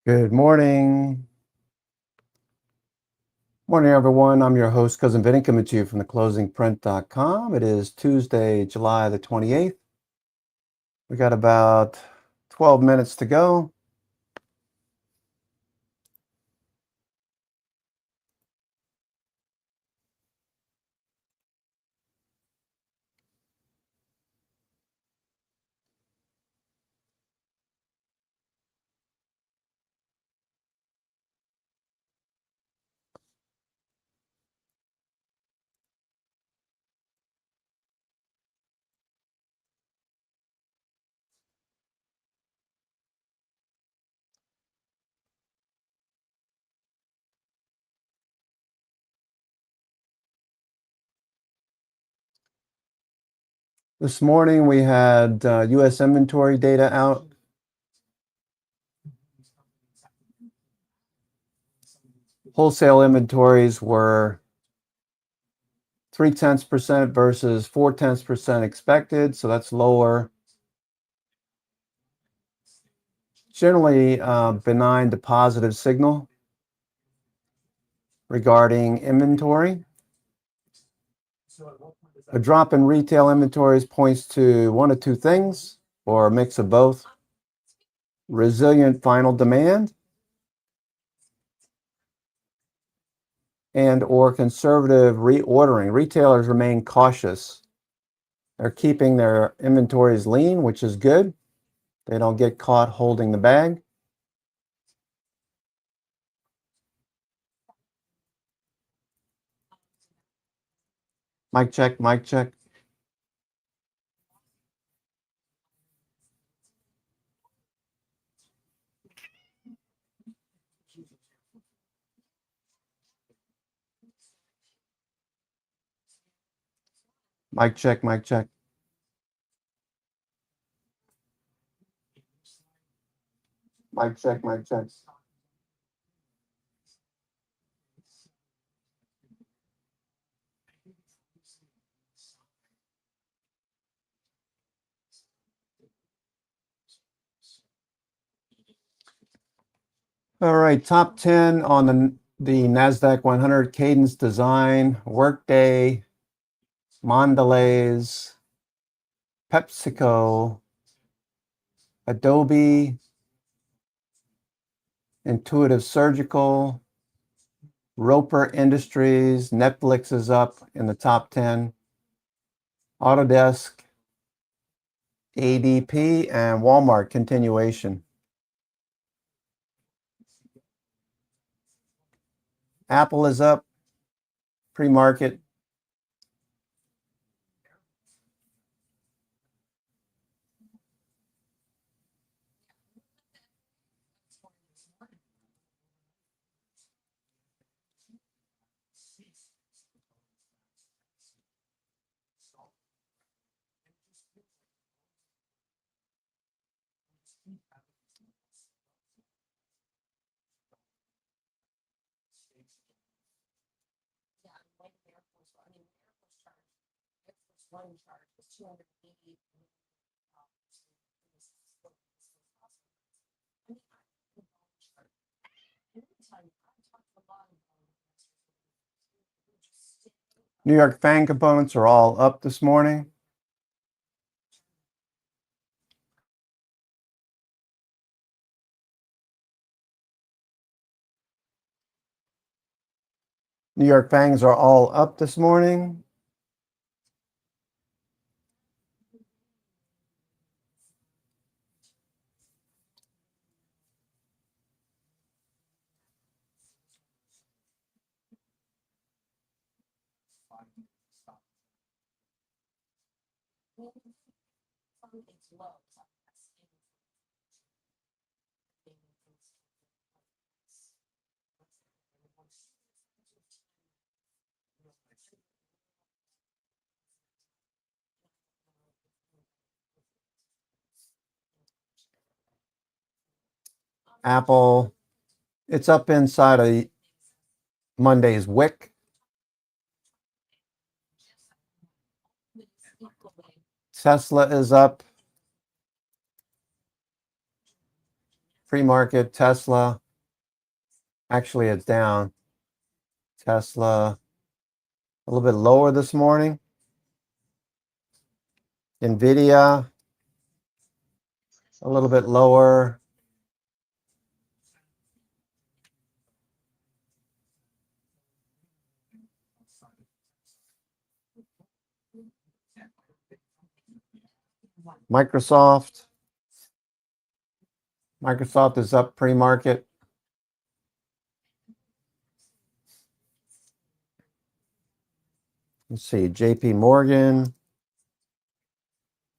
Good morning. Morning, everyone. I'm your host, Cousin Vinny, coming to you from theclosingprint.com. It is Tuesday, July the 28th. We got about 12 minutes to go. This morning, we had U.S. inventory data out. Wholesale inventories were 0.3% versus 0.4% expected, so that's lower. Generally benign to positive signal regarding inventory. A drop in retail inventories points to one of two things, or a mix of both. Resilient final demand and or conservative reordering. Retailers remain cautious. They're keeping their inventories lean, which is good. They don't get caught holding the bag. Mic check, mic check. Mic check, mic check. Mic check, mic check. All right, top 10 on the NASDAQ 100, Cadence Design, Workday, Mondelez, PepsiCo, Adobe, Intuitive Surgical, Roper Industries, Netflix is up in the top 10, Autodesk, ADP, and Walmart continuation. Apple is up, pre-market. New York FANG components are all up this morning. New York FANGs are all up this morning. Apple, it's up inside of Monday's wick. Tesla is up. Pre-market, Tesla. Actually, it's down. Tesla a little bit lower this morning. Nvidia a little bit lower. Microsoft is up pre-market. Let's see, JP Morgan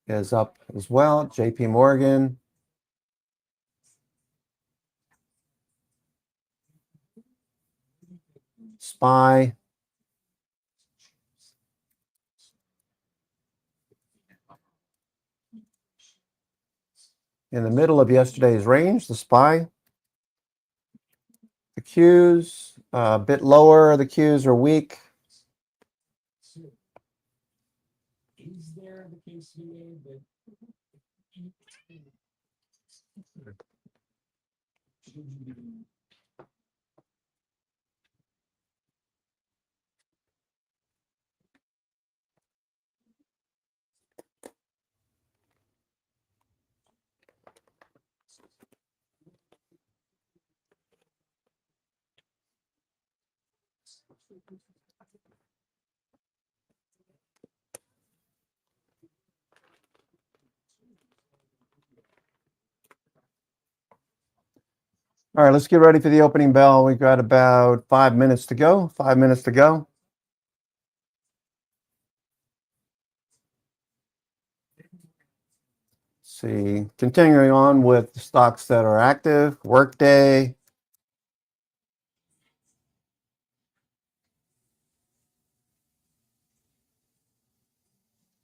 is up as well. JP Morgan. SPY. In the middle of yesterday's range, the SPY. The Qs a bit lower. The Qs are weak. All right, let's get ready for the opening bell. We've got about 5 minutes to go. 5 minutes to go. See, continuing on with the stocks that are active, Workday.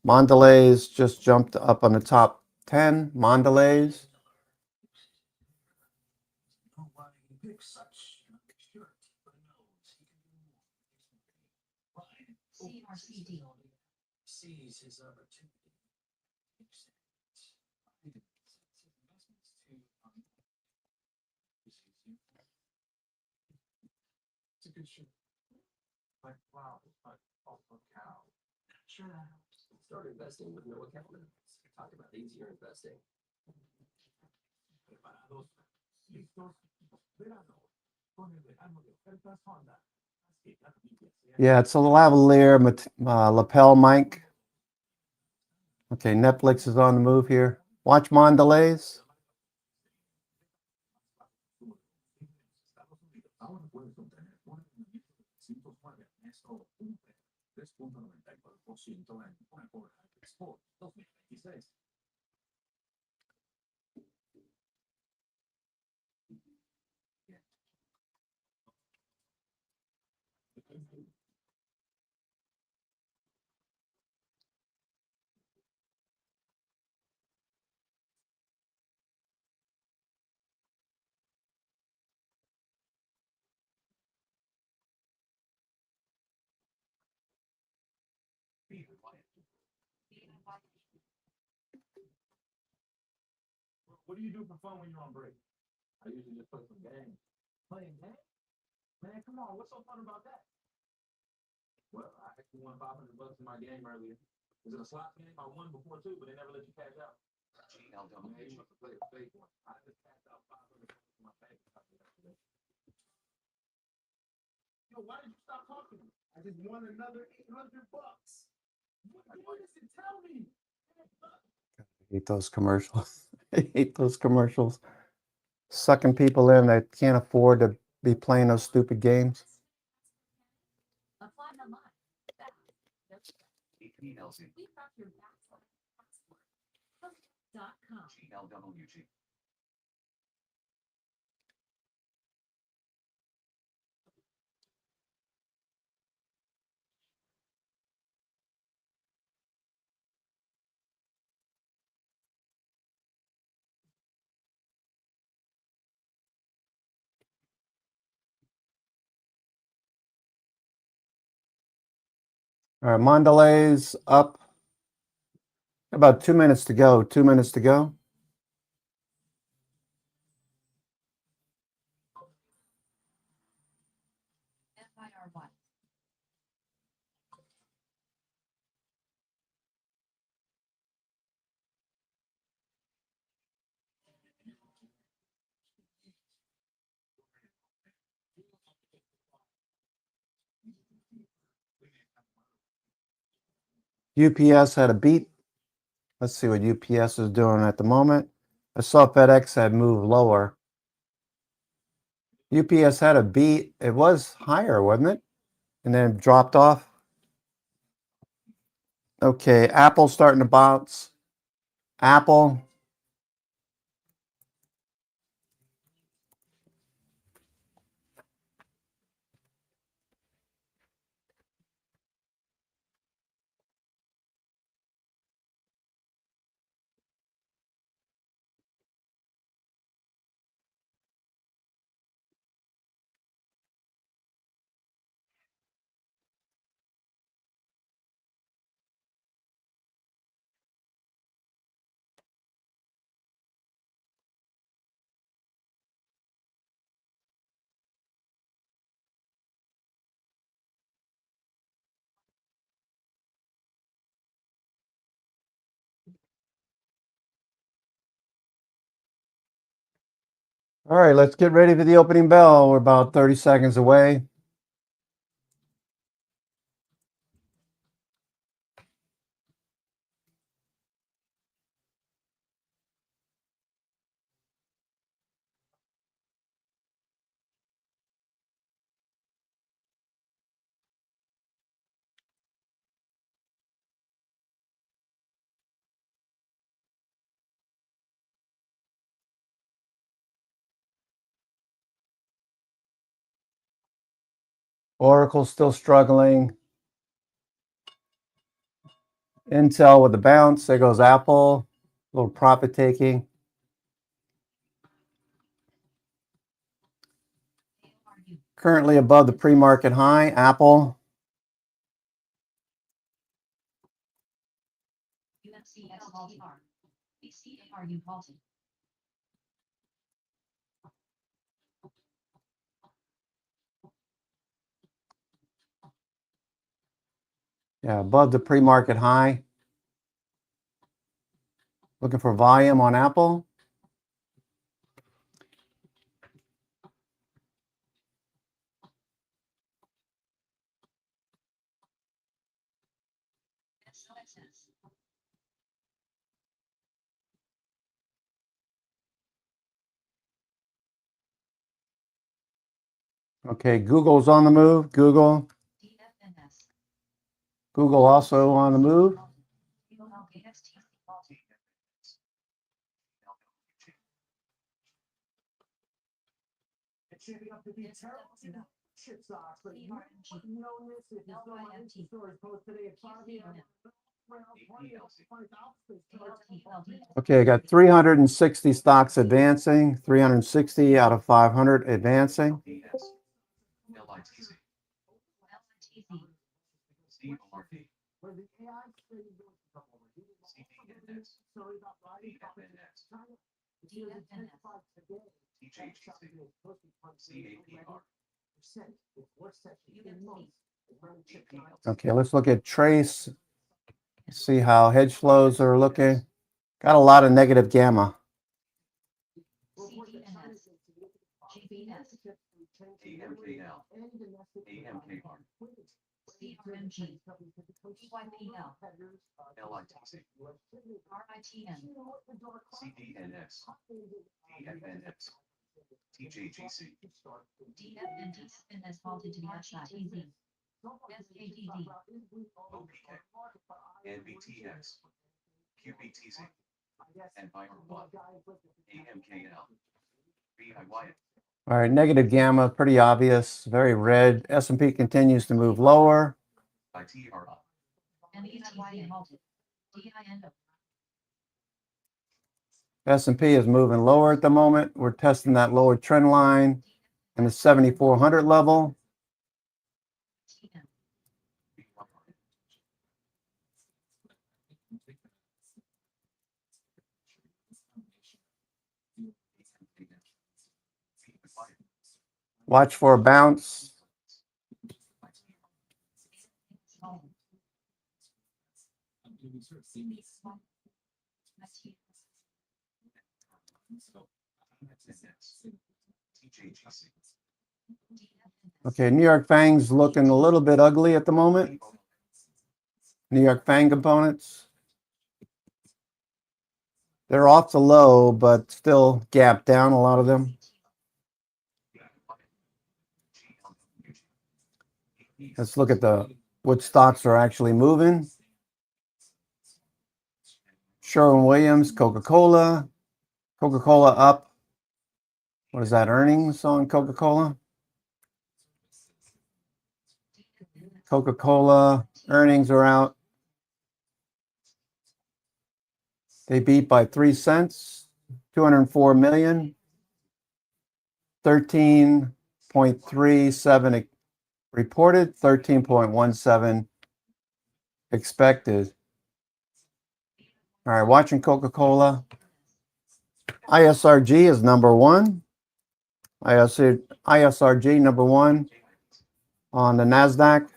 Mondelez just jumped up on the top 10. Mondelez. Start investing with no account minimums. Talk about easier investing. Yeah, it's a lavalier lapel mic. Okay, Netflix is on the move here. Watch Mondelez. What do you do for fun when you're on break? I usually just play some games. Playing games? Man, come on, what's so fun about that? Well, I actually won $500 in my game earlier. Was it a slot game? I won before too, but they never let you cash out. Man, you must have played a fake one. I just cashed out $500 in my bank account yesterday. Yo, why did you stop talking? I just won another $800. What is it? Tell me. I hate those commercials. I hate those commercials. Sucking people in that can't afford to be playing those stupid games. All right, Mondelez up. About 2 minutes to go. 2 minutes to go. UPS had a beat. Let's see what UPS is doing at the moment. I saw FedEx had moved lower. UPS had a beat. It was higher, wasn't it? And then it dropped off. Okay, Apple's starting to bounce. Apple. All right, let's get ready for the opening bell. We're about 30 seconds away. Oracle's still struggling. Intel with the bounce. There goes Apple. A little profit taking. Currently above the pre-market high. Apple. Yeah, above the pre-market high. Looking for volume on Apple. Okay, Google's on the move. Google also on the move. Okay, I got 360 stocks advancing, 360 out of 500 advancing. Okay, let's look at Trace. See how hedge flows are looking. Got a lot of negative gamma. All right, negative gamma, pretty obvious, very red. S&P continues to move lower. S&P is moving lower at the moment. We're testing that lower trend line and the 7,400 level. Watch for a bounce. Okay, New York Fang's looking a little bit ugly at the moment. New York FANG components. They're off the low, but still gap down, a lot of them. Let's look at what stocks are actually moving. Sherwin-Williams, Coca-Cola. Coca-Cola up. What is that, earnings on Coca-Cola? Coca-Cola earnings are out. They beat by 3 cents, 204 million, 13.37 reported, 13.17 expected. All right, watching Coca-Cola. ISRG is number one. ISRG number one on the NASDAQ.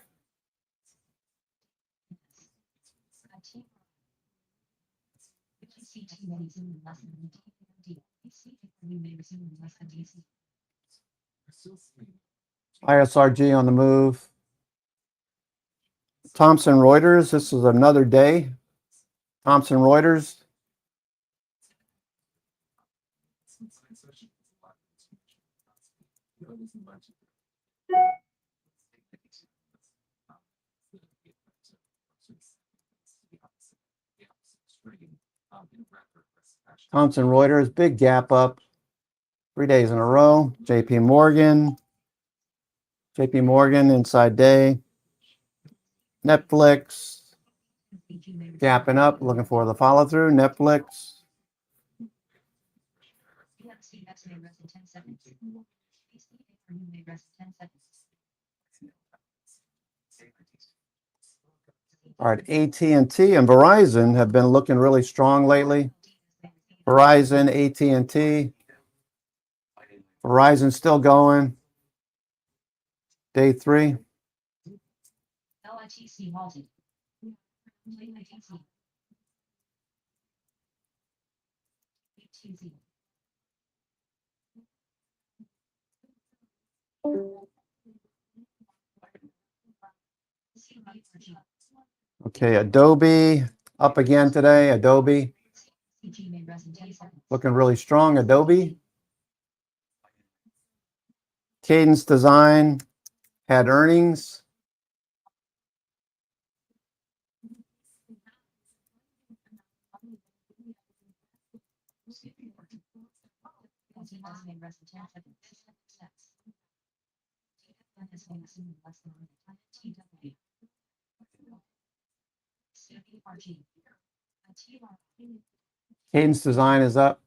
ISRG on the move. Thomson Reuters, this is another day. Thomson Reuters. Thomson Reuters, big gap up 3 days in a row. JP Morgan inside day. Netflix, gapping up, looking for the follow through. Netflix. All right, AT&T and Verizon have been looking really strong lately. Verizon, AT&T. Verizon still going. Day 3. Okay, Adobe up again today. Adobe looking really strong. Adobe. Cadence Design had earnings. Cadence Design is up.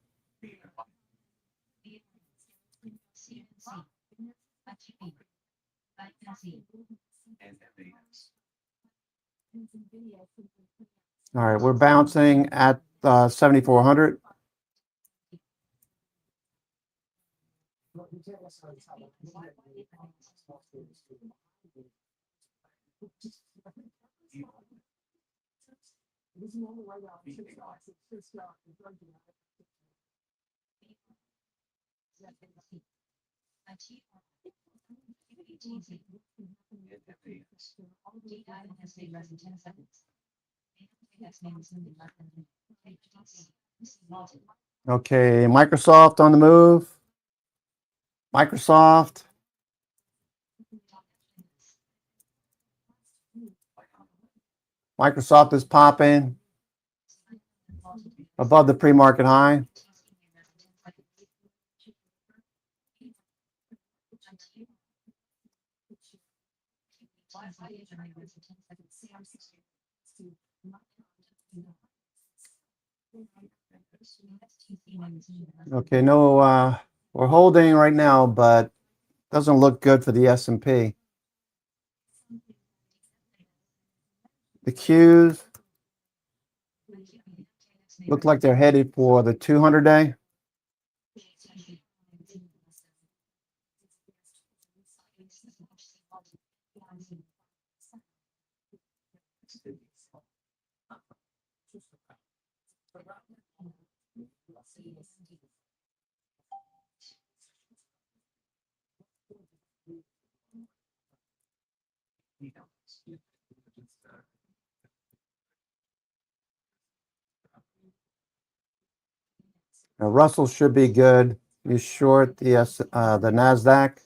All right, we're bouncing at 7,400. Okay, Microsoft on the move. Microsoft. Microsoft is popping above the pre-market high. Okay, no, we're holding right now, but doesn't look good for the S&P. The Qs look like they're headed for the 200-day. Now, Russell should be good. You short the NASDAQ.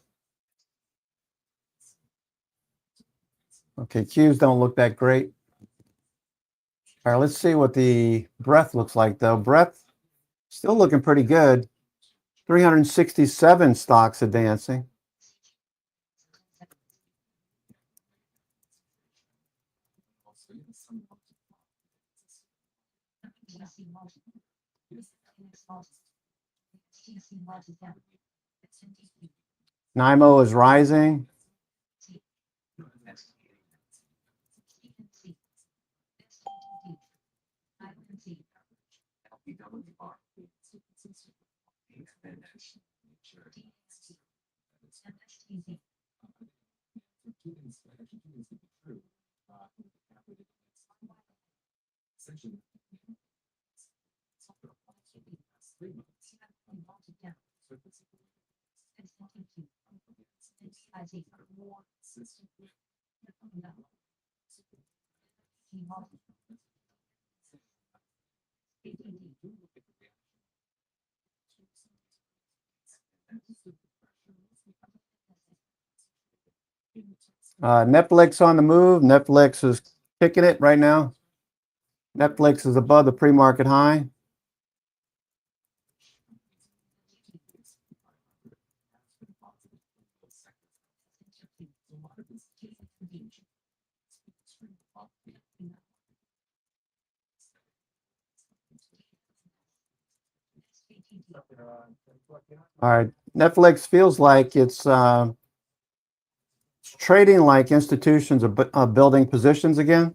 Okay, Qs don't look that great. All right, let's see what the breadth looks like, though. Breadth still looking pretty good. 367 stocks advancing. NIMO is rising. Netflix on the move. Netflix is kicking it right now. Netflix is above the pre-market high. All right, Netflix feels like it's trading like institutions are building positions again.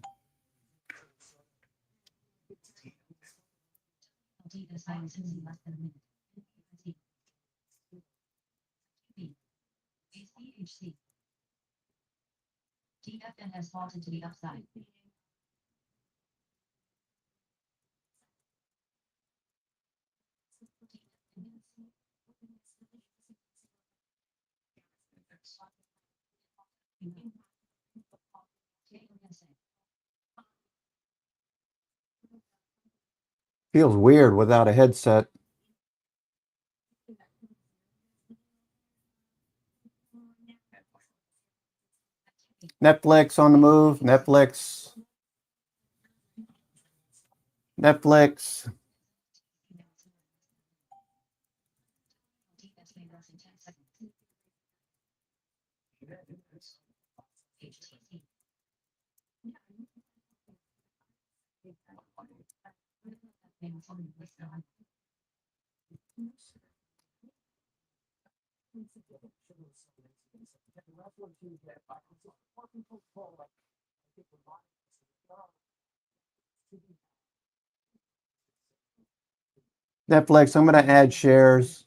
Feels weird without a headset. Netflix on the move. Netflix. Netflix, I'm going to add shares.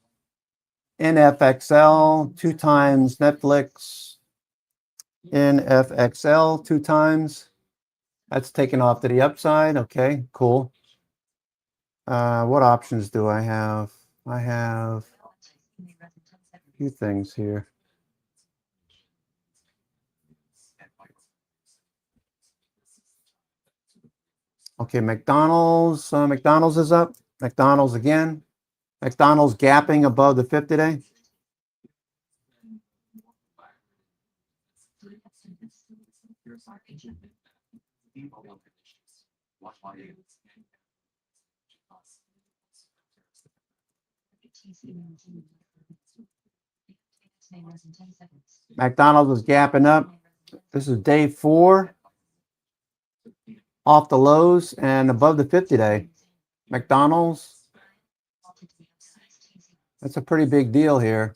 NFXL 2 times Netflix. NFXL 2 times. That's taken off to the upside. Okay, cool. What options do I have? I have a few things here. Okay, McDonald's. McDonald's is up. McDonald's again. McDonald's gapping above the 50-day. McDonald's is gapping up. This is day 4 off the lows and above the 50-day. McDonald's. That's a pretty big deal here.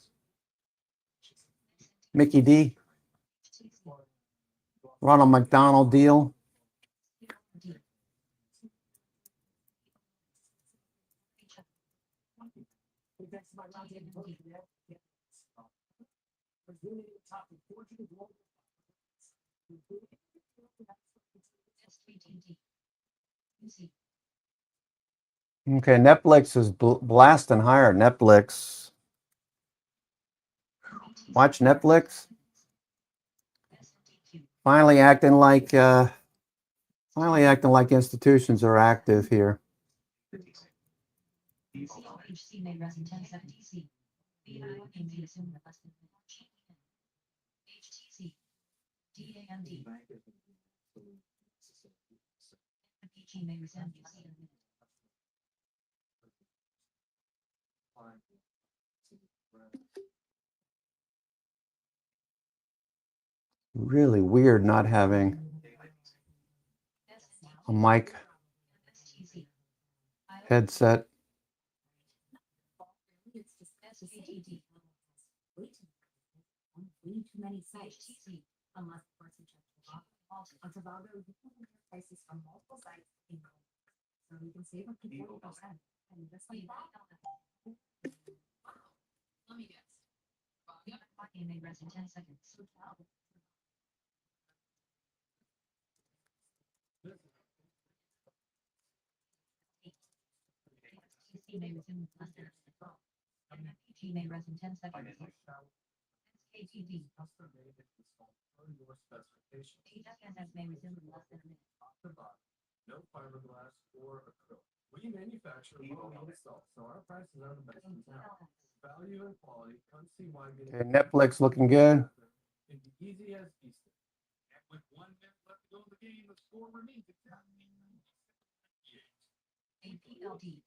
Mickey D. Ronald McDonald deal. Okay, Netflix is blasting higher. Netflix. Watch Netflix. Finally acting like institutions are active here. COHC may rest in 10 seconds. TC. BIO may assume less than HTC. DAMD. PG may resume UC in a minute. Really weird not having a mic STC. headset. SATD. Way too many sites, HTC. unless the person checks on Trivago, you can compare prices from multiple sites in Google. So you can save up to 40%. And just like that. Let me guess. Parking may rest in 10 seconds. HTC may resume less than PG may rest in 10 seconds. SKTD. HFNS may resume in less than a minute. No fiberglass or acrylic. We manufacture what we install, so our prices are the best in town. Value and quality, come see why. Okay, Netflix looking good. It'd be easy as Easter. And with 1 minute left to go in the game, the score remains exactly 98. APLD.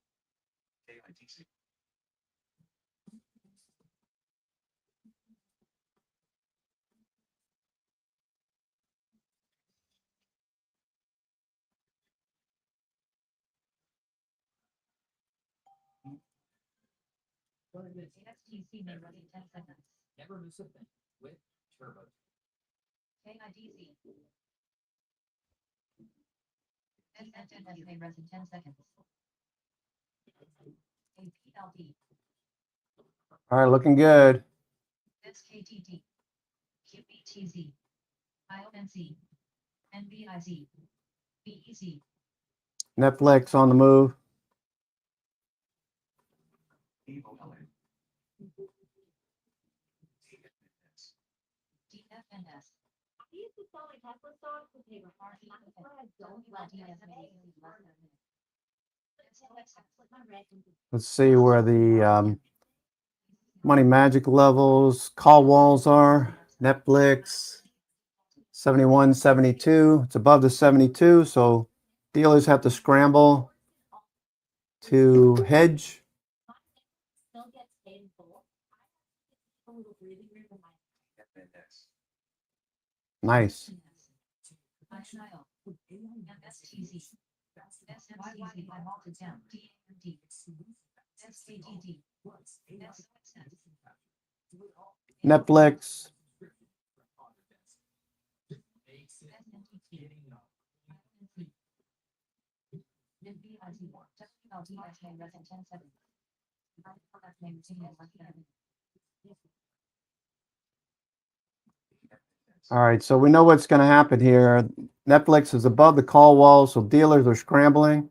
HTC may rest in 10 seconds. Never miss a thing with Turbo. KIDC. SNS may rest in 10 seconds. APLD. All right, looking good. SKTD. QBTZ. IONC. NBIZ. BEC. Netflix on the move. DFNS. I used to sell my Tesla stock because they were hard. That's why I don't let DFNS DFA. may resume less than a minute. Let's see where the money magic levels, call walls are. Netflix 71, 72. It's above the 72, so dealers have to scramble to hedge. Still gets paid in full. A little breathing room in my Nice. INIO. MSTZ. SMCZ by halted down. DMD. SKTD. SXN. Netflix. WLDS may rest in 10 seconds. ILS may resume in less than a minute. All right, so we know what's going to happen here. Netflix is above the call wall, so dealers are scrambling.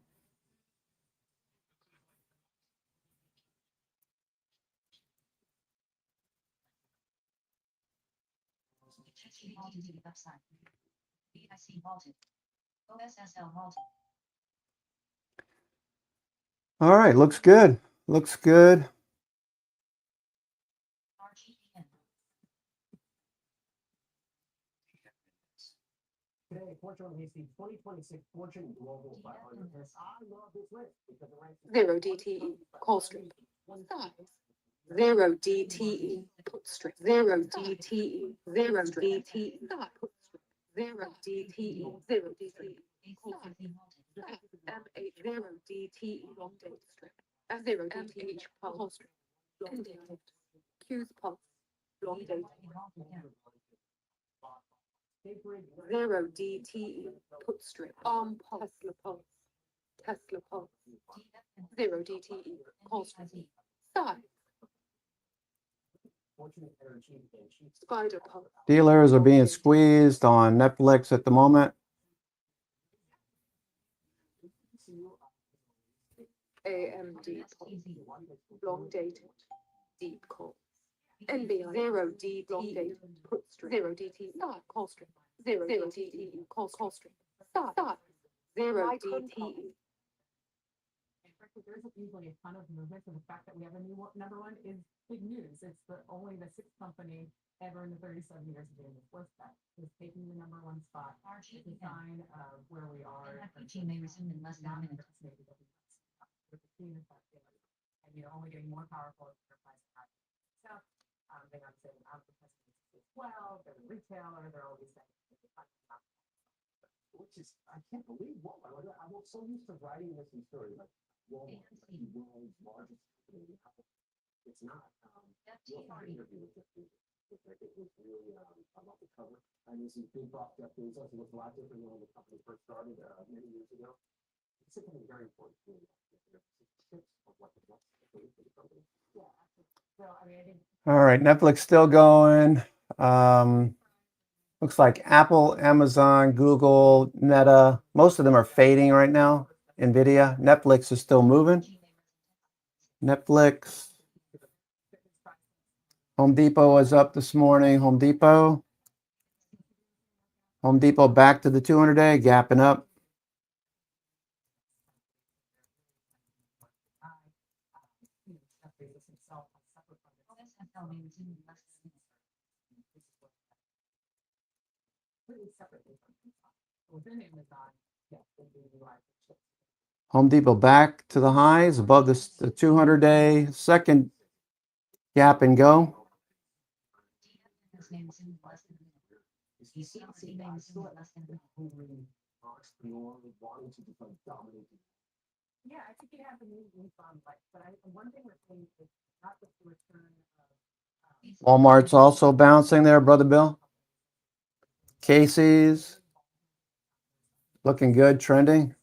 HTTD upside. BIC halted. OSSL halted. All right, looks good. Looks good. RGBN. Today, Fortune is the 2026 Fortune Global 500. I love this list because it ranks 0 DTE, call strip. Size. 0 DTE, put strip. 0 DTE, 0 DTE, put strip. 0 DTE, 0 DTE. ACCC halted. M8, 0 DTE, long date strip. 0 DTE, pulse strip. Indicated. Q's pulse, long date. Halted down. 0 DTE, put strip. Arm pulse, Tesla pulse. Tesla pulse. 0 DTE, call strip. Size. Fortune Energy and Chief Spider pulse. Dealers are being squeezed on Netflix at the moment. AMD pulse. Long dated. Deep call. NBI 0 DT long dated. Put strip. 0 DT start call strip. 0 DT call strip. Start 0 DT actually, there isn't usually a ton of movement, so the fact that we have a new number one is big news. It's only the sixth company ever in the 37 years of doing this list that is taking the number one spot. It's a sign of where we are. FPG may resume in less than a Not minute. anticipated that we with the team effect, and you're only getting more powerful as enterprise stuff. They have said out the customers as well. They're a retailer. They're all these things. Which is, I can't believe Walmart. I'm so used to writing this in story, like Walmart, the world's largest company. It's not. You also have an interview with Jeff Bezos. It was really, I love the cover. And this is big box Jeff Bezos. It looks a lot different than when the company first started many years ago. It's something very important to me. Tips of what the next thing for the company. Yeah. So I mean, I think All right, Netflix still going. Looks like Apple, Amazon, Google, Meta, most of them are fading right now. Nvidia, Netflix is still moving. Netflix. Home Depot was up this morning. Home Depot back to the 200-day, gapping up. Jeff Bezos himself has suffered from this. SFL may resume in less than a minute. Completely separately from within Amazon, yeah, they do utilize chips. Home Depot back to the highs above the 200-day, second gap and go. DFS may resume in less than a minute. You see, CRT may resume in less than a minute. hungry entrepreneur wanting to just like dominate. Yeah, I think you have the new from, but one thing we're seeing is not just the return of Walmart's also bouncing there, Brother Bill. Casey's looking good, trending.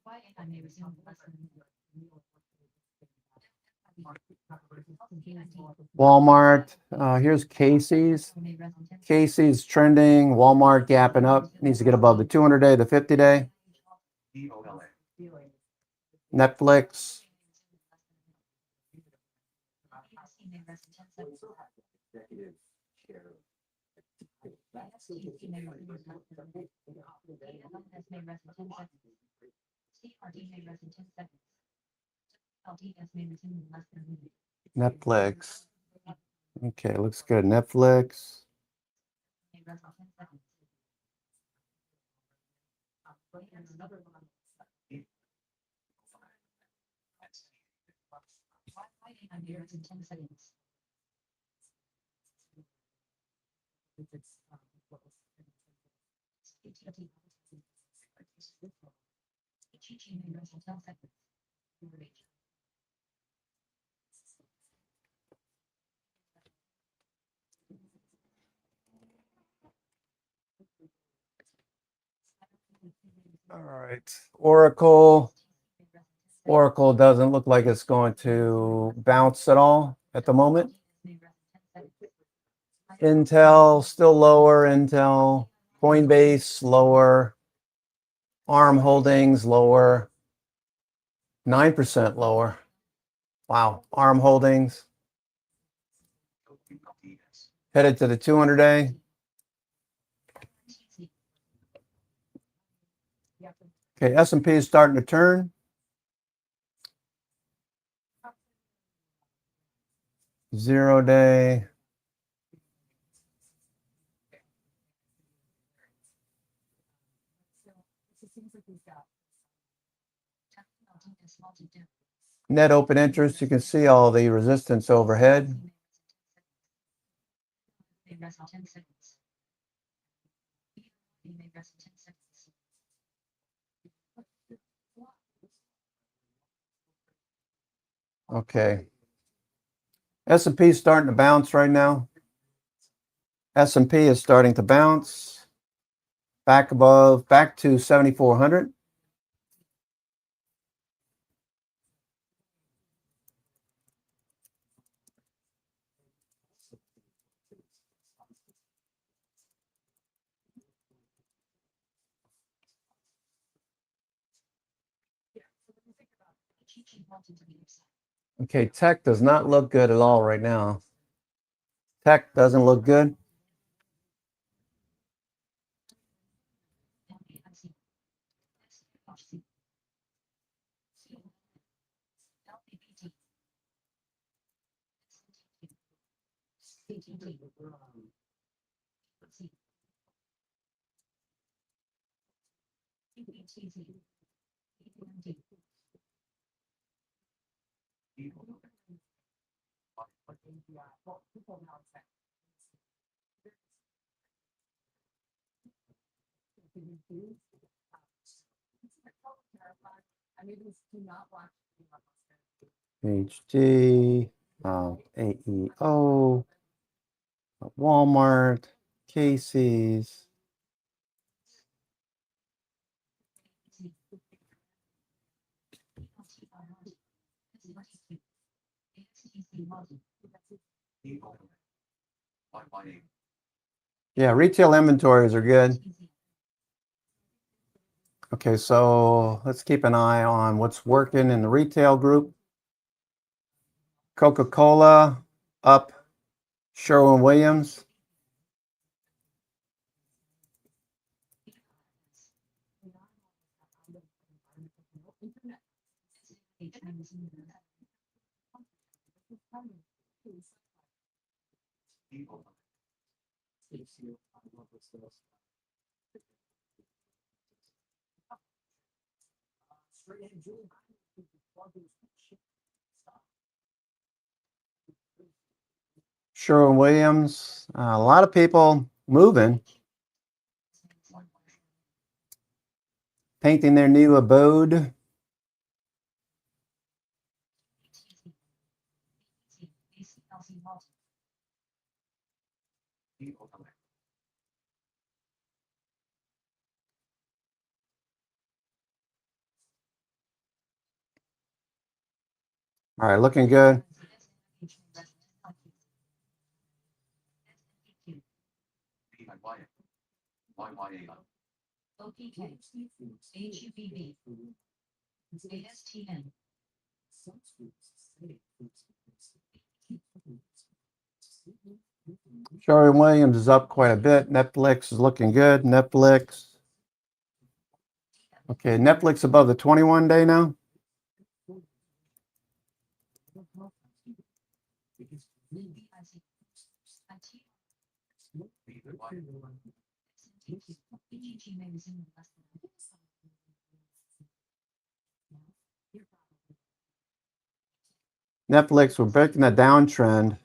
YAI may resume in less than a minute. Walmart, here's Casey's. May res in 10 seconds. Casey's trending, Walmart gapping up, needs to get above the 200-day, the 50-day. feeling. Netflix, PSC may res in 10 seconds. Executive chair. ISTP may resume in less than a minute. DLS may res in 10 seconds. CRD may res in 10 seconds. LDS may resume in less than a minute. Netflix. Okay, looks good. Netflix. May res in 10 seconds. And another one. YAI may res in 10 seconds. It's HTT. HTT may res in 10 seconds. All right. Oracle. Oracle doesn't look like it's going to bounce at all at the moment. Intel still lower. Intel. Coinbase lower. ARM Holdings lower. 9% lower. Wow. ARM Holdings. Headed to the 200-day. Okay, S&P is starting to turn. 0-day. Net open interest, you can see all the resistance overhead. May res in 10 seconds. May res in 10 seconds. Okay. S&P is starting to bounce right now. S&P is starting to bounce. Back above, back to 7,400. Okay, tech does not look good at all right now. Tech doesn't look good. Well, people now expect. I mean, do not watch. HD, AEO, Walmart, Casey's. Yeah, retail inventories are good. Okay, so let's keep an eye on what's working in the retail group. Coca-Cola up, Sherwin-Williams. Sherwin-Williams, a lot of people moving, painting their new abode. All right, looking good. OPK, HUBB, ASTN. Sherwin-Williams is up quite a bit. Netflix is looking good. Netflix. Okay, Netflix above the 21-day now. Netflix, we're breaking a downtrend.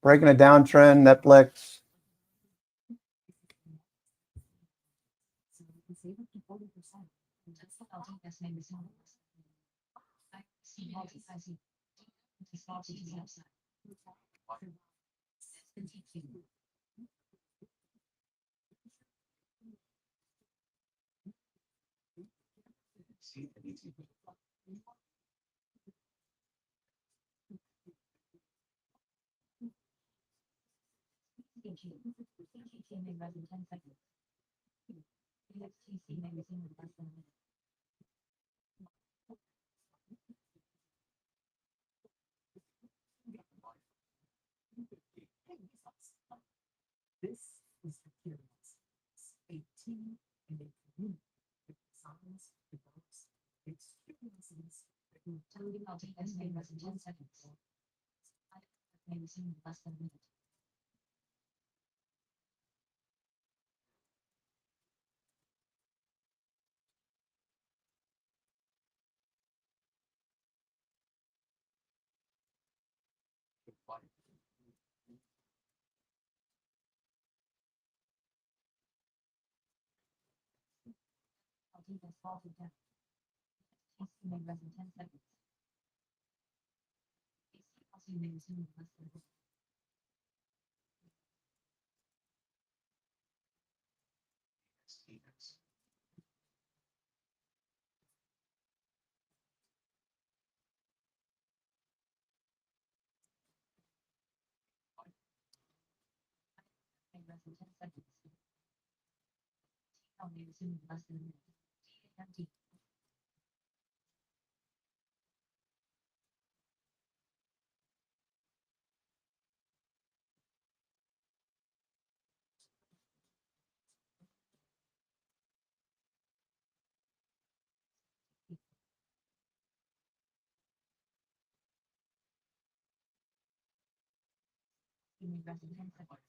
Breaking a downtrend, Netflix. This is the curious. A team and a community that designs, develops, experiences, Loading LT estimated less than 10 seconds. May resume in less than a minute. LT has fallen down. Estimated less than 10 seconds. LT may resume in less than a minute. Less than 10 seconds. May resume in less than a minute. TMT. may rest in 10 seconds.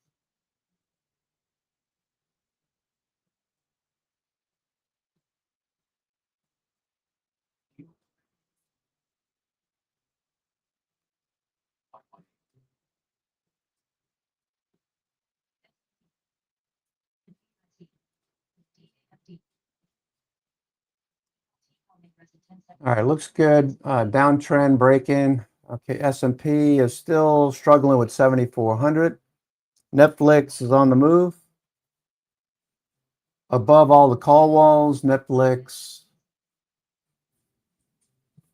All right, looks good. Downtrend breaking. Okay, S&P is still struggling with 7,400. Netflix is on the move. Above all the call walls, Netflix.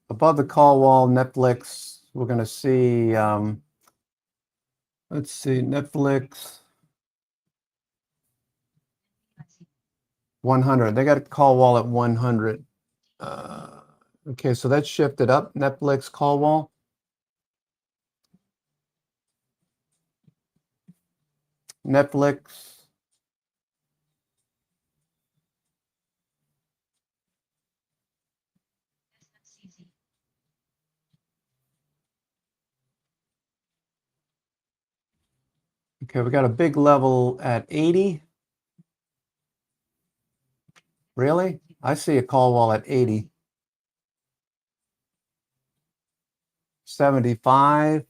Above the call wall, Netflix, we're going to see, let's see, Netflix 100. They got a call wall at 100. Okay, so that's shifted up. Netflix call wall. Netflix. Okay, we got a big level at 80. Really? I see a call wall at 80. 75.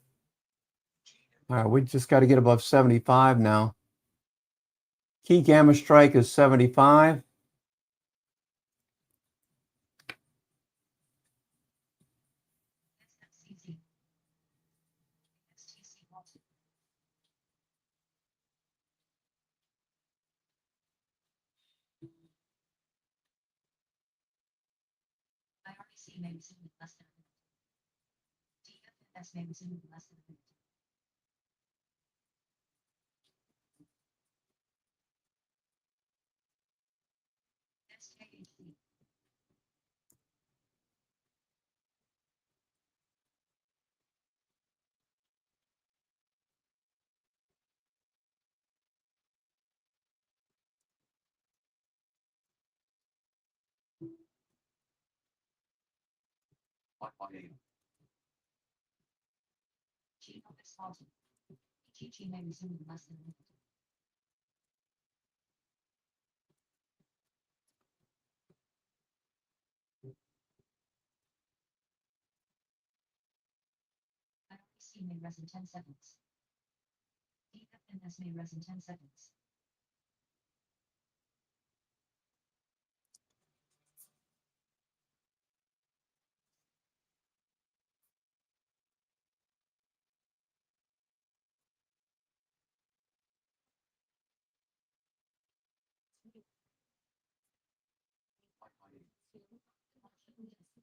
All right, we just got to get above 75 now. Key gamma strike is 75. IRC may resume in less than a minute. DFS may resume in less than a minute. SJHC. G is halted. GG may resume in less than a minute. IRC may rest in 10 seconds. DFNS may rest in 10 seconds.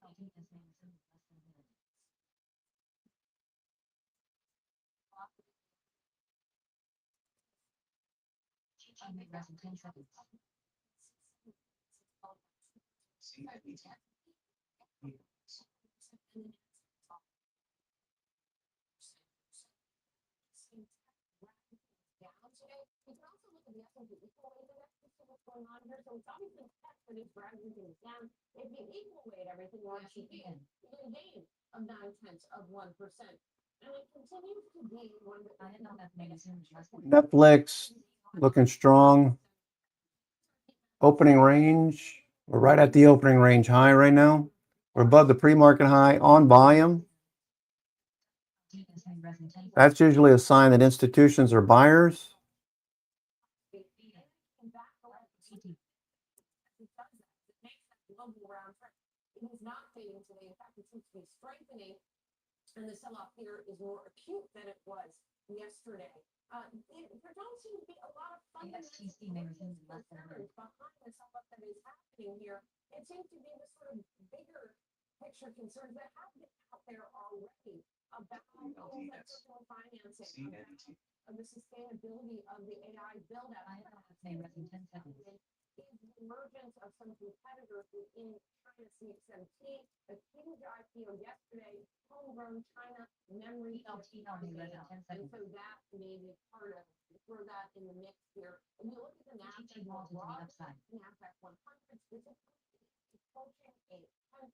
LDS may resume in less than a minute. GG may rest in 10 seconds. We can also look at the S&P equal weight index to see what's going on here. So it's obviously tech, but it's dragging things down. If you equal weight everything, you're actually gain. You get a gain of 0.9%. And it continues to be one of the. I didn't know that may resume in less than a minute. Netflix looking strong. Opening range. We're right at the opening range high right now. We're above the pre-market high on volume. DFS may rest in 10 seconds. That's usually a sign that institutions are buyers. Global round trip. It is not fading today. In fact, it seems to be strengthening. And the sell-off here is more acute than it was yesterday. There don't seem to be a lot of fundamental ASTC may resume in less than a minute. behind the sell-off that is happening here. It seems to be the sort of bigger picture concerns that have been out there already about circular financing, about the sustainability of the AI build-out. IRS may rest in 10 seconds. Is the emergence of some competitors within China CXMT, a huge IPO yesterday, homegrown China memory. ELTL may rest in 10 And seconds. so that may be part of, throw that in the mix here. And you look at the GG NASDAQ, walls to the upside. NASDAQ 100, approaching a 10%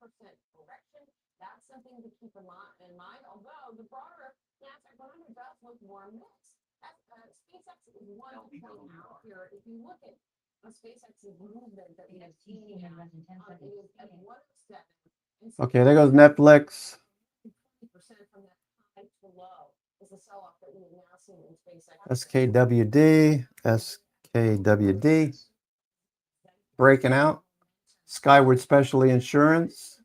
correction. That's something to keep in mind, although the broader NASDAQ 100 does look more mixed. SpaceX is one to point out here. If you look at SpaceX's movement that we have seen, it is at 107. Okay, there goes Netflix. 20% from that high to low is the sell-off that we have now seen in SpaceX. SKWD. Breaking out. Skyward Specialty Insurance.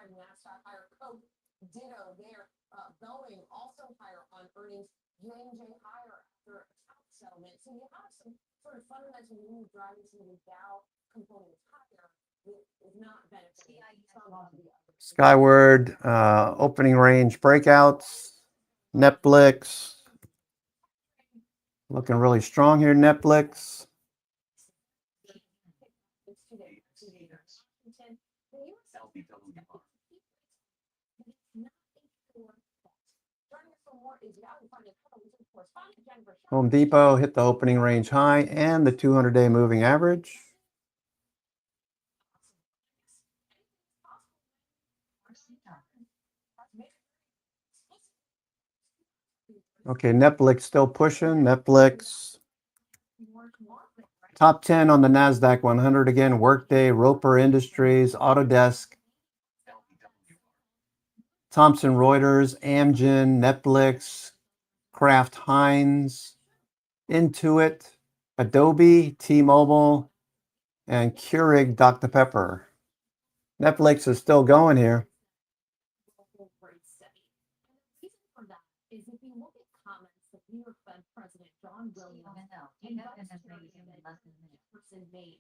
NASDAQ higher, Coke, ditto there. Boeing also higher on earnings. J&J higher after a tax settlement. So you have some sort of fundamental move driving some of the Dow components higher. It is not benefiting some of the others. Skyward opening range breakouts. Netflix. Looking really strong here, Netflix. Home Depot hit the opening range high and the 200-day moving average. Okay, Netflix still pushing. Netflix. Top 10 on the NASDAQ 100 again. Workday, Roper Industries, Autodesk, Thomson Reuters, Amgen, Netflix, Kraft Heinz, Intuit, Adobe, T-Mobile, and Keurig Dr. Pepper. Netflix is still going here. Is if you look at comments that New York Fed President John Williams made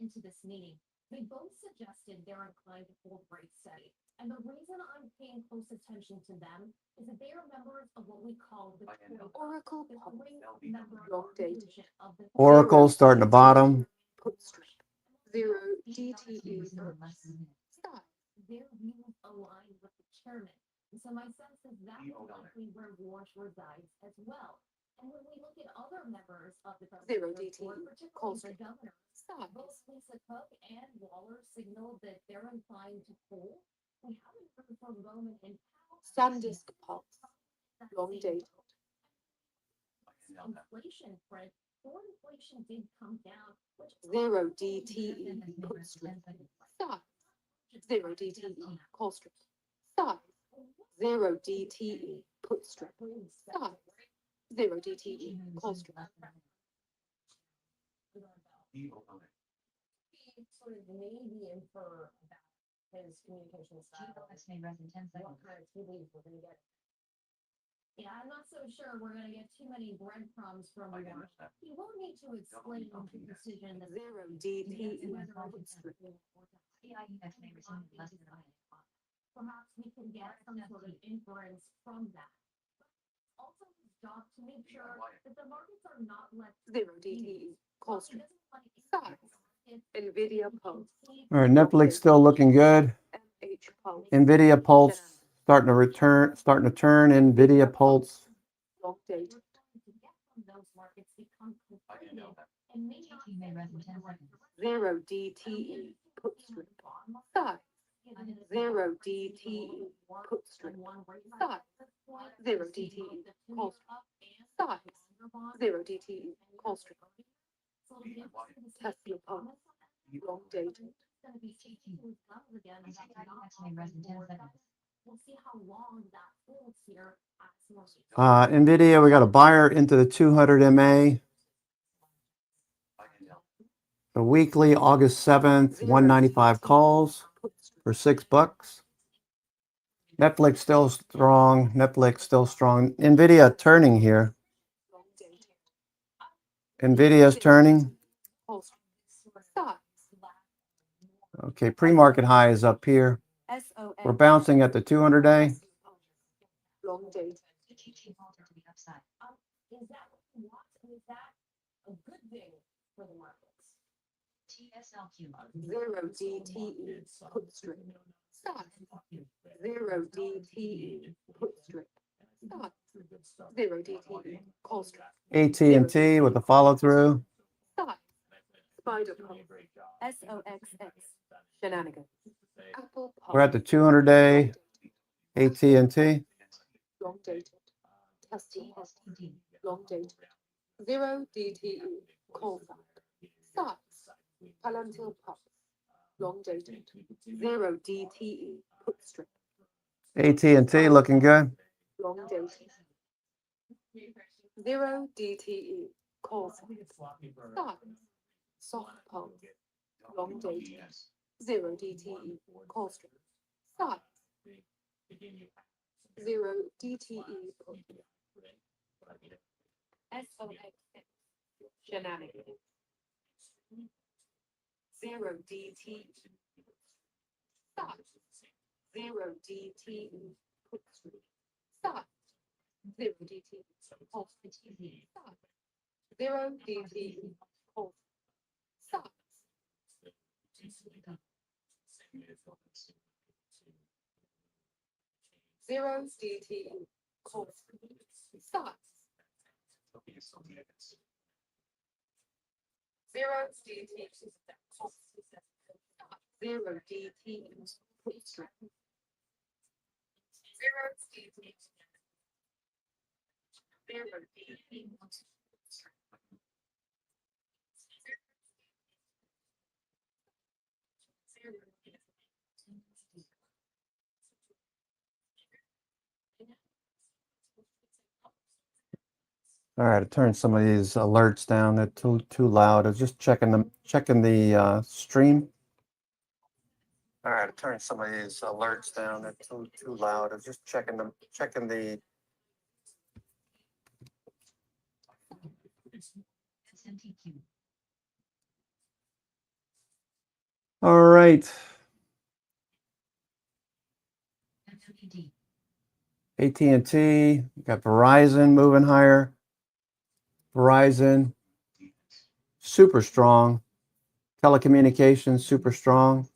into this meeting, they both suggested they're inclined to hold rates steady. And the reason I'm paying close attention to them is that they are members of what we call the Oracle Oracle starting to bottom. put strip. Zero DTE. Their views align with the chairman. And so my sense is that is likely where Warsh resides as well. And when we look at other members of the Zero Federal Board, DTE. particularly the governor, Stop. both Lisa Cook and Waller signaled that they're inclined to pull. We haven't heard from Bowman and Powell. Sandisk pulse. Long dated. Inflation print, core inflation did come down, which Zero DTE. Put strip. Stop. Zero DTE. Call strip. Stop. Zero DTE. Put strip. Stop. Zero DTE. Call strip. sort of maybe infer about his communication style. What kind of tea leaves we're gonna get. Yeah, I'm not so sure we're gonna get too many breadcrumbs from Warsh. He will need to explain the decision that. Zero DTE. Perhaps we can get some sort of inference from that. Also, his job to make sure that the markets are not left. Zero DTE. Call strip. Nvidia pulse. All right, Netflix still looking good. MH pulse. Nvidia Pulse starting to turn. Nvidia Pulse. Long date. Zero DTE. Put strip. Size. Zero DTE. Put strip. Size. Zero DTE. Call strip. Size. Zero DTE. Call strip. Tesla pulse. Long dated. We'll see how long that holds here. Nvidia, we got a buyer into the 200 MA. The weekly August 7th, 195 calls for $6. Netflix still strong. Nvidia turning here. Long dated. Nvidia's turning. Call strip. Size. Okay, pre-market high is up here. SON. We're bouncing at the 200-day. Long dated. Is that what you want? Is that a good thing for the markets? Zero DTE. Put strip. Size. Zero DTE. Put strip. Size. Zero DTE. Call strip. AT&T with the follow through. Size. Spider Pulse, SOXX, Shenanigans, Apple We're at Pulse, the 200-day AT&T. long dated, testing, TSTD. long dated, 0 DTE, call sign, size, Palantir Pulse, long dated, 0 DTE, put strip, AT&T looking good. long dated, 0 DTE, call sign, size, soft pulse, long dated, 0 DTE, call strip, size, 0 DTE, put, SOX, shenanigans, 0 DTE, size, 0 DTE, put strip, size, 0 DTE, pulse, size, 0 DTE, pulse, size, 0 DTE, pulse, size, 0 DTE, pulse, 0 DTE, put strip, 0 DTE, 0 DTE, All right, I turned some of these alerts down. They're too loud. I was just checking the stream. All right, I turned some of these alerts down. They're too loud. I was just checking the. SMTQ. All right, FWD. AT&T. Got Verizon moving higher. Verizon, super strong. Telecommunications, super strong.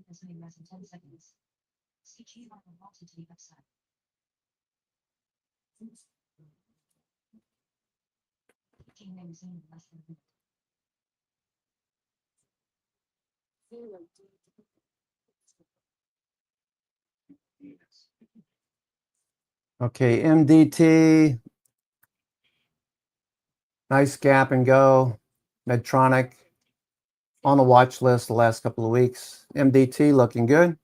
Listening less than 10 seconds. CG on the volatility upside. King names in less than a minute. Okay, MDT. Nice gap and go. Medtronic on the watch list the last couple of weeks. MDT looking good.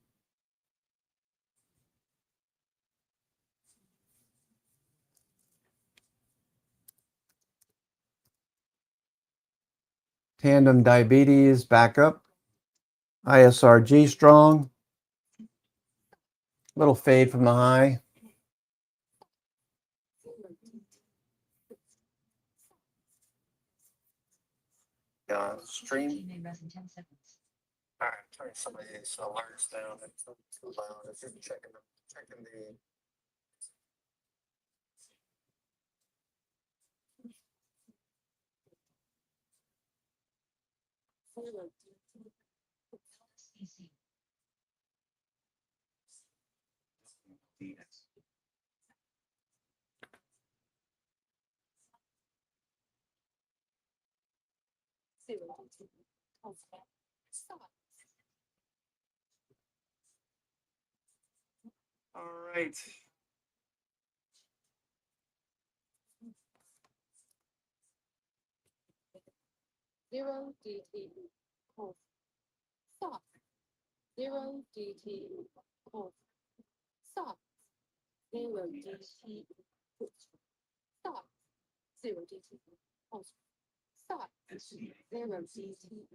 Tandem Diabetes back up. ISRG strong. Little fade from the high. Stream. King name less than 10 seconds. All right, turn some of these alerts down. They're too loud. I was just checking the. CC. All right. Zero DTE, pulse, stop, 0 DTE, pulse, stop, 0 DTE, put strip, stop, 0 DTE, pulse, stop, Zero DT.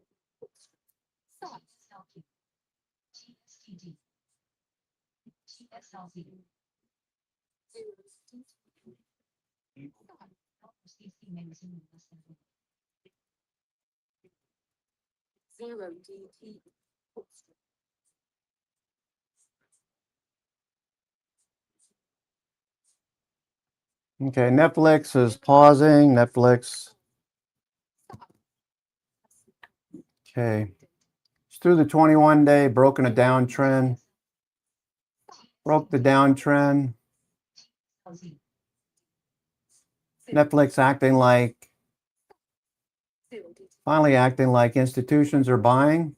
Stop. TSLQ. TSTD. TSLZ. Zero DT. Stop. CC may resume in less than a minute. Zero DT. Put strip. Okay, Netflix is pausing. Netflix. Okay. It's through the 21-day, broken a downtrend. Broke the downtrend. LZ. Netflix acting like, Zero DT. finally acting like institutions are buying.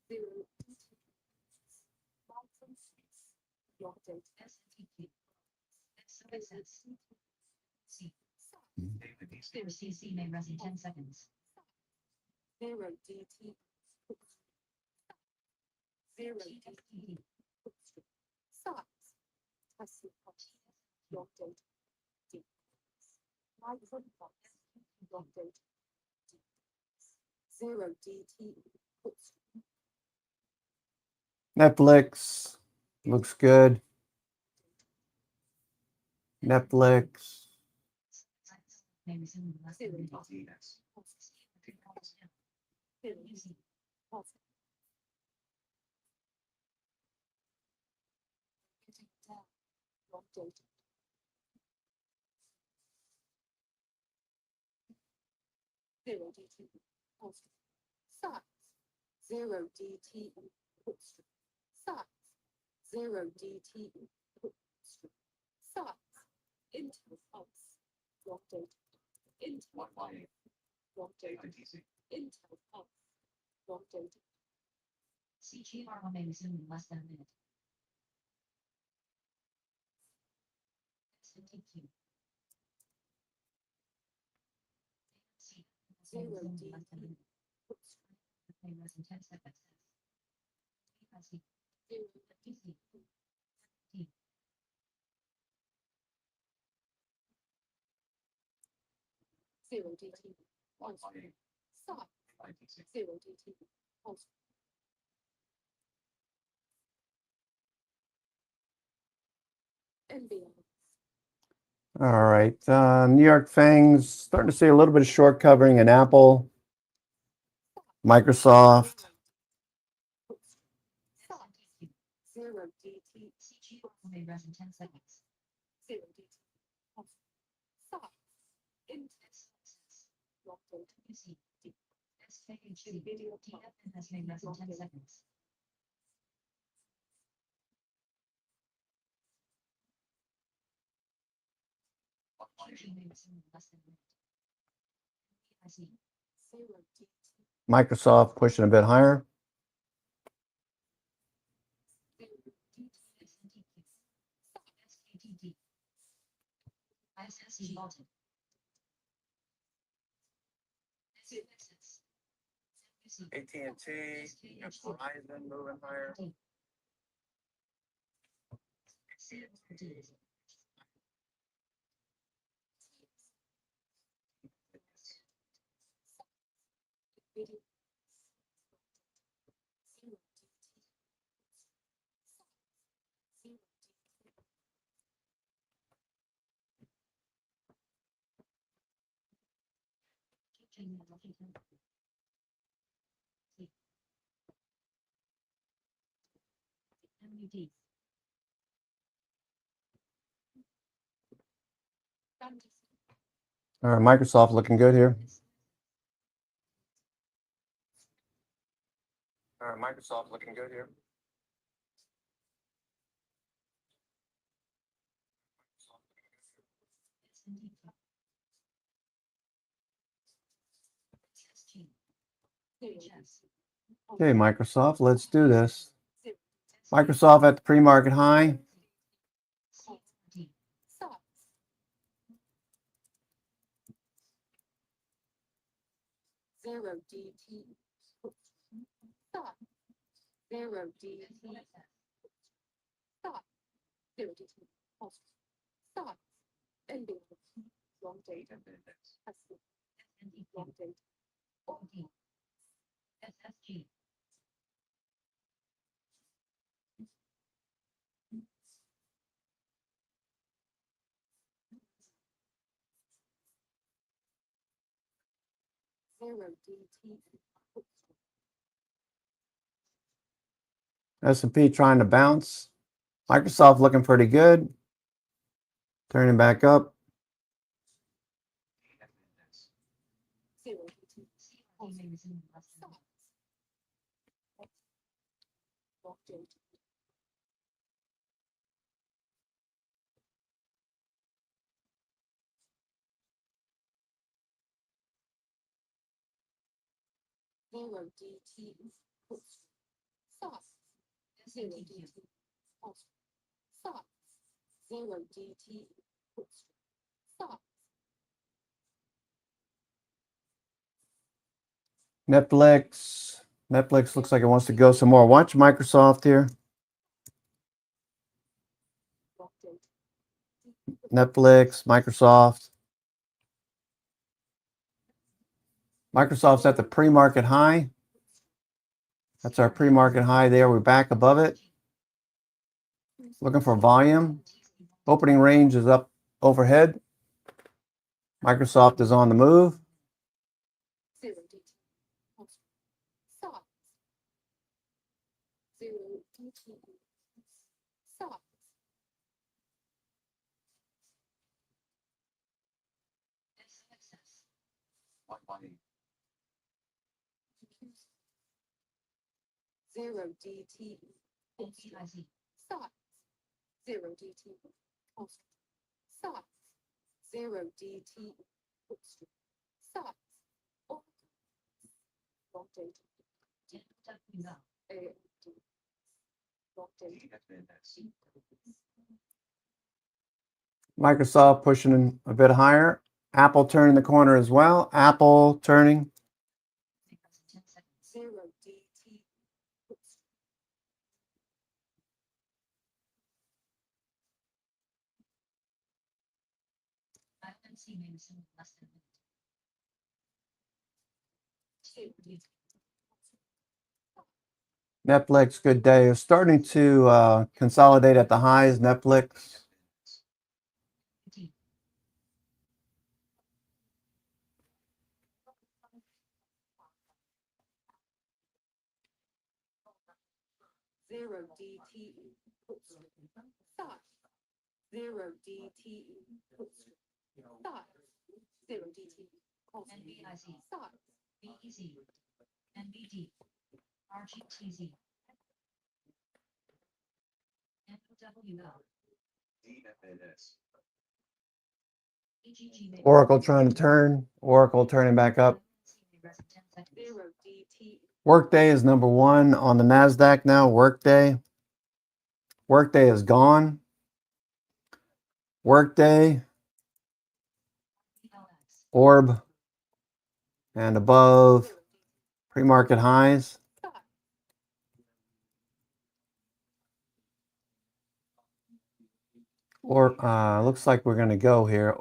Zero DT. Your date. STQ. XOXS. C. CC may rest in 10 seconds. Zero DT. Zero TSTD. Stop. Testing. Your date. Microphone. Your date. Zero DT. Netflix looks good. Netflix. May resume in less than a minute. Zero. Your date. Zero DT. Stop. Zero DT. Stop. Zero DT. Stop. Intel pulse. Your date. Intel pulse. Your date. Intel pulse. Your date. CGR may resume in less than a minute. STQ. C. May Zero resume in less than a DT. minute. May rest in 10 seconds. TSC. Zero TC. Zero DT. Stop. Zero DT. Pulse. NBL. All right. New York Fangs starting to see a little bit of short covering in Apple, Microsoft. Stop. Zero DT. CGR may rest in 10 seconds. Zero DT. Pulse. Stop. Intel. Your date. UC. SKHC. DFNS may rest in 10 seconds. QG may resume in less than a minute. PIC. Zero DT. Microsoft pushing a bit higher. SNTQ. SKTD. ISSC vaulted. SUXS. UC. AT&T, Verizon moving higher. CFD. Video. Zero DT. Zero DT. QG may rest in 10 seconds. MUD. All right, Microsoft looking good here. All right, Microsoft looking good here. SNTQ. SSG. Zero HS. Okay, Microsoft, let's do this. Microsoft at the pre-market high. CFD. Stop. Zero DT. Stop. Zero DT. Stop. Zero DT. Pulse. Stop. NBL. long data, SNDQ, long data, OD, SSG, zero DT, S&P trying to bounce. Microsoft looking pretty good. Turning back up. zero DT, CRD may resume in less than a minute. long data, zero DT, stop, zero SNDQ, DT, stop, zero DT, stop, Netflix. Netflix looks like it wants to go some more. Watch Microsoft here. long data, Netflix, Microsoft. Microsoft's at the pre-market high. That's our pre-market high there. We're back above it. Looking for volume. Opening range is up overhead. Microsoft is on the move. zero DT, stop, zero DT, stop, SXS, zero DT, NBIZ, stop, zero DT, stop, zero DT, stop, long data, DWL, AMD, long data, Microsoft pushing a bit higher. Apple turning the corner as well. Apple turning. may rise in 10 seconds. zero DT, IMC may resume in less than a minute. TRD, Netflix, good day. Is starting to consolidate at the highs. Netflix. D, zero DT, stop, zero DT, stop, zero DT, NBIZ, stop, BEZ, NBD, RGTZ, NOWL, EGG may Oracle trying to turn. Oracle turning back up. IMC may rise in 10 seconds. zero DT, Workday is number one on the NASDAQ now. Workday. Workday is gone. Workday, ELX, Orb, and above pre-market highs. stop, Or looks like we're going to go here.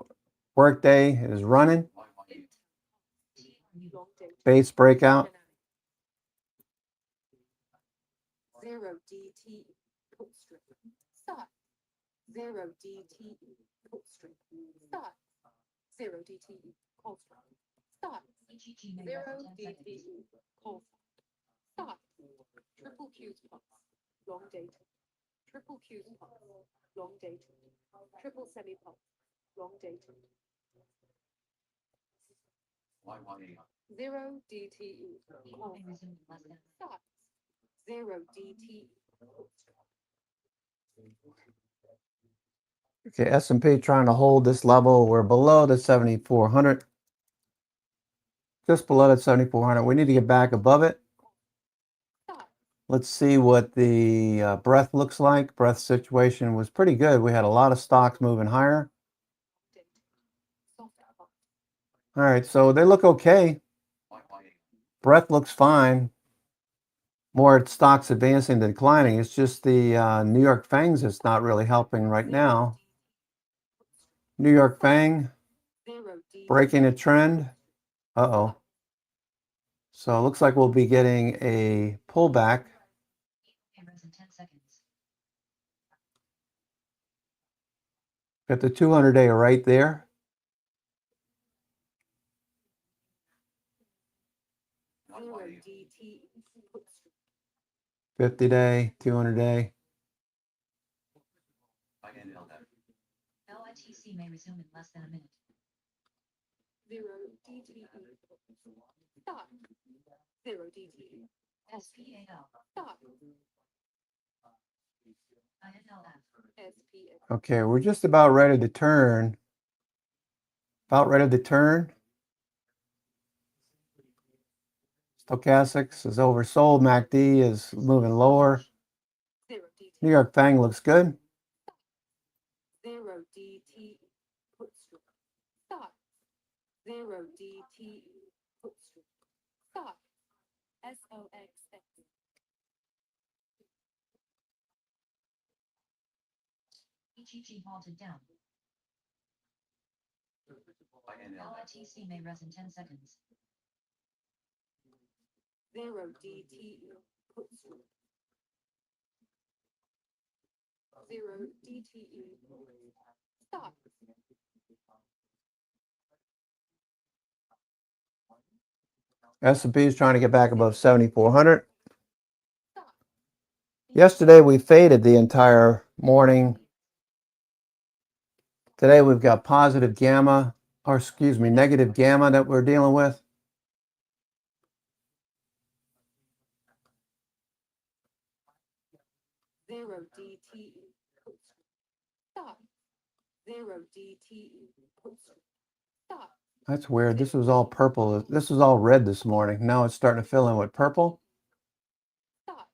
Workday is running. TRU, long data, Base breakout. zero DT, stop, zero DT, stop, zero DT, stop, EGG may zero rise in 10 DT, seconds. stop, triple Q's pump, long data, triple Q's pump, long data, triple semi pump, long data, zero DTE, Eagle may resume in less than a minute. stop, zero DTE, Okay, S&P trying to hold this level. We're below the 7,400. Just below that 7,400. We need to get back above it. stop, Let's see what the breadth looks like. Breadth situation was pretty good. We had a lot of stocks moving higher. data, soft pump, All right, so they look okay. Breadth looks fine. More stocks advancing than declining. It's just the New York Fangs that's not really helping right now. New York Fang, zero breaking a trend. Uh-oh. So it looks like we'll be getting a pullback. Cameras in 10 seconds. Got the 200-day right there. Zero DTE put strip. 50-day, 200-day. LITC may resume in less than a minute. Zero DTE. Stop. Zero DTE. SPAL. Stop. INLF. SPF. Okay, we're just about ready to turn. About ready to turn. Stochastics is oversold. MACD is moving lower. Zero DTE. New York Fang looks good. Zero DTE put strip. Stop. Zero DTE put strip. Stop. SOXX. EGG halted down. LITC may res in 10 seconds. Zero DTE put strip. Zero DTE. Stop. S&P is trying to get back above 7,400. Stop. Yesterday we faded the entire morning. Today we've got positive gamma, or excuse me, negative gamma that we're dealing with. Zero DTE put strip. Stop. Zero DTE put strip. Stop. That's weird. This was all purple. This was all red this morning. Now it's starting to fill in with purple. Stop.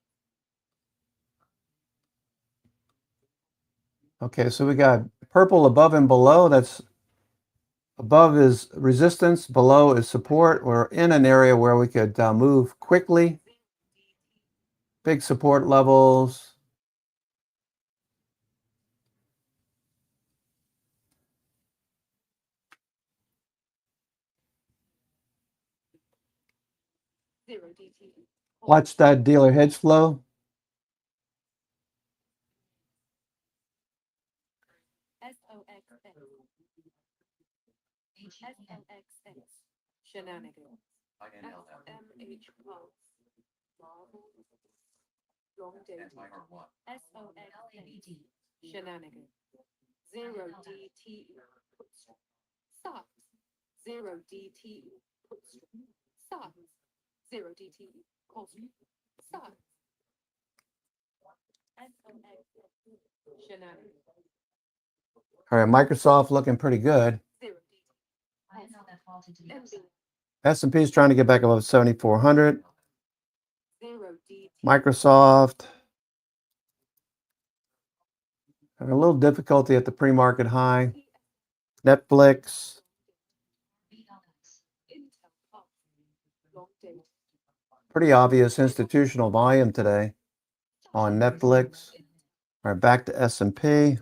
Okay, so we got purple above and below. That's above is resistance, below is support. We're in an area where we could move quickly. Big support levels. Zero DTE. Watch that dealer hedge flow. SOXX. HEN. SOXX. Shenanigans. SMH pulse. Marvel. Long dated. SOXX. LABD. Shenanigans. Zero DTE. Put strip. Stop. Zero DTE. Put strip. Stop. Zero DTE. Call strip. Stop. SOXX. Shenanigans. All right, Microsoft looking pretty good. Zero DTE. INLF halted to the MB. upside. S&P is trying to get back above 7,400. Zero DTE. Microsoft having a little difficulty at the pre-market high. Netflix, VLX. Intel pulse. Long dated. pretty obvious institutional volume today on Netflix. All right, back to S&P.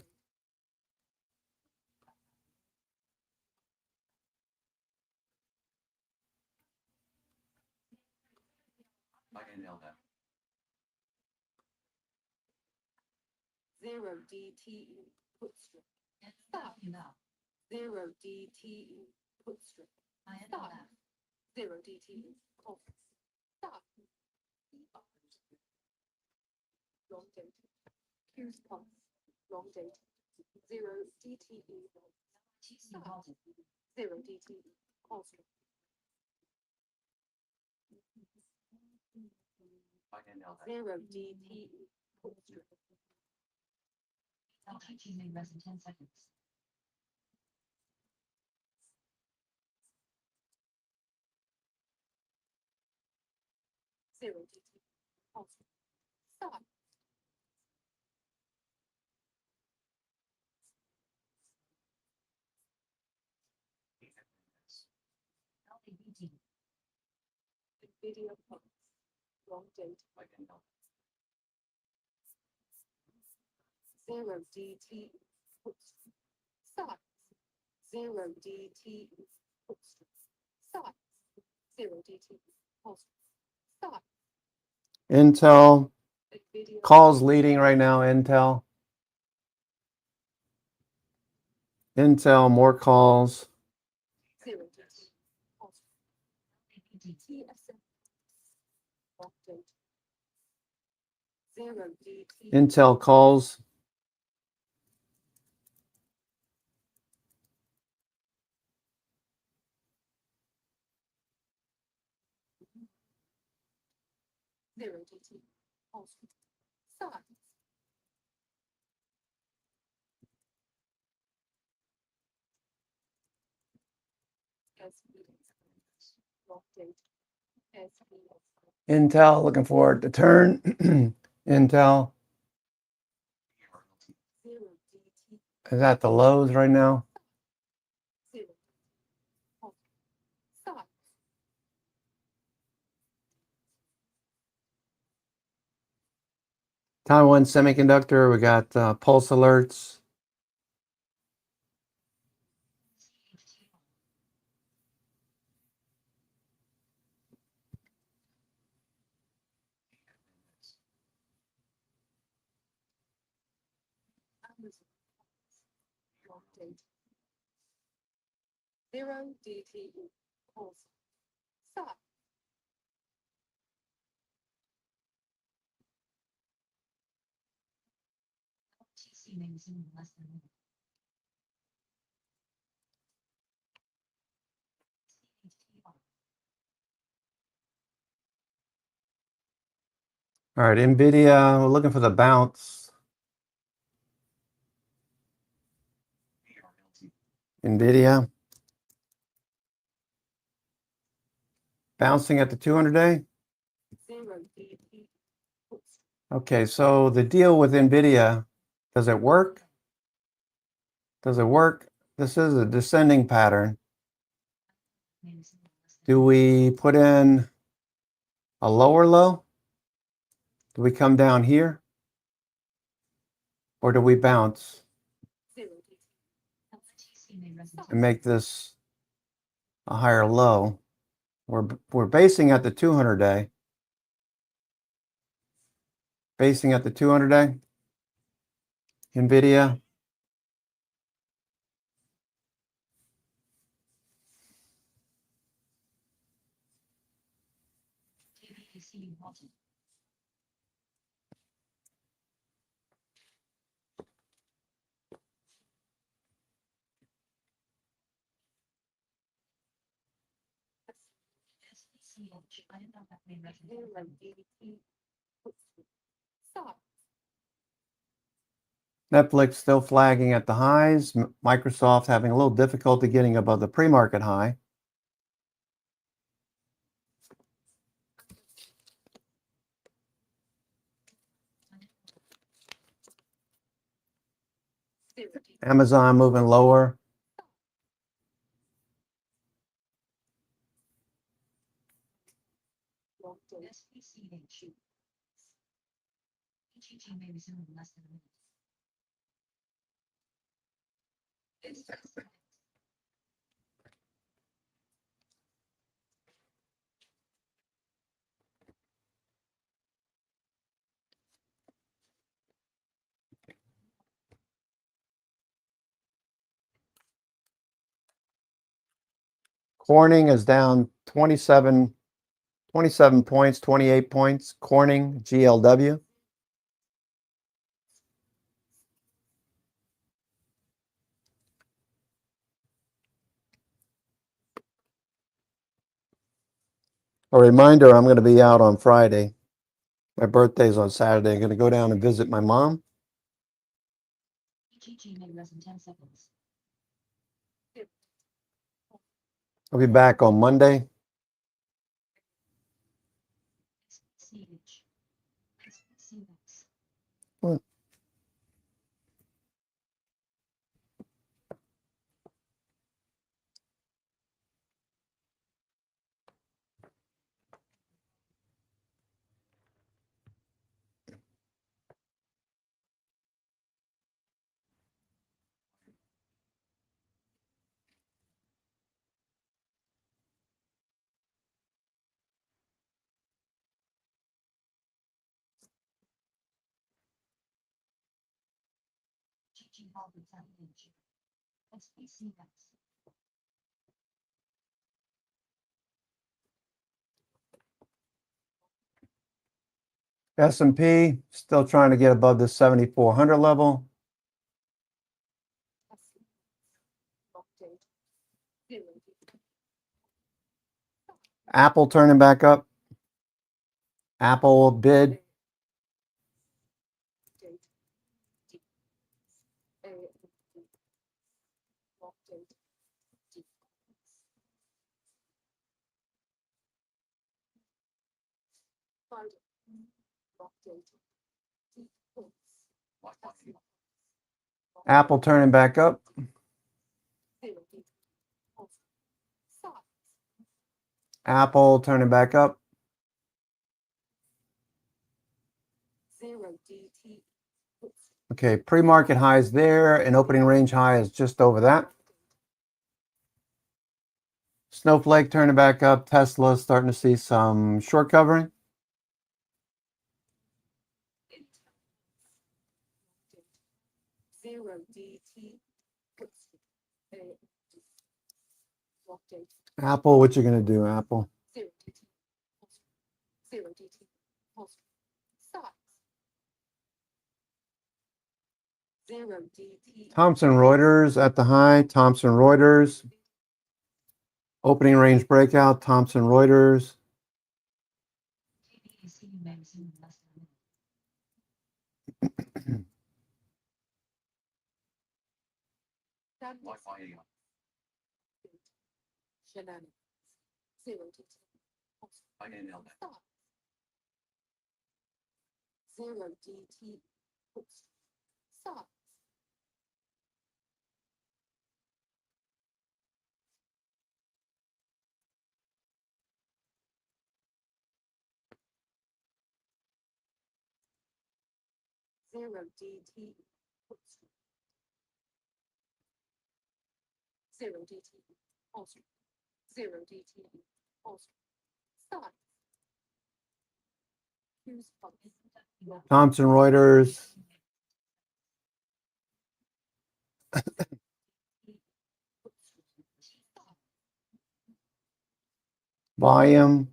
Zero DTE. Put strip. Stop. Zero DTE. Put strip. INLF. Zero DTE. Call. Stop. Long dated. Q's pulse. Long dated. Zero DTE. TC halted. Zero DTE. Call strip. Zero DTE. Put strip. LGG may res in 10 seconds. Zero DTE. Call strip. Stop. LABD. Nvidia pulse. Long dated. Zero DTE. Put strip. Stop. Zero DTE. put strip, size, 0 DTE, call strip, size, Intel Nvidia, calls leading right now. Intel. Intel more calls. 0 DTE, call strip, TSM, update, 0 DTE, Intel calls. Zero DT, call strip, size, SBS, update, SBS, Intel looking for it to turn. Intel 0 DT, is at the lows right now. 0, call strip, size, Taiwan Semiconductor, we got pulse alerts. Amazon, update, 0 DTE, call strip, size, TC magazine less than a minute. All right, Nvidia, we're looking for the bounce. Nvidia bouncing at the 200-day. 0 DT, put strip, Okay, so the deal with Nvidia, does it work? Does it work? This is a descending pattern. Magazine less than Do we put in a lower low? Do we come down here? Or do we bounce 0 DT, TC may resonate. and make this a higher low? We're basing at the 200-day. Basing at the 200-day. Nvidia. TVAC halted. SCH, I am not that may resonate. 0 DT, put strip, size, Netflix still flagging at the highs. Microsoft having a little difficulty getting above the pre-market high. zero DT, Amazon moving lower. update, SPCH. HEG may resume in less than a minute. Corning is down 27 points, 28 points. Corning, GLW. A reminder, I'm going to be out on Friday. My birthday's on Saturday. I'm going to go down and visit my mom. HEG may res in 10 seconds. I'll be back on Monday. SPCH. SPCX. What? She called it that inch. SBC that's. S&P still trying to get above the 7,400 level. Apple turning back up. Apple bid. Apple turning back up. Apple turning back up. Okay, pre-market highs there and opening range high is just over that. Snowflake turning back up. Tesla starting to see some short covering. Apple, what you gonna do, Apple? Thomson Reuters at the high. Thomson Reuters. Opening range breakout. Thomson Reuters. TBAC magazine in less than a minute. Thomson Reuters. Volume.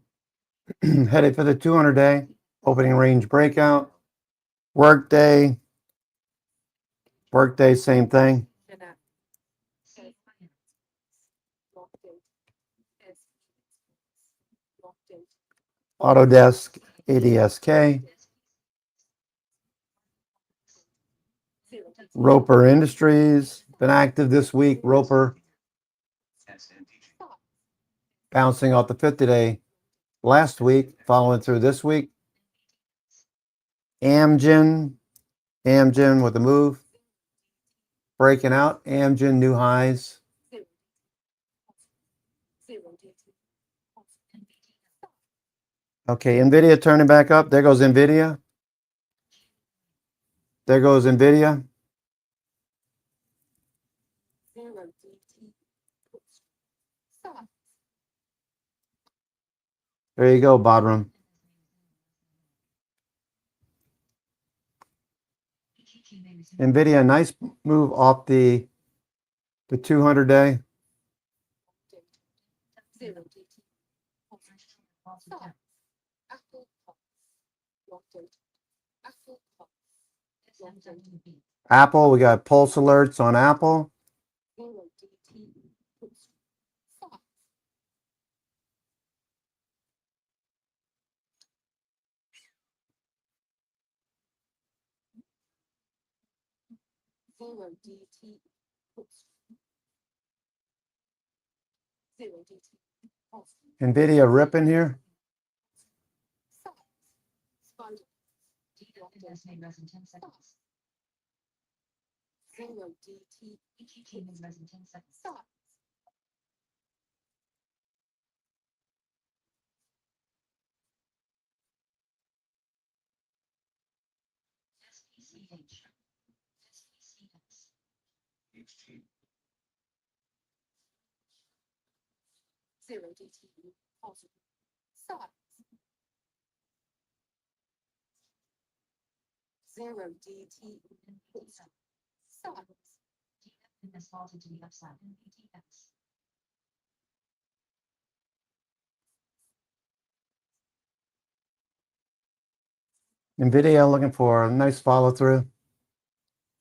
Headed for the 200-day. Opening range breakout. Workday. Workday, same thing. Autodesk, ADSK. Roper Industries, been active this week. Roper bouncing off the 50-day last week, following through this week. Amgen with a move. Breaking out. Amgen, new highs. Okay, NVIDIA turning back up. There goes NVIDIA. There goes NVIDIA. There you go, Bodrum. NVIDIA, nice move off the 200-day. Apple, we got pulse alerts on Apple. NVIDIA ripping here. Has made less than 10 seconds. EQT made less than 10 seconds. SPCH. SPCX. size, GF has vaulted to the upside in ATX. NVIDIA looking for a nice follow through.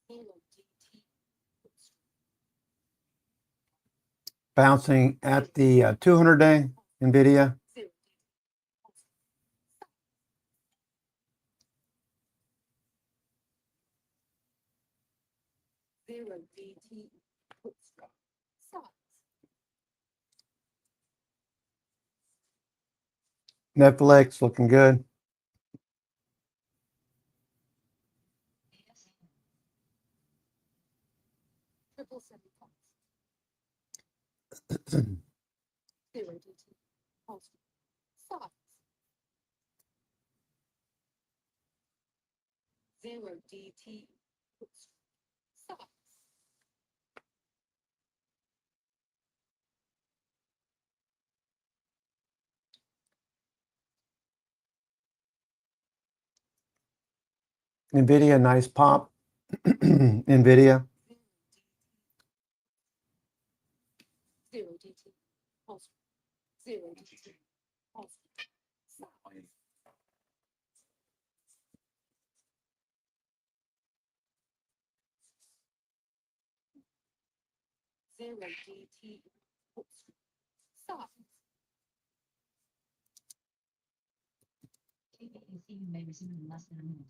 0 DT, put strike, Bouncing at the 200-day NVIDIA. 0 DT, zero DT, put strike, size, Netflix looking good. ASM. triple semicolons, 0 DT, put strike, size, 0 DT, put strike, size, NVIDIA, nice pop. NVIDIA. 0 DT, put strike, 0 DT, put strike, size, 0 DT, put strike, size. TBAC may resume in less than a minute.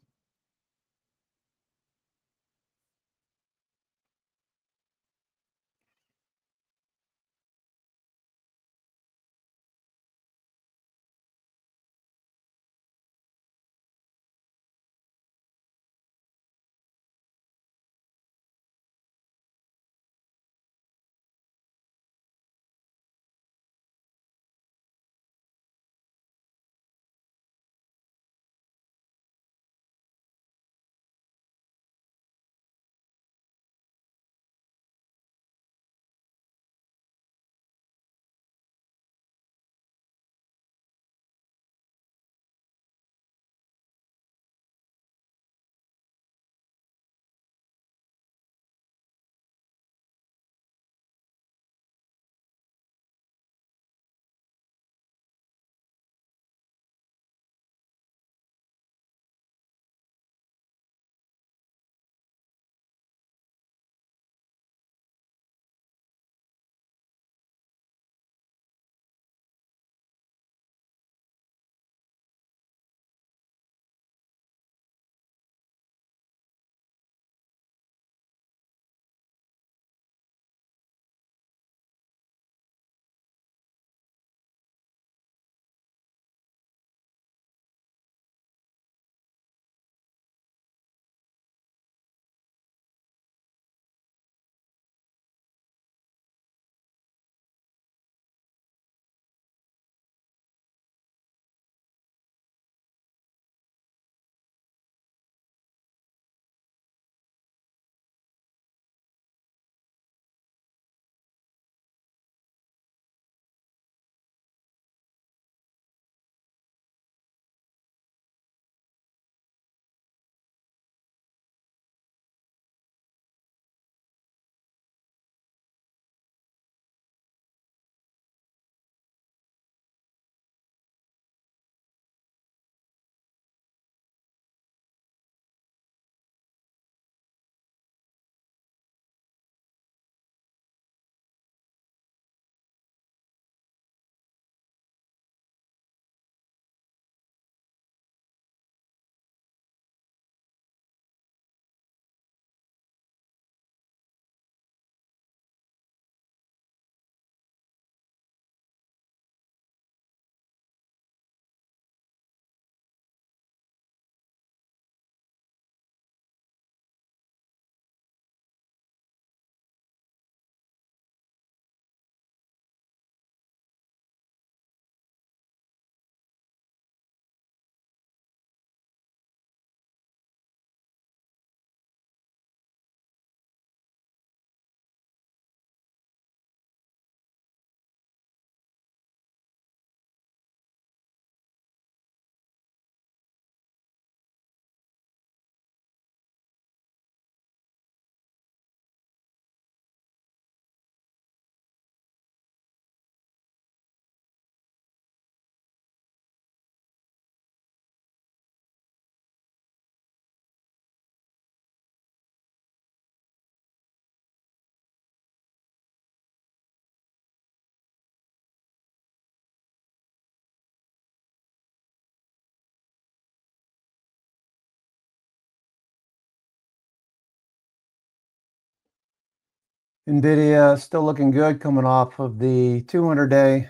NVIDIA still looking good, coming off of the 200-day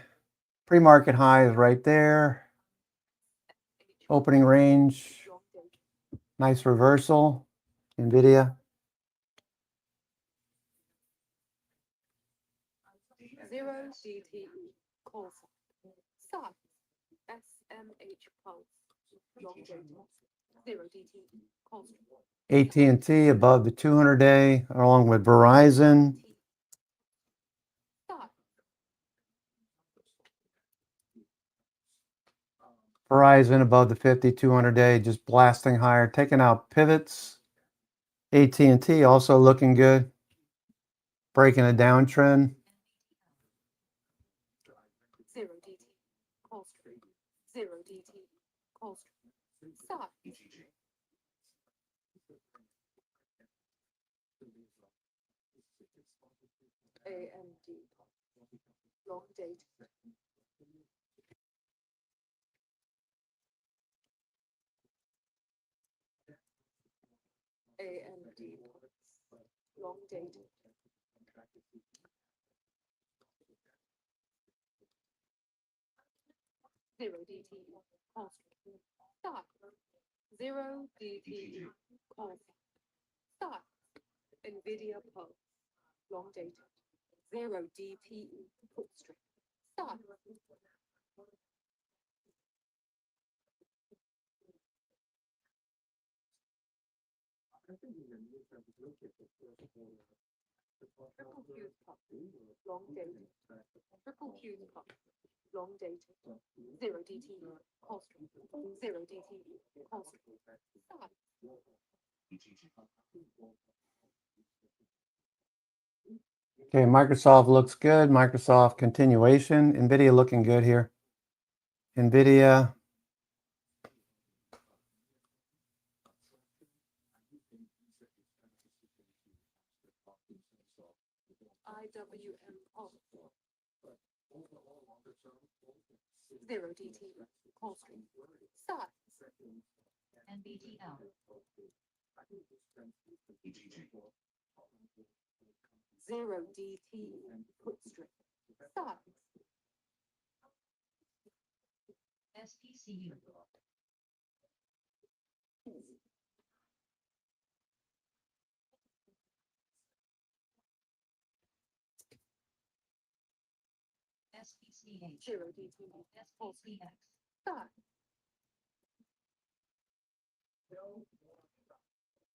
pre-market high is right there. Opening range, nice reversal. NVIDIA. Zero DTE call sign. SMH pulse. Long dated. Zero DTE call sign. AT&T above the 200-day, along with Verizon. Verizon above the 50, 200-day, just blasting higher, taking out pivots. AT&T also looking good, breaking a downtrend. Zero DT call street. Zero DT call street. Stop. AMD long date. AMD long date. Zero DT call street. Stop. Zero DT call stop. NVIDIA pulse long date. Zero DTE put strip. Stop. Triple Q's pop. Long dated. Triple Q's pop. Long dated. Zero DTE call strip. Zero DTE call strip. Stop. Okay, Microsoft looks good. Microsoft continuation. NVIDIA looking good here. NVIDIA. IWM pulse. Zero DTE call strip. Stop. NBTL. Zero DTE put strip. Stop. SPCU. SPCH. Zero DTE call strip. SPCX. Stop.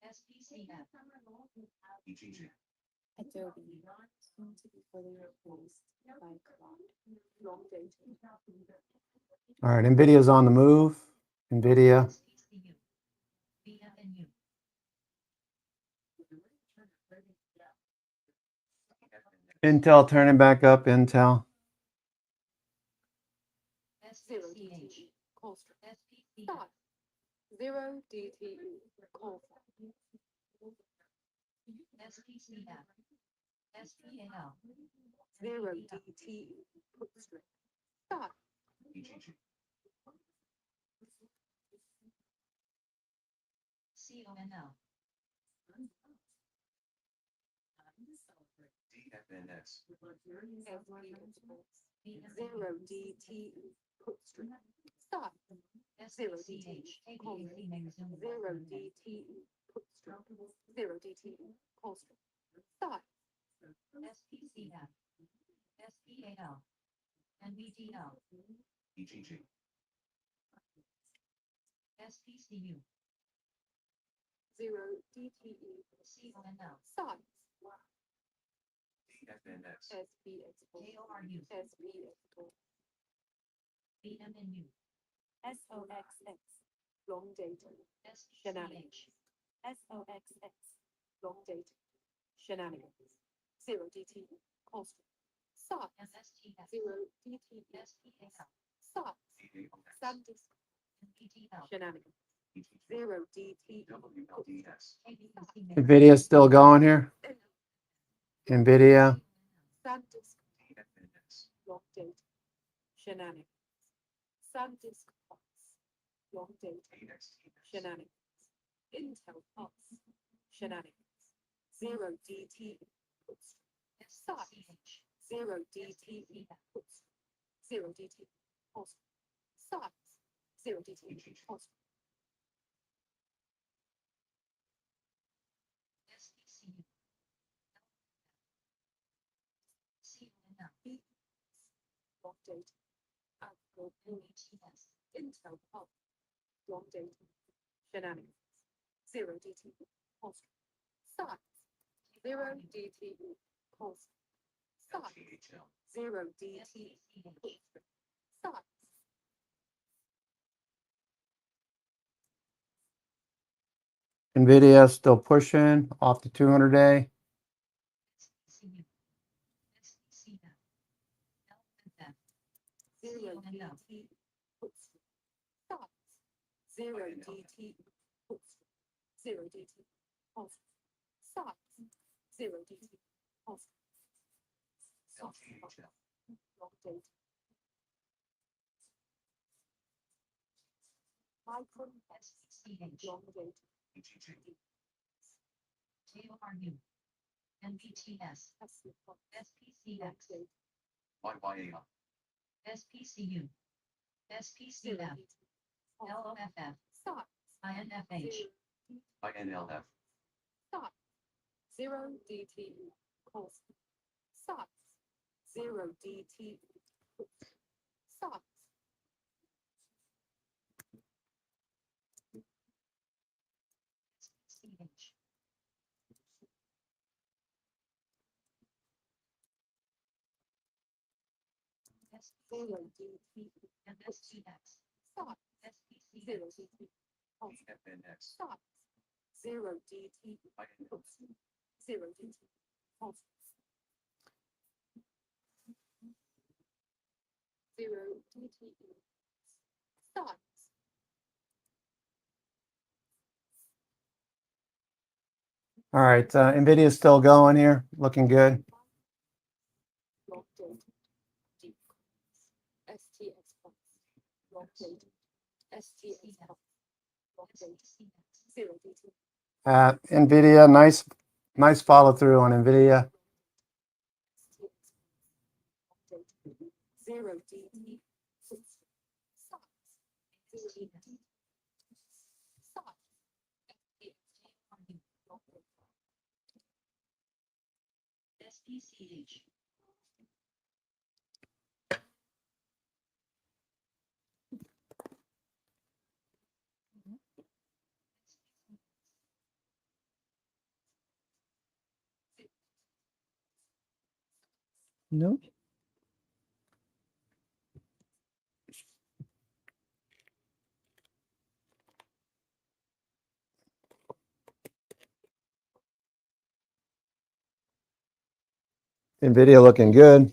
SPCF. Adobe soon to be fully replaced by cloud. Long dated. All right, NVIDIA's on the move. NVIDIA. SPCU. BFNU. Intel turning back up. Intel. Zero SPCH. DTE call strip. SPCF. Stop. Zero DTE call SPCF. SPAL. zero DTE put strip. Stop. CONL. Zero DTE put strip. Stop. Zero SPCH. DTE call ABAC strip. may resume. Zero DTE put strip. Zero DTE call strip. Stop. SPCF. SPAL. NBTL. SPCU. Zero DTE CONL. stop. SB export. KORU. SB export. BMNU. SOXX long data. SPCH. SOXX long data. Shenanigans. Zero DTE call strip. Stop. MSTF. Zero DTE SPAL. stop. SanDisk NBTL. shenanigans. Zero DTE KBC may NVIDIA still going here. NVIDIA. SanDisk long data. Shenanigans. SanDisk pulse long data. Shenanigans. Intel pulse shenanigans. Zero DTE SPCH. Zero DTE. Puts. Zero DT. Pulse. Size. Zero DT. Pulse. SPCU. CNL. B. Long date. Apple. NETS. Intel. Pulse. Long date. Shenanigans. Zero DT. Pulse. Size. Zero DTE. Pulse. Size. Zero DT. SPCH. Size. NVIDIA still pushing off the 200 day. SPCU. SPCF. LFF. Zero CONO. DT. Puts. Size. Zero DT. Puts. Zero DT. Pulse. Size. Zero DT. Pulse. Long date. Micron. SPCH. Long date. JORU. NVTS. Long SPCX. date. SPCU. Zero SPCF. DT. LOFF. Size. INFH. Size. Zero DT. Pulse. Size. Zero DT. Size. SPCH. Zero DT. And STX. Size. SPC. Zero DT. Pulse. Size. Zero DT. Pulse. Zero DT. Pulse. Zero DT. Size. All right, NVIDIA is still going here, looking good. Long date. Deep. STX pulse. Long date. STX pulse. Long date. SPCX. Zero DT. NVIDIA, nice follow through on NVIDIA. Zero DT. Size. Zero DT. Size. SPCH. No. NVIDIA looking good.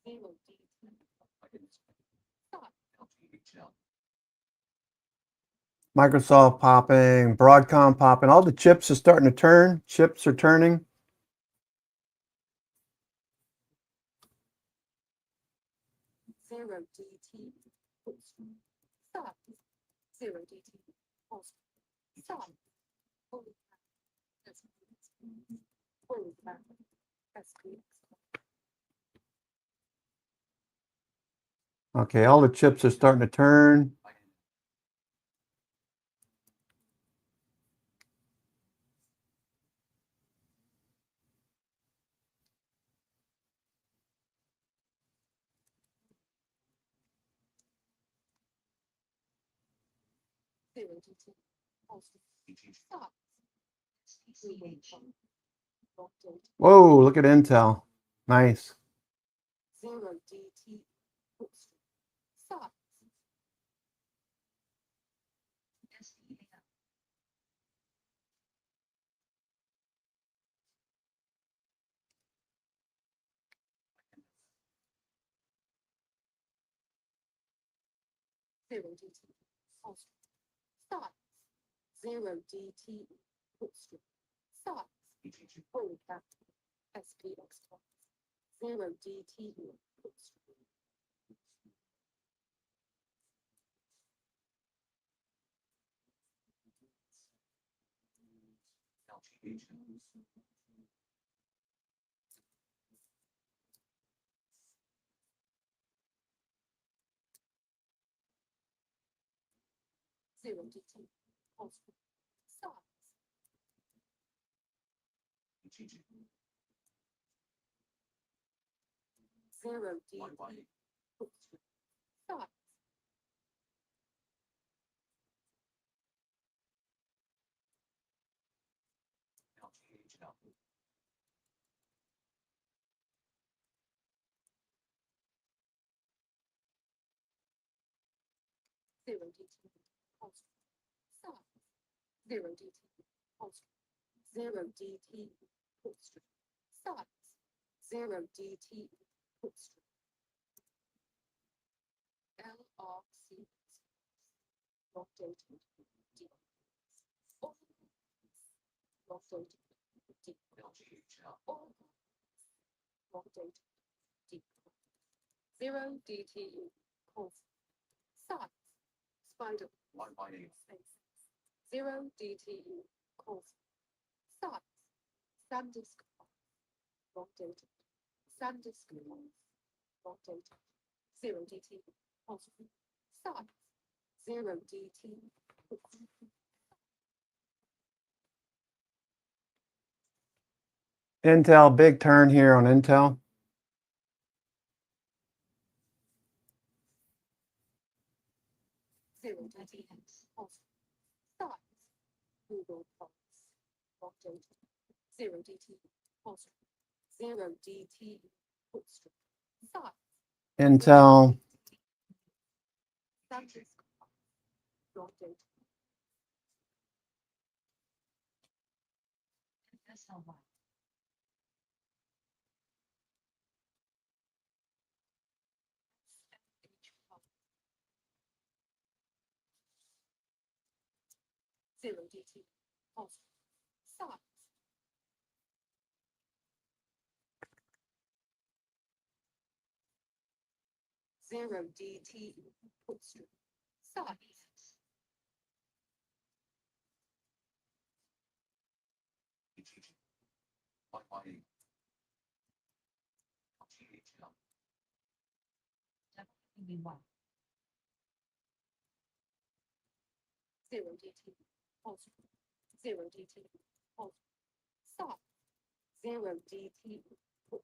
Zero DT. Size. Microsoft popping, Broadcom popping. All the chips are starting to turn. Chips are turning. Zero DT. Size. Zero DT. Pulse. Size. Holy crap. Holy crap. SPX. Okay, all the chips are starting to turn. Zero DT. Pulse. Size. SPCH. Long date. Whoa, look at Intel. Nice. Zero DT. Pulse. Size. SPAF. Zero DT. Pulse. Size. Zero DT. Pulse. Size. Holy crap. SPX. Zero DTE. Put strike. Zero DT. Put strike. Size. Zero DT. Put strike. Size. Zero DT. Put strike. Size. Zero DT. Put strike. Zero DT. Put strike. Size. Zero DT. Put strike. LRC. Rotated. D. All. Rotated. D. All. Rotated. D. Zero DTE. Pulse. Size. Spider. Space. Zero DTE. Pulse. Size. Sandisk. Rotated. Sandisk. Rotated. Zero DT. Pulse. Size. Zero DT. Intel, big turn here on Intel. Zero DT. Pulse. Size. Google Pulse. Rotated. Zero DT. Pulse. Zero DT. Pulse. Size. Intel, Sandisk. Rotated. SLY. Zero DT. Pulse. Size. Zero DT. Pulse. Size. WB1. Zero DT. Pulse. Zero DT. Pulse. Size. Zero DT. Pulse.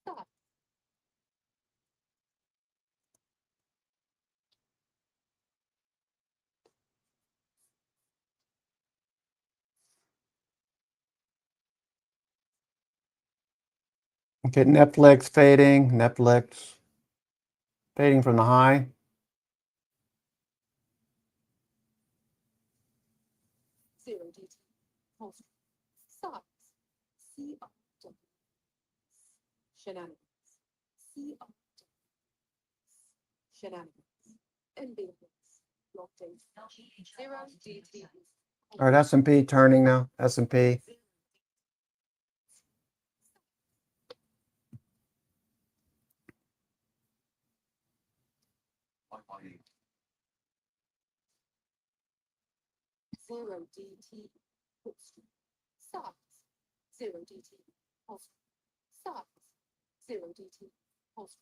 Size. okay, Netflix fading, Netflix fading from the high. Zero DT. Pulse. Size. CRW. Shenanigans. CRW. Shenanigans. Ambiguous. Locked in. Zero DT. All right, S&P turning now, S&P. Zero DT. Pulse. Size. Zero DT. Pulse. Size. Zero DT. Pulse.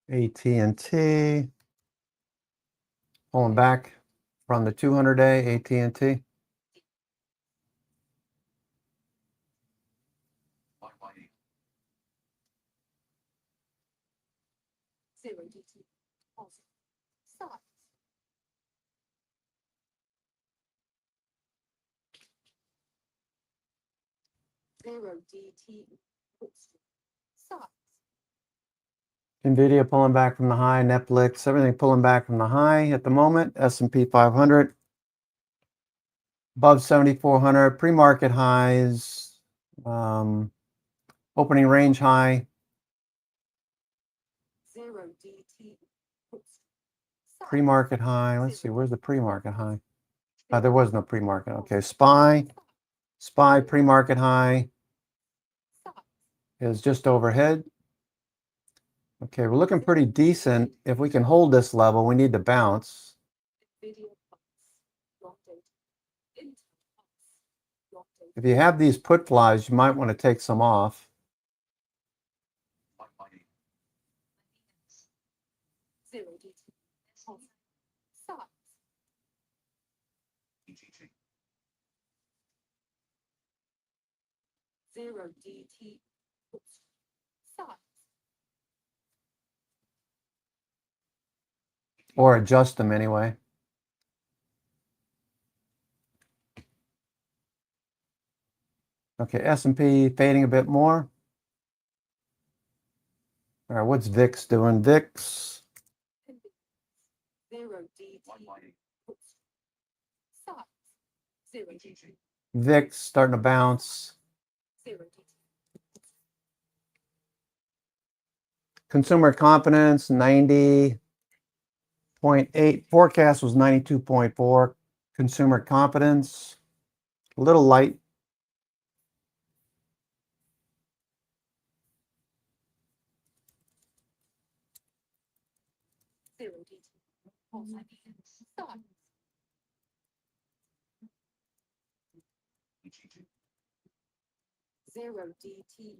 AT&T. Pulling back from the 200-day AT&T. Zero DT. Pulse. Size. Zero DT. Pulse. Size. Nvidia pulling back from the high, Netflix, everything pulling back from the high at the moment. S&P 500 above 7,400, pre-market highs, opening range high. Zero DT. Pulse. Size. Pre-market high. Let's see, where's the pre-market high? There was no pre-market. Okay, SPY pre-market high is just overhead. Okay, we're looking pretty decent. If we can hold this level, we need to bounce. If you have these put flies, you might want to take some off. Zero DT. Stop. Or adjust them anyway. Okay, S&P fading a bit more. All right, what's VIX doing? VIX. Zero DT. Stop. Zero DT. VIX starting to bounce. Zero DT. Consumer confidence, 90.8. Forecast was 92.4. Consumer confidence, a little light. Zero DT. Stop. Zero DT.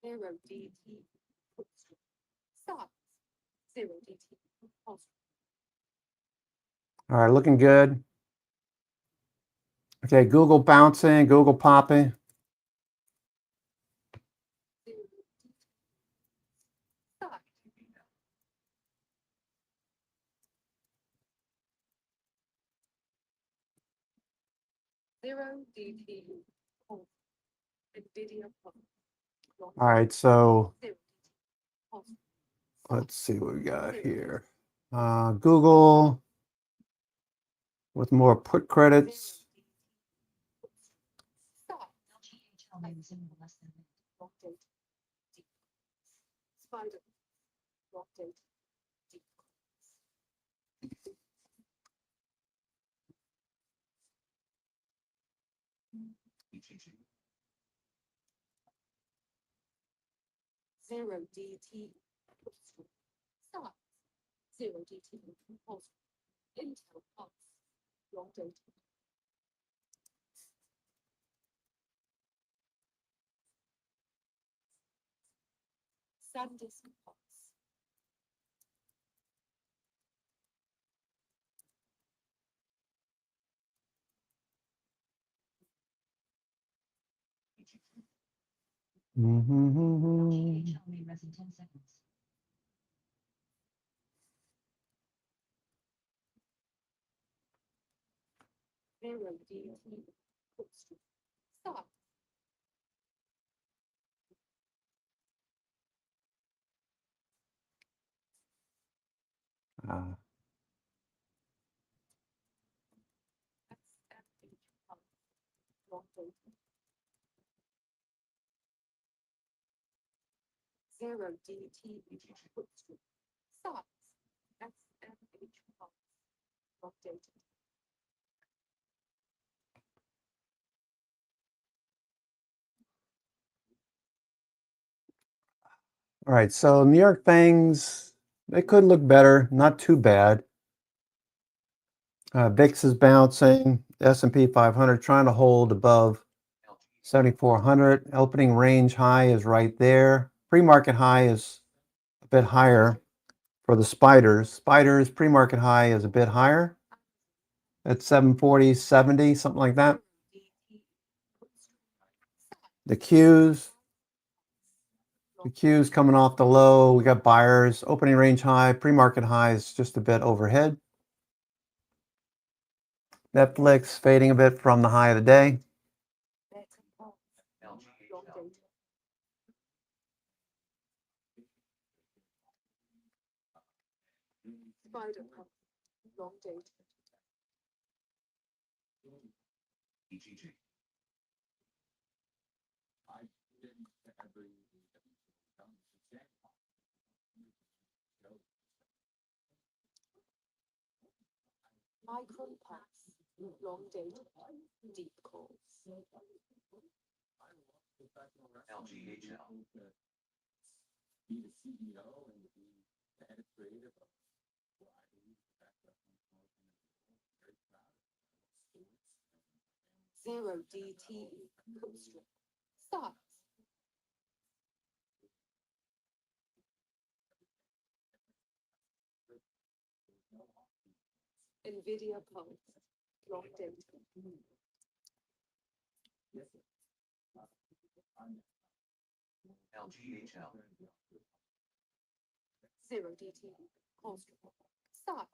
Stop. Zero DT. Stop. Zero DT. All right, looking good. Okay, Google bouncing, Google popping. Stop. Zero DT. Nvidia. All right, so Zero. let's see what we got here. Google with more put credits. Stop. LGHL may resume in less than a minute. Lock date. Spider. Lock date. Zero DT. Stop. Zero DT. Intel Pulse. Long date. SanDisk Pulse. Mhm. LGHL may res in 10 seconds. Zero DT. Stop. Uh, XFH Pulse. Long date. Zero DT. Stop. XFH Pulse. Long date. all right, so New York things, they could look better, not too bad. VIX is bouncing, S&P 500 trying to hold above 7,400. Opening range high is right there. Pre-market high is a bit higher for the spiders. Spiders pre-market high is a bit higher at 740, 70, something like that. The Qs coming off the low. We got buyers. Opening range high, pre-market high is just a bit overhead. Netflix fading a bit from the high of the day. Spider pulse, long dated. EGG. I didn't ever Micron pulse, long dated, deep calls. LGHL. Be the CEO and be the head of creative of very proud of sports. 0DTE, strip, size. Nvidia pulse, long dated. LGHL. 0DTE, strip, size.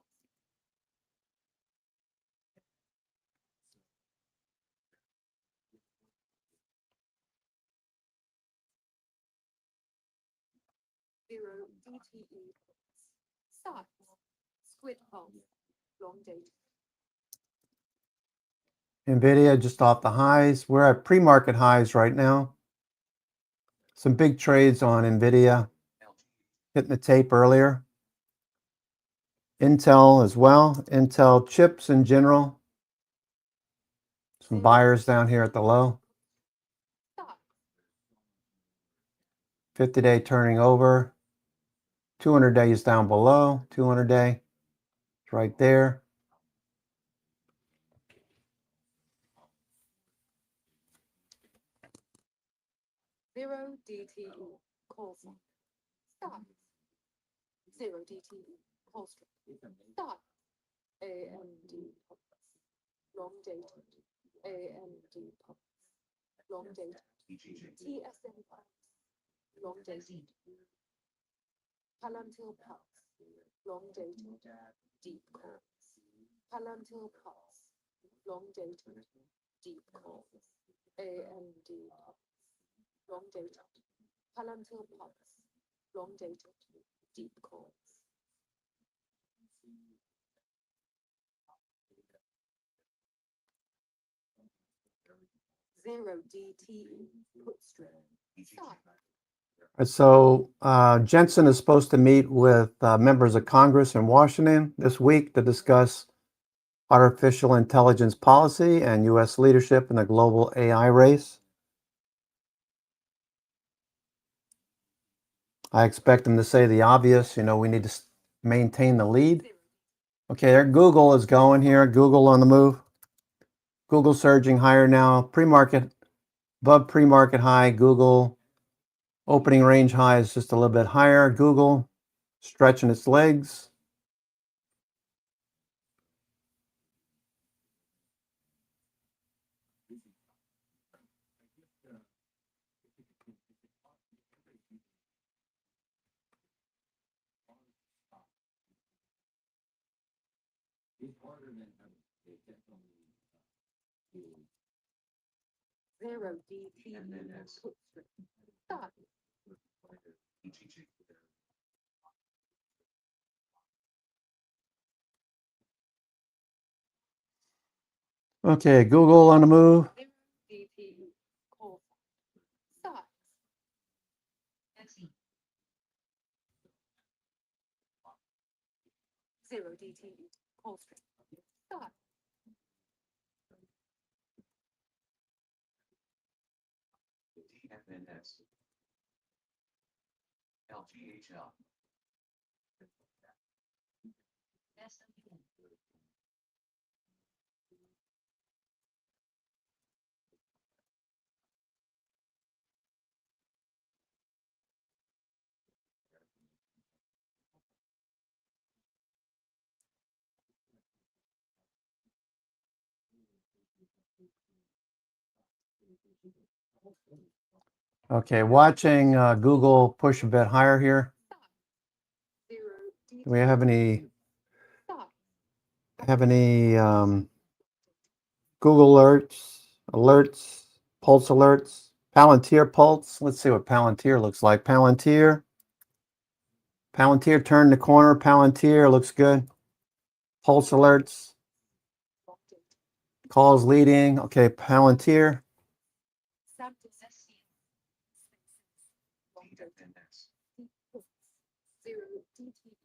Zero DTE size. Squid pulse, long dated. NVIDIA just off the highs. We're at pre-market highs right now. Some big trades on NVIDIA. Hitting the tape earlier. Intel as well. Intel chips in general. Some buyers down here at the low. 50-day turning over. 200 days down below. 200-day. It's right there. Zero DTE, call sign. Size. 0DTE, call strip. Size. AMD pulse, long dated. AMD pulse, long dated. TSM pulse, long dated. Palantir pulse, long dated. Deep calls. Palantir pulse, long dated. Deep calls. AMD pulse, long dated. Palantir pulse, long dated. Deep calls. Zero DTE, put strip. Size. So Jensen is supposed to meet with members of Congress in Washington this week to discuss artificial intelligence policy and U.S. leadership in the global AI race. I expect him to say the obvious, we need to maintain the lead. Okay, there Google is going here. Google on the move. Google surging higher now. Pre-market, above pre-market high. Google opening range high is just a little bit higher. Google stretching its legs. Zero DTE, put strip. Size. Okay, Google on the move. DTE, call sign. Size. Zero DTE, call strip. Size. DFNS. LGHL. Okay, watching Google push a bit higher here. Zero Do we have any size. Google alerts, pulse alerts, Palantir pulse? Let's see what Palantir looks like. Palantir Palantir turned the corner. Palantir looks good. Pulse alerts. Calls leading. Okay, Palantir. Zero DT.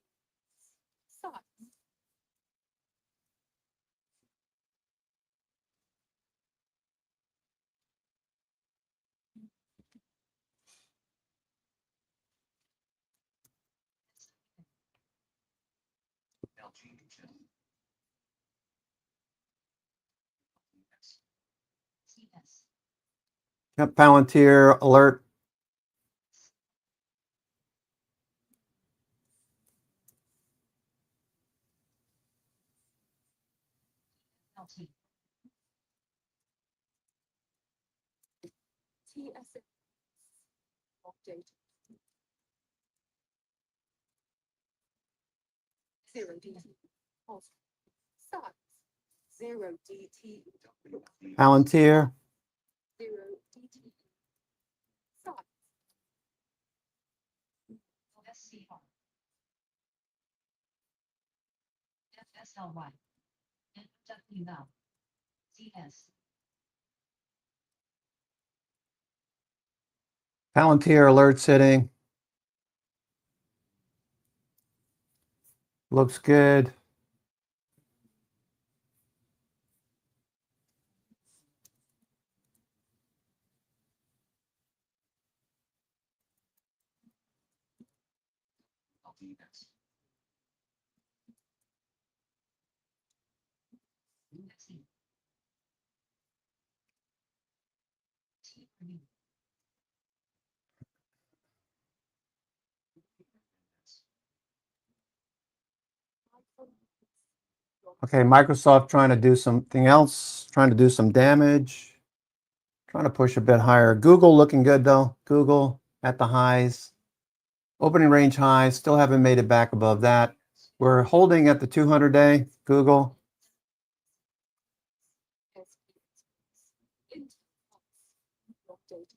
Stop. CS. Yep, Palantir alert. LT. TSS. Update. Zero DT. Pulse. Stop. Zero DT. Palantir. Zero DT. Stop. SCR. FSLY. NW now. CS. Palantir alert sitting. Looks good. FC. T review. Okay, Microsoft trying to do something else, trying to do some damage, trying to push a bit higher. Google looking good though. Google at the highs. Opening range highs, still haven't made it back above that. We're holding at the 200-day, Google. Update.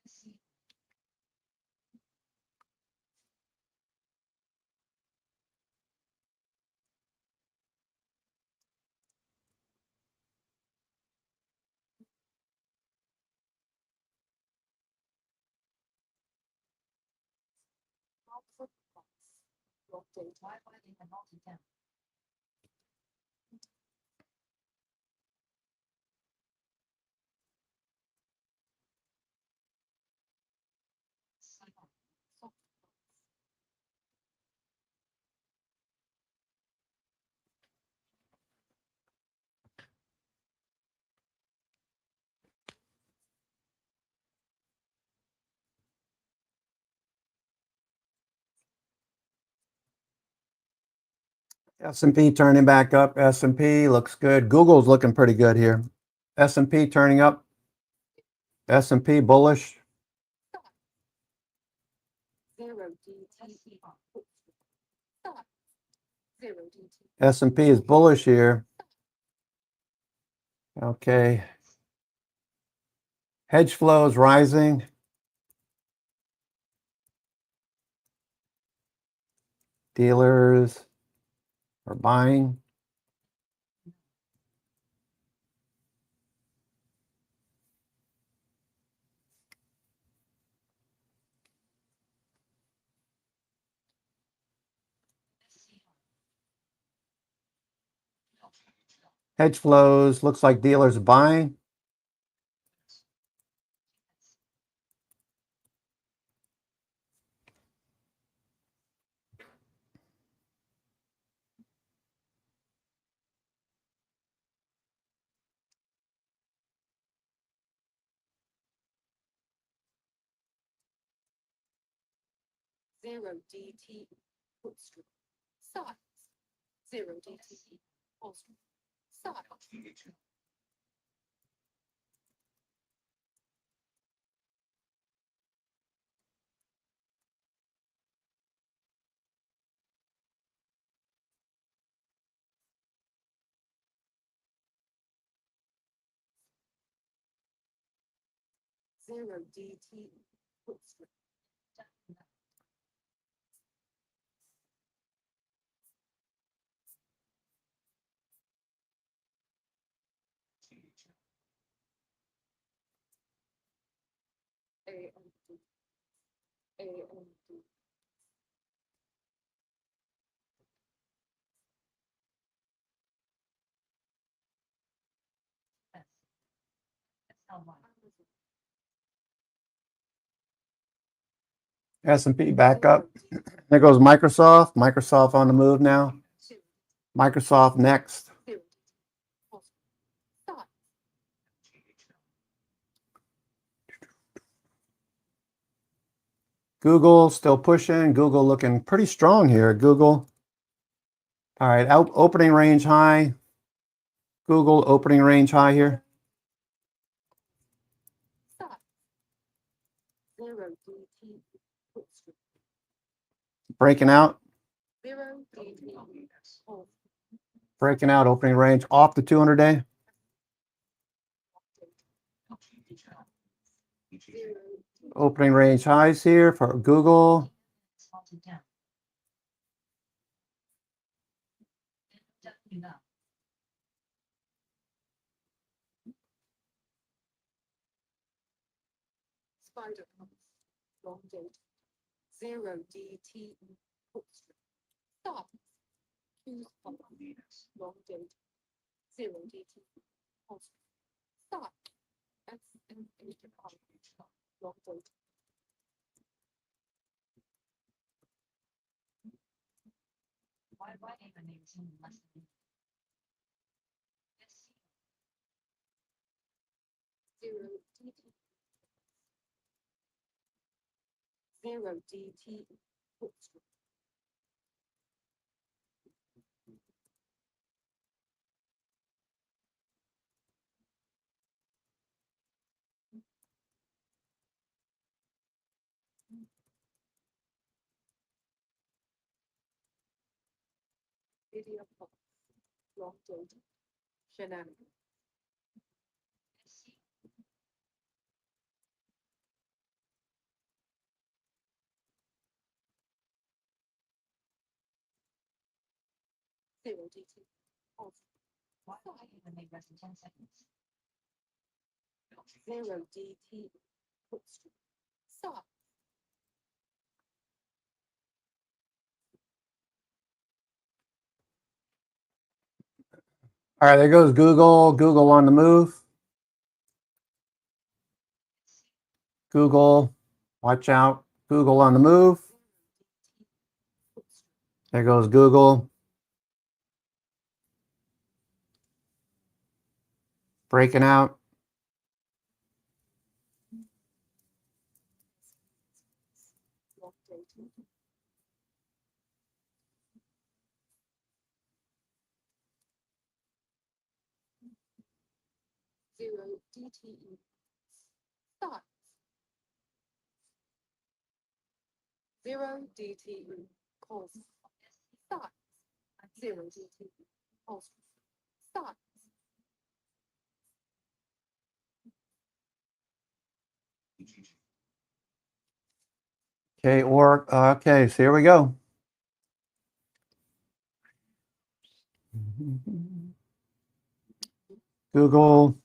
SC. Update. Wi-Fi in the multi-temp. CR. S&P turning back up. S&P looks good. Google's looking pretty good here. S&P turning up. S&P bullish. Zero DT. Stop. Zero DT. S&P is bullish here. Okay. Hedge flows rising. Dealers are buying. SCR. Hedge flows, looks like dealers are buying. Zero DT. Put strip. Stop. Zero DT. Full strip. Stop. Zero DT, put strip. AMD. AMD. That's how one. S&P back up. There goes Microsoft. Microsoft on the move now. Microsoft next. Stop. Google still pushing. Google looking pretty strong here. Google. All right, opening range high. Google opening range high here. Stop. Zero DT, put strip. Breaking out. Zero DT, hold. Breaking out opening range off the 200-day. Zero Opening range highs here for Google. Salted down. Definitely not. spider comes. Long date. Zero DT, put strip. Stop. Q's pop. Long date. Zero DT, hold. Stop. S and H pop. Long date. Why ain't my name seen less than? Yes. Zero DT. Zero DT, put strip. Video pop. Long date. Shenanigans. Yes. Zero DT, hold. Why even make less than 10 seconds? Zero DT, put strip. Stop. All right, there goes Google. Google on the move. Google, watch out. Google on the move. Put strip. There goes Google. Breaking out. Long date. Zero DTE. Stop. Zero DTE. Calls. Stop. Zero DTE. Calls. Stop. Okay, okay, so here we go. Google.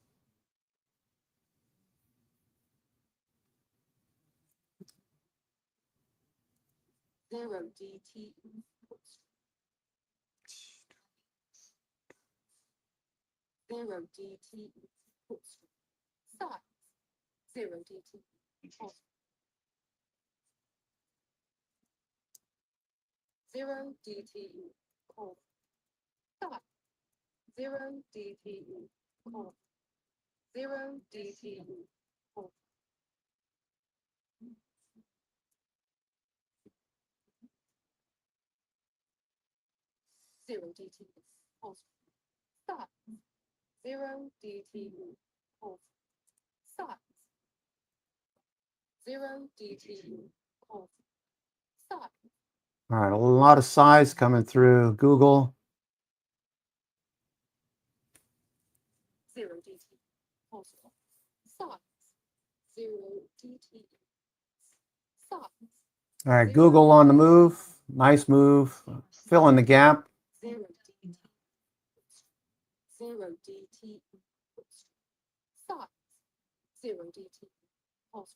Zero DTE. Put strip. Zero DTE. Put strip. Stop. Zero DTE. Calls. Zero DTE. Calls. Stop. Zero DTE. Calls. Zero DTE. Calls. Zero DTE. Calls. Stop. Zero DTE. Calls. Stop. Zero DTE. Calls. Stop. All right, a lot of size coming through Google. Zero DTE. Calls. Stop. Zero DTE. Stop. All right, Google on the move. Nice move. Fill in the gap. Zero DTE. Zero DTE. Stop. Zero DTE. Pulse.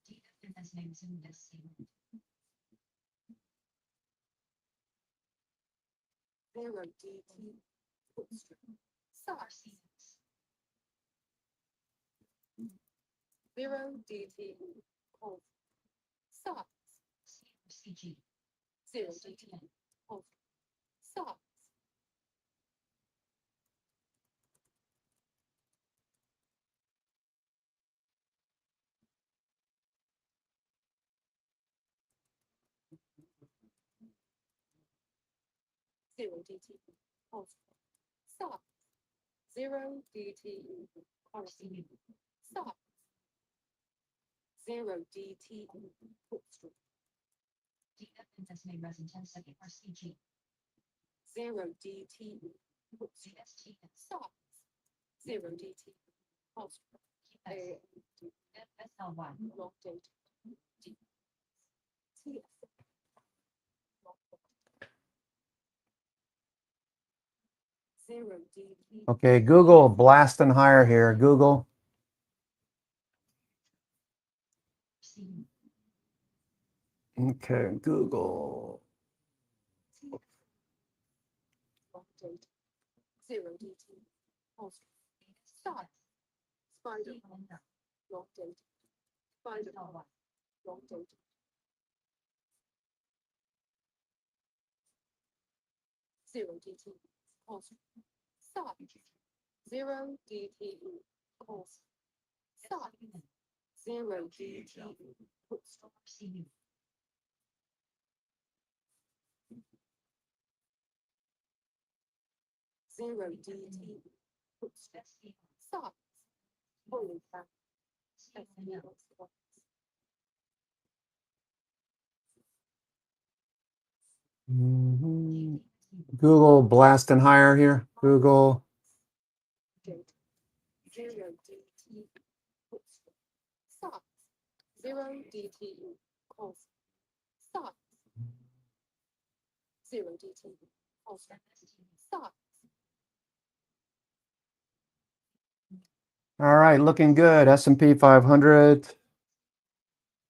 DFS may resume this sequence. Zero DTE. Stop. RCS. Zero DTE. Pulse. Stop. CG. Zero DTE. Pulse. Stop. Zero DTE. Pulse. Stop. Zero DTE. RCE. Stop. Zero DTE. Pulse. DFS may res in 10 seconds. RCG. Zero DTE. CST. Stop. Zero DTE. Pulse. A. FSL1. Log date. TS. Zero DTE. Okay, Google blasting higher here. Google. CG. Okay, Google. Log date. Zero DTE. Pulse. Stop. Spider. Log date. Spider. FSL1. Log date. Zero DTE. Pulse. Stop. Zero DTE. Pulse. Stop. Zero DTE. Pulse. CG. Zero DTE. Pulse. SC. Stop. Holy crap. CNL. Mhm. Google blasting higher here. Google. Date. Zero DTE. Pulse. Stop. Zero DTE. Pulse. Stop. Zero DTE. Pulse. Stop. All right, looking good. S&P 500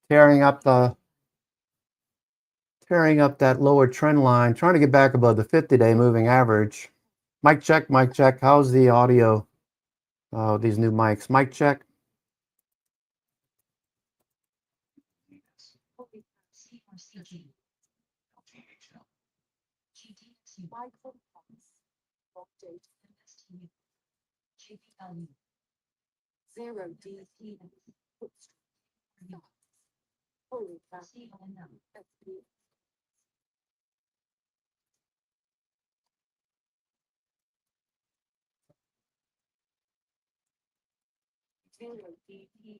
tearing up that lower trend line, trying to get back above the 50-day moving average. Mic check, mic check. How's the audio? These new mics. Mic check. Holy C or CG. GTXU. Michael Pulse. Log date. MSTU. GPLU. Zero DTE. Pulse. Stop. Holy crap. CNL. SB. Zero DTE.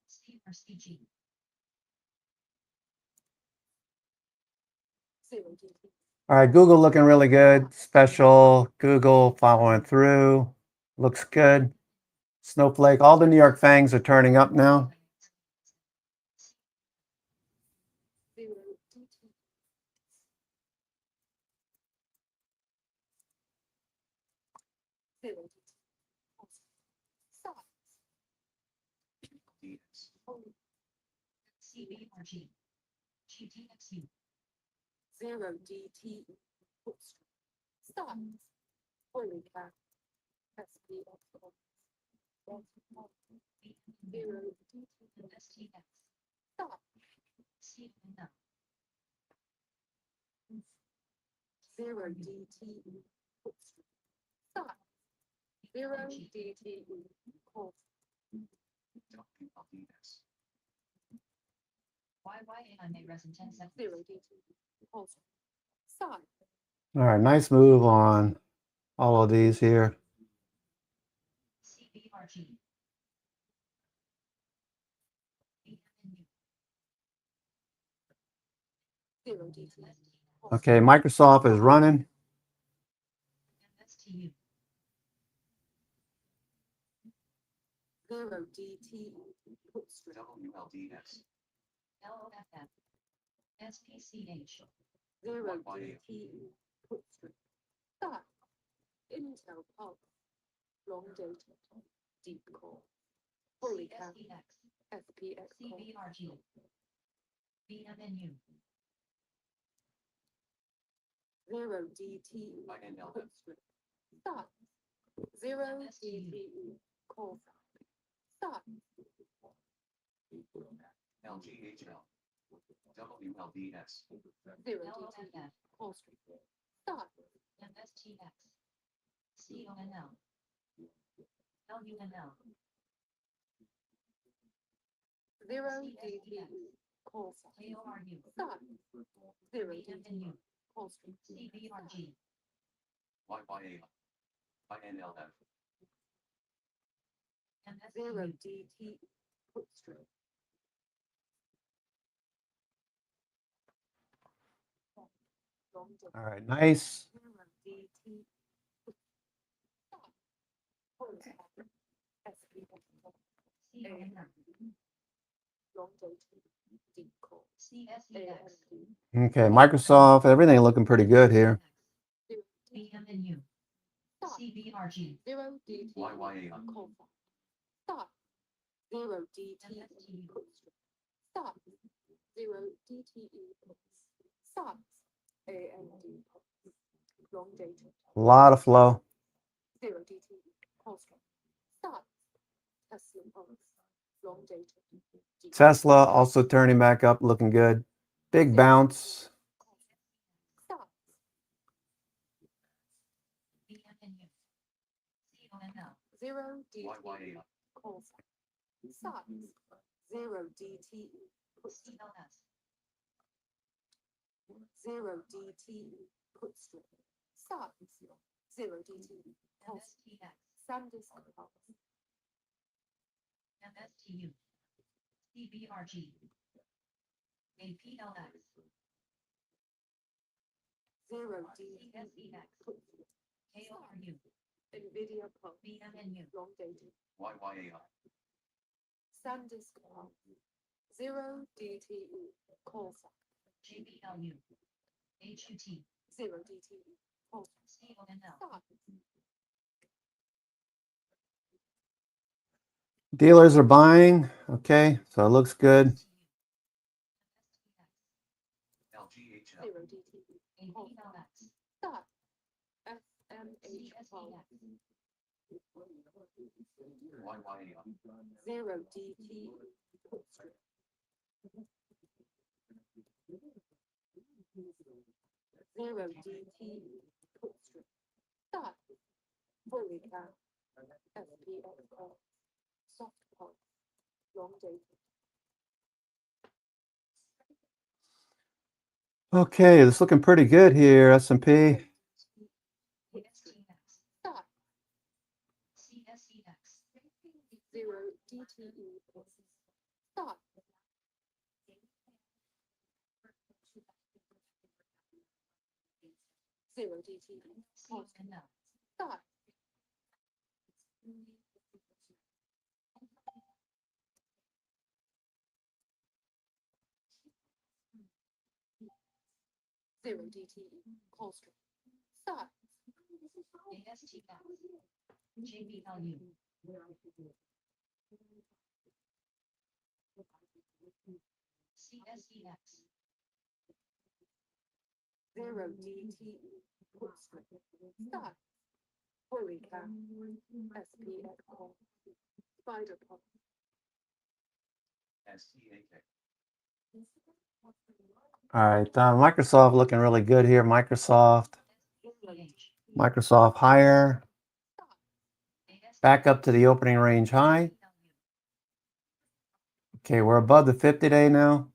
C or CG. Zero DTE. All right, Google looking really good. Special. Google following through. Looks good. Snowflake. All the New York fangs are turning up now. Zero DTE. Zero DTE. Pulse. Stop. Holy. CBRG. GTXU. Zero DTE. Pulse. Stop. Holy crap. SB. Zero DTE. STX. Stop. CNL. Zero DTE. Pulse. Stop. Zero DTE. Pulse. YYAI may res in 10 seconds. Zero DTE. Pulse. Stop. All right, nice move on all of these here. CBRG. BMNU. Zero DTE. Okay, Microsoft is running. MSTU. Zero DTE. Put strip. WLDS. LOFF. SPCH. Zero DTE. Put strip. Start. Intel pulse. Long dated. Deep core. Fully cap. CSEX. FPX core. CBRG. BMNU. Zero DTE. INL. Put strip. Start. Zero DTE. Call sign. Start. LGHL. WLDS. Zero LOFF. DTE. Call strip. Start. MSTX. CONL. LUNL. Zero DTE. Call sign. KORU. Start. Zero DTE. BMNU. Call strip. CBRG. YYA. INLF. Zero MSTU. DTE. Put strip. Long dated. All right, nice. Zero DTE. Start. Fully cap. FPX core. CONL. Long dated. Deep core. CSEX. AMD. Okay, Microsoft, everything looking pretty good here. BMNU. Start. CBRG. Zero DTE. YYA. Call sign. Start. Zero DTE. MSTU. Put strip. Start. Zero DTE. Puts. Start. AMD. Puts. Long dated. A lot of flow. Zero DTE. Call strip. Start. Tesla pulse. Long dated. Deep. Tesla also turning back up, looking good. Big bounce. Start. BMNU. CONL. Zero DTE. YYA. Call sign. Start. Zero DTE. Put. CLS. Zero DTE. Put strip. Start. Zero DTE. Pulse. MSTX. Sandisk pulse. MSTU. CBRG. APLX. Zero DTE. CSEX. Put strip. KORU. Nvidia pulse. BMNU. Long dated. YYA. Sandisk pulse. Zero DTE. Call sign. JBLU. HUT. Zero DTE. Pulse. CONL. Start. Dealers are buying. Okay, so it looks good. LGHL. Zero DTE. Call sign. APLX. Start. FMH pulse. YYA. Zero DTE. Put strip. Zero DTE. Put strip. Start. Fully cap. FPX core. Soft pulse. Long dated. Okay, it's looking pretty good here, S&P. ASTX. Start. CSEX. Zero DTE. Pulse. Start. Zero DTE. Pulse. CONL. Start. Zero DTE. Call strip. Start. ASTX. JBLU. CSEX. Zero DTE. Put strip. Start. Fully cap. SPX call. Spider pulse. STAK. All right, Microsoft looking really good here. Microsoft higher. Back up to the opening range high. Okay, we're above the 50-day now.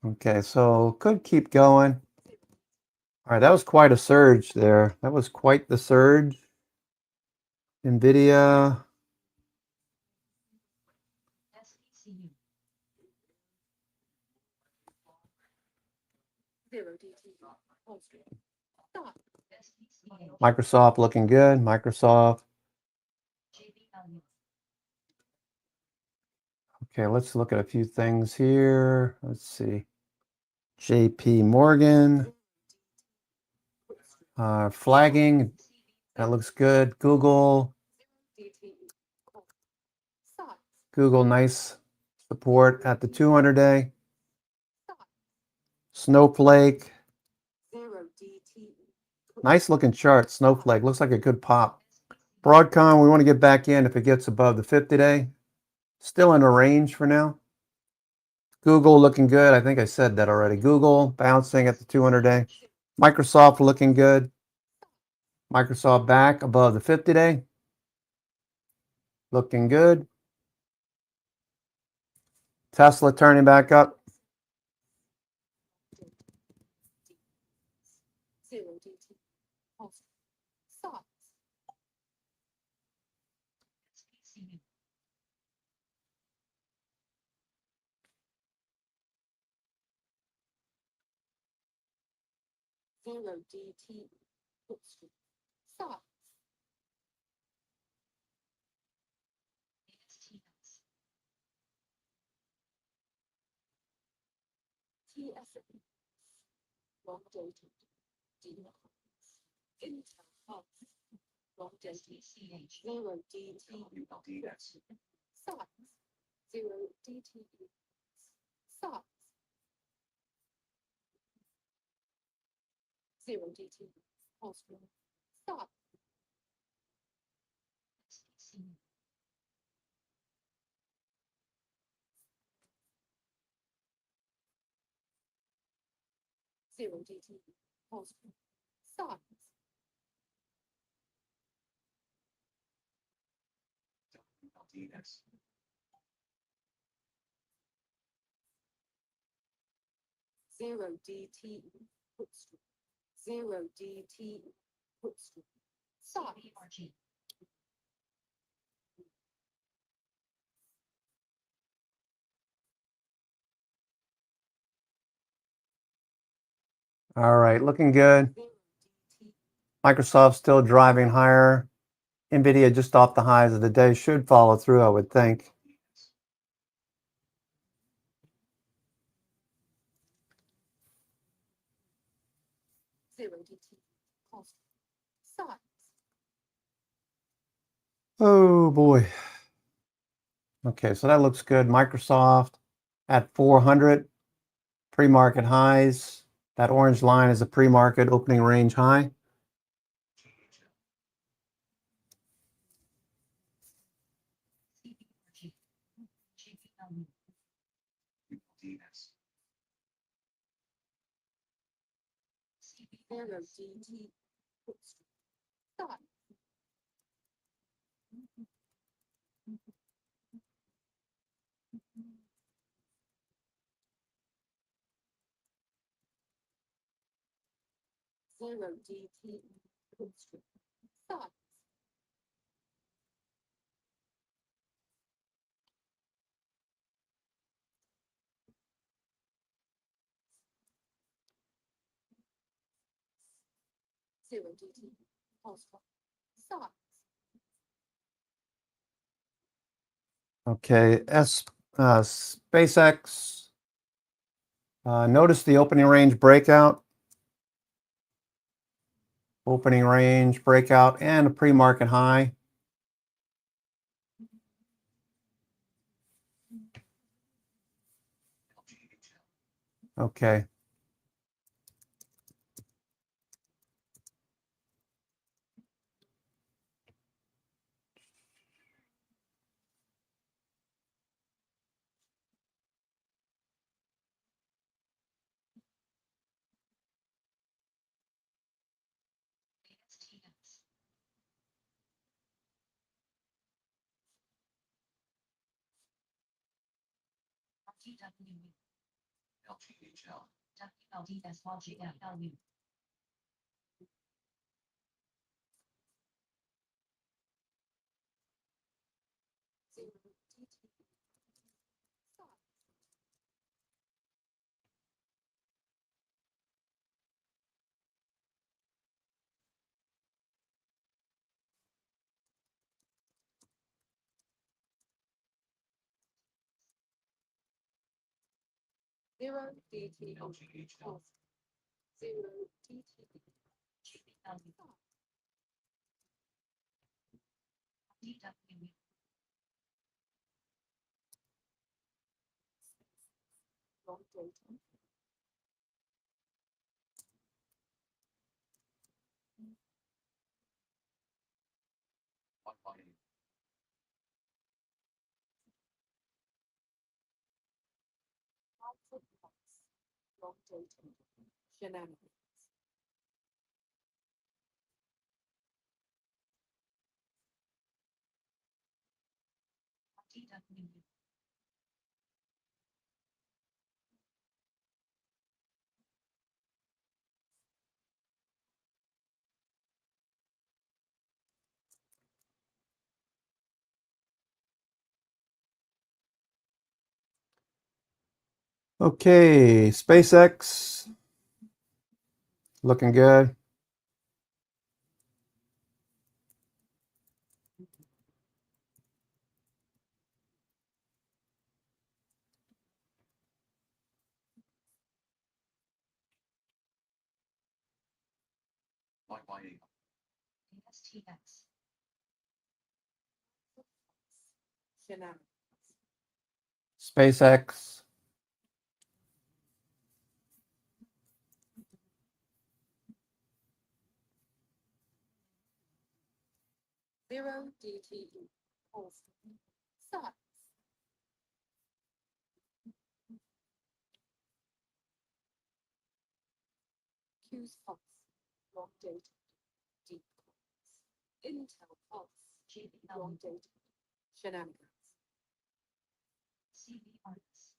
Okay, so could keep going. All right, that was quite a surge there. That was quite the surge. Nvidia. SPCU. Zero DTE. Call strip. Start. Microsoft looking good. Microsoft. Okay, let's look at a few things here. Let's see. JP Morgan. Flagging. That looks good. Google. Google, nice support at the 200-day. Snowflake. Nice looking chart. Snowflake looks like a good pop. Broadcom, we want to get back in if it gets above the 50-day. Still in a range for now. Google looking good. I think I said that already. Google bouncing at the 200-day. Microsoft looking good. Microsoft back above the 50-day. Looking good. Tesla turning back up. Zero DT. Stop. TS. Long dated. Intel. Long dated. Zero DT. Stop. Zero DT. Stop. Zero DT. Stop. Zero DT. Stop. Zero DT. Zero DT. Stop. All right, looking good. Microsoft still driving higher. Nvidia just off the highs of the day. Should follow through, I would think. Zero DT. Stop. Oh boy. Okay, so that looks good. Microsoft at 400 pre-market highs. That orange line is a pre-market opening range high. Zero DT. Stop. Zero DT. Stop. Zero DT. Stop. Okay, SpaceX. Notice the opening range breakout. Opening range breakout and a pre-market high. Okay. Zero DT. Stop. Zero DTE. LGH. Pulse. Zero DTE. DW. Long dated. Output pulse. Long dated. Shenanigans. DW. Okay, SpaceX looking good. ASTX. Shenanigans. SpaceX. Zero DTE. Pulse. Size. Q's pulse. Long dated. Deep pulse. Intel pulse. Long dated. Shenanigans. CBRS.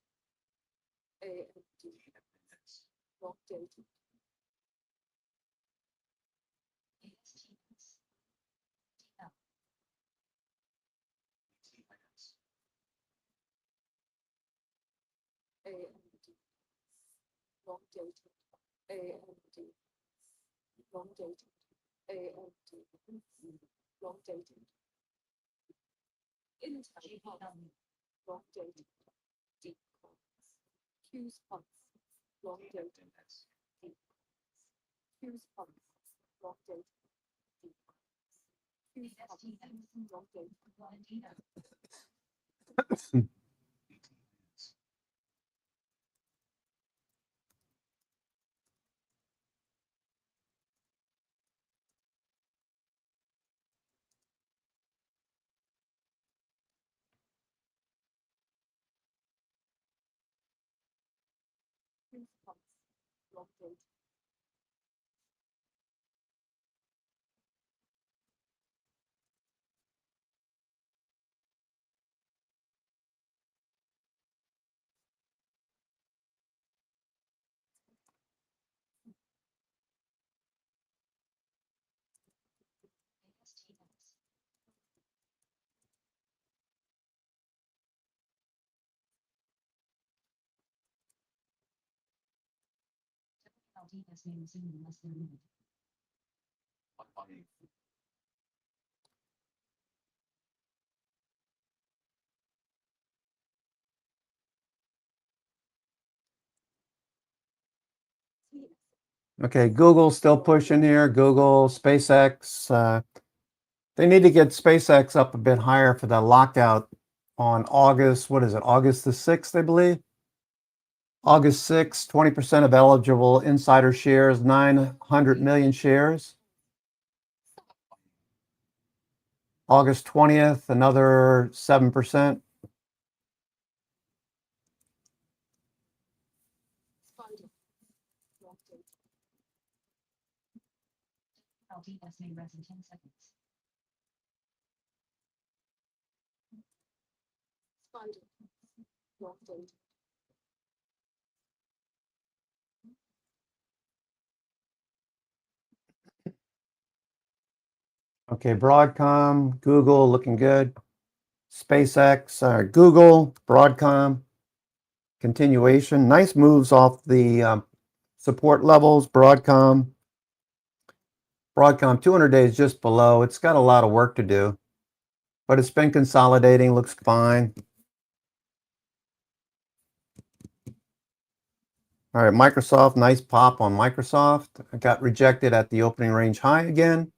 AMD. Long dated. ASTX. DL. AMD. Long dated. AMD. Long dated. AMD. Long dated. Intel pulse. GPW. Long dated. Deep pulse. Q's pulse. Long dated. Deep pulse. Q's pulse. Long dated. Deep pulse. Q's pulse. ASTX. Long dated. Valentina. Q's pulse. Long dated. ASTX. WLD has been resumed in less than a minute. TS. Okay, Google's still pushing here. Google, SpaceX. They need to get SpaceX up a bit higher for the lockout on August, what is it, August the 6th, I believe? August 6th, 20% of eligible insider shares, 900 million shares. August 20th, another 7%. Spider. Long dated. LD has made rest in 10 seconds. Spider. Long dated. Okay, Broadcom, Google looking good. SpaceX, Google, Broadcom, continuation. Nice moves off the support levels. Broadcom 200 days just below. It's got a lot of work to do, but it's been consolidating, looks fine. All right, Microsoft, nice pop on Microsoft. I got rejected at the opening range high again.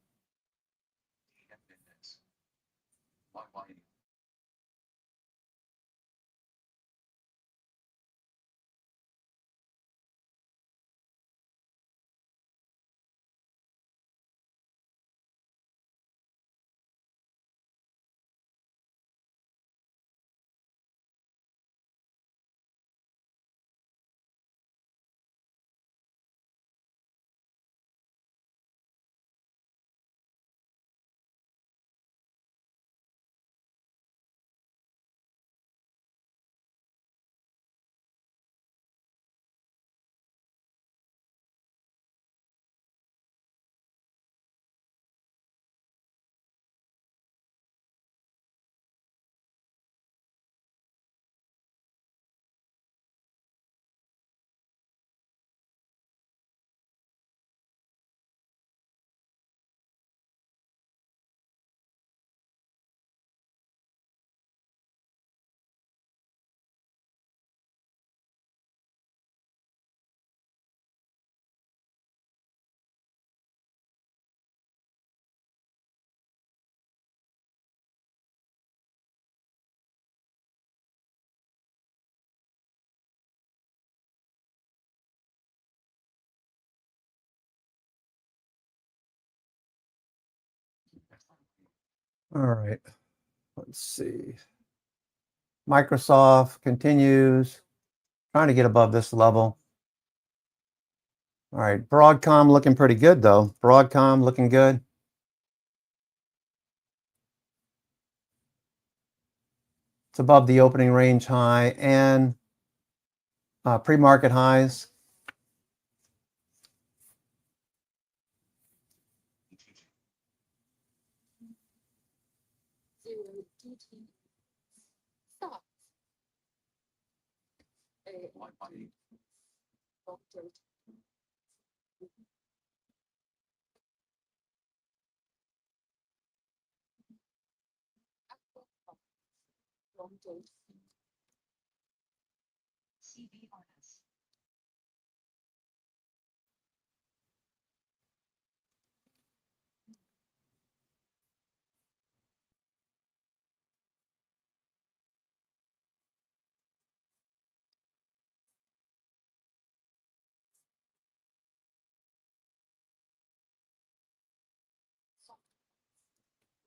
All right, let's see. Microsoft continues, trying to get above this level. All right, Broadcom looking pretty good though. Broadcom looking good. It's above the opening range high and pre-market highs. Zero DT. Stop. Long date. Long date. CBRS.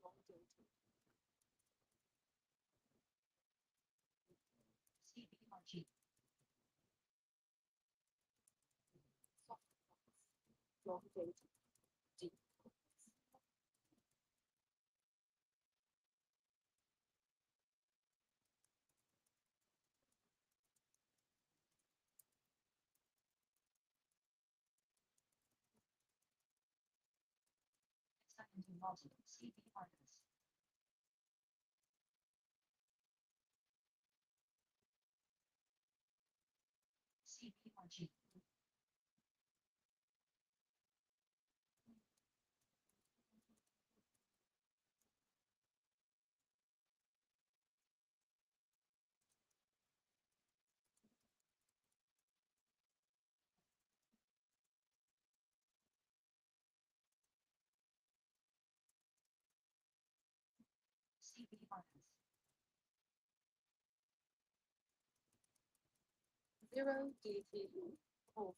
Long date. CBRG. Long date. Deep. Second to multi. CBRS. CBRG. CBRS. Zero DTE. Pulse.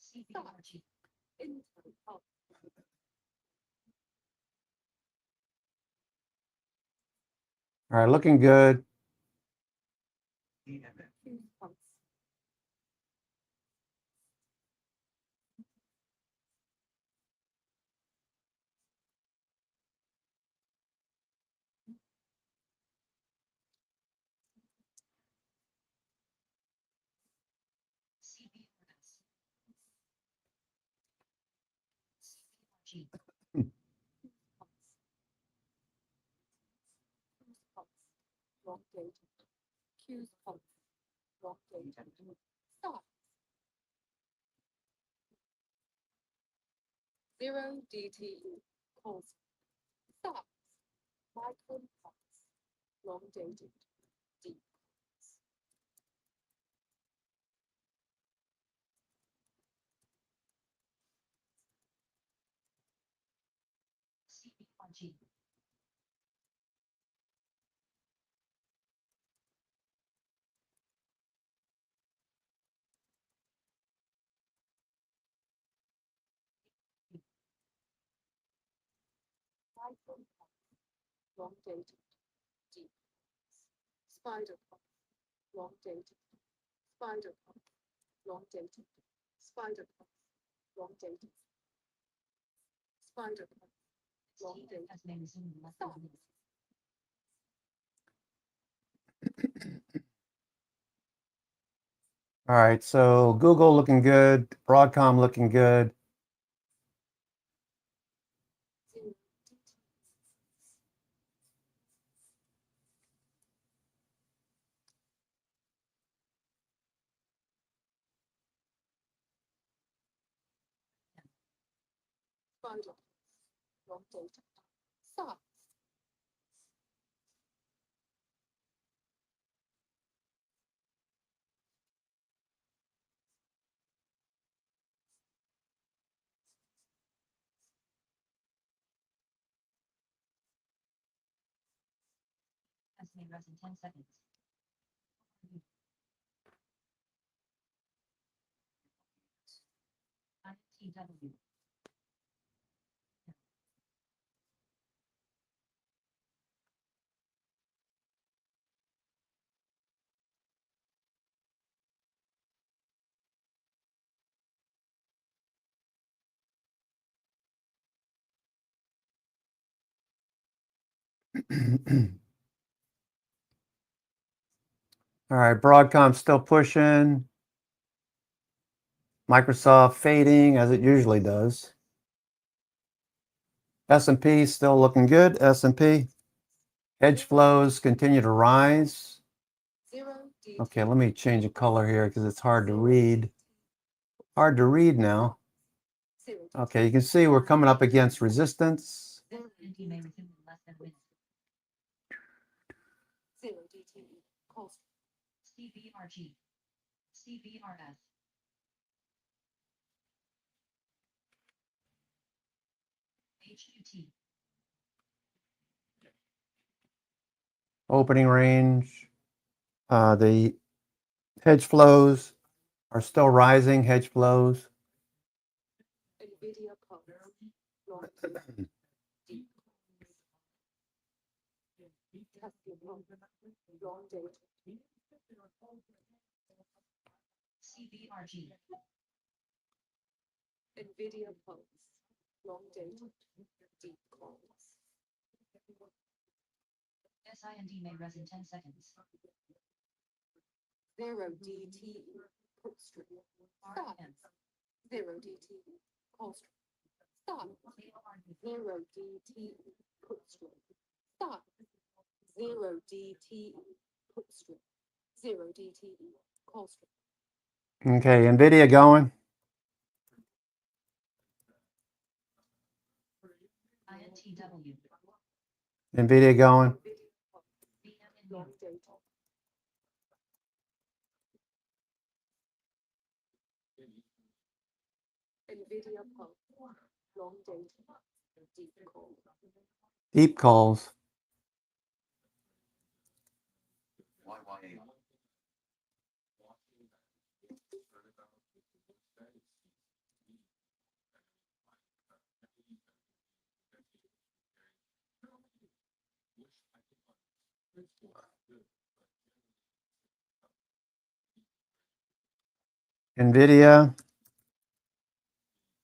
CBRG. Intro. Up. All right, looking good. Fuse pulse. CBRS. CBRG. Pulse. Fuse pulse. Long date. Fuse pulse. Long date. Stop. Zero DTE. Pulse. Stop. Micron pulse. Long dated. Deep. CRG. Long dated, deep. Spider pump, long dated. Spider pump, long dated. Spider pump, long dated. Spider pump, long dated. As may resume in less than a minute. All right, so Google looking good, Broadcom looking good. Zero, Spider, long dated. Size. As may rest in 10 seconds. INTW. All right, Broadcom still pushing. Microsoft fading as it usually does. S&P still looking good. S&P. Hedge flows continue to rise. Zero, D. Okay, let me change the color here because it's hard to read. Hard to read now. Zero, Okay, you can see we're coming up against resistance. SNT may resume in less than a minute. zero DTE. Cost. CBRG. CBRS. HUT. Opening range. The hedge flows are still rising. Hedge flows. Nvidia pump. Long deep. Tesla pump. Long dated. CBRG. Nvidia pumps. Long dated. Deep calls. SIND may rest in 10 seconds. Zero DTE. Put strip. Stop. RM. Zero DTE. Call strip. Stop. Zero DTE. Put strip. Stop. Zero DTE. Put strip. Zero DTE. Call strip. Okay, Nvidia going. INTW. Nvidia going. BMNU. Long dated. Nvidia pump. Long dated. Deep call. Deep calls. Nvidia.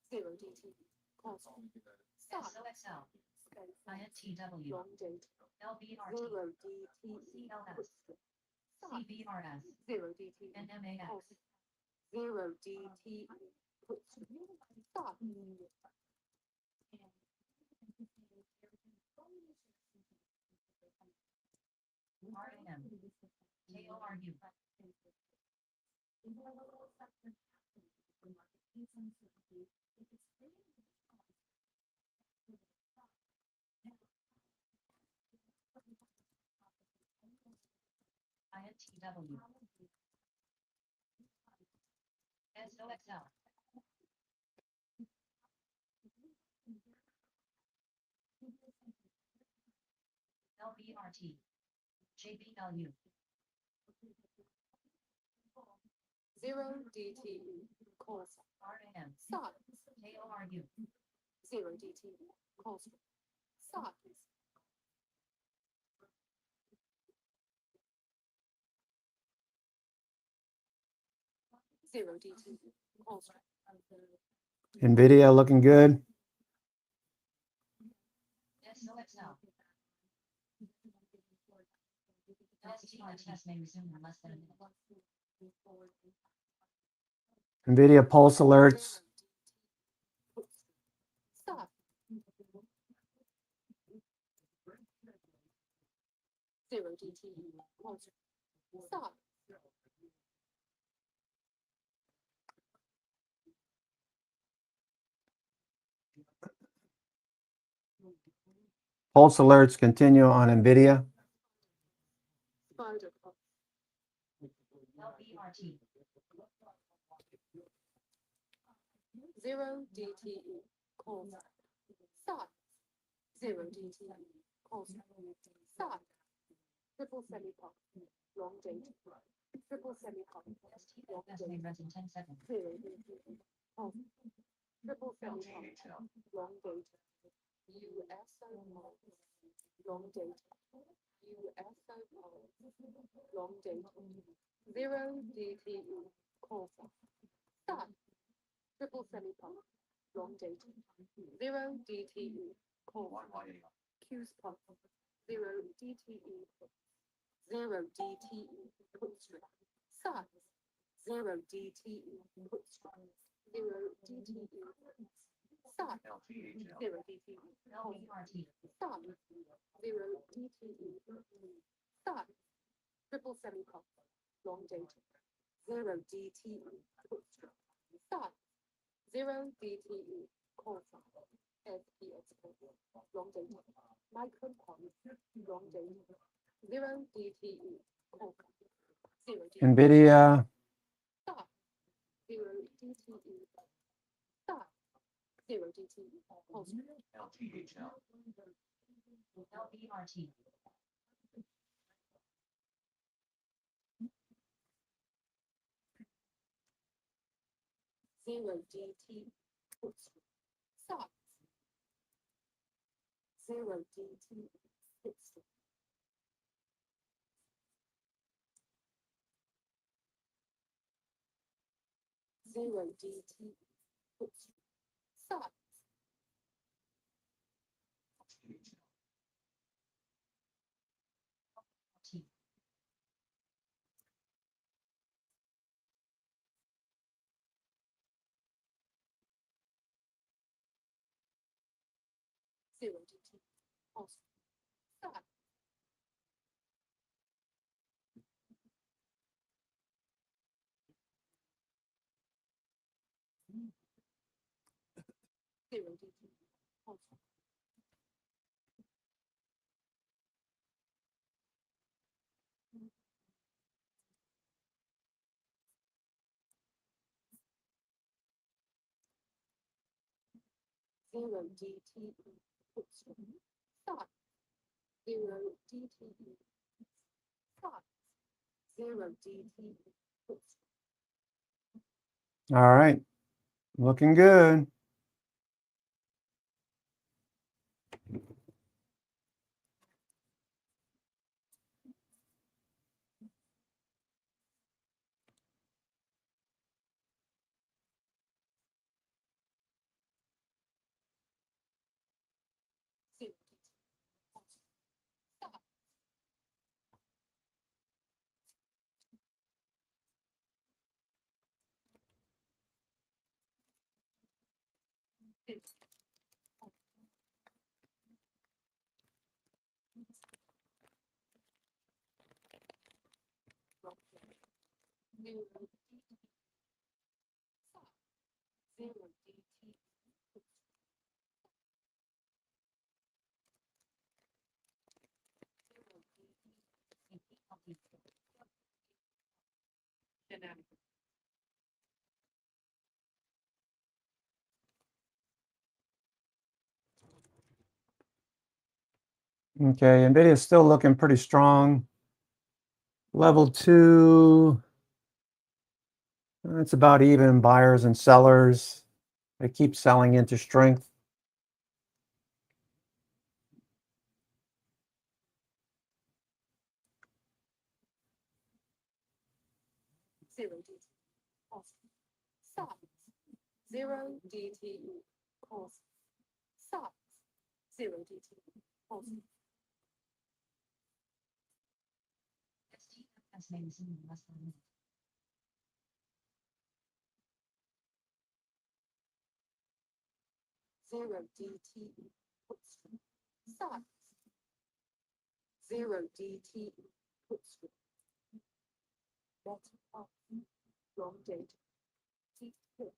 Zero DTE. Call strip. Stop. SOXL. Space. INTW. Long dated. LBRT. Zero DTE. CLS. Put strip. Stop. CBRS. Zero DTE. NMAX. Call strip. Zero DTE. Put strip. Stop. RAM. KORU. INTW. SOXL. LBRT. JBLU. 0 DTE. Call sign. RAM. Size. KORU. 0 DTE. Call strip. Size. Zero DTE. Call strip. NVIDIA looking good. SOXL. STR test may resume in less than a minute. NVIDIA pulse alerts. Stop. 0 DTE. Call strip. Stop. Pulse alerts continue on NVIDIA. Spider pulse. LBRT. 0 DTE. Call sign. Size. 0 DTE. Call strip. Size. Triple semi-pulse. Long data. Triple semi-pulse. Long Test may data. rest in 10 seconds. 0 DTE. Pulse. Triple semi-pulse. Long data. USO pulse. Long data. USO pulse. Long data. 0 DTE. Call sign. Start. Triple semi-pulse. Long data. 0 DTE. Call sign. Q's pulse. 0 DTE. 0 DTE. Put strip. Size. 0 DTE. Put strip. 0 DTE. Size. 0 DTE. LBRT. Stop. 0 DTE. Stop. Triple semi-pulse. Long data. 0 DTE. Put strip. Stop. 0 DTE. Call sign. SPS pulse. Long data. Micro pulse. Long data. 0 DTE. Call sign. 0 DTE. NVIDIA Stop. 0 DTE. Stop. 0 DTE. Call sign. LBRT. 0 DT. Put strip. Stop. 0 DT. Put strip. 0 DT. Put strip. Stop. 0 DT. Pulse. Stop. 0 DT. Pulse. 0 DTE. Put strip. Stop. 0 DTE. Stop. 0 DTE. Put strip. All right. Looking good. Okay, NVIDIA is still looking pretty strong. Level 2, it's about even, buyers and sellers. They keep selling into strength. Zero DTE. Pause. Size. Zero DTE. Pause. Size. Zero DTE. Pause. STF estimated resentment less than a minute. Zero DTE. Put strip. Size. Zero DTE. Put strip. Bottom up. Long date. Keep hits.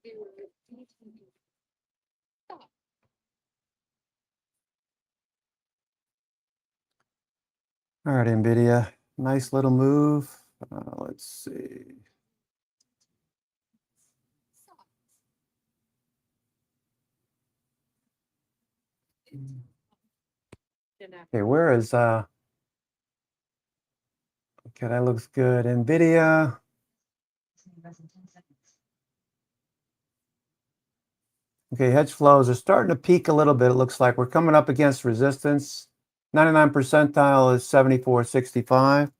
Zero DTE. Size. All right, NVIDIA, nice little move. Let's see. Okay, where is okay, that looks good. NVIDIA. Estimated less than 10 seconds. Okay, hedge flows are starting to peak a little bit. It looks like we're coming up against resistance. 99 percentile is 74.65.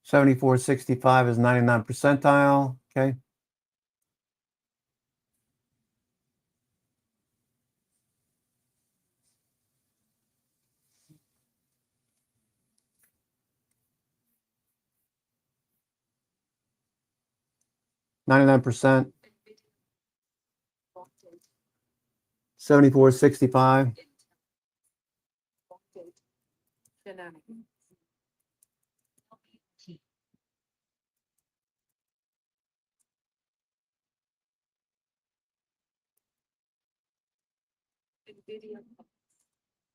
74.65 is 99 percentile. Okay. %, Long date. 74.65. Long date. Shenanigans. LPT. NVIDIA.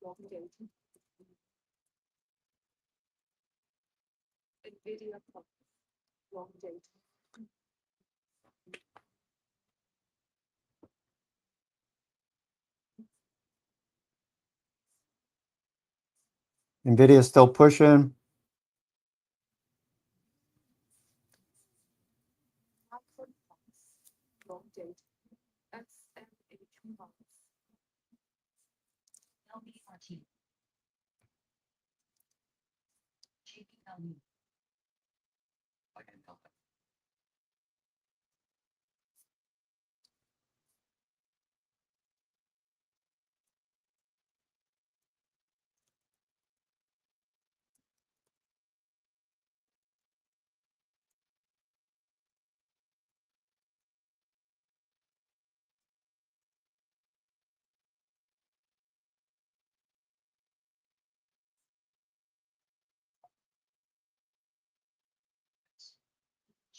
Long date. NVIDIA. Long date. NVIDIA is still pushing. Long date. XMH1. LBRT. JPLU.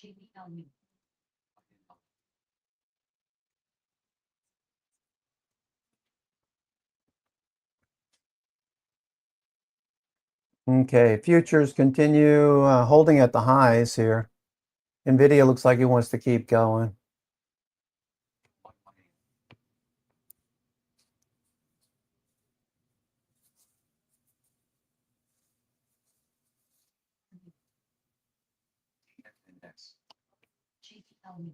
JPLU. Okay, futures continue holding at the highs here. NVIDIA looks like it wants to keep going. JPLU.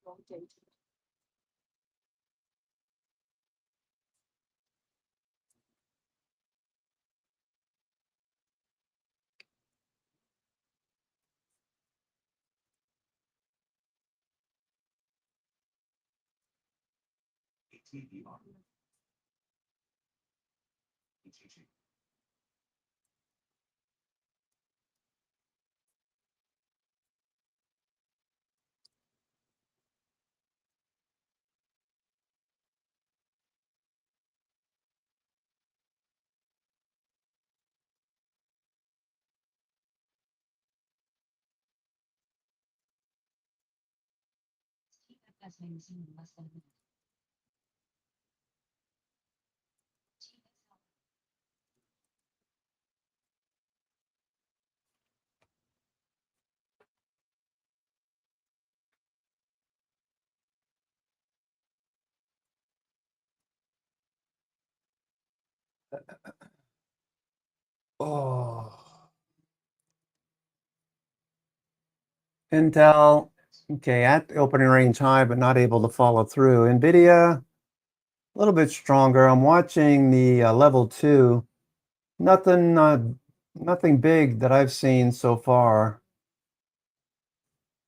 Long date. TFS may resume in less than a minute. Oh. Intel, okay, at the opening range high, but not able to follow through. Nvidia, a little bit stronger. I'm watching the level 2. Nothing big that I've seen so far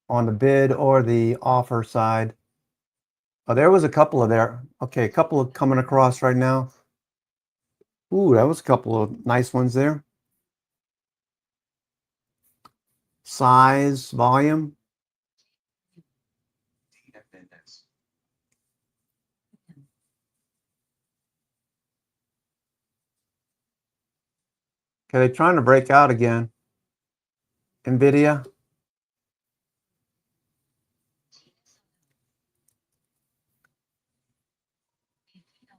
on the bid or the offer side. Oh, there was a couple of there. Okay, a couple of coming across right now. Ooh, that was a couple of nice ones there. Size, volume. Okay, they're trying to break out again. Nvidia.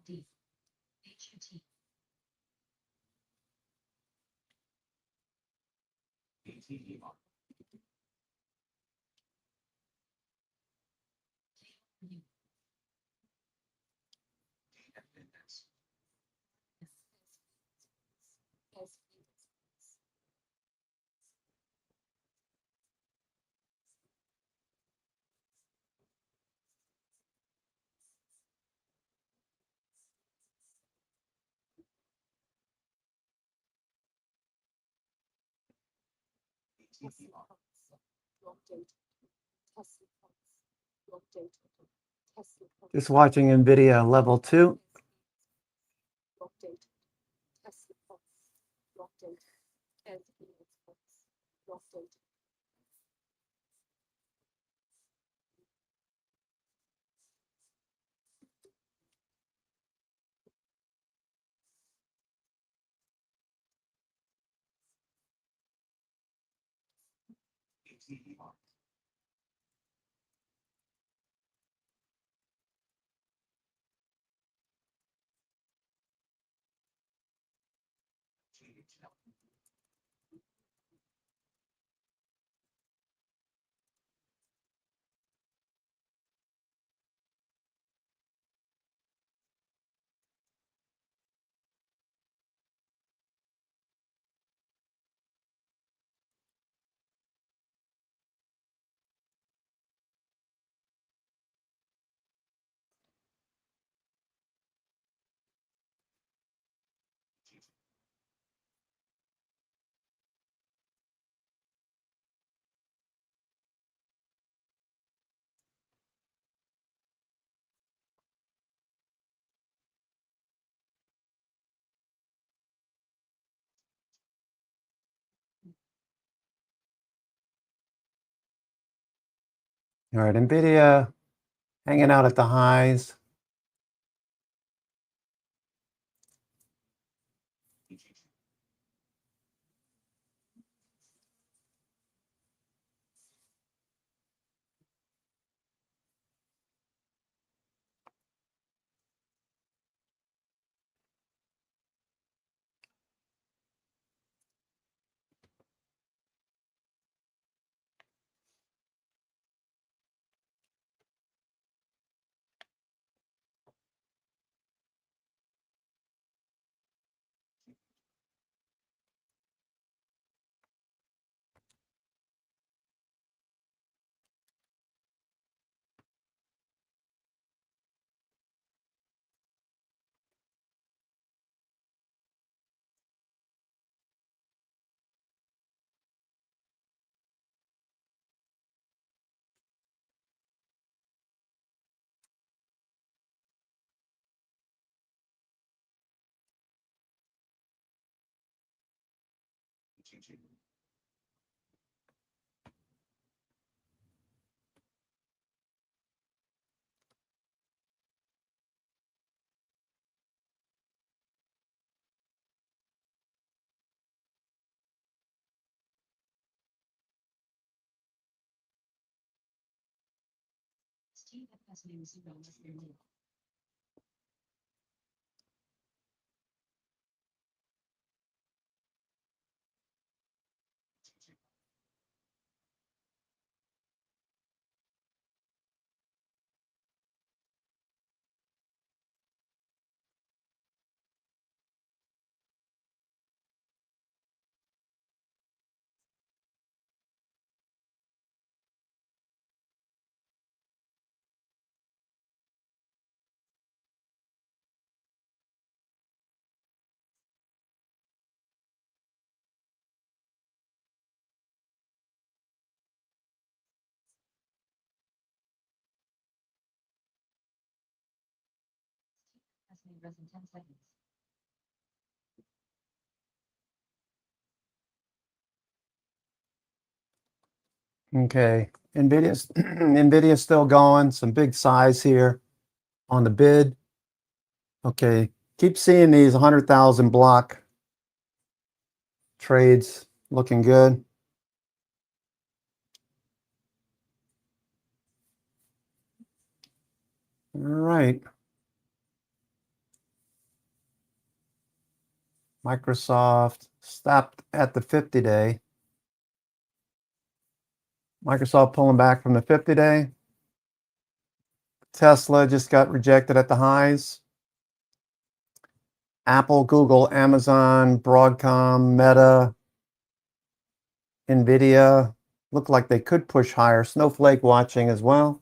PLD, HUT, Just watching Nvidia level 2. All right, Nvidia hanging out at the highs. Steve has may receive a less than minimum. Has may rest in 10 seconds. Okay, Nvidia's Nvidia's still going. Some big size here on the bid. Okay, keep seeing these 100,000 block trades looking good. All right. Microsoft stopped at the 50-day. Microsoft pulling back from the 50-day. Tesla just got rejected at the highs. Apple, Google, Amazon, Broadcom, Meta, Nvidia look like they could push higher. Snowflake watching as well.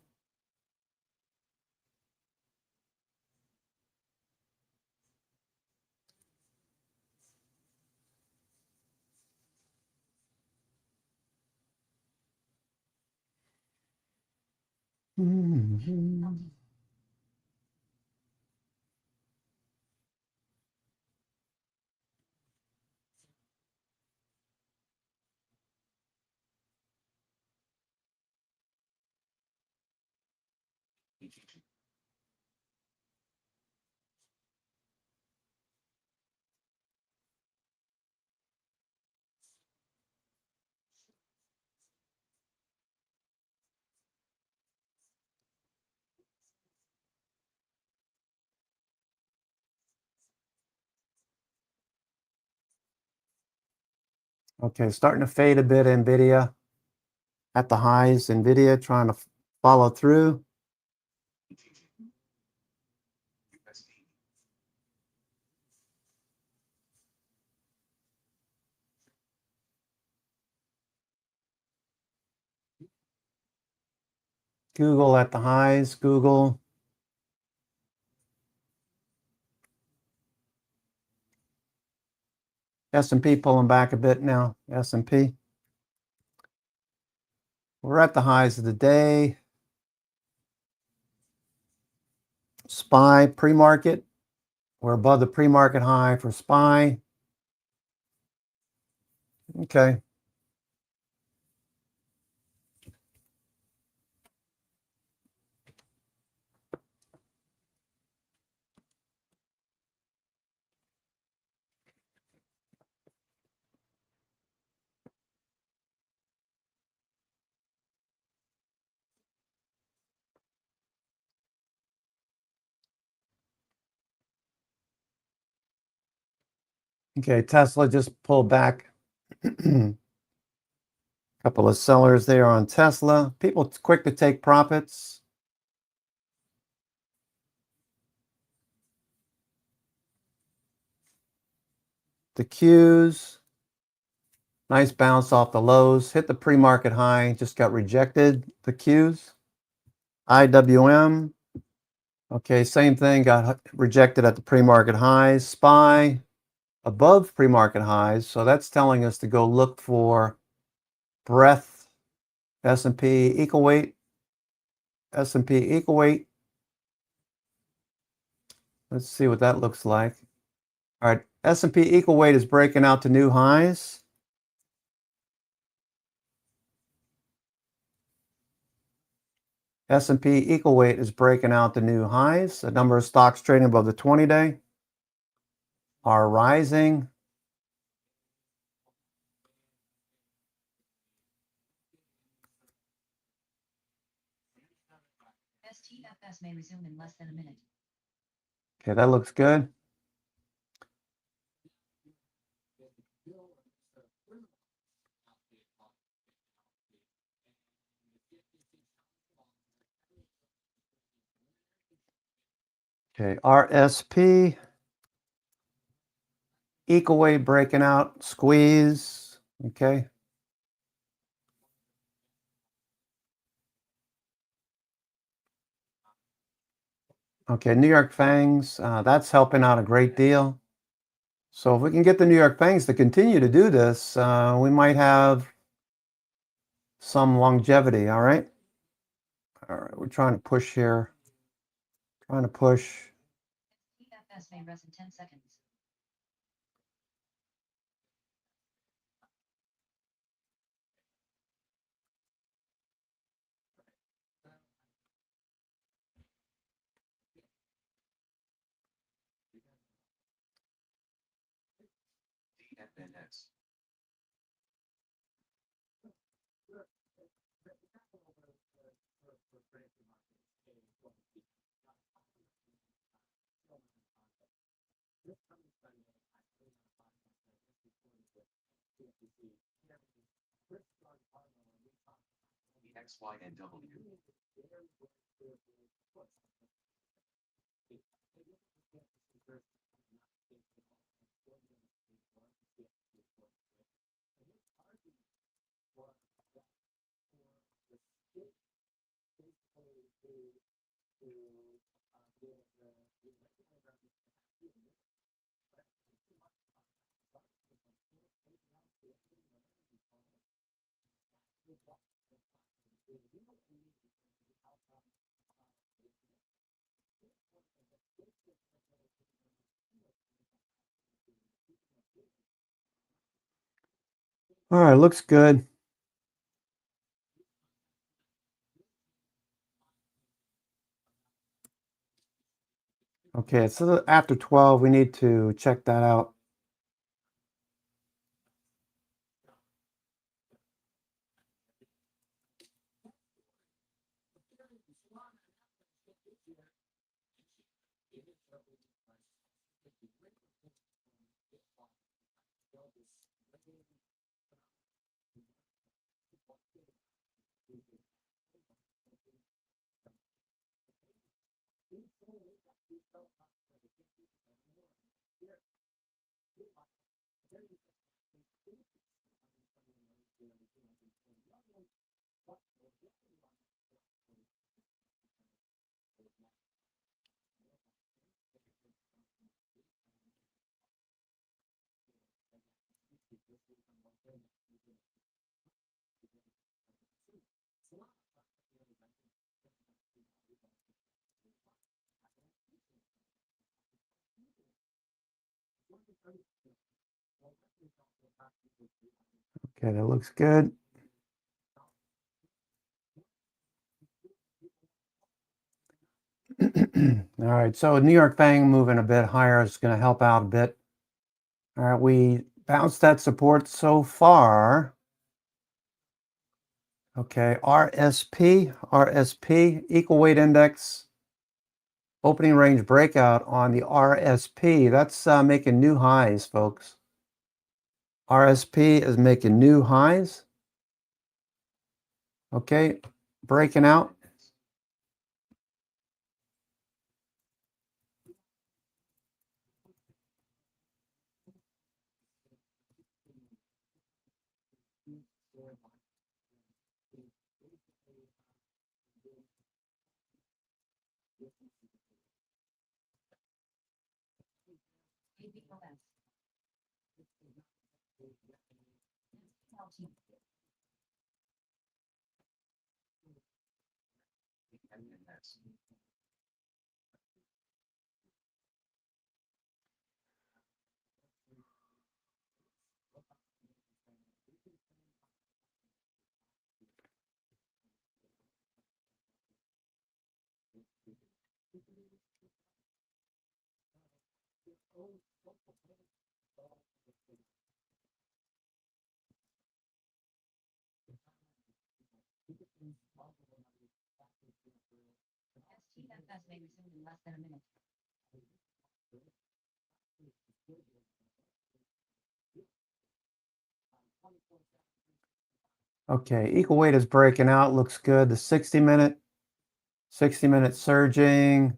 Okay, starting to fade a bit. Nvidia at the highs. Nvidia trying to follow through. Google at the highs. Google. S&P pulling back a bit now. S&P. We're at the highs of the day. SPY pre-market. We're above the pre-market high for SPY. Okay. Okay, Tesla just pulled back. Couple of sellers there on Tesla. People quick to take profits. The Qs. Nice bounce off the lows. Hit the pre-market high. Just got rejected. The Qs. IWM. Okay, same thing. Got rejected at the pre-market highs. SPY above pre-market highs. So that's telling us to go look for breadth. S&P equal weight. S&P equal weight. Let's see what that looks like. All right, S&P equal weight is breaking out to new highs. S&P equal weight is breaking out the new highs. The number of stocks trading above the 20-day are rising. STFS may resume in less than a minute. Okay, that looks good. Okay, RSP, equal weight breaking out, squeeze, okay. Okay, New York Fangs, that's helping out a great deal. So if we can get the New York Fangs to continue to do this, we might have some longevity, all right? All right, we're trying to push here. Trying to push. TFS may rest in 10 seconds. X, Y, and W. All right, looks good. Okay, so after 12, we need to check that out. Okay, that looks good. All right, so New York Fang moving a bit higher is going to help out a bit. All right, we bounced that support so far. Okay, RSP, equal weight index, opening range breakout on the RSP. That's making new highs, folks. RSP is making new highs. Okay, breaking out. ABOS. LT. STFS may resume in less than a minute. Okay, equal weight is breaking out, looks good. The 60-minute surging.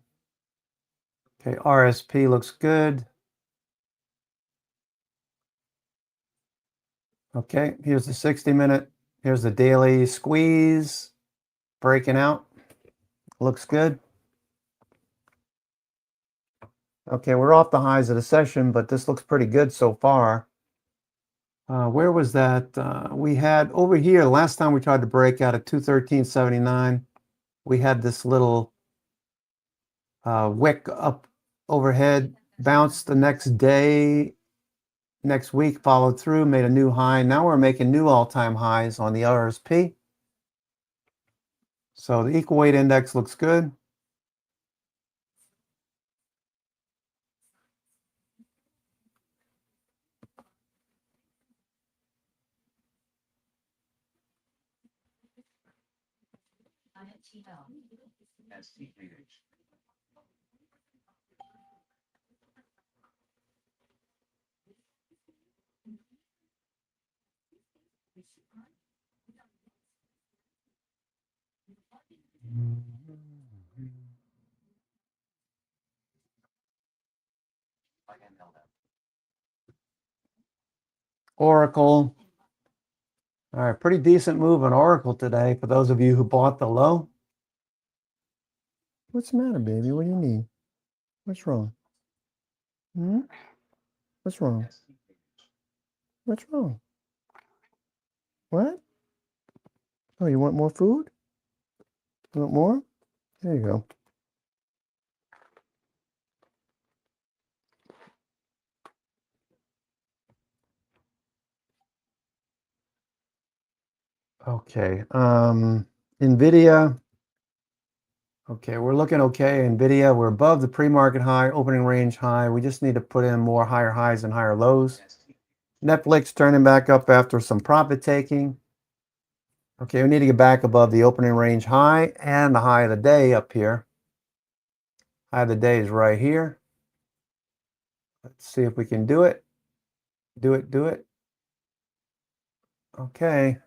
Okay, RSP looks good. Okay, here's the 60-minute. Here's the daily squeeze breaking out. Looks good. Okay, we're off the highs of the session, but this looks pretty good so far. Where was that? We had over here, last time we tried to break out at 213.79, we had this little wick up overhead, bounced the next day, next week, followed through, made a new high. Now we're making new all-time highs on the RSP. So the equal weight index looks good. INTL. Oracle. All right, pretty decent move on Oracle today for those of you who bought the low. What's the matter, baby? What do you need? What's wrong? Hmm? What's wrong? What's wrong? What? Oh, you want more food? You want more? There you go. Okay. NVIDIA. Okay, we're looking okay. NVIDIA, we're above the pre-market high, opening range high. We just need to put in more higher highs and higher lows. Netflix turning back up after some profit taking. Okay, we need to get back above the opening range high and the high of the day up here. High of the day is right here. Let's see if we can do it. Do it. Okay.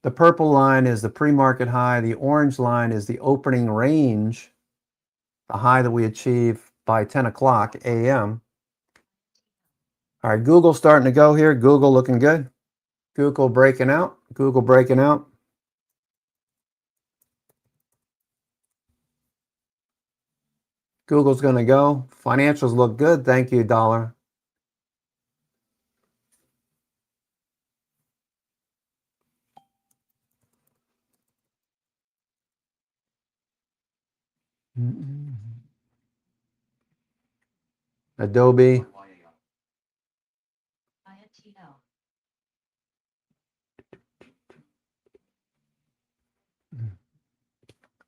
The purple line is the pre-market high. The orange line is the opening range, the high that we achieve by 10 o'clock a.m. All right, Google starting to go here. Google looking good. Google breaking out. Google breaking out. Google's going to go. Financials look good. Thank you, dollar. Adobe. INTL.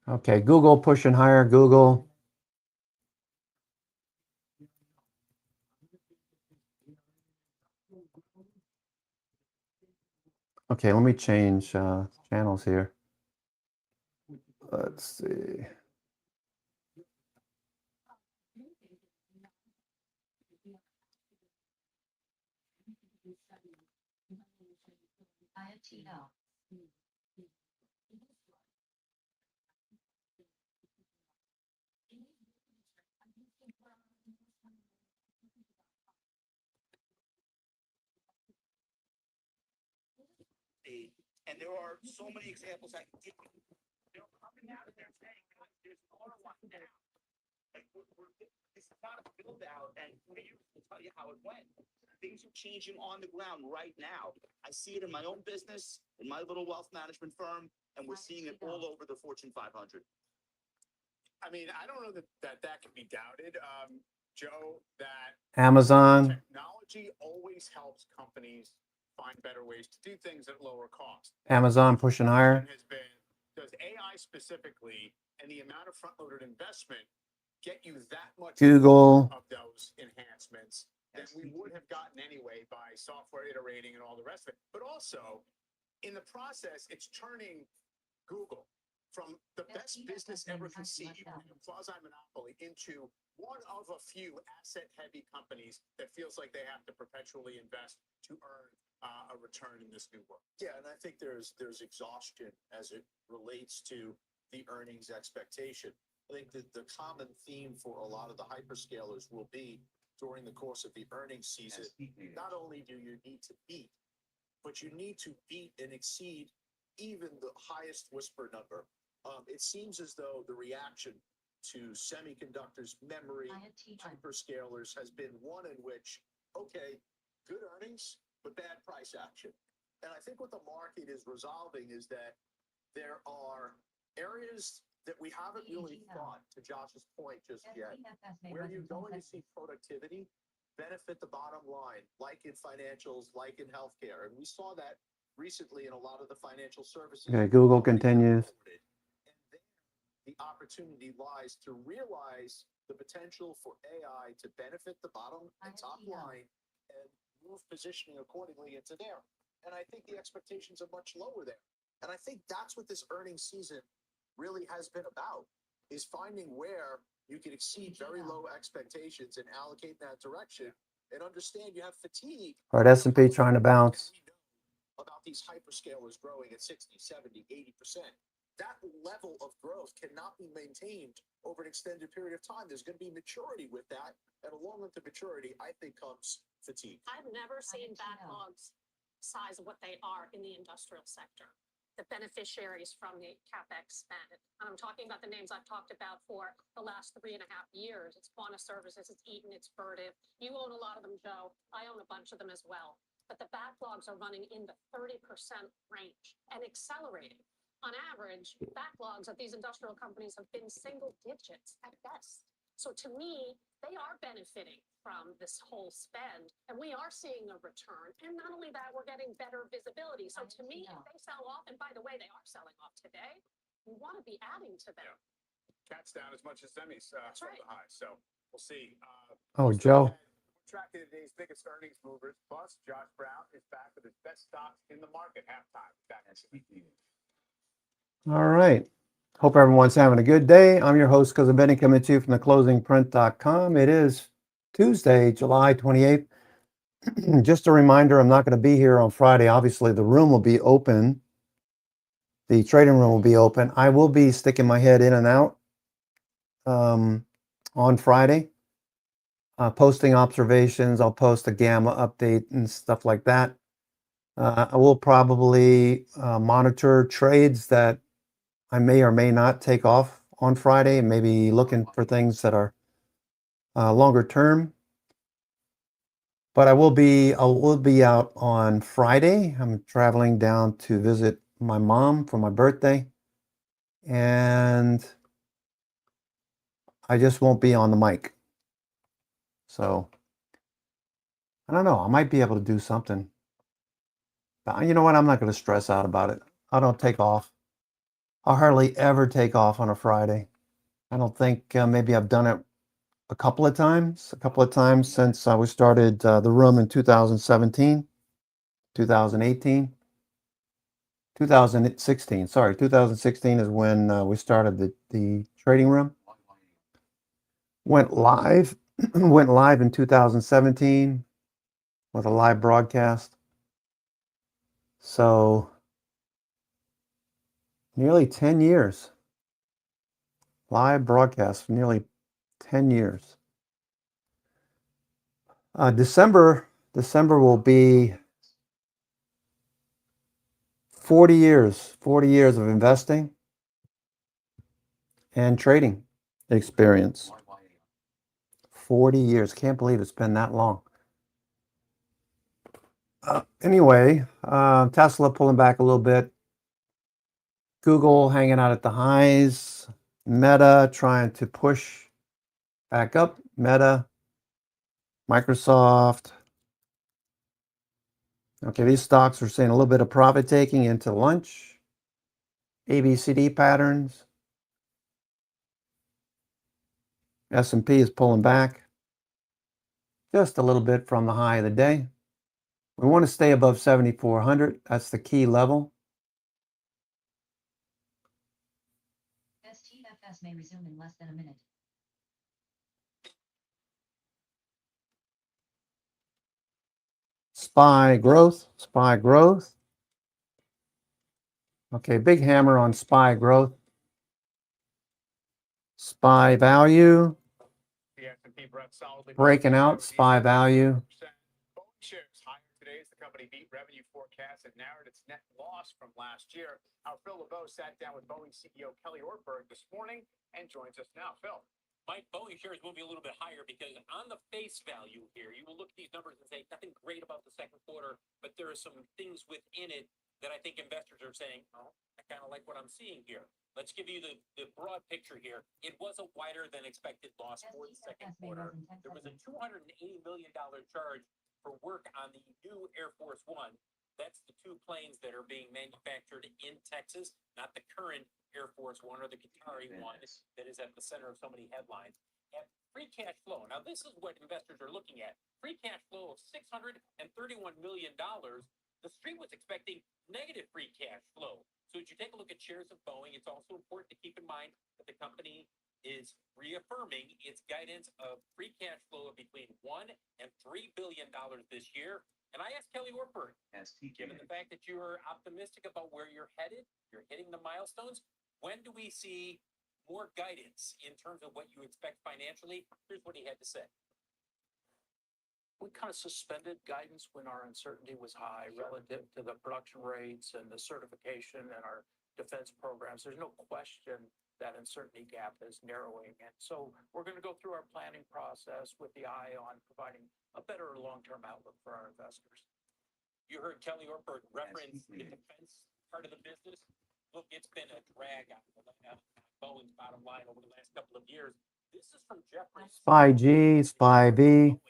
Okay, Google pushing higher. Google. Okay, let me change channels here. Let's see. INTL. And there are so many examples I can give you. They're coming out and they're saying, guys, there's more one now. Like, this is not a build out, and figures will tell you how it went. Things are changing on the ground right now. I see it in my own business, in my little wealth management firm, and we're seeing it all over the Fortune 500. I mean, I don't know that can be doubted, Joe, that Amazon. technology always helps companies find better ways to do things at lower cost. Amazon pushing higher. Has been, does AI specifically and the amount of front-loaded investment get you that much Google. more of those enhancements than we would have gotten anyway by software iterating and all the rest of it. But also, in the process, it's turning Google from the best business ever conceived, a quasi-monopoly, into one of a few asset-heavy companies that feels like they have to perpetually invest to earn a return in this new world. Yeah, and I think there's exhaustion as it relates to the earnings expectation. I think that the common theme for a lot of the hyperscalers will be during the course of the earnings season, not only do you need to beat, but you need to beat and exceed even the highest whisper number. It seems as though the reaction to semiconductors, memory, hyperscalers has been one in which, okay, good earnings, but bad price action. And I think what the market is resolving is that there are areas that we haven't really thought, to Josh's point just yet, where you're going to see productivity benefit the bottom line, like in financials, like in healthcare. And we saw that recently in a lot of the financial services. Okay, Google continues. And then the opportunity lies to realize the potential for AI to benefit the bottom and top line and move positioning accordingly into there. And I think the expectations are much lower there. And I think that's what this earnings season really has been about, is finding where you can exceed very low expectations and allocate in that direction and understand you have fatigue. All right, S&P trying to bounce. About these hyperscalers growing at 60, 70, 80%. That level of growth cannot be maintained over an extended period of time. There's going to be maturity with that. And along with the maturity, I think comes fatigue. I've never seen backlogs size of what they are in the industrial sector. The beneficiaries from the CapEx spend. And I'm talking about the names I've talked about for the last 3.5 years. It's Quanta Services, it's Eaton, it's Vertiv. You own a lot of them, Joe. I own a bunch of them as well. But the backlogs are running in the 30% range and accelerating. On average, backlogs at these industrial companies have been single digits at best. So to me, they are benefiting from this whole spend, and we are seeing a return. And not only that, we're getting better visibility. So to me, if they sell off, and by the way, they are selling off today, we want to be adding to them. Cat's down as much as semis That's from right. the high. So we'll see. Oh, Joe. Tracking today's biggest earnings movers. Plus, Josh Brown is back with his best stocks in the market halftime. Back in All right. Hope everyone's having a good day. I'm your host, Cousin Benny, coming to you from theclosingprint.com. It is Tuesday, July 28th. Just a reminder, I'm not going to be here on Friday. Obviously, the room will be open. The trading room will be open. I will be sticking my head in and out on Friday, posting observations. I'll post a gamma update and stuff like that. I will probably monitor trades that I may or may not take off on Friday, and maybe looking for things that are longer term. But I will be out on Friday. I'm traveling down to visit my mom for my birthday, and I just won't be on the mic. So I don't know. I might be able to do something. But you know what? I'm not going to stress out about it. I don't take off. I hardly ever take off on a Friday. I don't think maybe I've done it a couple of times since we started the room in 2017, 2018, 2016. Sorry, 2016 is when we started the trading room. Went live in 2017 with a live broadcast. So nearly 10 years. Live broadcast for nearly 10 years. December will be 40 years of investing and trading experience. 40 years. Can't believe it's been that long. Anyway, Tesla pulling back a little bit. Google hanging out at the highs. Meta trying to push back up. Meta. Microsoft. Okay, these stocks are seeing a little bit of profit taking into lunch. ABCD patterns. S&P is pulling back just a little bit from the high of the day. We want to stay above 7,400. That's the key level. STFS may resume in less than a minute. SPY growth, SPY growth. Okay, big hammer on SPY growth. SPY value. The S&P breath solidly. Breaking out SPY value. Boeing shares higher today as the company beat revenue forecasts and narrowed its net loss from last year. Our Phil LeBeau sat down with Boeing CEO Kelly Ortberg this morning and joins us now. Phil. Mike, Boeing shares will be a little bit higher because on the face value here, you will look at these numbers and say nothing great about the second quarter, but there are some things within it that I think investors are saying, oh, I kind of like what I'm seeing here. Let's give you the broad picture here. It was a wider than expected loss for the second quarter. There was a $280 million charge for work on the new Air Force One. That's the two planes that are being manufactured in Texas, not the current Air Force One or the Qatari one that is at the center of so many headlines. And free cash flow. Now, this is what investors are looking at. Free cash flow of $631 million. The street was expecting negative free cash flow. So as you take a look at shares of Boeing, it's also important to keep in mind that the company is reaffirming its guidance of free cash flow of between $1 and $3 billion this year. And I asked Kelly Ortberg, given the fact that you're optimistic about where you're headed, you're hitting the milestones, when do we see more guidance in terms of what you expect financially? Here's what he had to say. We kind of suspended guidance when our uncertainty was high relative to the production rates and the certification and our defense programs. There's no question that uncertainty gap is narrowing. And so we're going to go through our planning process with the eye on providing a better long-term outlook for our investors. You heard Kelly Ortberg reference the defense part of the business. Look, it's been a drag on Boeing's bottom line over the last couple of years. This is from Jeffrey. SPY G, SPY V. Look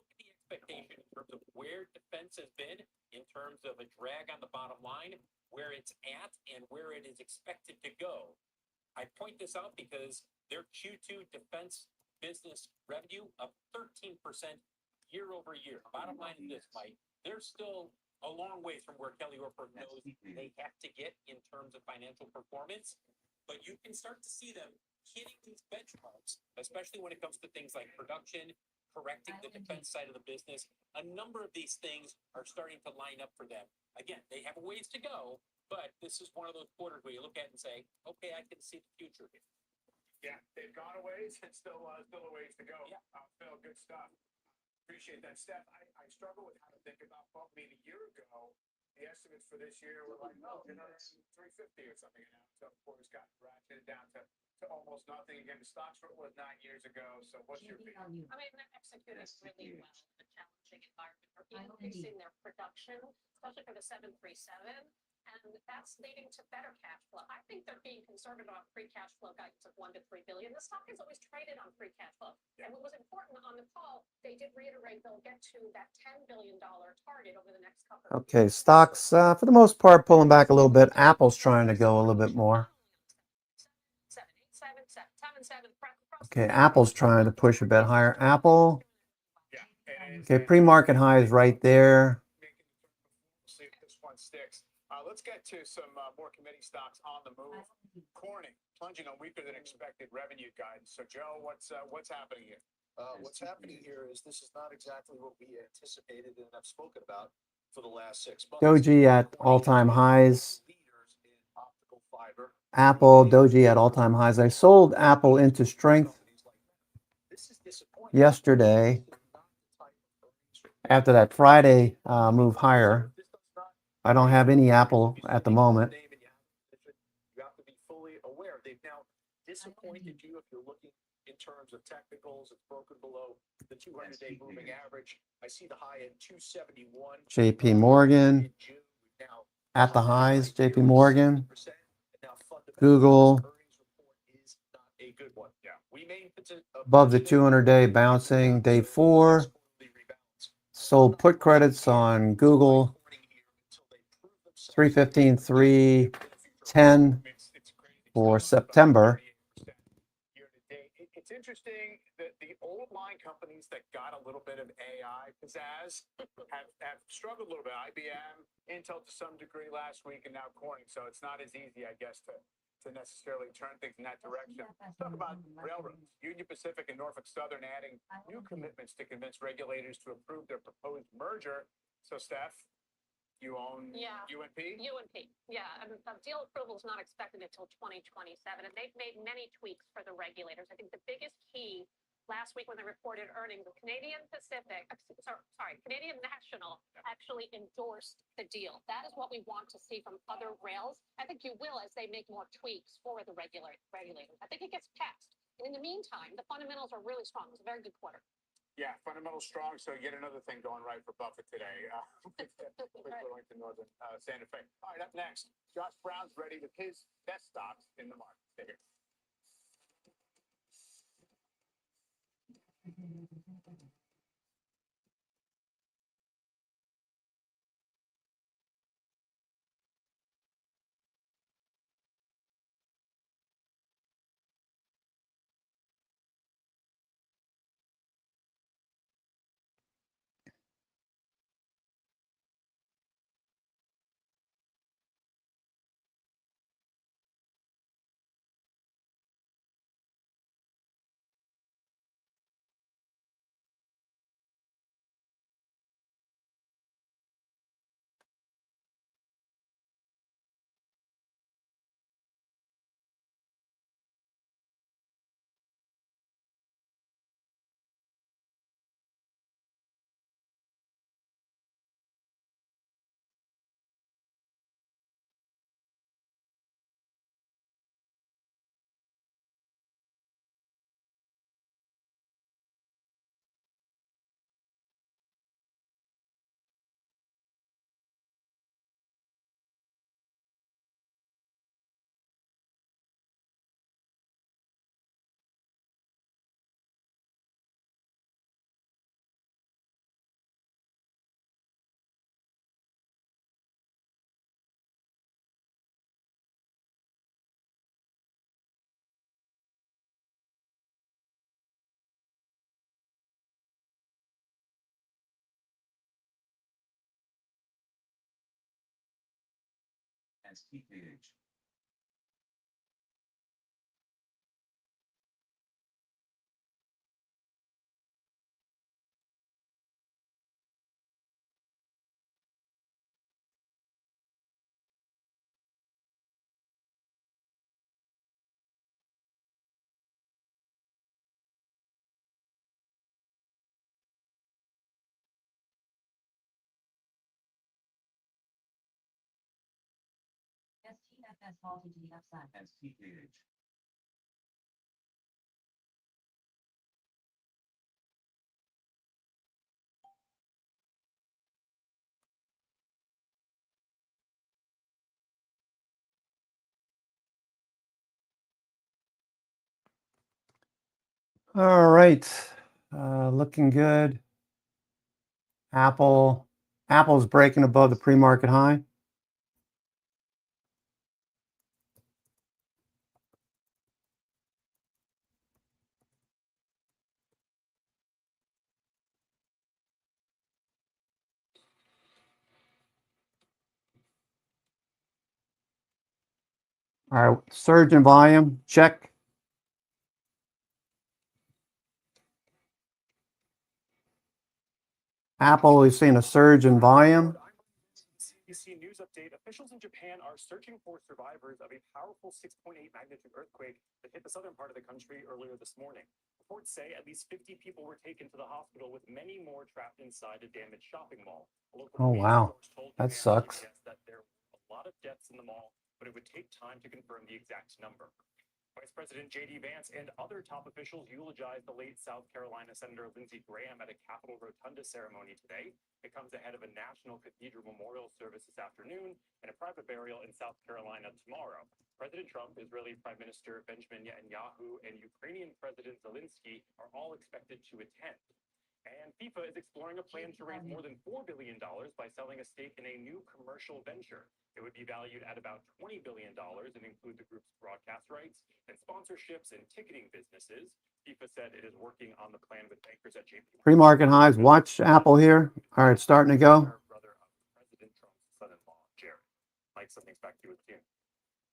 at the expectation in terms of where defense has been, in terms of a drag on the bottom line, where it's at, and where it is expected to go. I point this out because their Q2 defense business revenue up 13% year over year. Bottom line is this, Mike, they're still a long ways from where Kelly Ortberg knows they have to get in terms of financial performance, but you can start to see them hitting these benchmarks, especially when it comes to things like production, correcting the defense side of the business. A number of these things are starting to line up for them. Again, they have a ways to go, but this is one of those quarters where you look at it and say, okay, I can see the future here. Yeah, they've gone a ways and still a ways to go. Yeah. Phil, good stuff. Appreciate that, Steph. I struggle with how to think about Boeing. I mean, a year ago, the estimates for this year were like, oh, you know, 350 or something. And now the quarter's gotten ratcheted down to almost nothing. Again, the stocks were 9 years ago. So what's your opinion? I mean, they're executing really well in a challenging environment. They're increasing their production, especially for the 737. And that's leading to better cash flow. I think they're being conservative on free cash flow guidance of $1 to $3 billion. The stock is always traded on free cash flow. And what was important on the call, they did reiterate they'll get to that $10 billion target over the next couple of years. Okay, stocks, for the most part, pulling back a little bit. Apple's trying to go a little bit more. Okay, Apple's trying to push a bit higher. Apple, Yeah. okay, pre-market high is right there. See if this one sticks. Let's get to some more committee stocks on the move. Corning plunging on weaker than expected revenue guidance. So, Joe, what's happening here? What's happening here is this is not exactly what we anticipated and have spoken about for the last 6 months. Doji at all-time highs. Leaders in optical fiber. Apple, Doji at all-time highs. I sold Apple into strength This is disappointing. yesterday after that Friday move higher. I don't have any Apple at the moment. You have to be fully aware. They've now disappointed you if you're looking in terms of technicals. It's broken below the 200-day moving average. I see the high at 271. JP Morgan at the highs. JP Morgan. Google above the 200-day bouncing. Day 4. Sold put credits on Google. 315, 310 for September. interesting that the old line companies that got a little bit of AI pizzazz have struggled a little bit. IBM, Intel to some degree last week, and now Corning. So it's not as easy, I guess, to necessarily turn things in that direction. Talk about railroads. Union Pacific and Norfolk Southern adding new commitments to convince regulators to approve their proposed merger. So, Steph, you own Yeah. UNP? UNP, yeah, and the deal approval is not expected until 2027, and they've made many tweaks for the regulators. I think the biggest key last week when they reported earnings, the Canadian Pacific, Canadian National actually endorsed the deal. That is what we want to see from other rails. I think you will as they make more tweaks for the regulators. I think it gets passed. And in the meantime, the fundamentals are really strong. It's a very good quarter. Yeah, fundamental strong. So yet another thing going right for Buffett today. With Burlington Northern Santa Fe. All right, up next, Josh Brown's ready with his best stocks in the market. Stay here. As TKH. STFS halted to the upside. As TKH. All right. Looking good. Apple's breaking above the pre-market high. All right, surge in volume, check. Apple is seeing a surge in volume. CBC News update. Officials in Japan are searching for survivors of a powerful 6.8 magnitude earthquake that hit the southern part of the country earlier this morning. Reports say at least 50 people were taken to the hospital, with many more trapped inside a damaged shopping mall. Oh, wow. That sucks. That there were a lot of deaths in the mall, but it would take time to confirm the exact number. Vice President J.D. Vance and other top officials eulogized the late South Carolina Senator Lindsey Graham at a Capitol Rotunda ceremony today. It comes ahead of a National Cathedral Memorial service this afternoon and a private burial in South Carolina tomorrow. President Trump, Israeli Prime Minister Benjamin Netanyahu, and Ukrainian President Zelensky are all expected to attend. And FIFA is exploring a plan to raise more than $4 billion by selling a stake in a new commercial venture. It would be valued at about $20 billion and include the group's broadcast rights and sponsorships and ticketing businesses. FIFA said it is working on the plan with bankers at JP. Pre-market highs. Watch Apple here. All right, starting to go. Brother of President Trump's son-in-law, Jared. Mike, something's back to you with the team.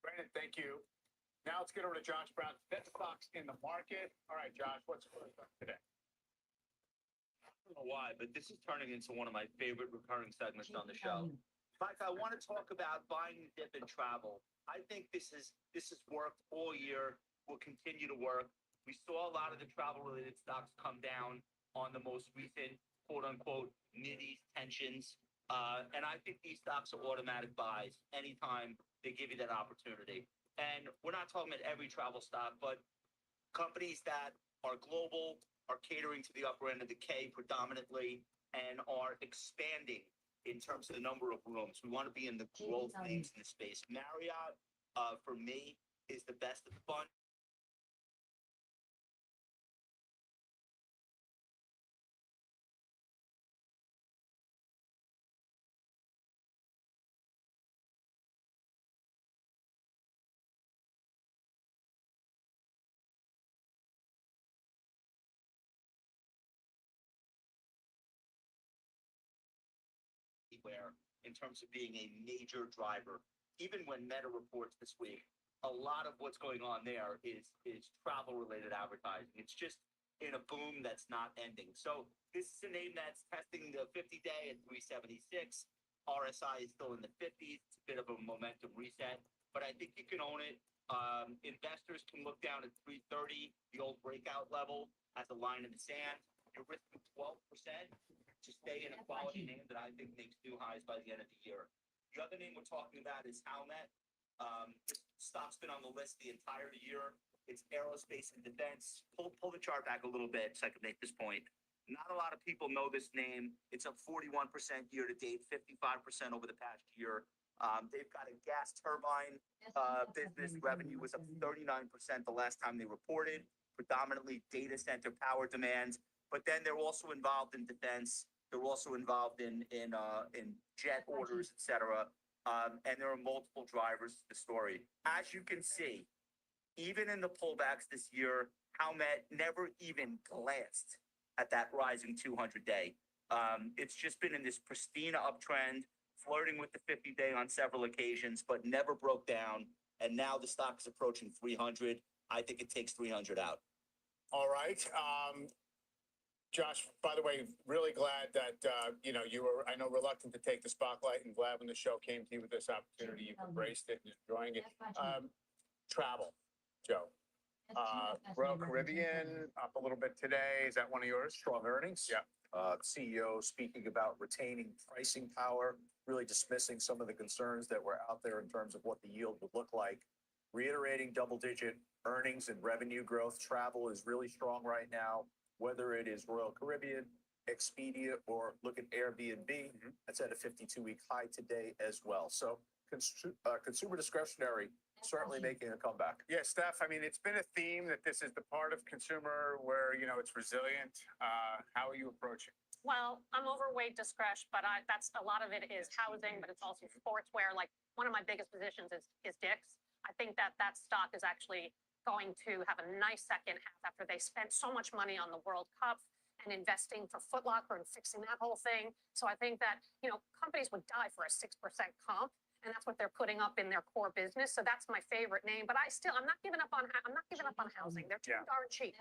Brandon, thank you. Now let's get over to Josh Brown. Best stocks in the market. All right, Josh, what's the first up today? I don't know why, but this is turning into one of my favorite recurring segments on the show. Mike, I want to talk about buying the dip in travel. I think this has worked all year, will continue to work. We saw a lot of the travel-related stocks come down on the most recent quote-unquote Mideast tensions. And I think these stocks are automatic buys anytime they give you that opportunity. And we're not talking about every travel stock, but companies that are global, are catering to the upper end of the K predominantly, and are expanding in terms of the number of rooms. We want to be in the growth names in the space. Marriott, for me, is the best of the bunch. In terms of being a major driver. Even when Meta reports this week, a lot of what's going on there is travel related advertising. It's just in a boom that's not ending. So this is a name that's testing the 50-day at 376. RSI is still in the 50s. It's a bit of a momentum reset, but I think you can own it. Investors can look down at 330, the old breakout level, as a line in the sand. You're risking 12%. To stay in a quality name that I think makes new highs by the end of the year. The other name we're talking about is Howmet. This stock's been on the list the entire year. It's aerospace and defense. Pull the chart back a little bit so I can make this point. Not a lot of people know this name. It's up 41% year to date, 55% over the past year. They've got a gas turbine business. Revenue was up 39% the last time they reported, predominantly data center power demands. But then they're also involved in defense. They're also involved in jet orders, et cetera. And there are multiple drivers to the story. As you can see, even in the pullbacks this year, Howmet never even glanced at that rising 200-day. It's just been in this pristine uptrend, flirting with the 50-day on several occasions, but never broke down. And now the stock is approaching 300. I think it takes 300 out. All right. Josh, by the way, really glad that, you were, I know, reluctant to take the spotlight, and glad when the show came to you with this opportunity, you've embraced it and enjoying it. Travel, Joe. Royal Caribbean up a little bit today. Is that one of yours? Strong earnings. Yeah. CEO speaking about retaining pricing power, really dismissing some of the concerns that were out there in terms of what the yield would look like. Reiterating double-digit earnings and revenue growth. Travel is really strong right now, whether it is Royal Caribbean, Expedia, or look at Airbnb. That's at a 52-week high today as well. So consumer discretionary certainly making a comeback. Yeah, Steph, I mean, it's been a theme that this is the part of consumer where, it's resilient. How are you approaching? Well, I'm overweight discretion, but that's a lot of it is housing, but it's also sportswear. Like one of my biggest positions is Dick's. I think that stock is actually going to have a nice second half after they spent so much money on the World Cup and investing for Foot Locker and fixing that whole thing. So I think that, companies would die for a 6% comp, and that's what they're putting up in their core business. So that's my favorite name, but I'm not giving up on housing. They're too darn cheap.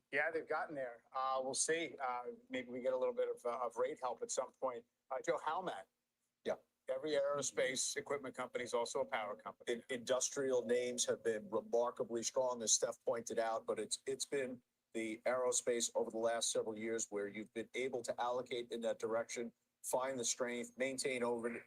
Yeah, they've gotten there. We'll see. Maybe we get a little bit of rate help at some point. Joe, Howmet. Yeah. Every aerospace equipment company is also a power company. Industrial names have been remarkably strong, as Steph pointed out, but it's been the aerospace over the last several years where you've been able to allocate in that direction, find the strength, maintain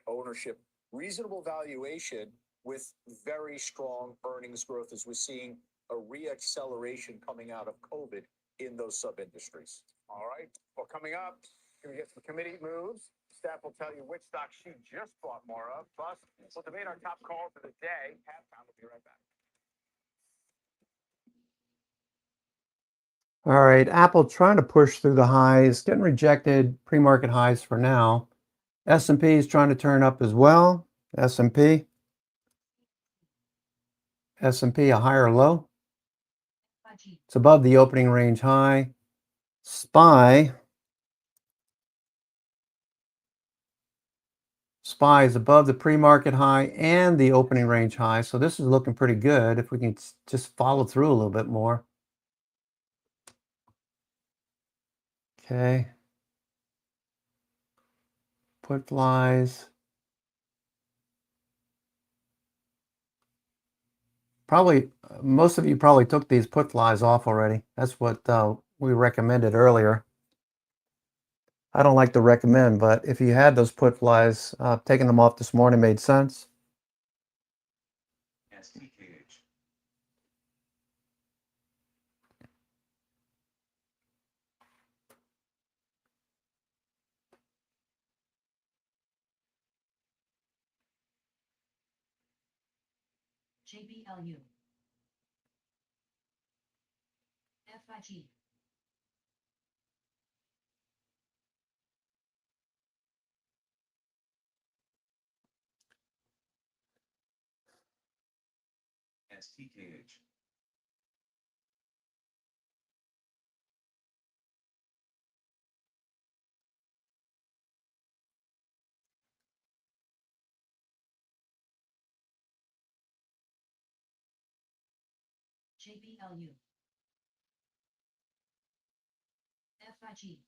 ownership, reasonable valuation with very strong earnings growth as we're seeing a re-acceleration coming out of COVID in those sub-industries. All right. Well, coming up, can we get some committee moves? Steph will tell you which stock she just bought more of. Plus, we'll debate our top call for the day. Halftime, we'll be right back. All right, Apple trying to push through the highs, getting rejected pre-market highs for now. S&P is trying to turn up as well. S&P a higher low. FIG. It's above the opening range high. SPY. SPY is above the pre-market high and the opening range high. So this is looking pretty good if we can just follow through a little bit more. Okay. Put flies. Probably, most of you probably took these put flies off already. That's what we recommended earlier. I don't like to recommend, but if you had those put flies, taking them off this morning made sense. STKH. JBLU. FIG. STKH. JBLU. FIG.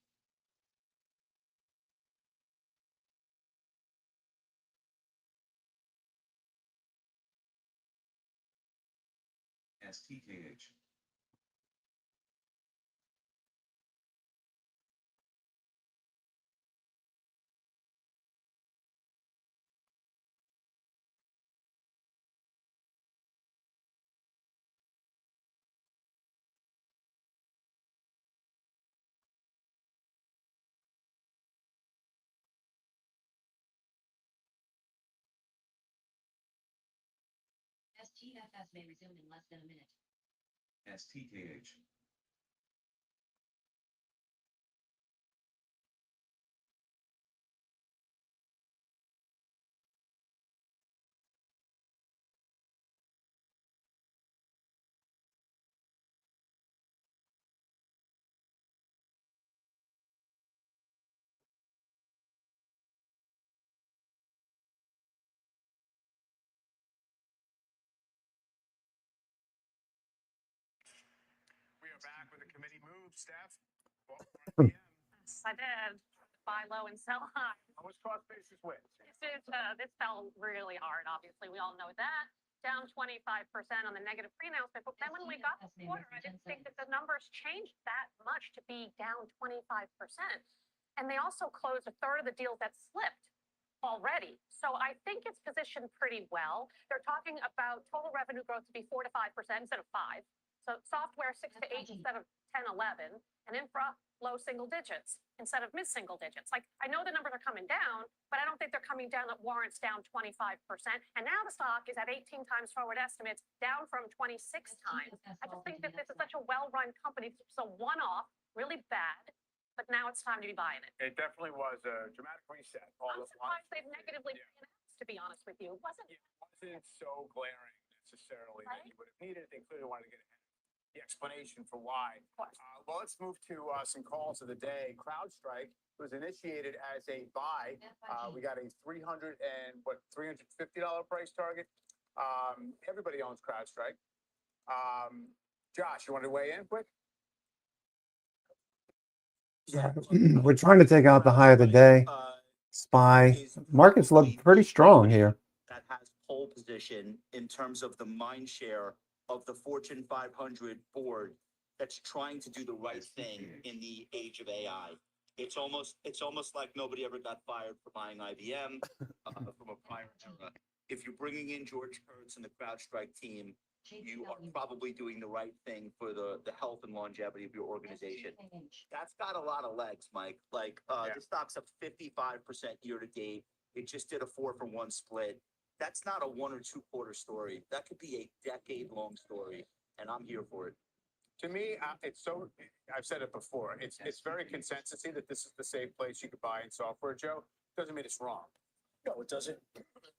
STKH. STFS may resume in less than a minute. STKH. We are back with a committee move, Steph. Yes, I did. Buy low and sell high. How much cost basis wins? This fell really hard, obviously. We all know that. Down 25% on the negative pre-announcement. But then when we got the quarter, I didn't think that the numbers changed that much to be down 25%. And they also closed a third of the deals that slipped already. So I think it's positioned pretty well. They're talking about total revenue growth to be 4 to 5% instead of 5. So software 6 to 8 instead of 10, 11, and infra low single digits instead of mid single digits. Like, I know the numbers are coming down, but I don't think they're coming down that warrants down 25%. And now the stock is at 18 times forward estimates, down from 26 times. I just think that this is such a well-run company. It's a one-off, really bad, but now it's time to be buying it. It definitely was a dramatic reset. I'm surprised they've negatively announced, to be honest with you. It wasn't So glaring necessarily that Right? you would have needed. They clearly wanted to get ahead of the explanation for why. Well, let's move to some calls of the day. CrowdStrike was initiated as a buy. We got a $350 price target. Everybody owns CrowdStrike. Josh, you want to weigh in quick? Yeah, we're trying to take out the high of the day. SPY. Markets look pretty strong here. That has pole position in terms of the mind share of the Fortune 500 board that's trying to do the right thing in the age of AI. It's almost like nobody ever got fired for buying IBM from a prior era. If you're bringing in George Kurtz and the CrowdStrike team, you are probably doing the right thing for the health and longevity of your organization. That's got a lot of legs, Mike. Like the stock's up 55% year to date. It just did a 4-for-1 split. That's not a 1 or 2 quarter story. That could be a decade-long story, and I'm here for it. To me, it's so, I've said it before, it's very consensusy that this is the safe place you could buy in software, Joe. Doesn't mean it's wrong. No, it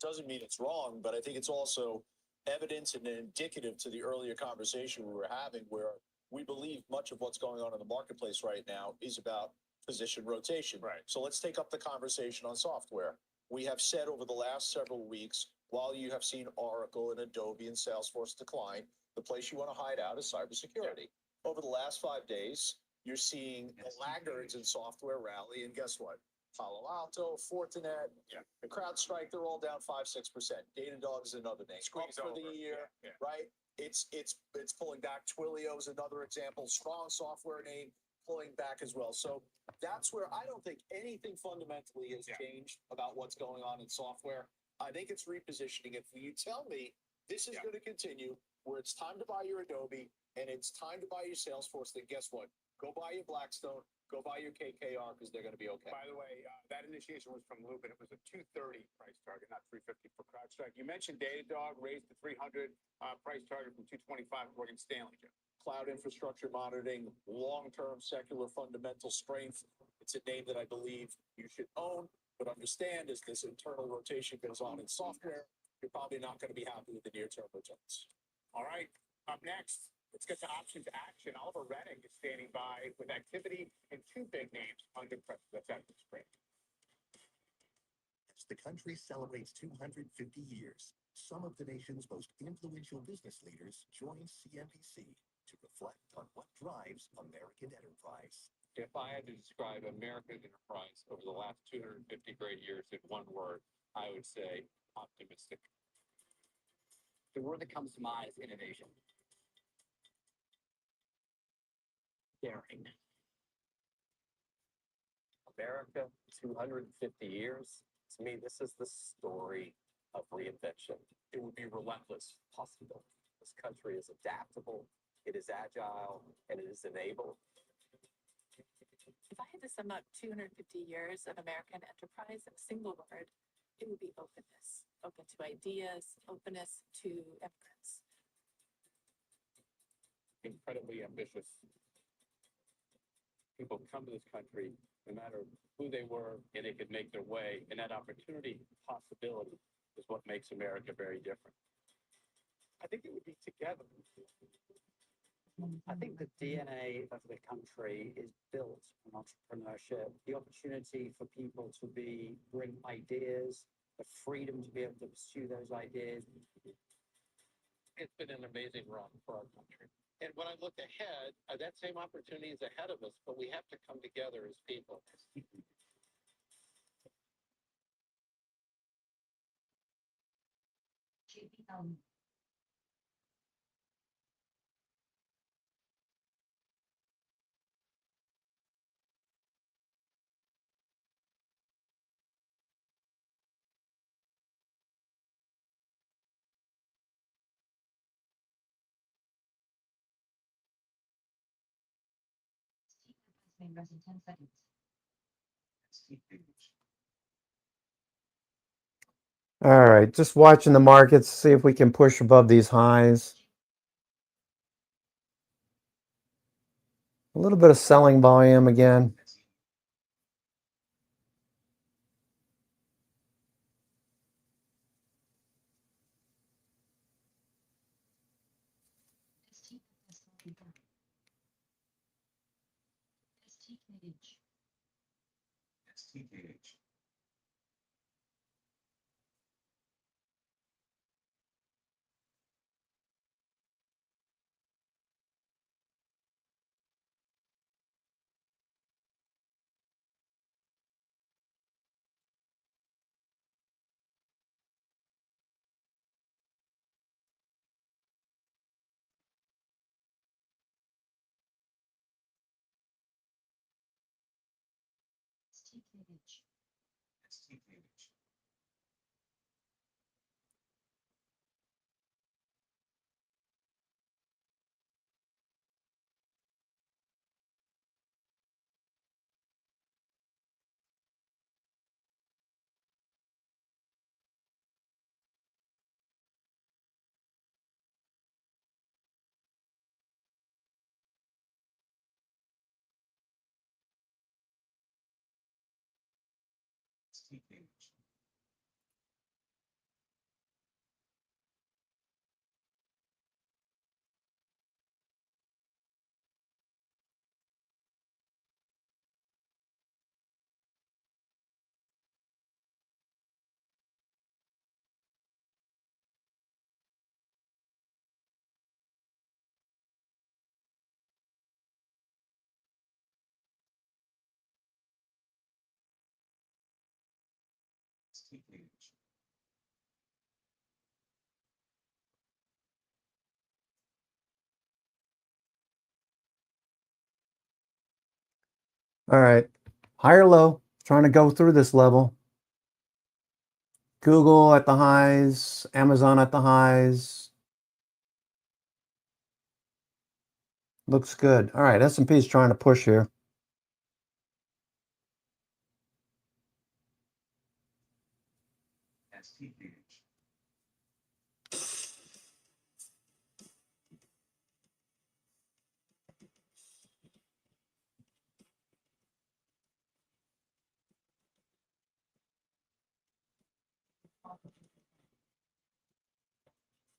doesn't mean it's wrong, but I think it's also evidence and indicative to the earlier conversation we were having where we believe much of what's going on in the marketplace right now is about position rotation. Right. So let's take up the conversation on software. We have said over the last several weeks, while you have seen Oracle and Adobe and Salesforce decline, the place you want to hide out is cybersecurity. Over the last 5 days, you're seeing the laggards in software rally, and guess what? Palo Alto, Fortinet, and CrowdStrike, they're all down 5-6%. Datadog is another name. Squeeze Up for the over. year, Yeah. right? It's pulling back. Twilio is another example. Strong software name pulling back as well. So that's where I don't think anything fundamentally has changed about what's going on in software. I think it's repositioning. If you tell me this is going to continue, where it's time to buy your Adobe and it's time to buy your Salesforce, then guess what? Go buy your Blackstone, go buy your KKR, because they're going to be okay. By the way, that initiation was from Loop, and it was a 230 price target, not 350 for CrowdStrike. You mentioned Datadog raised the 300 price target from 225 Morgan Stanley. Jim. Cloud infrastructure monitoring, long-term secular fundamental strength. It's a name that I believe you should own, but understand as this internal rotation goes on in software, you're probably not going to be happy with the near-term returns. All right, up next, let's get to options action. Oliver Rennick is standing by with activity in two big names under pressure. That's at the screen. As the country celebrates 250 years, some of the nation's most influential business leaders join CNBC to reflect on what drives American enterprise. If I had to describe American enterprise over the last 250 great years in one word, I would say optimistic. The word that comes to mind is innovation. Daring. America, 250 years. To me, this is the story of reinvention. It would be relentless, possible. This country is adaptable, it is agile, and it is enabled. If I had to sum up 250 years of American enterprise in a single word, it would be openness. Open to ideas, openness to immigrants. Incredibly ambitious. People come to this country, no matter who they were, and they could make their way. And that opportunity, possibility, is what makes America very different. I think it would be together. I think the DNA of the country is built on entrepreneurship, the opportunity for people to bring ideas, the freedom to be able to pursue those ideas. It's been an amazing run for our country. And when I look ahead, that same opportunity is ahead of us, but we have to come together as people. JP, main rest in 10 seconds. All right, just watching the markets, see if we can push above these highs. A little bit of selling volume again. STKH. STKH. STKH. All right. High or low? Trying to go through this level. Google at the highs, Amazon at the highs. Looks good. All right, S&P is trying to push here.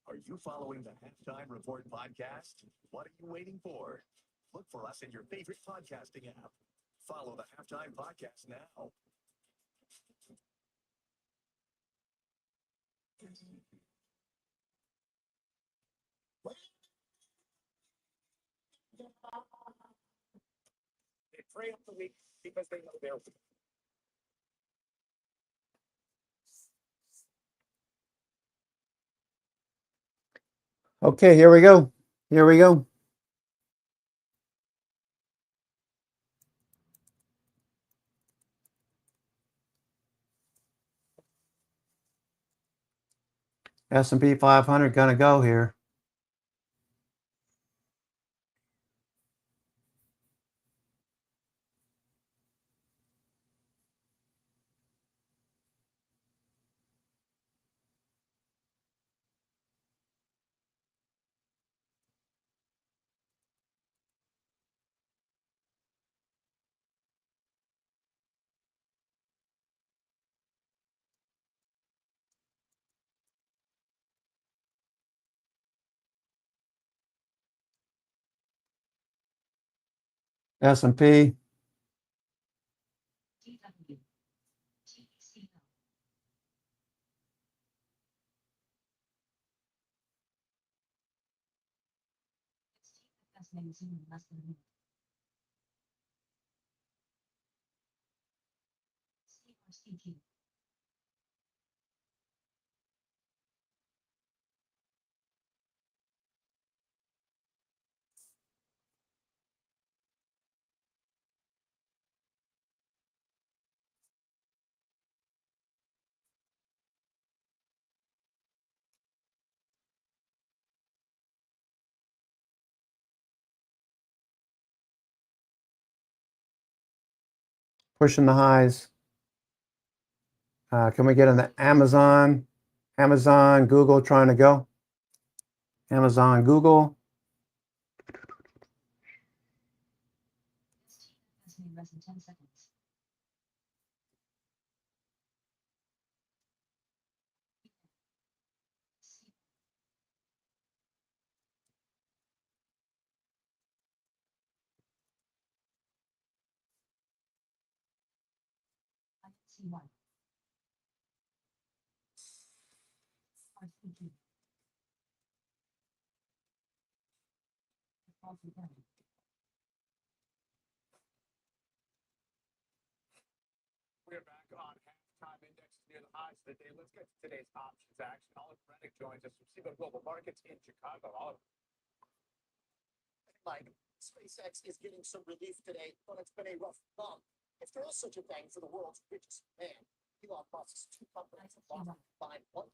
Are you following the Halftime Report podcast? What are you waiting for? Look for us in your favorite podcasting app. Follow the Halftime Podcast now. They pray up the week because they know they're. Okay, here we go. Here we go. S&P 500 gonna go here. S&P. DW. TCL. TFS maintain less than a minute. CRCG. Pushing the highs. Can we get in the Amazon? Amazon, Google trying to go. Amazon, Google. TFS may rest in 10 seconds. C1. RCG. We're back on halftime indexes near the highs of the day. Let's get to today's options action. Oliver Reddick joins us from Seaboard Global Markets in Chicago. Oliver. Like, SpaceX is getting some relief today, but it's been a rough month. If there is such a thing for the world's richest man, Elon Musk's two companies have lost a combined $1.5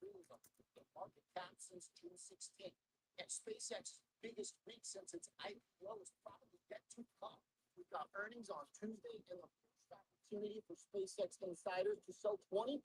trillion in market cap since June 16th. And SpaceX's biggest week since its IPO is probably yet to come. We've got earnings on Tuesday and the first opportunity for SpaceX insiders to sell 20%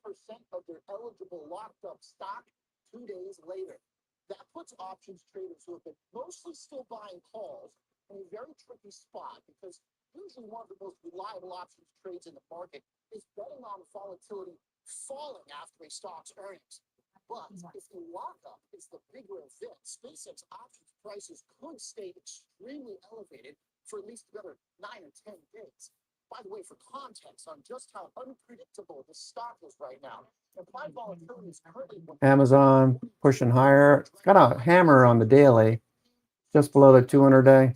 of their eligible locked up stock 2 days later. That puts options traders who have been mostly still buying calls in a very tricky spot because usually one of the most reliable options trades in the market is betting on volatility falling after a stock's earnings. But if the lockup is the bigger event, SpaceX options prices could stay extremely elevated for at least another 9 or 10 days. By the way, for context on just how unpredictable the stock is right now, implied volatility is currently Amazon pushing higher. It's got a hammer on the daily, just below the 200 day.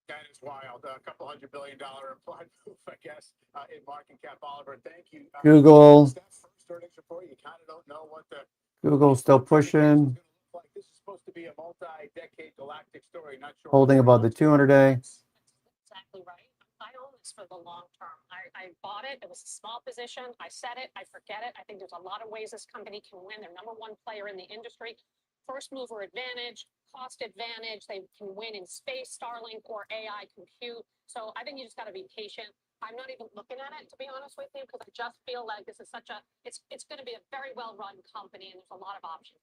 Guidance wild. A couple $100 billion implied move, I guess, in market cap. Oliver, thank you. Google. It's that first earnings report. You kind of don't know what the Google's still pushing. like. This is supposed to be a multi-decade galactic story. Not sure. Holding above the 200-day. Exactly right. I own this for the long term. I bought it. It was a small position. I said it. I forget it. I think there's a lot of ways this company can win. They're number one player in the industry. First mover advantage, cost advantage. They can win in space, Starlink, or AI compute. So I think you just got to be patient. I'm not even looking at it, to be honest with you, because I just feel like this is it's going to be a very well run company, and there's a lot of options.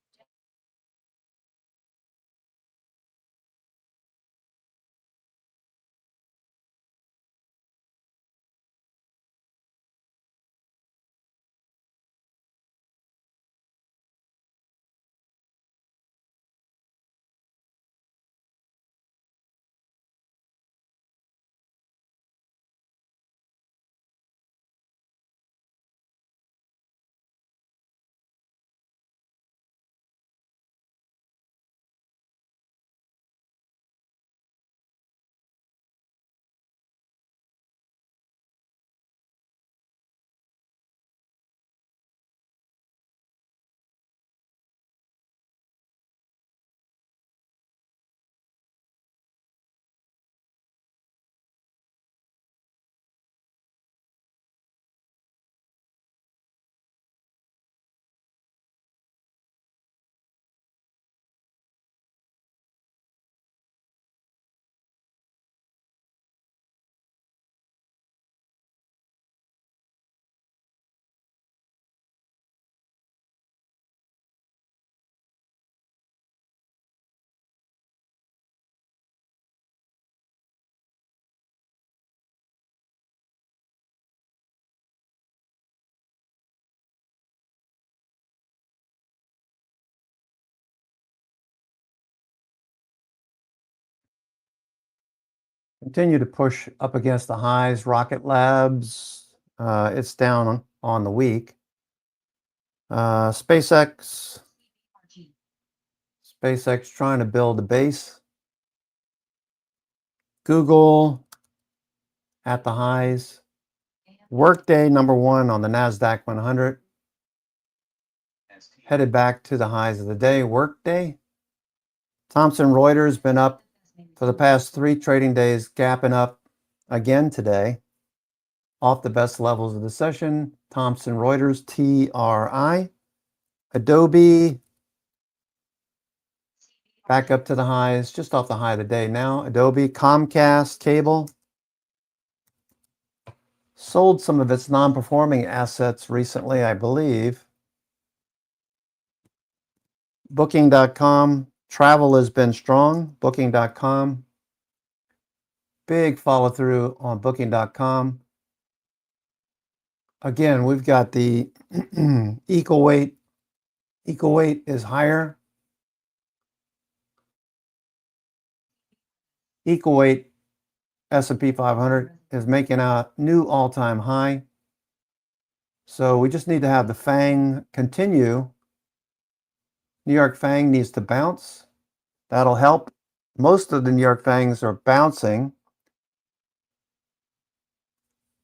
Continue to push up against the highs. Rocket Labs, it's down on the week. SpaceX trying to build a base. Google at the highs. Workday number one on the NASDAQ 100. Headed back to the highs of the day. Workday. Thomson Reuters been up for the past 3 trading days, gapping up again today. Off the best levels of the session. Thomson Reuters, TRI. Adobe, back up to the highs, just off the high of the day now. Adobe, Comcast, Cable. Sold some of its non-performing assets recently, I believe. Booking.com, travel has been strong. Booking.com, big follow through on Booking.com. Again, we've got the equal weight. Equal weight is higher. Equal weight S&P 500 is making a new all-time high. So we just need to have the FANG continue. New York FANG needs to bounce. That'll help. Most of the New York FANGs are bouncing,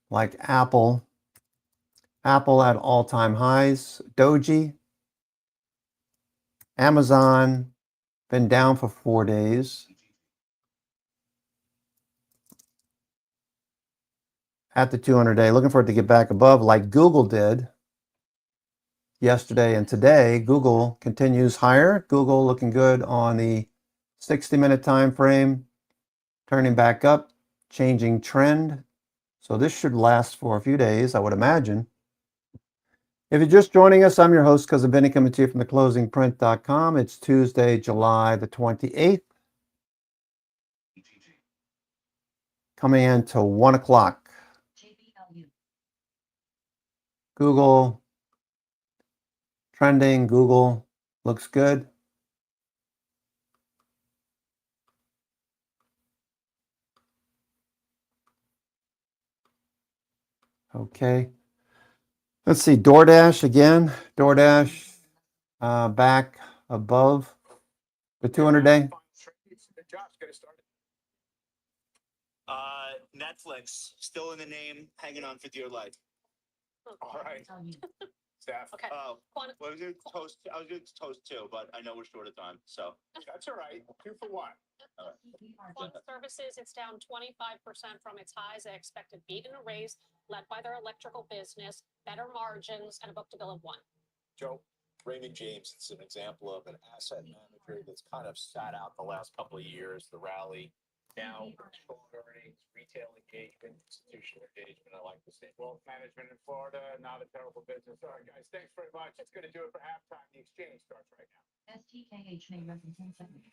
like Apple. Apple at all-time highs. Doji. Amazon, been down for 4 days. At the 200-day, looking for it to get back above like Google did yesterday and today. Google continues higher. Google looking good on the 60-minute time frame, turning back up, changing trend. So this should last for a few days, I would imagine. If you're just joining us, I'm your host, Cousin Benny, coming to you from theclosingprint.com. It's Tuesday, July the 28th. Coming into 1 o'clock. Google trending. Google looks good. Okay. Let's see. DoorDash again. DoorDash back above the 200-day. Netflix, still in the name, hanging on for dear life. All right, Steph. Okay. Oh, well, I was doing toast. I was doing toast too, but I know we're short of time, so. That's all right. 2 for 1. Quant services, it's down 25% from its highs. They expected beat and a raise, led by their electrical business, better margins, and a book-to-bill of 1. Joe, Raymond James is an example of an asset manager that's kind of sat out the last couple of years, the rally. Now, strong earnings, retail engagement, institutional engagement, I like to see. Wealth management in Florida, not a terrible business. All right, guys, thanks very much. It's going to do it for halftime. The exchange starts right now. STKH may rest in 10 seconds.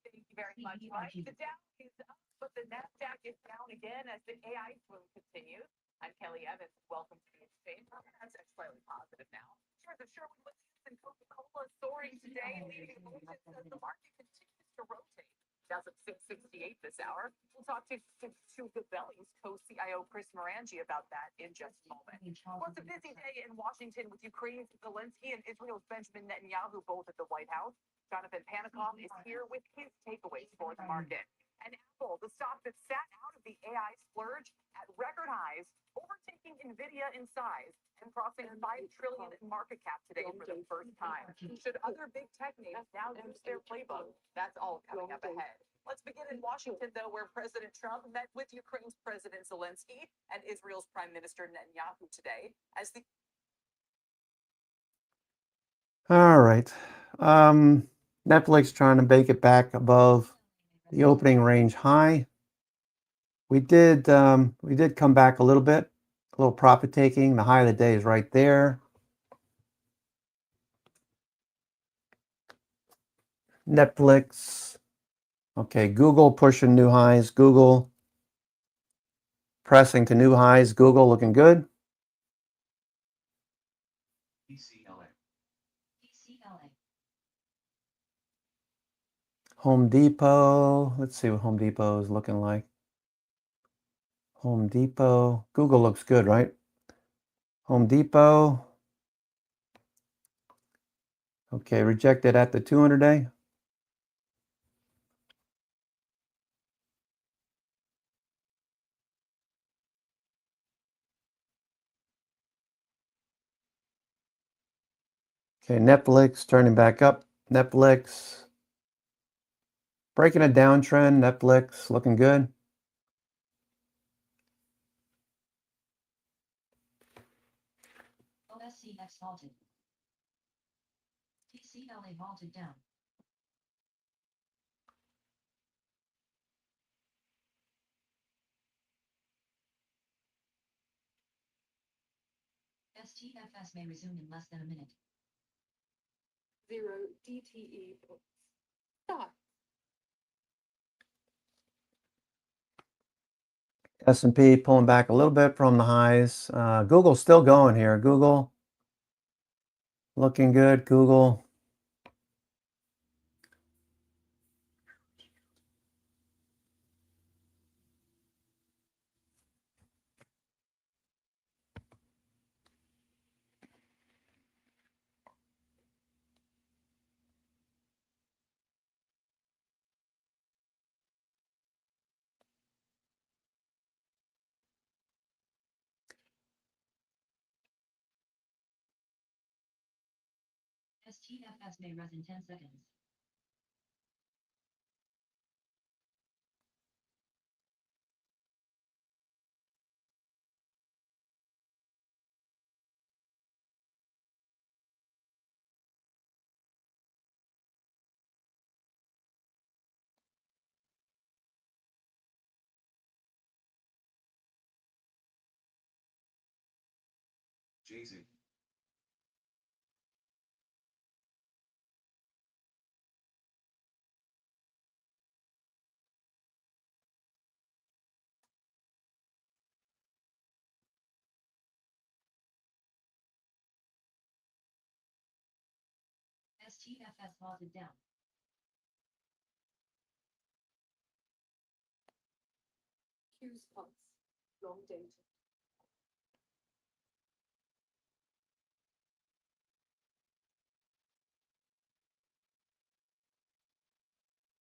Thank you very much, Mike. The Dow is up, but the NASDAQ is down again as the AI boom continues. I'm Kelly Evans. Welcome to the exchange. NASDAQ slightly positive now. Shares of Sherwin-Williams and Coca-Cola soaring today, leading motions as the market continues to rotate. Dows at 668 this hour. We'll talk to Gabelli's co-CIO Chris Morangi about that in just a moment. Well, it's a busy day in Washington with Ukraine's Zelensky and Israel's Benjamin Netanyahu both at the White House. Jonathan Panikov is here with his takeaways for the market. And Apple, the stock that sat out of the AI splurge at record highs, overtaking Nvidia in size and crossing 5 trillion in market cap today for the first time. Should other big tech names now use their playbook? That's all coming up ahead. Let's begin in Washington, though, where President Trump met with Ukraine's President Zelensky and Israel's Prime Minister Netanyahu today as the All right. Netflix trying to make it back above the opening range high. We did come back a little bit, a little profit taking. The high of the day is right there. Netflix. Okay, Google pushing new highs. Google pressing to new highs. Google looking good. Home Depot. Let's see what Home Depot is looking like. Home Depot. Google looks good, right? Home Depot. Okay, rejected at the 200-day. Okay, Netflix turning back up. Netflix breaking a downtrend. Netflix looking good. OSCX halted. TCLA halted down. STFS may resume in less than a minute. 0 DTE. Stop. S&P pulling back a little bit from the highs. Google's still going here. Google looking good. Google. STFS may res in 10 seconds. Jay-Z. STFS halted down. Q's pulse. Long dated.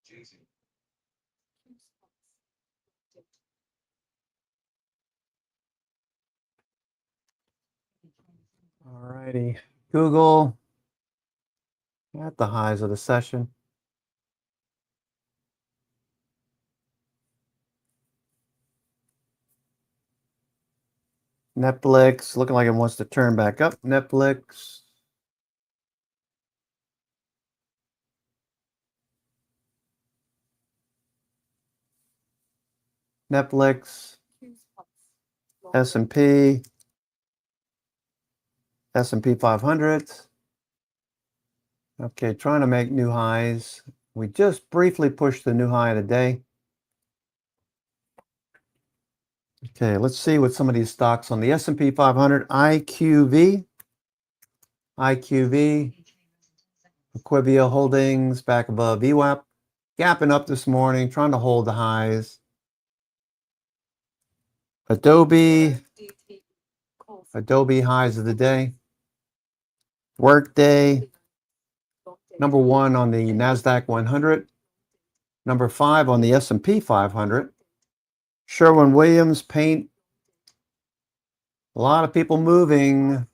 Jay-Z. Alrighty. Google at the highs of the session. Netflix looking like it wants to turn back up. Netflix. Netflix. S&P. S&P 500. Okay, trying to make new highs. We just briefly pushed the new high of the day. Okay, let's see what some of these stocks on the S&P 500. IQV. Equivia Holdings back above VWAP. Gapping up this morning, trying to hold the highs. Adobe highs of the day. Workday, number 1 on the NASDAQ 100. Number 5 on the S&P 500. Sherwin-Williams Paint. A lot of people moving. A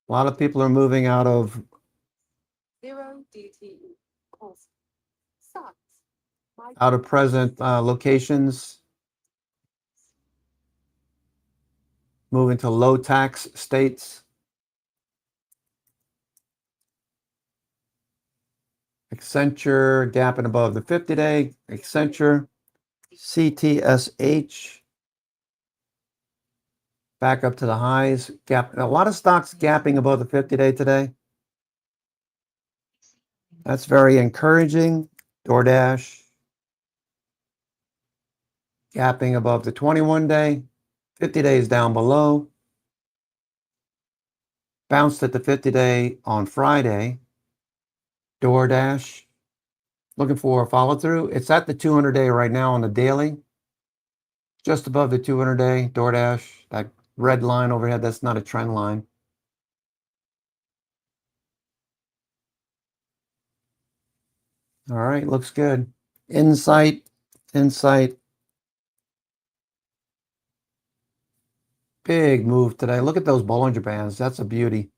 lot of people are moving out of present locations. Moving to low tax states. Accenture gapping above the 50-day. Accenture. CTSH. Back up to the highs. Gap. A lot of stocks gapping above the 50-day today. That's very encouraging. DoorDash. Gapping above the 21-day. 50 days down below. Bounced at the 50-day on Friday. DoorDash. Looking for a follow through. It's at the 200-day right now on the daily. Just above the 200-day. DoorDash. That red line overhead, that's not a trend line. All right, looks good. Insight. Big move today. Look at those Bollinger Bands. That's a beauty.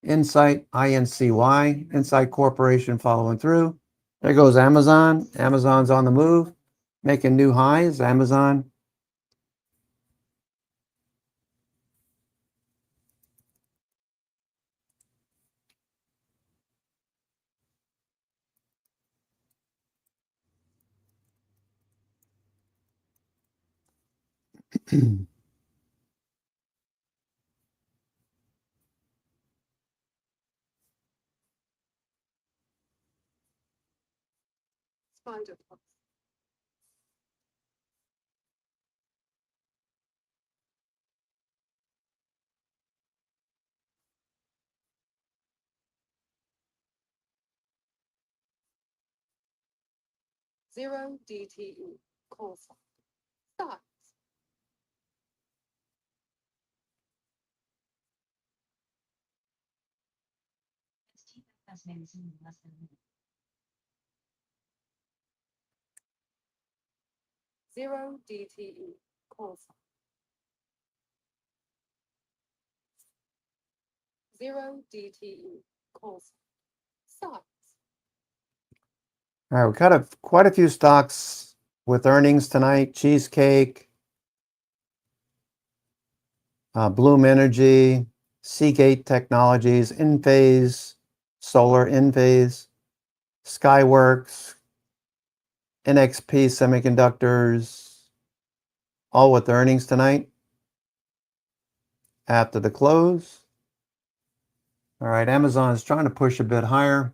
Insight, INCY, Insight Corporation following through. There goes Amazon. Amazon's on the move, making new highs. Amazon. Zero DTE. Call sign. Start. Has may resume in less than a minute. Zero DTE. Call sign. Zero DTE. Call sign. Start. All right, we've got quite a few stocks with earnings tonight. Cheesecake, Bloom Energy, Seagate Technologies, Enphase, Solar Enphase, Skyworks, NXP Semiconductors, all with earnings tonight after the close. All right, Amazon is trying to push a bit higher.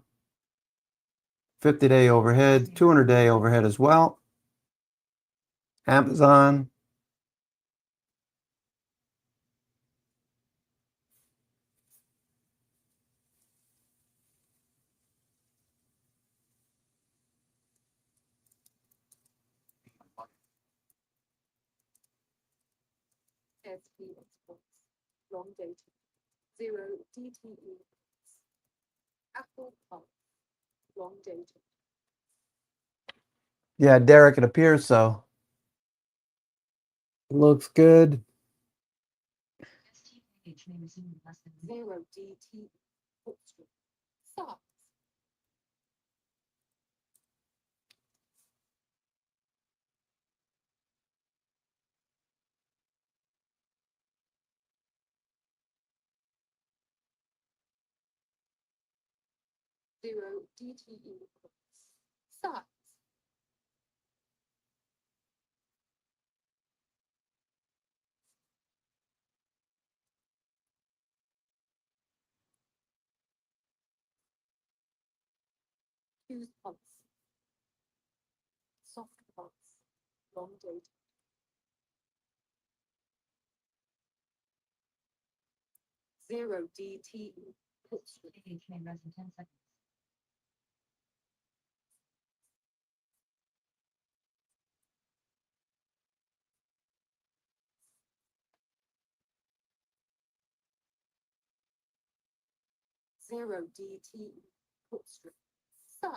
50-day overhead, 200-day overhead as well. Amazon. SP exports. Long dated. Zero DTE. Apple Pulse. Long dated. Yeah, Derek, it appears so. Looks good. may resume in less than a minute. Zero DTE, put strip, size. Zero DTE, size. Fused pulse. Soft pulse. Long date. Zero DTE, put strip. Page may rest in 10 seconds. Zero DTE, put strip, size.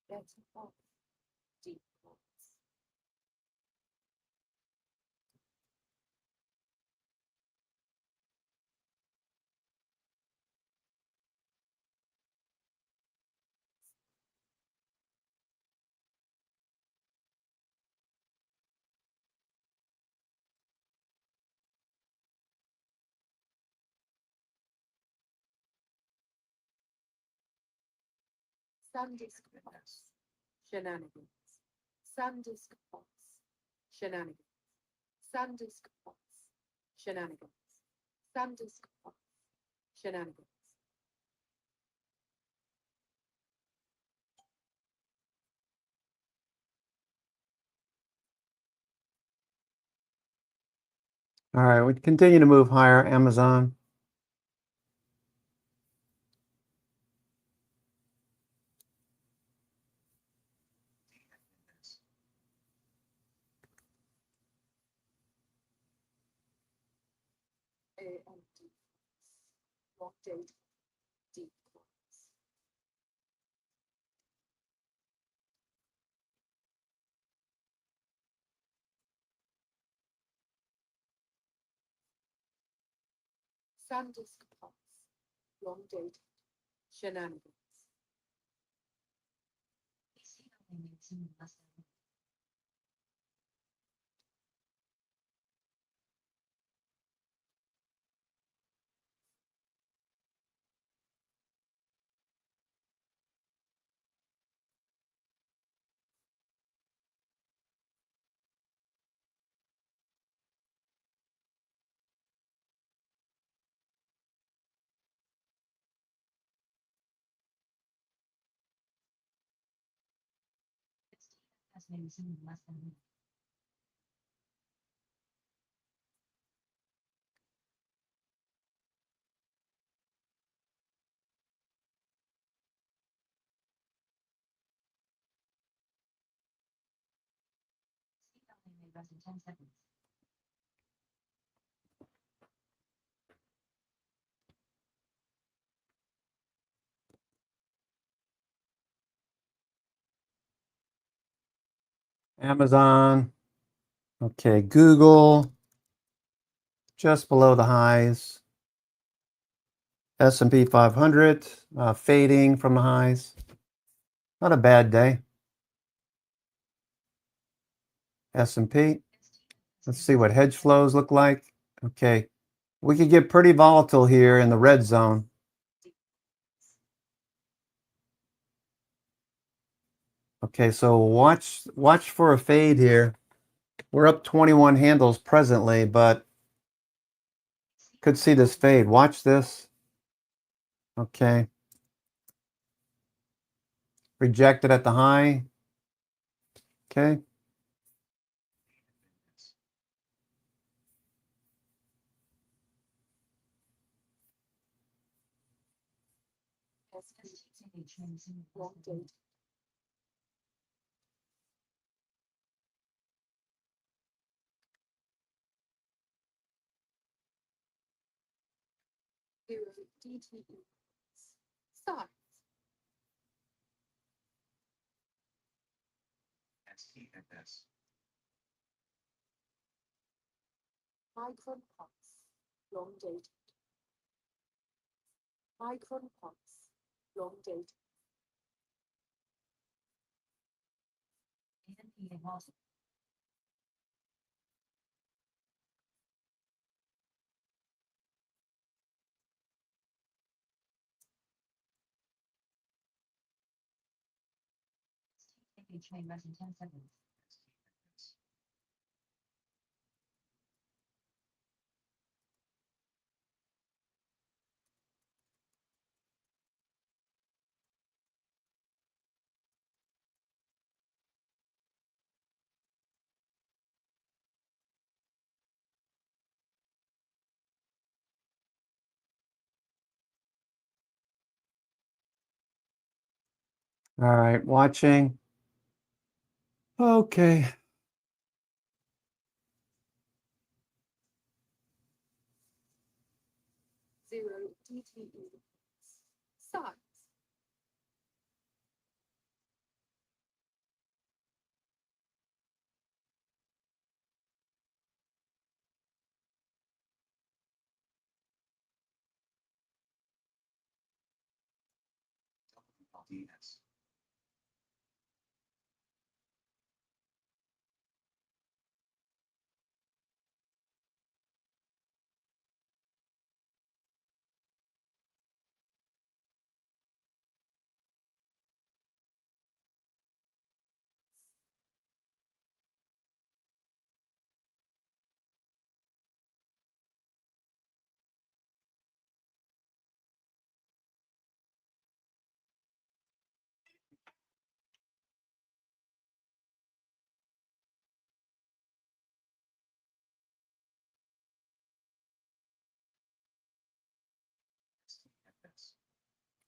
That's pulse. Deep pulse. Sandisk pulse. Shenanigans. Sandisk pulse. Shenanigans. Sandisk pulse. Shenanigans. Sandisk pulse. Shenanigans. All right, we continue to move higher. Amazon. AMD. Long date. Deep pulse. Sandisk pulse. Long date. Shenanigans. PC may resume in less than a minute. TFS may resume in less than a minute. CLA may rest in 10 seconds. Amazon. Okay, Google. Just below the highs. S&P 500 fading from the highs. Not a bad day. S&P. Let's see what hedge flows look like. Okay, we could get pretty volatile here in the red zone. Okay, so watch for a fade here. We're up 21 handles presently, but could see this fade. Watch this. Okay. Rejected at the high. Okay. long dated. Zero DTE. Size. Micron pulse, long dated. Micron pulse, long dated. Train runs in 10 seconds. All right, watching. Okay. Zero DTE. Size.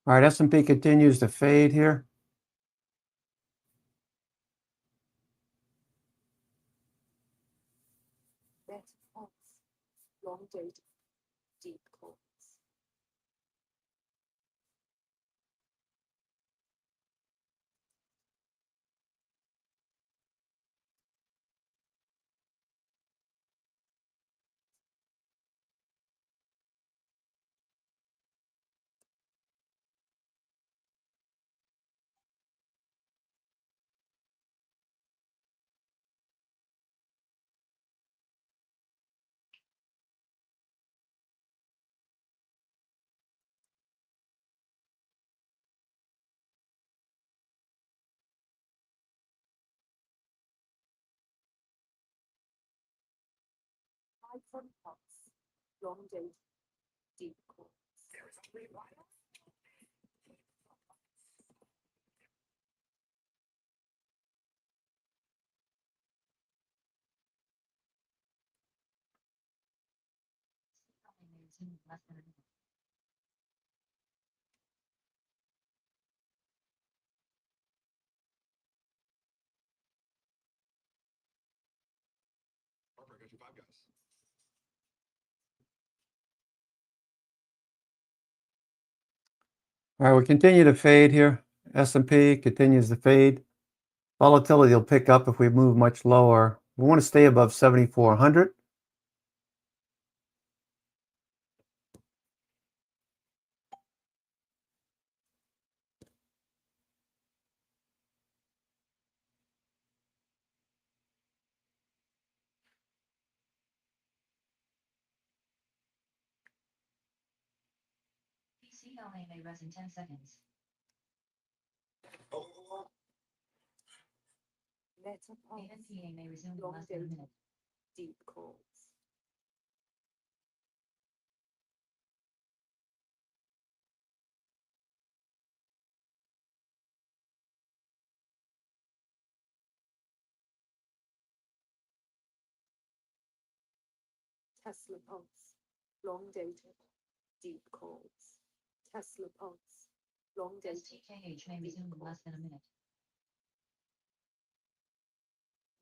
All right, S&P continues to fade here. Net pulse, long dated. Deep calls. Micron pulse, long dated. Deep calls. There is only one. Less than a minute. All right, we continue to fade here. S&P continues to fade. Volatility will pick up if we move much lower. We want to stay above 7,400. PC only may rest in 10 seconds. Letter pulse, ANPA may resume in long less than a dated. minute. Deep calls. Tesla pulse, long dated. Deep calls. Tesla pulse, long dated, STKH may resume in less than a minute.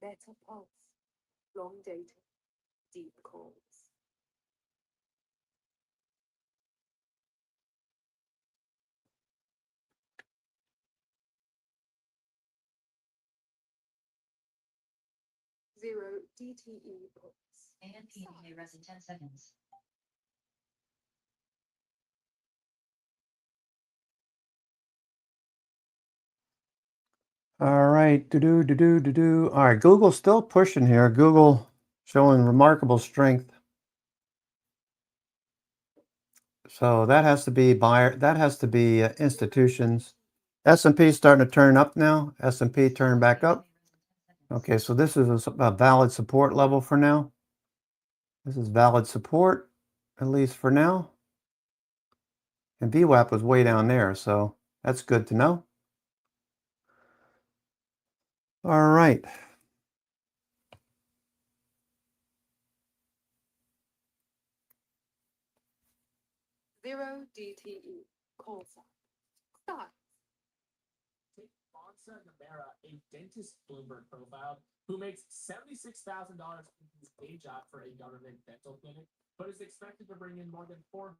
Meta Pulse, long dated, deep calls. Zero DTE puts. ANP may rest in 10 seconds. All right, do. All right, Google's still pushing here. Google showing remarkable strength. So that has to be buyer. That has to be institutions. S&P starting to turn up now. S&P turned back up. Okay, so this is a valid support level for now. This is valid support, at least for now. And VWAP was way down there, so that's good to know. All right. Zero DTE calls up. Start. Monza Namera, a dentist Bloomberg profile, who makes $76,000 from his day job for a government dental clinic, but is expected to bring in more than $4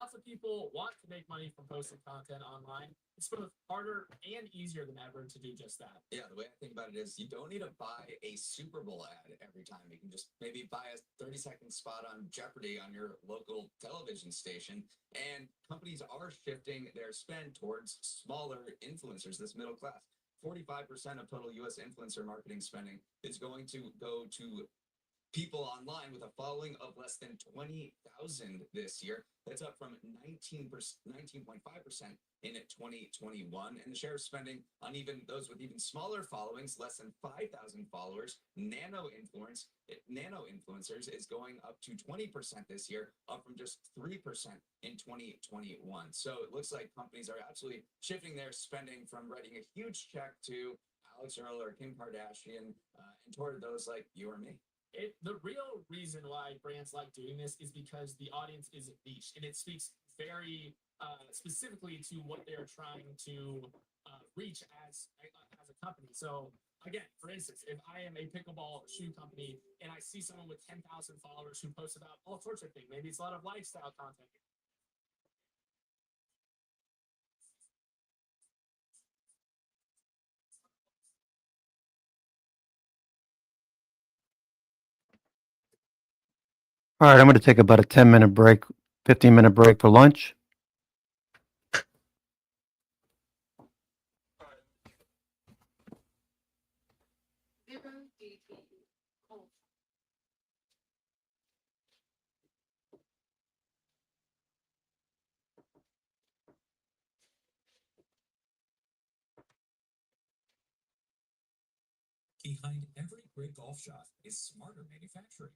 Lots of people want to make money from posting content online. It's both harder and easier than ever to do just that. Yeah, the way I think about it is you don't need to buy a Super Bowl ad every time. You can just maybe buy a 30-second spot on Jeopardy on your local television station. And companies are shifting their spend towards smaller influencers, this middle class. 45% of total US influencer marketing spending is going to go to people online with a following of less than 20,000 this year. That's up from 19.5% in 2021. And the share of spending on even those with even smaller followings, less than 5,000 followers, nano influencers is going up to 20% this year, up from just 3% in 2021. So it looks like companies are absolutely shifting their spending from writing a huge check to Alex Earl or Kim Kardashian and toward those like you or me. The real reason why brands like doing this is because the audience is niche, and it speaks very specifically to what they're trying to reach as a company. So again, for instance, if I am a pickleball shoe company and I see someone with 10,000 followers who posts about all sorts of things, maybe it's a lot of lifestyle content. All right, I'm going to take about a 10-minute break, 15-minute break for lunch. Zero DTE calls. Behind every great golf shot is smarter manufacturing.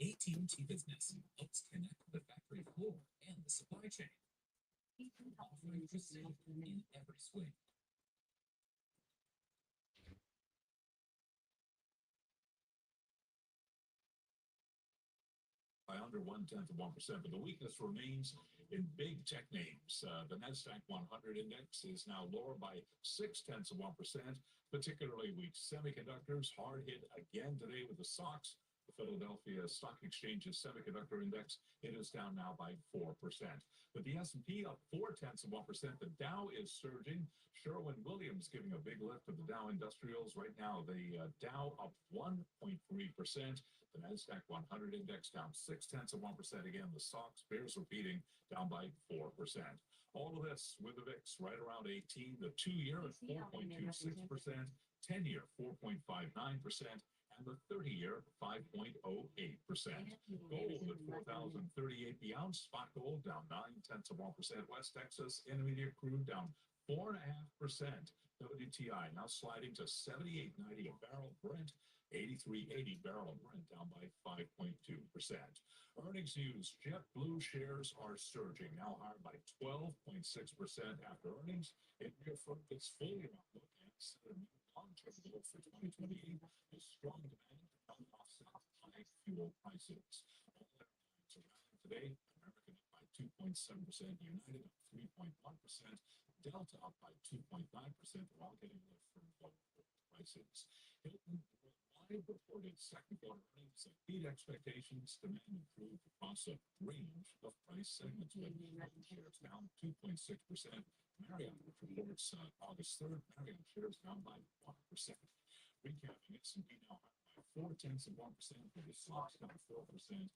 AT&T Business helps connect the factory floor and the supply chain, offering precision in every swing. By under 0.1%, but the weakness remains in big tech names. The Nasdaq 100 index is now lower by 0.6%, particularly weak semiconductors hard hit again today with the SOX. The Philadelphia Stock Exchange's semiconductor index, it is down now by 4%. But the S&P up 0.4%. The Dow is surging. Sherwin-Williams giving a big lift to the Dow Industrials. Right now, the Dow up 1.3%. The Nasdaq 100 index down 0.6%. Again, the SOX bears repeating, down by 4%. All of this with the VIX right around 18. The 2-year at 4.26%, 10-year 4.59%. And the 30-year, 5.08%. Gold at $4,038 the ounce. Spot gold down 0.9%. West Texas Intermediate crude down 4.5%. WTI now sliding to $78.90 a barrel. Brent $83.80 barrel of Brent down by 5.2%. Earnings news: JetBlue shares are surging, now higher by 12.6% after earnings. It reaffirmed its full-year outlook and set a new long-term goal for 2028 is strong demand and offset high fuel prices. All airlines are rallying today. American up by 2.7%, United up 3.1%, Delta up by 2.9%. They're all getting lift from lower prices. Hilton Worldwide reported second quarter earnings that beat expectations. Demand improved across a range of price segments, with Hilton shares down 2.6%. Marriott reports August 3rd, Marriott shares down by 1%. Recapping, S&P now up by 0.4%, British stocks down 4%, and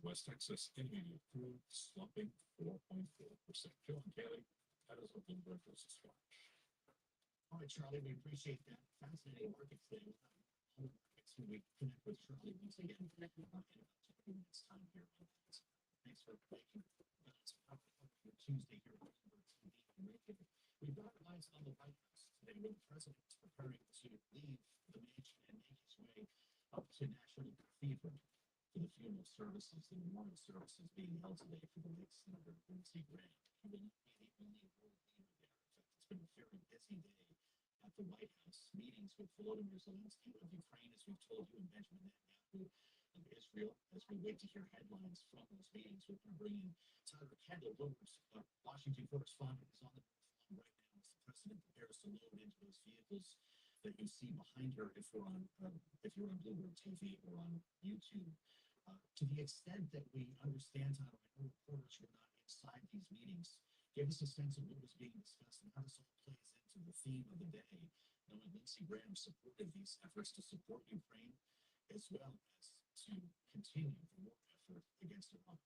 West Texas Intermediate crude slumping 4.4%. Joe and Kelly, that is a Bloomberg versus Flash. All right, Charlie, we appreciate that fascinating market thing. All the markets, when we connect with Charlie once again in about 2 minutes time here. Thanks for making your Tuesday here on Bloomberg TV. We've got our eyes on the White House today, where the president is preparing to leave the mansion and make his way up to National Cathedral for the funeral services, the memorial services being held today for the late Senator Lindsey Graham. He will not be the only world leader there. In fact, it's been a very busy day at the White House. Meetings with Volodymyr Zelensky of Ukraine, as we've told you, and Benjamin Netanyahu of Israel. As we wait to hear headlines from those meetings, we're going to bring in Tyler Kendall, Bloomberg's Washington correspondent, is on the phone right now as the president prepares to load into those vehicles that you see behind her if you're on Bloomberg TV or on YouTube. To the extent that we understand, Tyler, I know reporters were not inside these meetings. Give us a sense of what was being discussed and how this all plays into the theme of the day, knowing Lindsey Graham supported these efforts to support Ukraine as well as to continue the war effort against Iran.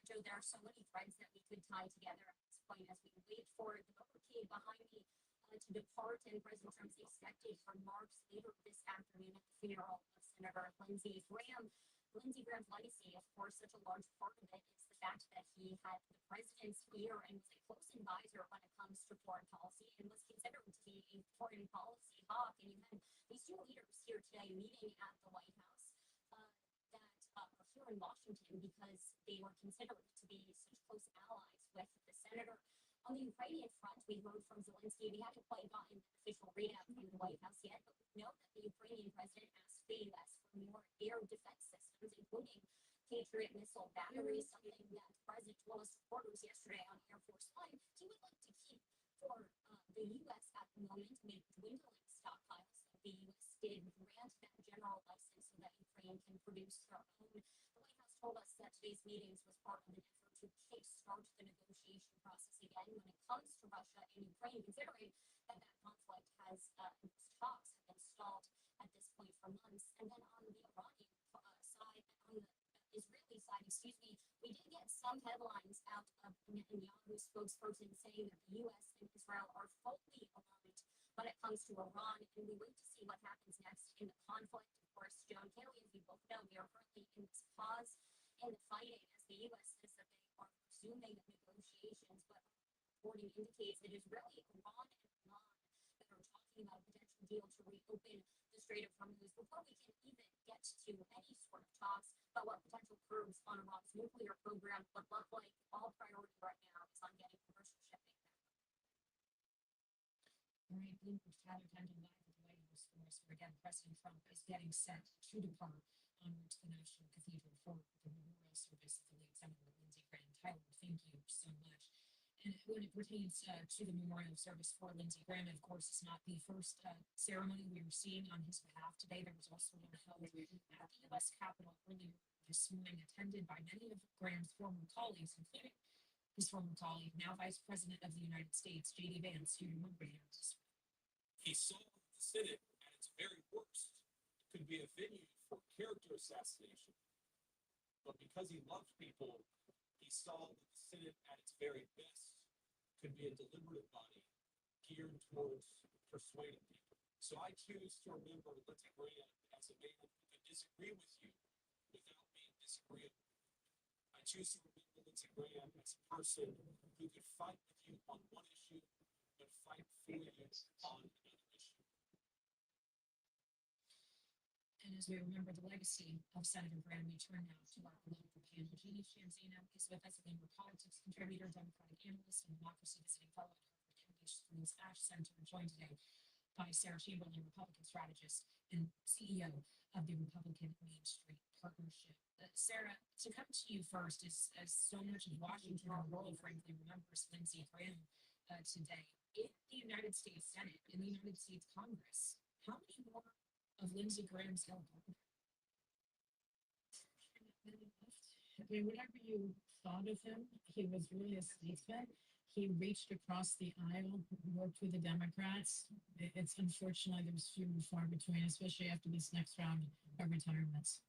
Joe, there are so many threads that we could tie together at this point as we wait for the motorcade behind me to depart, and President Trump is expected for remarks later this afternoon at the funeral of Senator Lindsey Graham. Lindsey Graham's legacy, of course, such a large part of it is the fact that he had the president's ear and was a close advisor when it comes to foreign policy and was considered to be a foreign policy hawk. And you had these two leaders here today meeting at the White House that are here in Washington because they were considered to be such close allies with the senator. On the Ukrainian front, we heard from Zelensky. We haven't quite gotten an official readout from the White House yet, but we know that the Ukrainian president asked the U.S. for more air defense systems, including Patriot missile batteries, something that the president told us reporters yesterday on Air Force One he would like to keep for the U.S. at the moment amid dwindling stockpiles. The U.S. did grant that general license so that Ukraine can produce their own. The White House told us that today's meetings was part of an effort to kickstart the negotiation process again when it comes to Russia and Ukraine, considering that conflict has those talks have been stalled at this point for months. And then on the Iranian side, on the Israeli side, we did get some headlines out of Netanyahu's spokesperson saying that the U.S. and Israel are fully aligned when it comes to Iran, and we wait to see what happens next in the conflict. Of course, John Kelly, as we both know, we are currently in this pause in the fighting as the U.S. says that they are resuming negotiations, but reporting indicates it is really Iran and Iran that are talking about a potential deal to reopen the Strait of Hormuz before we can even get to any sort of talks about what potential curbs on Iran's nuclear program would look like. All priority right now is on getting commercial shipping back. All right, Bloomberg's Tyler Kendall live at the White House for us, where again, President Trump is getting set to depart en route to the National Cathedral for the memorial service of the late Senator Lindsey Graham. Tyler, thank you so much. And when it pertains to the memorial service for Lindsey Graham, of course, it's not the first ceremony we are seeing on his behalf today. There was also one held at the U.S. Capitol earlier this morning, attended by many of Graham's former colleagues, including his former colleague, now Vice President of the United States, J.D. Vance, who you remember here. He saw the Senate at its very worst could be a venue for character assassination. But because he loved people, he saw that the Senate at its very best could be a deliberative body geared towards persuading people. So I choose to remember Lindsey Graham as a man who could disagree with you without being disagreeable. I choose to remember Lindsey Graham as a person who could fight with you on one issue, but fight for you on another issue. And as we remember the legacy of Senator Graham, we turn now to our political panel. Jeannie Shanzino is with us, a Bloomberg politics contributor, Democratic analyst, and democracy visiting fellow at Harvard Kennedy School's Ash Center, joined today by Sarah Chamberlain, Republican strategist and CEO of the Republican Main Street Partnership. Sarah, to come to you first, as so much of Washington and the world, frankly, remembers Lindsey Graham today, in the United States Senate, in the United States Congress, how many more of Lindsey Graham's held are there? I mean, whatever you thought of him, he was really a statesman. He reached across the aisle, worked with the Democrats. It's unfortunately there's few and far between, especially after this next round of retirements.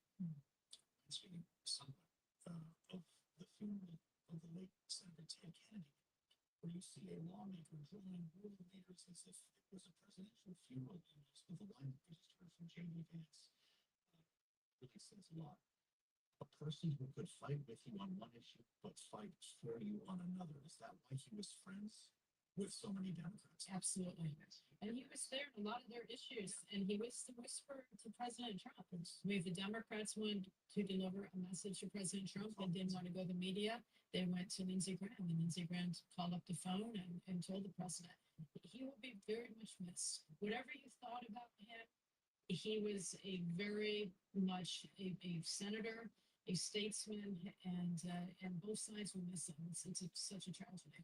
Speaking somewhat of the funeral of the late Senator Ted Kennedy, where you see a lawmaker joining world leaders as if it was a presidential funeral, with the line that we just heard from J.D. Vance, really says a lot. A person who could fight with you on one issue, but fight for you on another. Is that why he was friends with so many Democrats? Absolutely. And he was there in a lot of their issues, and he was the whisperer to President Trump. I mean, if the Democrats wanted to deliver a message to President Trump and didn't want to go to the media, they went to Lindsey Graham, and Lindsey Graham called up the phone and told the president. He will be very much missed. Whatever you thought about him, he was a very much a senator, a statesman, and both sides will miss him. It's such a tragedy.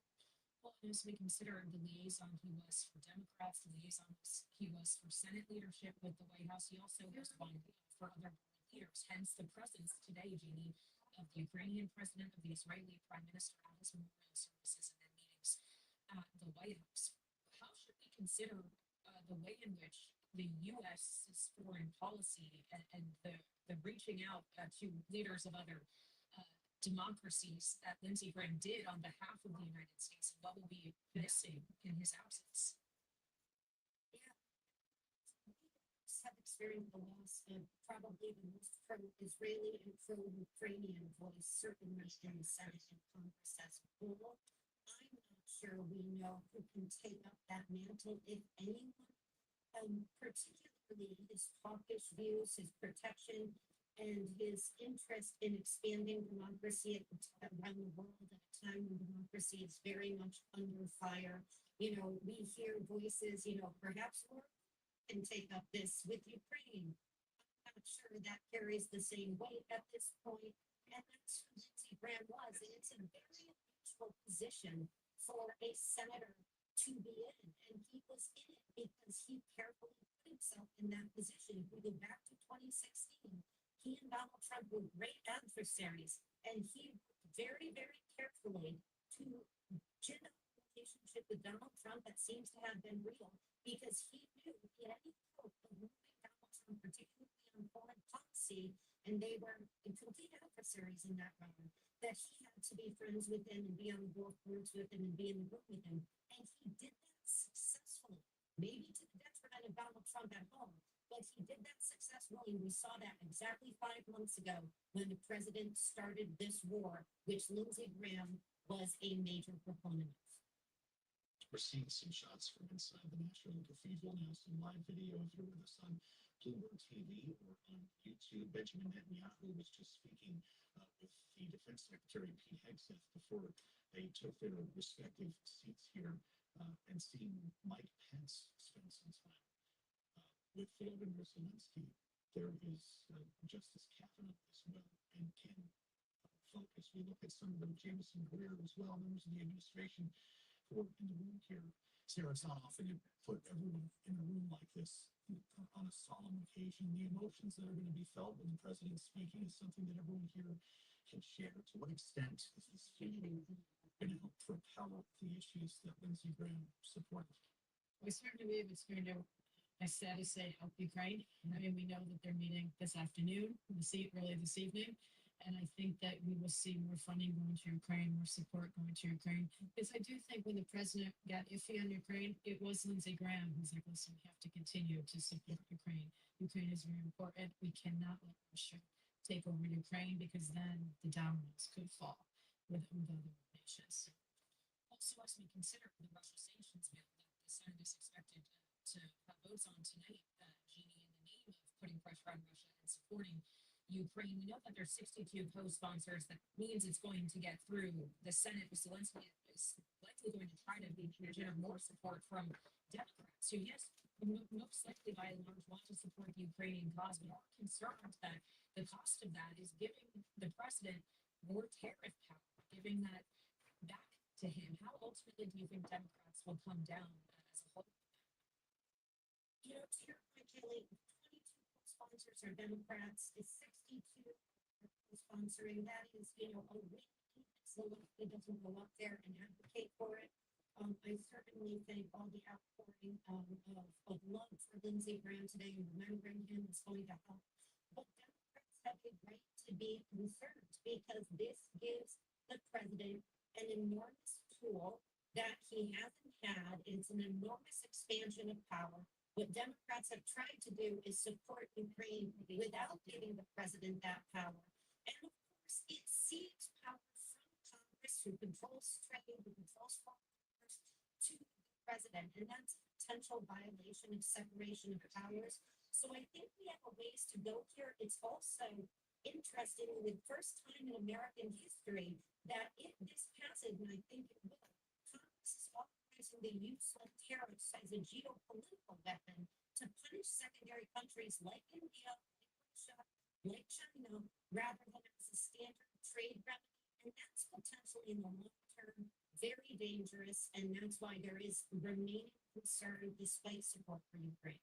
Well, as we consider the liaison he was for Democrats, the liaison he was for Senate leadership with the White House, he also was one for other world leaders. Hence the presence today, Jeannie, of the Ukrainian president, of the Israeli prime minister at his memorial services and then meetings at the White House. How should we consider the way in which the U.S.'s foreign policy and the reaching out to leaders of other democracies that Lindsey Graham did on behalf of the United States, and what will be missing in his absence? Have experienced the loss of probably the most pro-Israeli and pro-Ukrainian voice, certainly in the Senate and Congress as a whole. I'm not sure we know who can take up that mantle, if anyone, particularly his hawkish views, his protection, and his interest in expanding democracy around the world at a time when democracy is very much under fire. You know, we hear voices, perhaps more can take up this with Ukraine. I'm not sure that carries the same weight at this point. And that's who Lindsey Graham was. And it's a very unusual position for a senator to be in. And he was in it because he carefully put himself in that position. If we go back to 2016, he and Donald Trump were great adversaries, and he worked very, very carefully to gin up a relationship with Donald Trump that seems to have been real, because he knew he had any hope of moving Donald Trump, particularly on foreign policy, and they were complete adversaries in that round, that he had to be friends with him and be on the golf course with him and be in the room with him. And he did that successfully, maybe to the detriment of Donald Trump at home. But he did that successfully. We saw that exactly 5 months ago when the president started this war, which Lindsey Graham was a major proponent of. We're seeing some shots from inside the National Cathedral now, some live video. If you're with us on Bloomberg TV or on YouTube, Benjamin Netanyahu was just speaking with the Defense Secretary Pete Hegseth before they took their respective seats here, and seeing Mike Pence spend some time with Volodymyr Zelensky. There is Justice Kavanaugh as well, and can focus. We look at some of them, Jameson Greer as well, members of the administration who are in the room here. Sarah, it's not often you put everyone in a room like this on a solemn occasion. The emotions that are going to be felt when the president's speaking is something that everyone here can share. To what extent is this feeling going to help propel the issues that Lindsey Graham supported? We certainly believe it's going to, as sad as say, help Ukraine. I mean, we know that they're meeting this afternoon, early this evening, and I think that we will see more funding going to Ukraine, more support going to Ukraine. Because I do think when the president got iffy on Ukraine, it was Lindsey Graham who's like, listen, we have to continue to support Ukraine. Ukraine is very important. We cannot let Russia take over Ukraine, because then the dominoes could fall with other nations. Also, as we consider the Russia sanctions bill that the Senate is expected to have votes on tonight, Jeannie, in the name of putting pressure on Russia and supporting Ukraine, we know that there's 62 co-sponsors. That means it's going to get through the Senate. Zelensky is likely likely going to try to generate more support from Democrats who, yes, most likely by and large want to support the Ukrainian cause, but are concerned that the cost of that is giving the president more tariff power, giving that back to him. How ultimately do you think Democrats will come down as a whole? You know, to your point, Julie, 22 sponsors are Democrats, is 62 sponsoring. That is, you know, a win. So it doesn't go up there and advocate for it. I certainly think all the outpouring of love for Lindsey Graham today and remembering him is going to help. But Democrats have a right to be concerned because this gives the president an enormous tool that he hasn't had. It's an enormous expansion of power. What Democrats have tried to do is support Ukraine without giving the president that power. And of course, it cedes power from Congress, who controls trade, who controls foreign affairs, to the president. And that's a potential violation of separation of powers. So I think we have a ways to go here. It's also interesting, the first time in American history, that if this passes, and I think it will, Congress is authorizing the use of tariffs as a geopolitical weapon to punish secondary countries like India, like Russia, like China, rather than as a standard trade remedy. And that's potentially in the long term very dangerous. And that's why there is remaining concern despite support for Ukraine.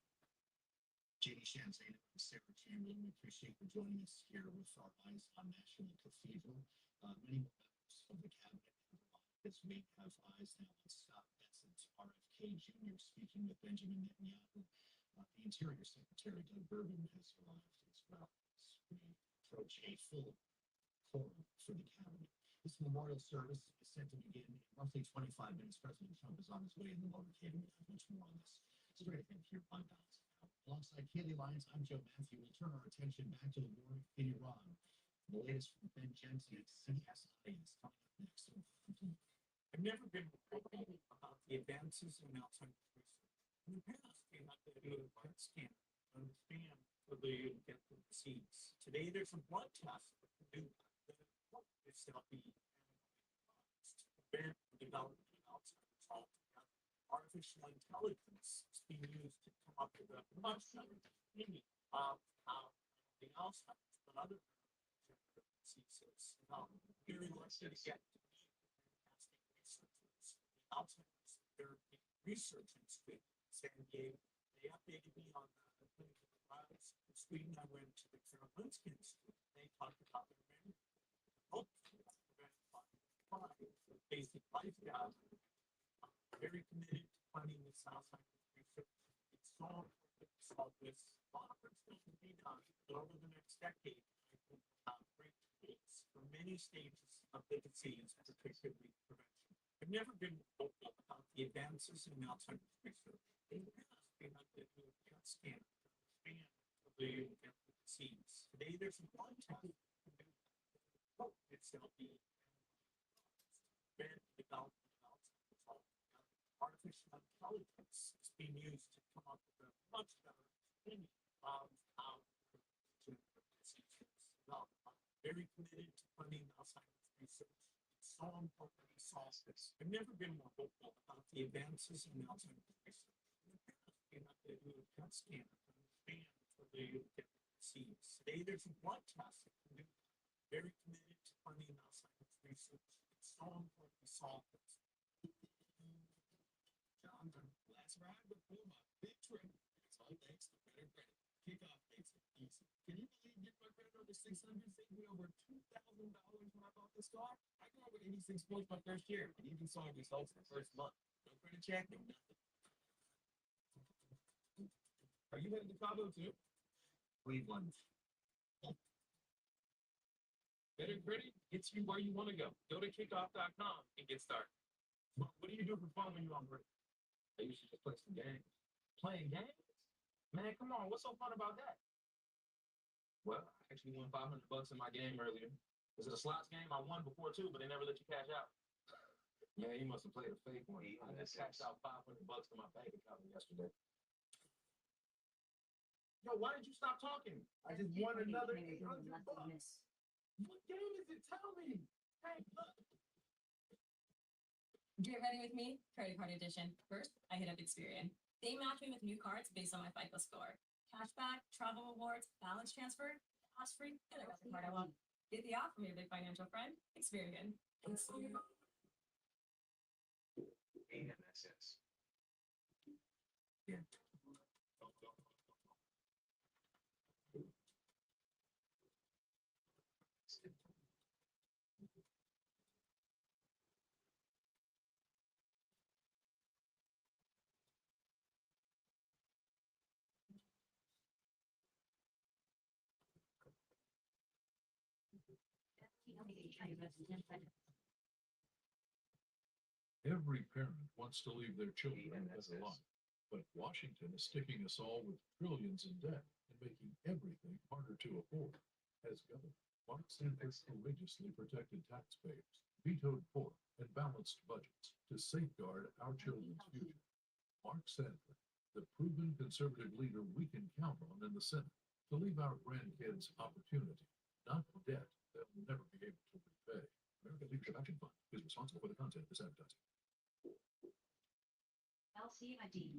JD Shanzane and Sarah Chamberlain, we appreciate you joining us here with our Eyes on National Cathedral. Many members of the cabinet this week have eyes now on Scott Bessent's RFK Jr. speaking with Benjamin Netanyahu. The Interior Secretary Doug Burgum has arrived as well as we approach a full quorum for the cabinet. This memorial service is set to begin in roughly 25 minutes. President Trump is on his way in the motorcade, and we'll have much more on this straight ahead here on Balance. Alongside Kaylee Lyons, I'm Joe Matthew. We'll turn our attention back to the war in Iran. The latest from Ben Jensen at CBS Audience coming up next. I've never been more about the advances in Alzheimer's research. In the past, we had to do a PET scan to understand whether you get the disease. Today, there's a blood test that can do that. It's not the prevent the development of Alzheimer's altogether. Artificial intelligence is being used to come up with a much better understanding of how the Alzheimer's and other diseases. Very lucky to get to meet fantastic researchers. The Alzheimer's Therapy Research Institute in San Diego. They updated me on the clinical trials. In Sweden, I went to the Karolinska Institute. They talked about their many hopefully prevent basic life jobs. Very committed to funding this Alzheimer's research. It's so important to solve this. A lot of work still to be done, but over the next decade, I think we'll have breakthroughs for many stages of the disease, particularly prevention. I've never been vocal about the advances in Alzheimer's research. In the past, we had to do a PET scan to understand whether you get the disease. Today, there's a blood test that can do that. It's going to be prevent the development of Alzheimer's altogether. Artificial intelligence is being used to come up with a much better understanding of how diseases develop. I'm very committed to funding Alzheimer's research. It's so important to solve this. I've never been more vocal about the advances in Alzheimer's research. In the past, we had to do a PET scan to understand whether you get the disease. Today, there's a blood test that can do that. Very committed to funding Alzheimer's research. It's so important to solve this. John, last ride with Puma. Big trip. It's all thanks to better credit. Kickoff makes it easy. Can you believe getting my credit over 600 saved me over $2,000 when I bought this car? I grew up with 86 points my first year and even saw results the first month. No credit check, no nothing. Are you headed to Cabo too? Cleveland. Better credit gets you where you want to go. Go to kickoff.com and get started. What do you do for fun when you're on break? I used to just play some games. Playing games? Man, come on. What's so fun about that? Well, I actually won $500 in my game earlier. Was it a slots game? I won before too, but they never let you cash out. Yeah, you must have played a fake one. I just cashed out $500 to my bank account yesterday. Yo, why did you stop talking? I just won another $800. What game is it? Tell me. Hey, look. Get ready with me, credit card edition. First, I hit up Experian. They match me with new cards based on my FICO score. Cashback, travel rewards, balance transfer, cost free, and I got the card I want. Get the app from your big financial friend, Experian. Every parent wants to leave their children a better life, but Washington is sticking us all with trillions in debt and making everything harder to afford. As governor, Mark Sanford courageously protected taxpayers, vetoed pork, and balanced budgets to safeguard our children's future. Mark Sanford, the proven conservative leader we can count on in the Senate to leave our grandkids opportunity, not debt they'll never be able to repay. American Leadership Action Fund is responsible for the content of this advertising. LCID.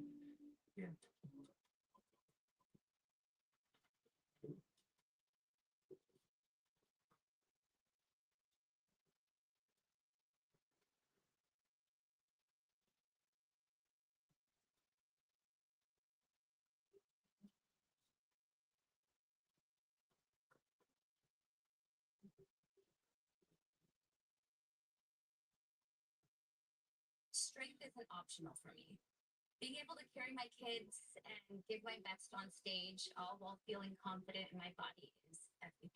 Strength isn't optional for me. Being able to carry my kids and give my best on stage, all while feeling confident in my body, is everything.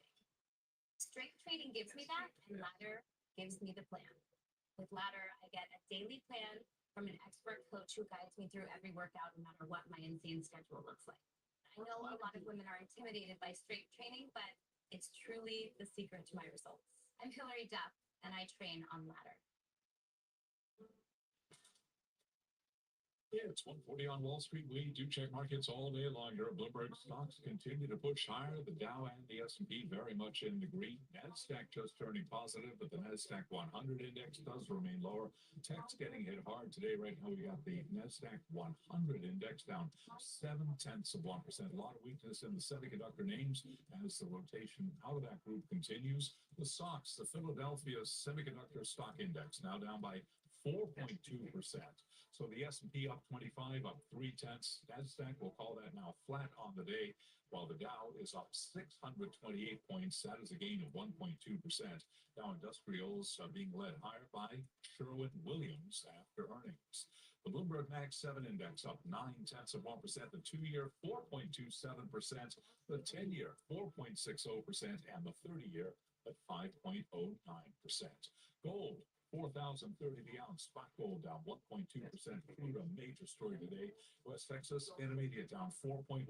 Strength training gives me that, and Ladder gives me the plan. With Ladder, I get a daily plan from an expert coach who guides me through every workout, no matter what my insane schedule looks like. I know a lot of women are intimidated by strength training, but it's truly the secret to my results. I'm Hillary Duff, and I train on Ladder. It's 1:40 on Wall Street. We do check markets all day long here. Bloomberg stocks continue to push higher. The Dow and the S&P very much in the green. NASDAQ just turning positive, but the NASDAQ 100 index does remain lower. Tech's getting hit hard today. Right now we got the NASDAQ 100 index down 0.7%. A lot of weakness in the semiconductor names as the rotation out of that group continues. The SOX, the Philadelphia Semiconductor Stock Index, now down by 4.2%. So the S&P up 25, up 0.3. NASDAQ, we'll call that now flat on the day, while the Dow is up 628 points. That is a gain of 1.2%. Dow Industrials being led higher by Sherwin-Williams after earnings. The Bloomberg Max 7 index up 0.9%. The 2-year 4.27%. The 10-year 4.60%, and the 30-year at 5.09%. Gold. 4,030 the ounce. Spot gold down 1.2%. Crude, a major story today. West Texas Intermediate down 4.1%.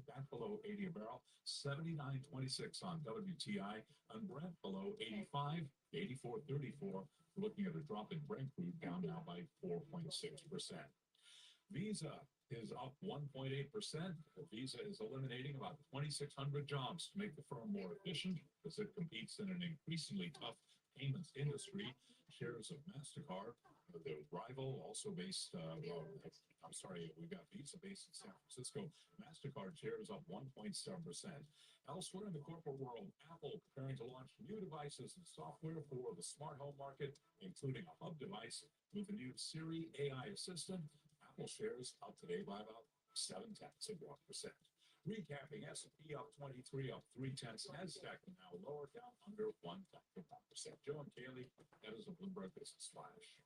Back below 80 a barrel. 79.26 on WTI. And Brent below 85. 84.34. Looking at a drop in Brent crude, down now by 4.6%. Visa is up 1.8%. Visa is eliminating about 2,600 jobs to make the firm more efficient as it competes in an increasingly tough payments industry. Shares of MasterCard, the rival, also based, we've got Visa based in San Francisco. MasterCard shares up 1.7%. Elsewhere in the corporate world, Apple preparing to launch new devices and software for the smart home market, including a hub device with the new Siri AI assistant. Apple shares up today by about 0.7%. Recapping, S&P up 23, up 0.3. NASDAQ now lower, down under 1%. Joe and Kaylee, that is a Bloomberg Business Flash.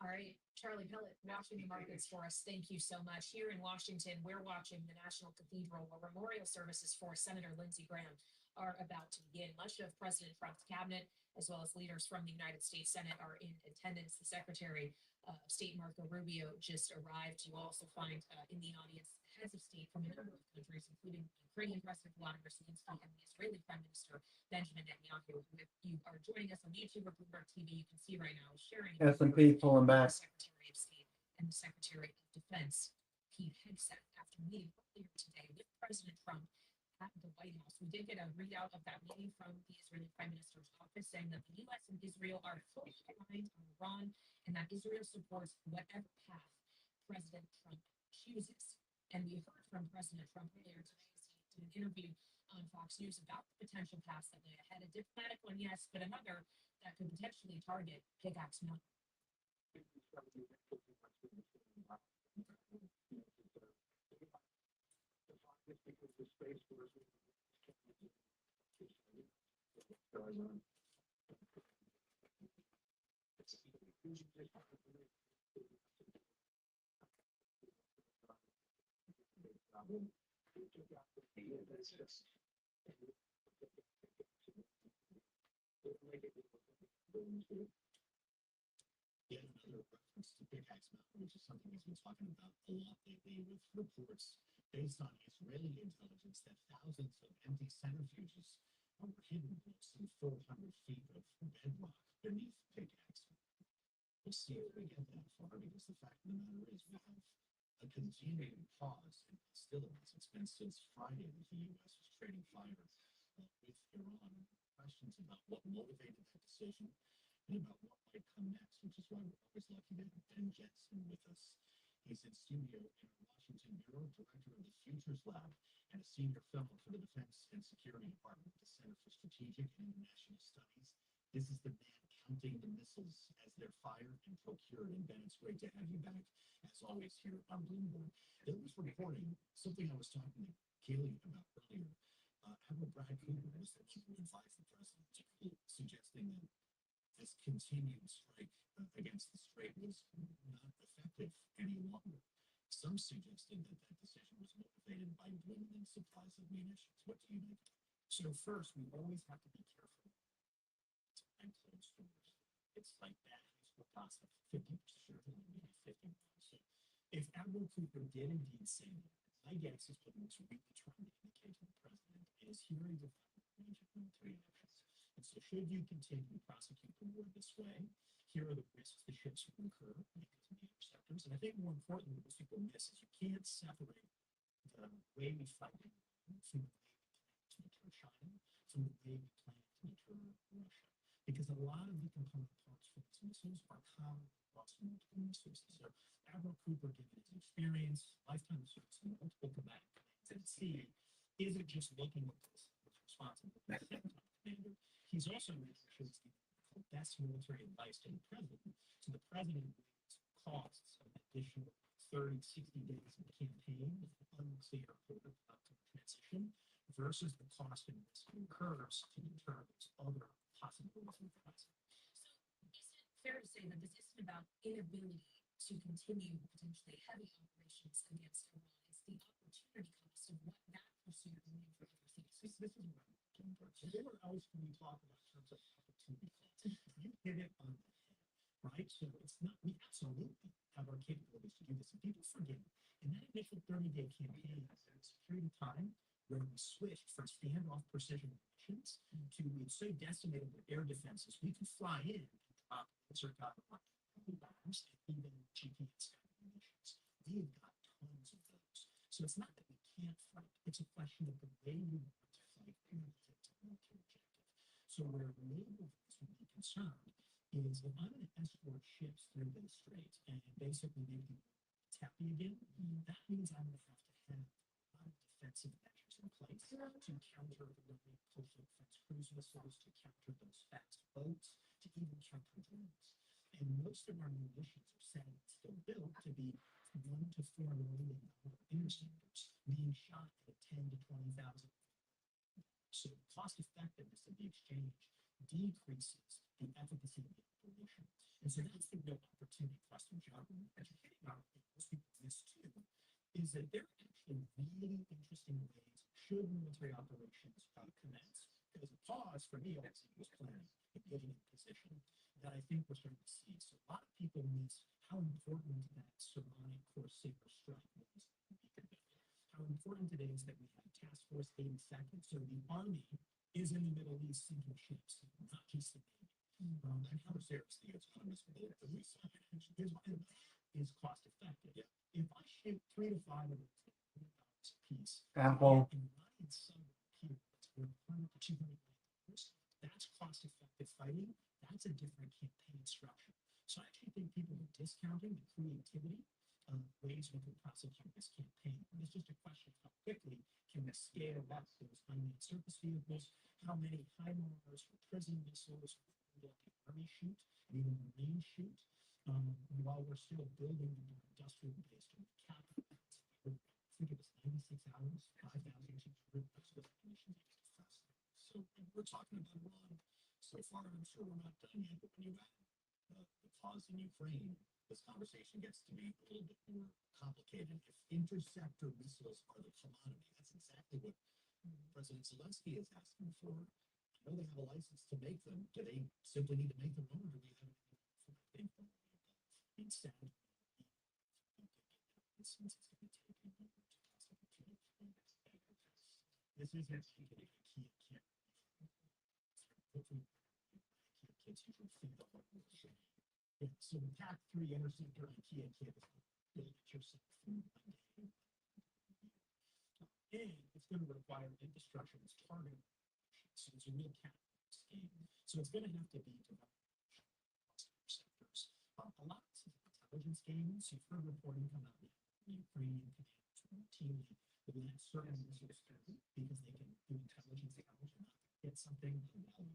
All right, Charlie Pellet, watching the markets for us. Thank you so much. Here in Washington, we're watching the National Cathedral, where memorial services for Senator Lindsey Graham are about to begin. Much of President Trump's cabinet, as well as leaders from the United States Senate, are in attendance. The Secretary of State Marco Rubio just arrived. You also find in the audience heads of state from a number of countries, including Ukrainian President Volodymyr Zelensky and the Israeli Prime Minister Benjamin Netanyahu. If you are joining us on YouTube or Bloomberg TV, you can see right now sharing S&P pulling back. the Secretary of State and the Secretary of Defense, Pete Hegseth, after meeting earlier today with President Trump at the White House. We did get a readout of that meeting from the Israeli Prime Minister's office saying that the U.S. and Israel are fully aligned on Iran and that Israel supports whatever path President Trump chooses. And we heard from President Trump earlier today as he did an interview on Fox News about the potential paths that lay ahead. A diplomatic one, yes, but another that could potentially target Pickaxe Mountain. Yet another reference to Pickaxe Mountain, which is something he's been talking about a lot lately, with reports based on Israeli intelligence that thousands of empty centrifuges were hidden below some 400 feet of bedrock beneath Pickaxe. We'll see if we get that far, because the fact of the matter is we have a continuing pause in hostilities. It's been since Friday that the U.S. was trading fire with Iran. Questions about what motivated that decision and about what might come next, which is why we're always lucky to have Ben Jensen with us. He's in studio in our Washington Bureau, director of the Futures Lab, and a senior fellow for the Defense and Security Department at the Center for Strategic and International Studies. This is the man counting the missiles as they're fired and procured. And Ben, it's great to have you back, as always, here on Bloomberg. There was reporting, something I was talking to Kaylee about earlier. Admiral Brad Cooper was the one who advised the president, suggesting that this continued strike against the strait was not effective any longer. Some suggesting that that decision was motivated by dwindling supplies of munitions. What do you make of it? So first, we always have to be careful and close doors. It's like batteries will cost 50%, maybe 50 miles. So if Admiral Cooper did indeed say that, my guess is what he was really trying to indicate to the president is here is a range of military options. And so should you continue to prosecute the war this way, here are the risks the ships will incur because of the interceptors. And I think more importantly, what people miss is you can't separate the way we fight from the way we plan to deter China from the way we plan to deter Russia. Because a lot of the component parts for these missiles are common across multiple missiles. So Admiral Cooper, given his experience, lifetime of service in multiple combat commands at sea, isn't just looking at this with responsibility as commander. He's also making sure he's giving the best military advice to the president. So the president weighs costs of an additional 30, 60 days of campaign with an unclear political transition versus the cost and risk incurs to deter those other possibilities in the president. So is it fair to say that this isn't about inability to continue potentially heavy operations against Iran? It's the opportunity cost of what that pursuit will mean for other things. This is what Bloomberg. So what else can we talk about in terms of opportunity cost? You hit it on the head, right? So it's not, we absolutely have our capabilities to do this. And people forget, in that initial 30-day campaign, there was a period of time where we switched from standoff precision munitions to, we'd so decimated with air defenses, we could fly in and drop laser-guided bombs and even GPS munitions. We have got tons of those. So it's not that we can't fight. It's a question of the way we want to fight relative to military objective. So where naval views would be concerned is if I'm going to escort ships through the strait and basically make them tappy again, that means I'm going to have a lot of defensive measures in place to counter the coastal defense cruise missiles, to counter those fast boats, to even counter drones. And most of our munitions are said still built to be $1 to $4 million interceptors being shot at 10 to 20,000. So the cost effectiveness of the exchange decreases the efficacy of the operation. And so that's the real opportunity for us to juggle. Educating our most people miss too is that there are actually really interesting ways should military operations commence. Because a pause for me also was planning and getting in position that I think we're starting to see. So a lot of people miss how important that Seronic Corsair strike was. How important it is that we have Task Force 82nd. So the Army is in the Middle East sinking ships, not just the Navy. And how serious the autonomous military is cost effective. If I ship 3 to 5 of those $1 a piece, Apple. and in some period, it's worth 100 to 200 million. That's cost-effective fighting. That's a different campaign structure. So I actually think people are discounting the creativity of ways we can prosecute this campaign. And it's just a question of how quickly can we scale up those unmanned surface vehicles, how many HIMARS or prison missiles will the Army shoot, and even the Marines shoot, while we're still building the more industrial base to cap it. I think it was 96 hours, 5,200 those missions. So we're talking about Iran. So far, I'm sure we're not done yet, but when you add the cause in Ukraine, this conversation gets to be a little bit more complicated. If interceptor missiles are the commodity, that's exactly what President Zelensky is asking for. I know they have a license to make them. Do they simply need to make them, or do we have anything for them? Instead, this is actually a key so the PAC-3 interceptor IKEA kit is build it yourself and it's going to require infrastructure that's targeted. So it's a real capital scheme. So it's going to have to be developed interceptors. A lot of intelligence games, you've heard reporting come out of the Ukrainian commanders routinely will let certain missiles through because they can do intelligence get something from the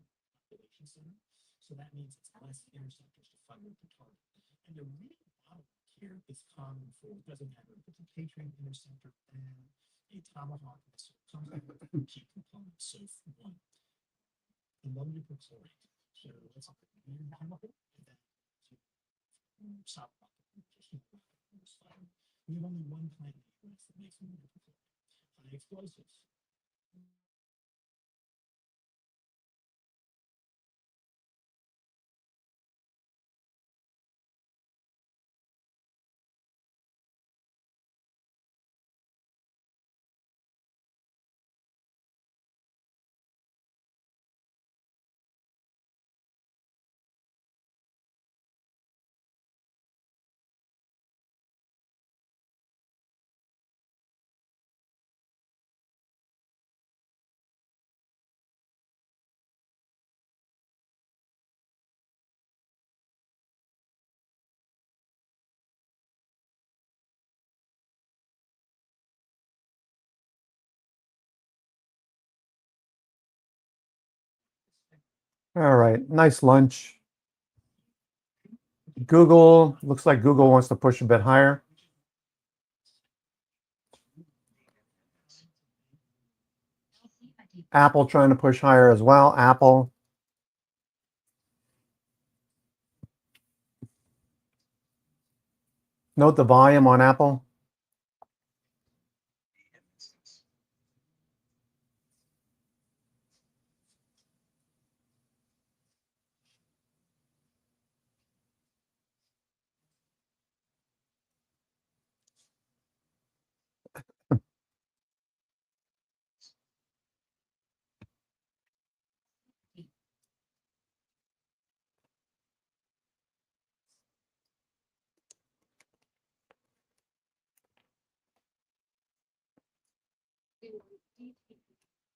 population center. So that means it's less interceptors to fire at the target. And the real bottleneck here is common for, it doesn't matter if it's a Patriot interceptor, a Tomahawk missile, comes with key components. So one, ammonium perchlorate. So that's a weird chemical that stop rocket, just fire. We have only one plant in the US that makes ammonium perchlorate. High explosives. All right, nice lunch. Google, looks like Google wants to push a bit higher. Apple trying to push higher as well. Apple. Note the volume on Apple.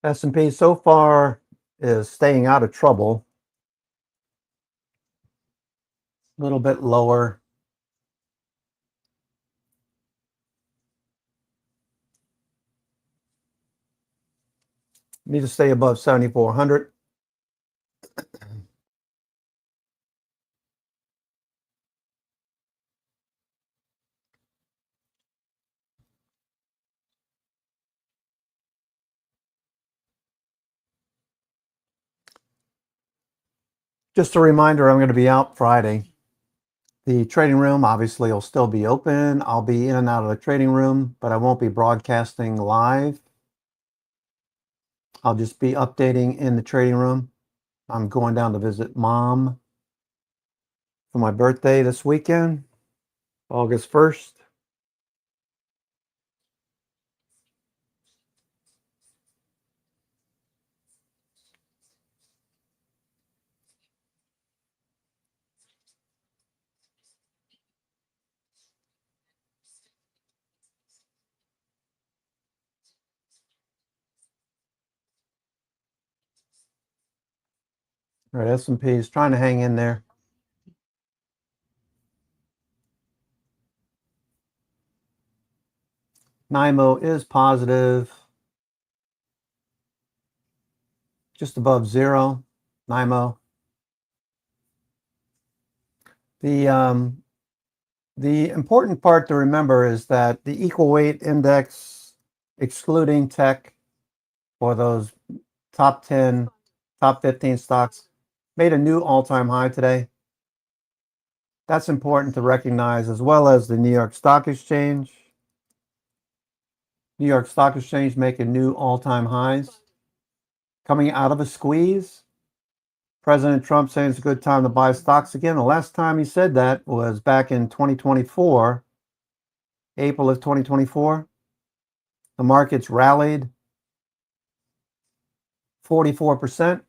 S&P so far is staying out of trouble. A little bit lower. Need to stay above 7,400. Just a reminder, I'm going to be out Friday. The trading room obviously will still be open. I'll be in and out of the trading room, but I won't be broadcasting live. I'll just be updating in the trading room. I'm going down to visit Mom for my birthday this weekend, August 1st. All right, S&P is trying to hang in there. NIMO is positive, just above zero. NIMO. The important part to remember is that the equal weight index, excluding tech, or those top 10, top 15 stocks, made a new all-time high today. That's important to recognize, as well as the New York Stock Exchange. New York Stock Exchange making new all-time highs. Coming out of a squeeze. President Trump saying it's a good time to buy stocks again. The last time he said that was back in 2024, April of 2024. The markets rallied 44%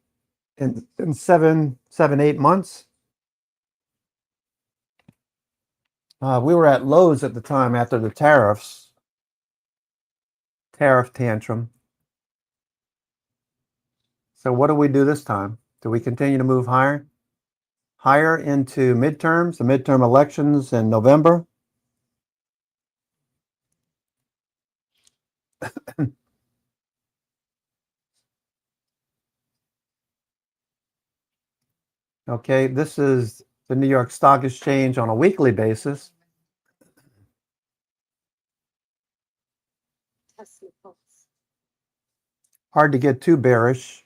in 8 months. We were at lows at the time after the tariff tantrum. So what do we do this time? Do we continue to move higher? Higher into midterms, the midterm elections in November? Okay, this is the New York Stock Exchange on a weekly basis. Hard to get too bearish.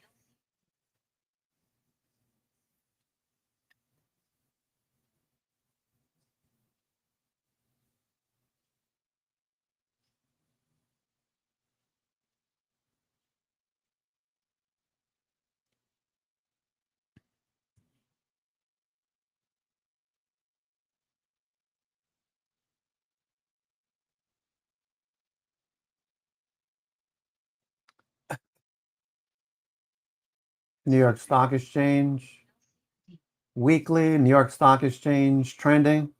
New York Stock Exchange, weekly New York Stock Exchange trending.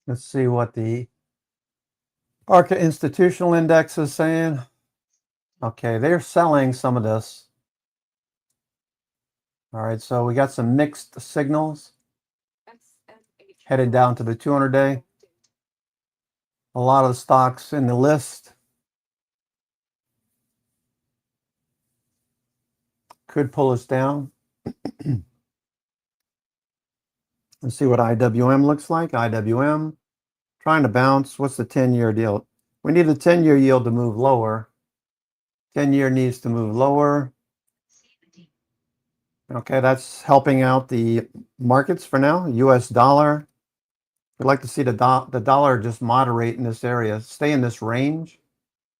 Let's see what the ARCA Institutional Index is saying. Okay, they're selling some of this. All right, so we got some mixed signals headed down to the 200-day. A lot of the stocks in the list could pull us down. Let's see what IWM looks like. IWM trying to bounce. What's the 10-year deal? We need the 10-year yield to move lower. 10-year needs to move lower. Okay, that's helping out the markets for now. US dollar. We'd like to see the dollar just moderate in this area. Stay in this range.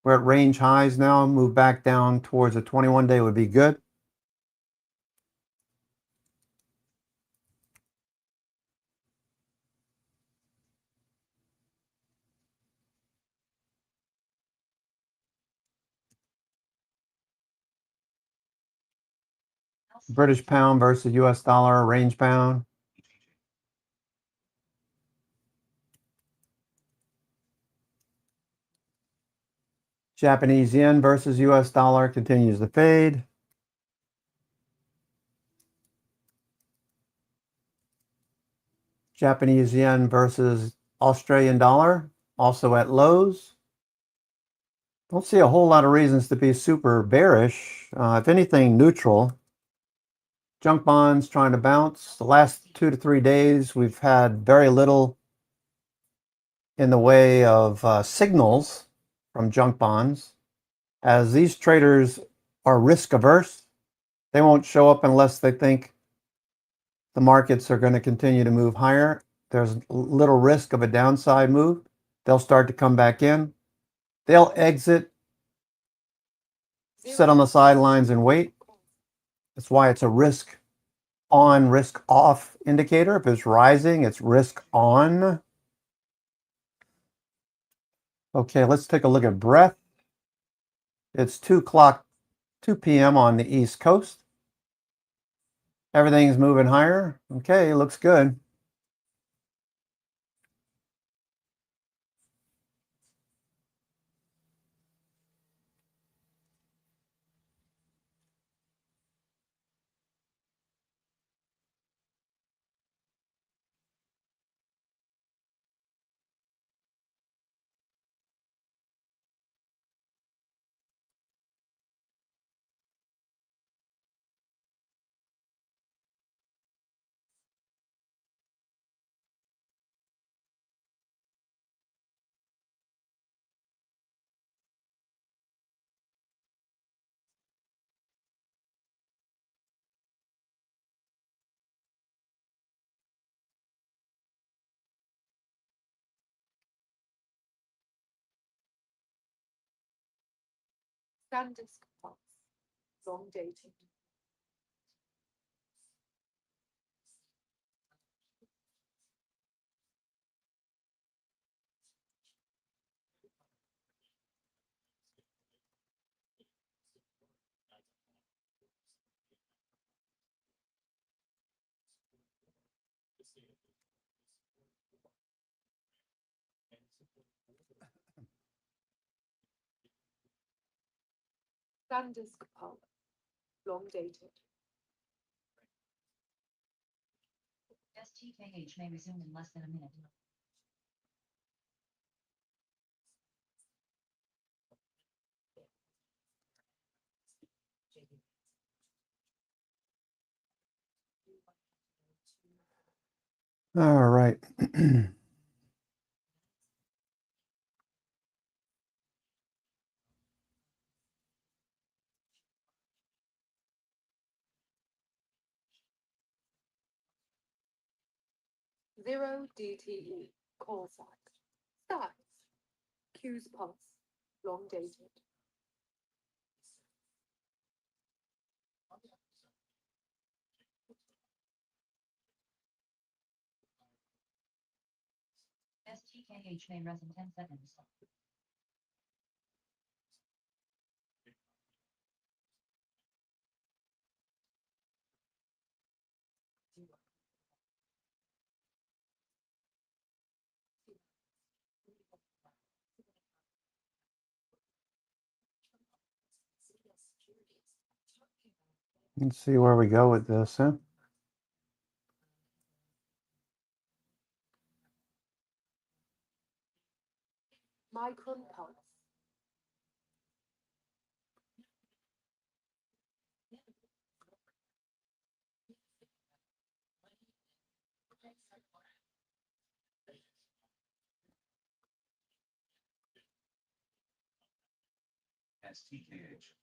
We're at range highs now. Move back down towards a 21-day would be good. British pound versus US dollar, range bound. Japanese yen versus US dollar continues to fade. Japanese yen versus Australian dollar, also at lows. Don't see a whole lot of reasons to be super bearish. If anything, neutral. Junk bonds trying to bounce. The last 2 to 3 days, we've had very little in the way of signals from junk bonds. As these traders are risk averse, they won't show up unless they think the markets are going to continue to move higher. There's little risk of a downside move. They'll start to come back in. They'll exit, sit on the sidelines and wait. That's why it's a risk on, risk off indicator. If it's rising, it's risk on. Okay, let's take a look at breadth. It's 2 p.m. on the East Coast. Everything's moving higher. Okay, looks good. Standard pulse, long dated. Standard pulse, long dated. STKH may resume in less than a minute. All right. Zero DTE, call sign. Size. Q's pulse, long dated. STKH may rise in 10 seconds. Let's see where we go with this, huh? Micron pulse. STKH.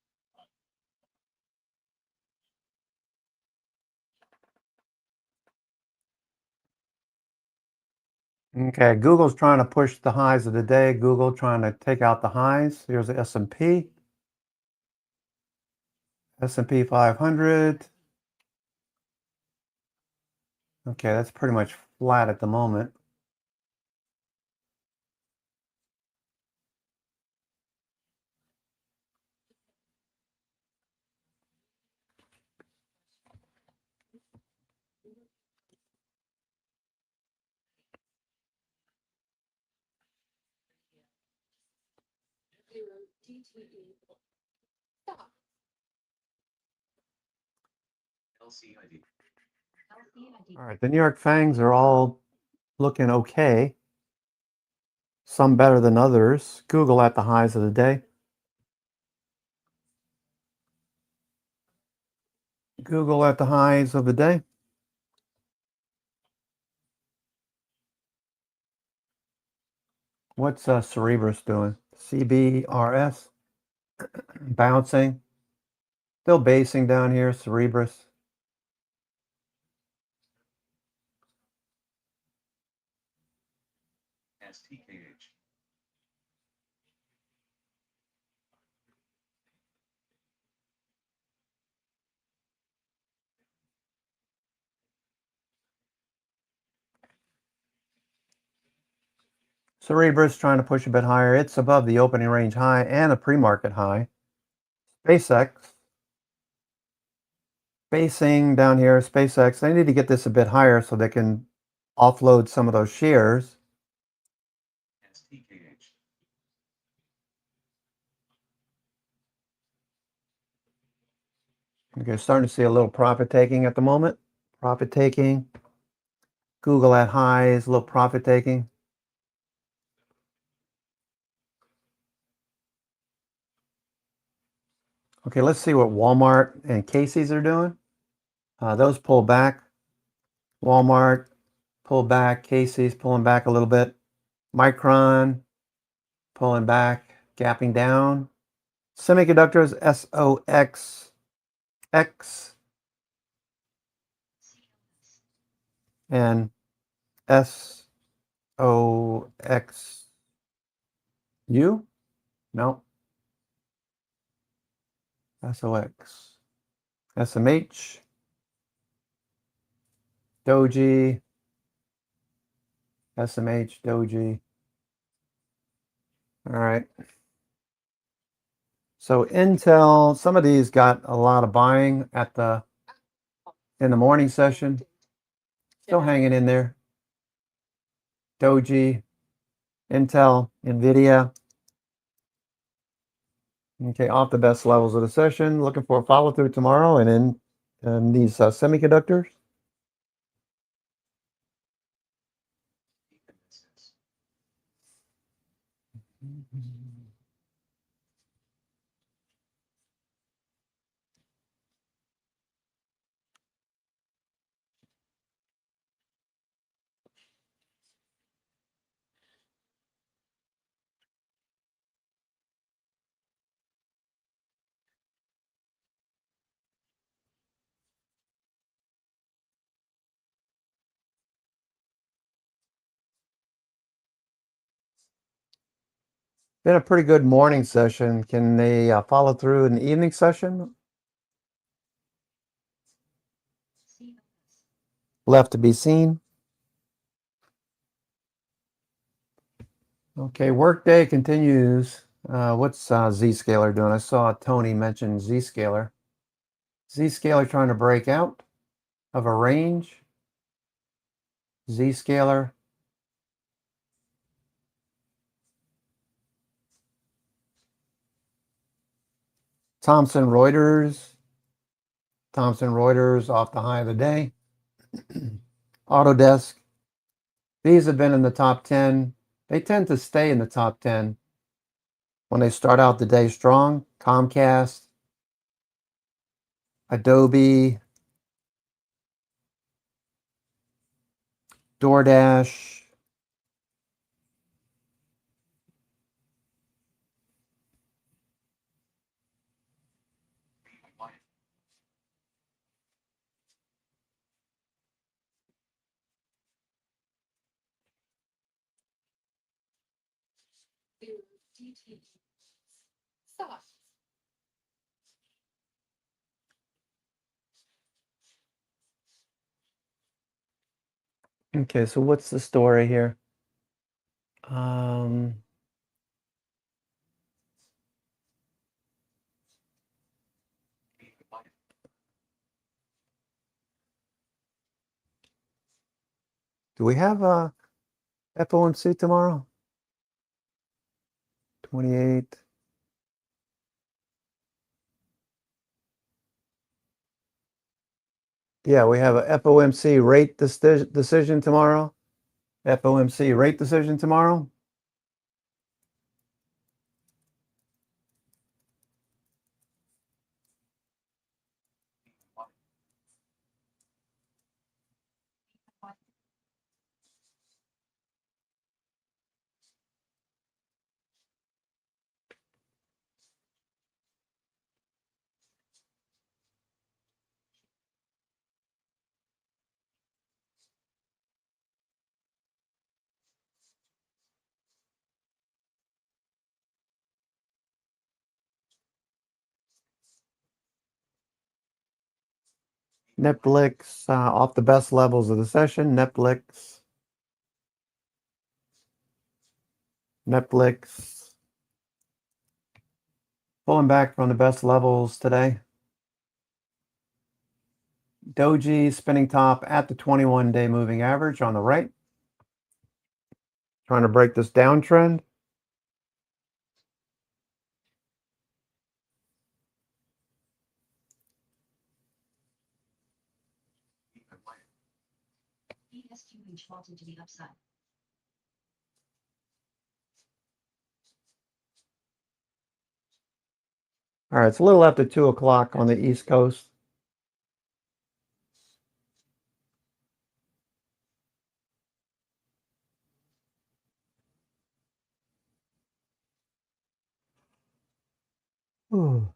Okay, Google's trying to push the highs of the day. Google trying to take out the highs. Here's the S&P. S&P 500. Okay, that's pretty much flat at the moment. Zero DTE. Stop. LCID. All right, the New York Fangs are all looking okay. Some better than others. Google at the highs of the day. Google at the highs of the day. What's Cerebrus doing? CBRS. Bouncing. Still basing down here, Cerebrus. STKH. Cerebrus trying to push a bit higher. It's above the opening range high and a pre-market high. SpaceX. Spacing down here, SpaceX, they need to get this a bit higher so they can offload some of those shares. Okay, starting to see a little profit taking at the moment. Profit taking. Google at highs, a little profit taking. Okay, let's see what Walmart and Casey's are doing. Those pull back. Walmart pull back. Casey's pulling back a little bit. Micron pulling back, gapping down. Semiconductors, SOX, X, and SOXU? No. SOX. SMH. Doji. SMH, Doji. All right. So Intel, some of these got a lot of buying in the morning session. Still hanging in there. Doji, Intel, Nvidia. Okay, off the best levels of the session. Looking for a follow through tomorrow and in these semiconductors. Been a pretty good morning session. Can they follow through in the evening session? Left to be seen. Okay, workday continues. What's Zscaler doing? I saw Tony mention Zscaler. Zscaler trying to break out of a range. Zscaler. Thomson Reuters. Thomson Reuters off the high of the day. Autodesk. These have been in the top 10. They tend to stay in the top 10 when they start out the day strong. Comcast. Adobe. DoorDash. Okay, so what's the story here? Do we have a FOMC tomorrow? 28. Yeah, we have a FOMC rate decision tomorrow. FOMC rate decision tomorrow. Netflix off the best levels of the session. Netflix. Netflix. Pulling back from the best levels today. Doji spinning top at the 21-day moving average on the right. Trying to break this downtrend. ESQH vaulted to the upside. All right, it's a little after 2 o'clock on the East Coast. Ooh.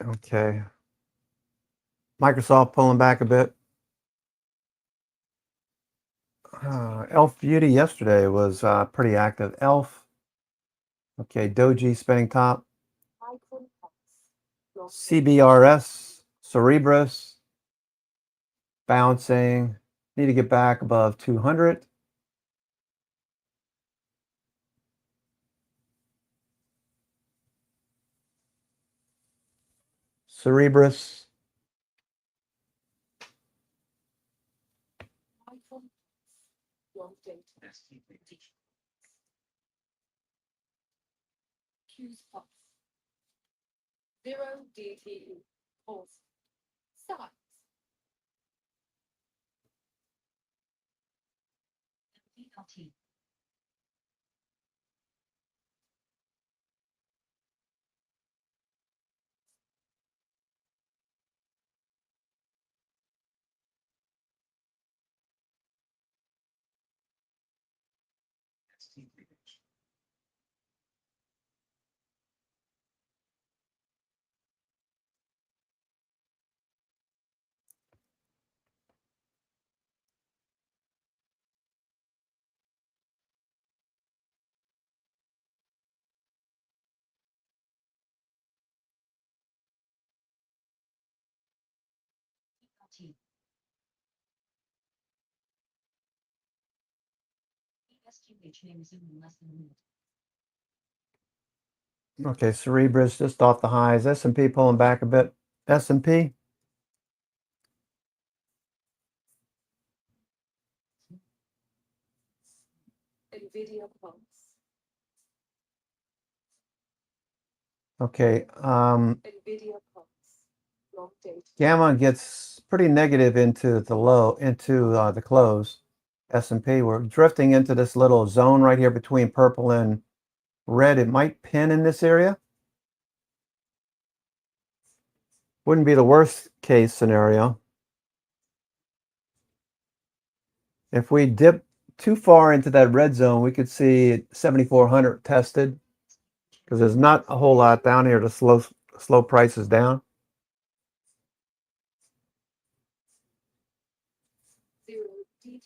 Okay. Microsoft pulling back a bit. Elf Beauty yesterday was pretty active. Elf. Okay, Doji spinning top. CBRS, Cerebrus, bouncing. Need to get back above 200. Cerebrus. Q's plus. 0 DTE. Pulse. Size. ELT. ELT. ESQH may resume in less than a minute. Okay, Cerebrus just off the highs. S&P pulling back a bit. S&P. NVIDIA Pulse. Okay, NVIDIA Pulse. Long date. Gamma gets pretty negative into the low, into the close. S&P, we're drifting into this little zone right here between purple and red. It might pin in this area. Wouldn't be the worst case scenario. If we dip too far into that red zone, we could see 7,400 tested because there's not a whole lot down here to slow prices down. 0 DTE.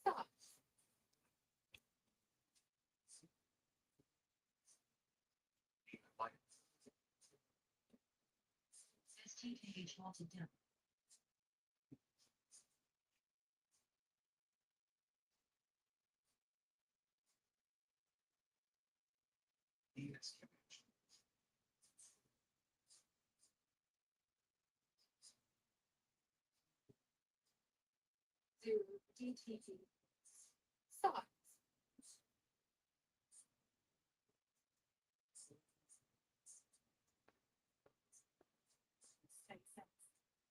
Size. STKH vaulted down. ESQH. 0 DTE. Size.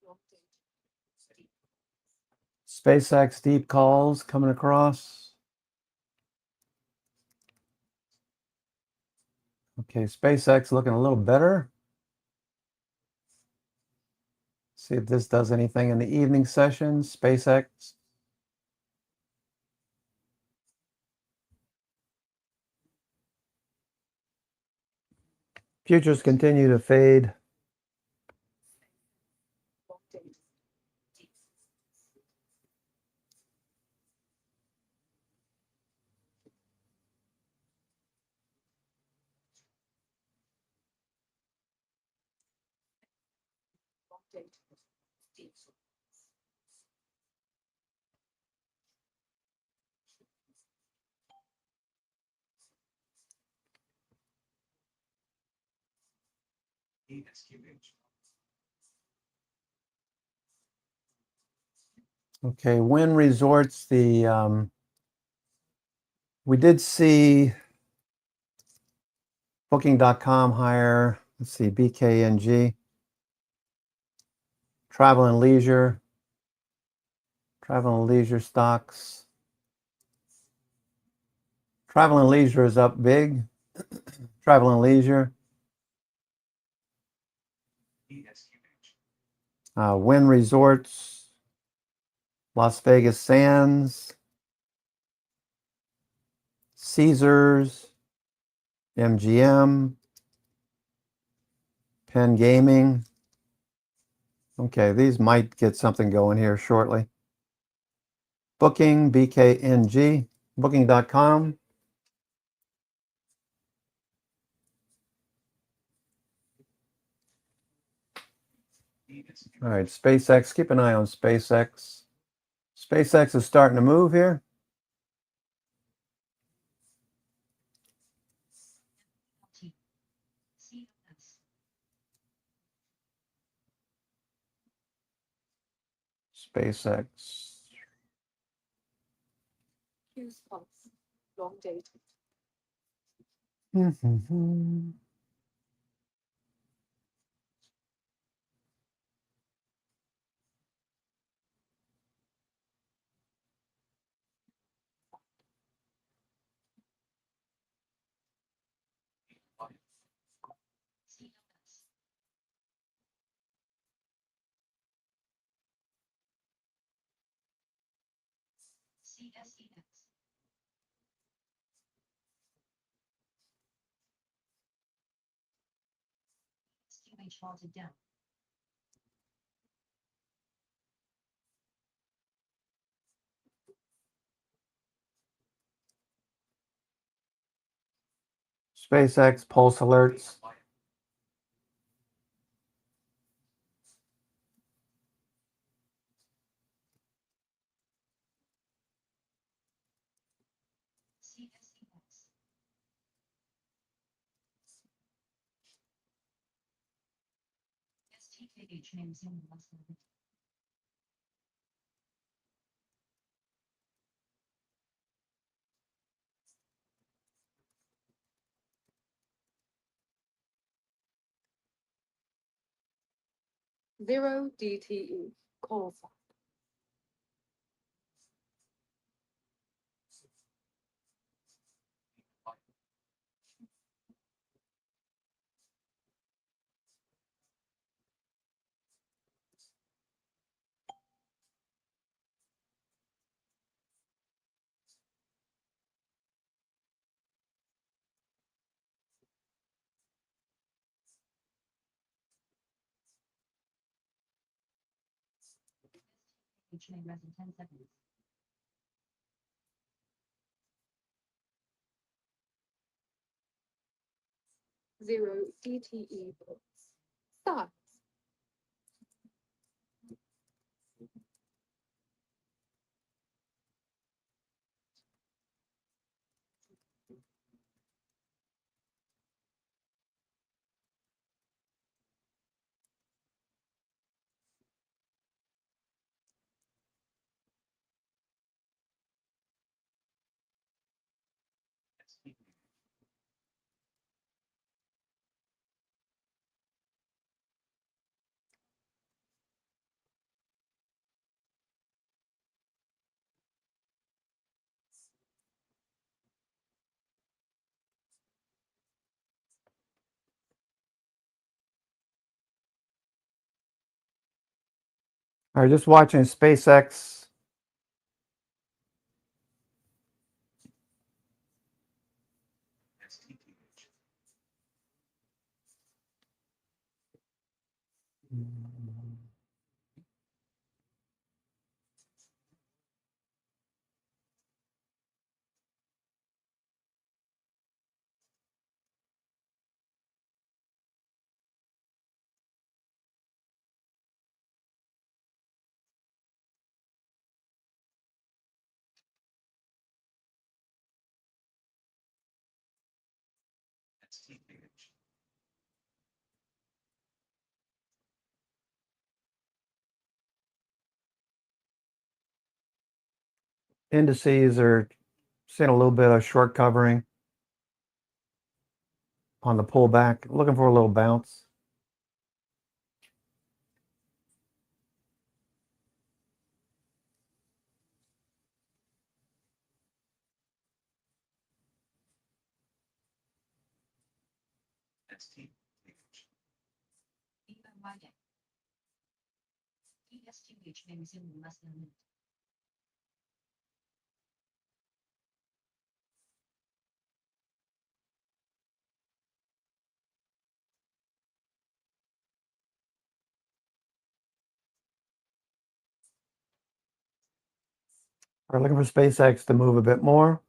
Long date. SpaceX deep calls coming across. Okay, SpaceX looking a little better. See if this does anything in the evening session. SpaceX. Futures continue to fade. Long date. Okay, Wynn Resorts, we did see Booking.com hire, let's see, BKNG, Travel and Leisure stocks. Travel and Leisure is up big. Travel and Leisure. Wynn Resorts, Las Vegas Sands, Caesars, MGM, Penn Gaming. Okay, these might get something going here shortly. Booking, BKNG, Booking.com. All right, SpaceX, keep an eye on SpaceX. SpaceX is starting to move here. SpaceX. Long dated. Charted down. SpaceX pulse alerts. STKH names in less than Zero DTE. Call sign. each name less than 10 seconds. Zero DTE. Start. All right, just watching SpaceX. Indices are seeing a little bit of short covering on the pullback, looking for a little bounce. ESTH may resume in less than a minute. We're looking for SpaceX to move a bit more.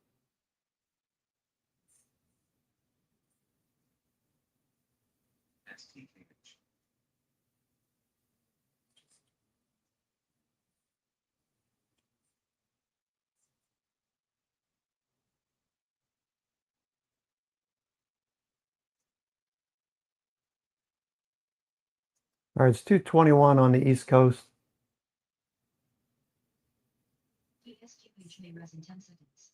All right, it's 221 on the East Coast. ESTH may rise in 10 seconds.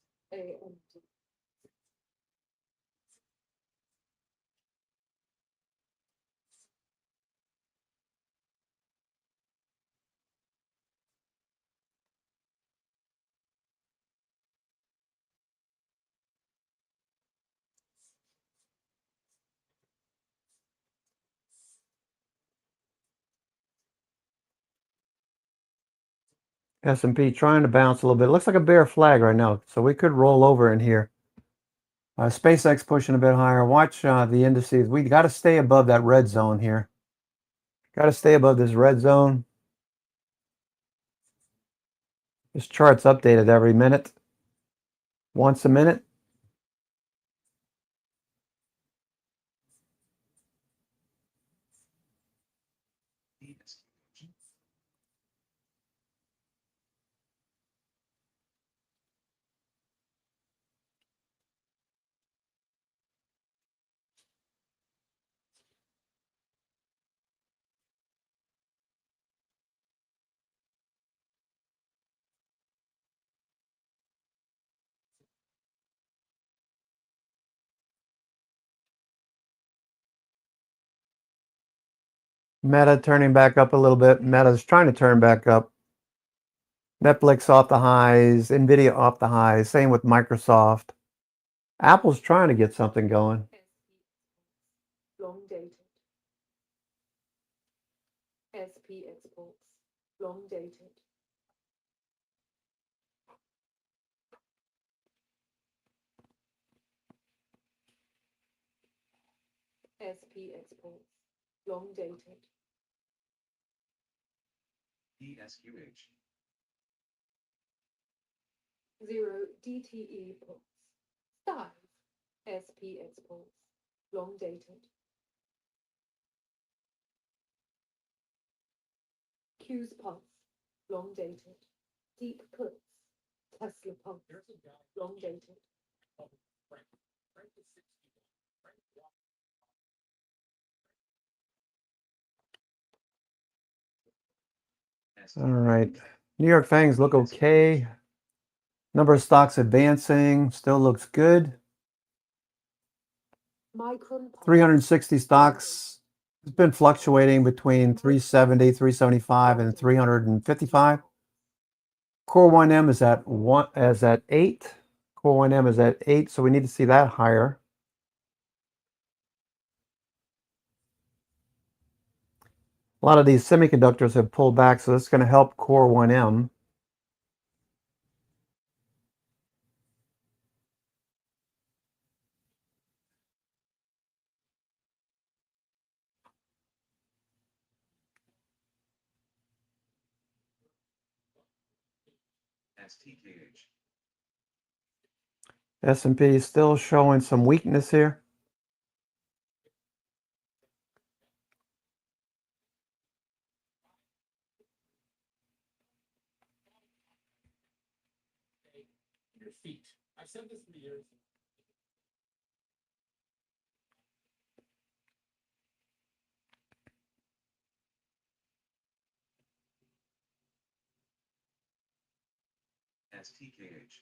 S&P trying to bounce a little bit. It looks like a bear flag right now, so we could roll over in here. SpaceX pushing a bit higher. Watch the indices. We got to stay above that red zone here. Got to stay above this red zone. This chart's updated every minute. Once a minute. Meta turning back up a little bit. Meta's trying to turn back up. Netflix off the highs. Nvidia off the highs. Same with Microsoft. Apple's trying to get something going. Long dated. SP exports. Long dated. SP exports. Long dated. ESQH. 0 DTE puts. 5 SP exports. Long dated. Q's pulse. Long dated. Deep puts. Tesla pulse. Long dated. All right. New York Fangs look okay. Number of stocks advancing. Still looks good. 360 stocks. It's been fluctuating between 370, 375, and 355. Core 1M is at 8. Core 1M is at 8, so we need to see that higher. A lot of these semiconductors have pulled back, so that's going to help Core 1M. STKH. S&P is still showing some weakness here. Your feet. I've said this for years. STKH.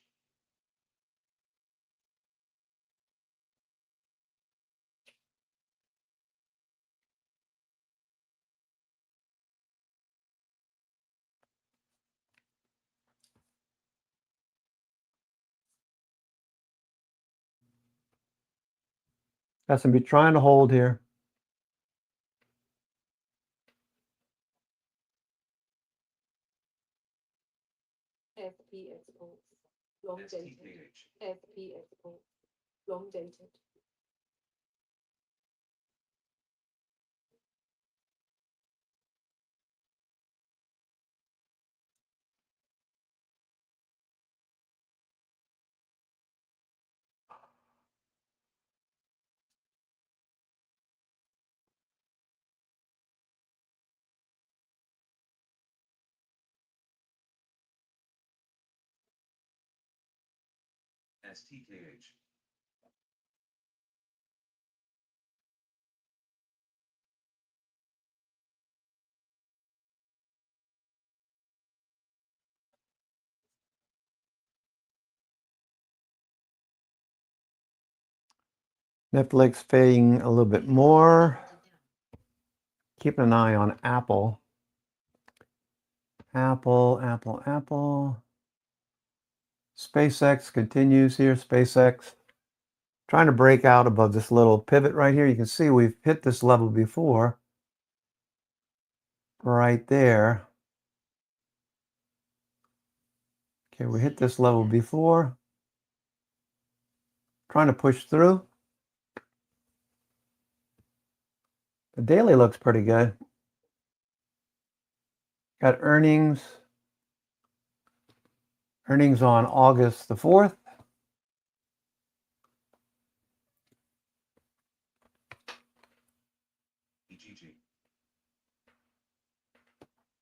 S&P trying to hold here. FP exports, long dated. FP exports, long dated. STKH. Netflix fading a little bit more. Keep an eye on Apple. Apple. SpaceX continues here. SpaceX trying to break out above this little pivot right here. You can see we've hit this level before. Right there. Okay, we hit this level before. Trying to push through. The daily looks pretty good. Got earnings. Earnings on August the 4th. EGG.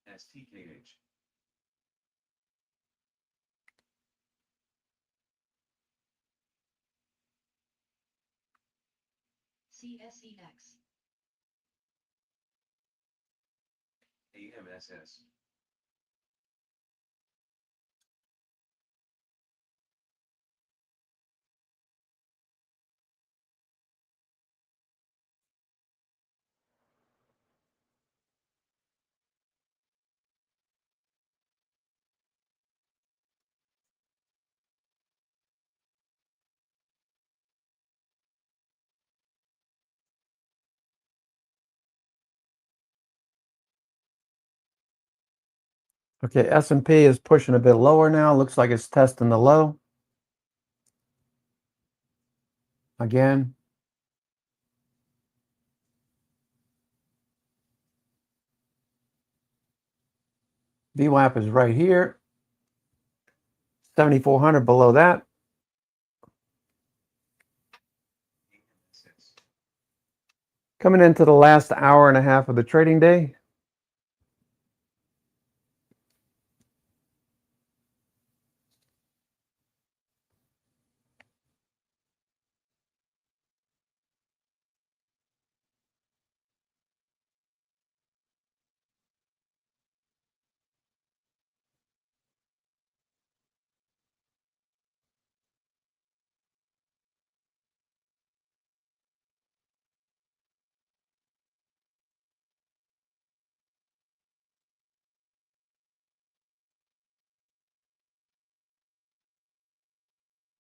STKH. CSEX. AMSS. Okay, S&P is pushing a bit lower now. Looks like it's testing the low. Again. VWAP is right here. 7,400 below that. Coming into the last hour and a half of the trading day.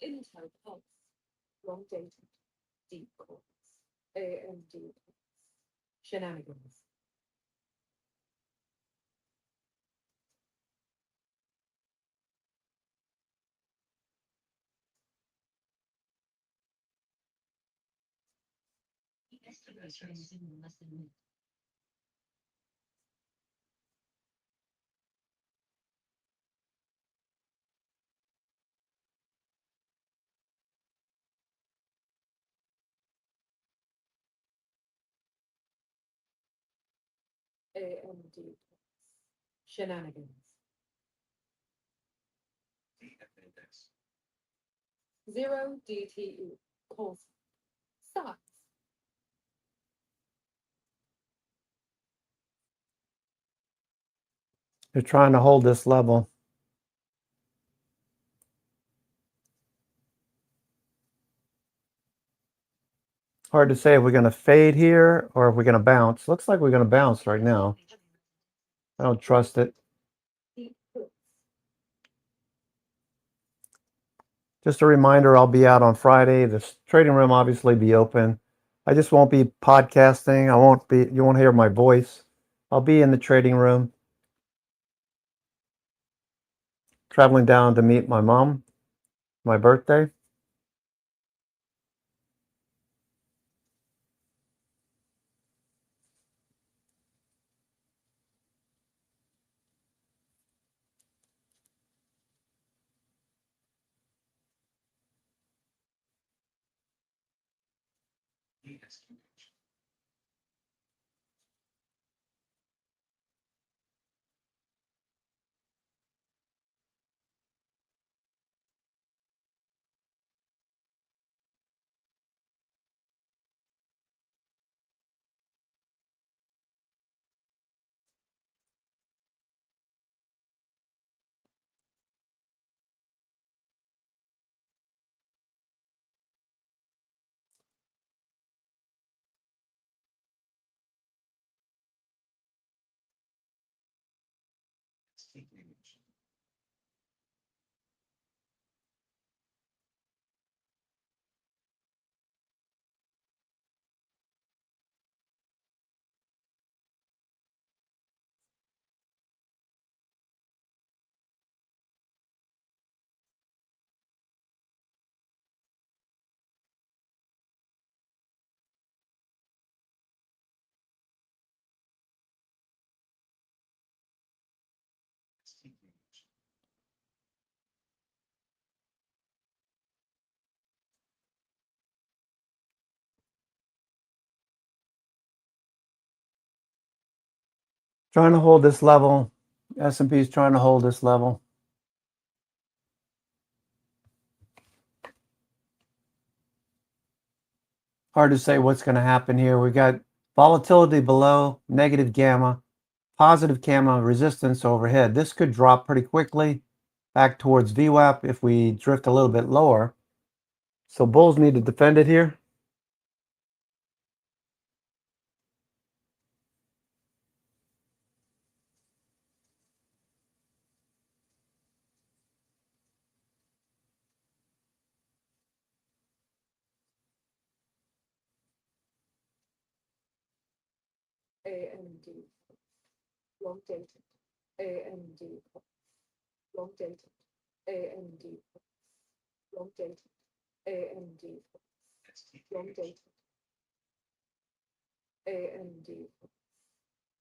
Intel pulse, long dated, deep calls. AMD shenanigans. Estimation is in less than a minute. AMD shenanigans. Index. 0 DTE calls. Size. They're trying to hold this level. Hard to say if we're going to fade here or if we're going to bounce. Looks like we're going to bounce right now. I don't trust it. Just a reminder, I'll be out on Friday. This trading room obviously be open. I just won't be podcasting. You won't hear my voice. I'll be in the trading room. Traveling down to meet my mom, my birthday. Trying to hold this level. S&P is trying to hold this level. Hard to say what's going to happen here. We got volatility below, negative gamma, positive gamma, resistance overhead. This could drop pretty quickly back towards VWAP if we drift a little bit lower. So bulls need to defend it here. AMD, long dated, AMD, long dated, AMD, long dated, AMD, long dated, AMD,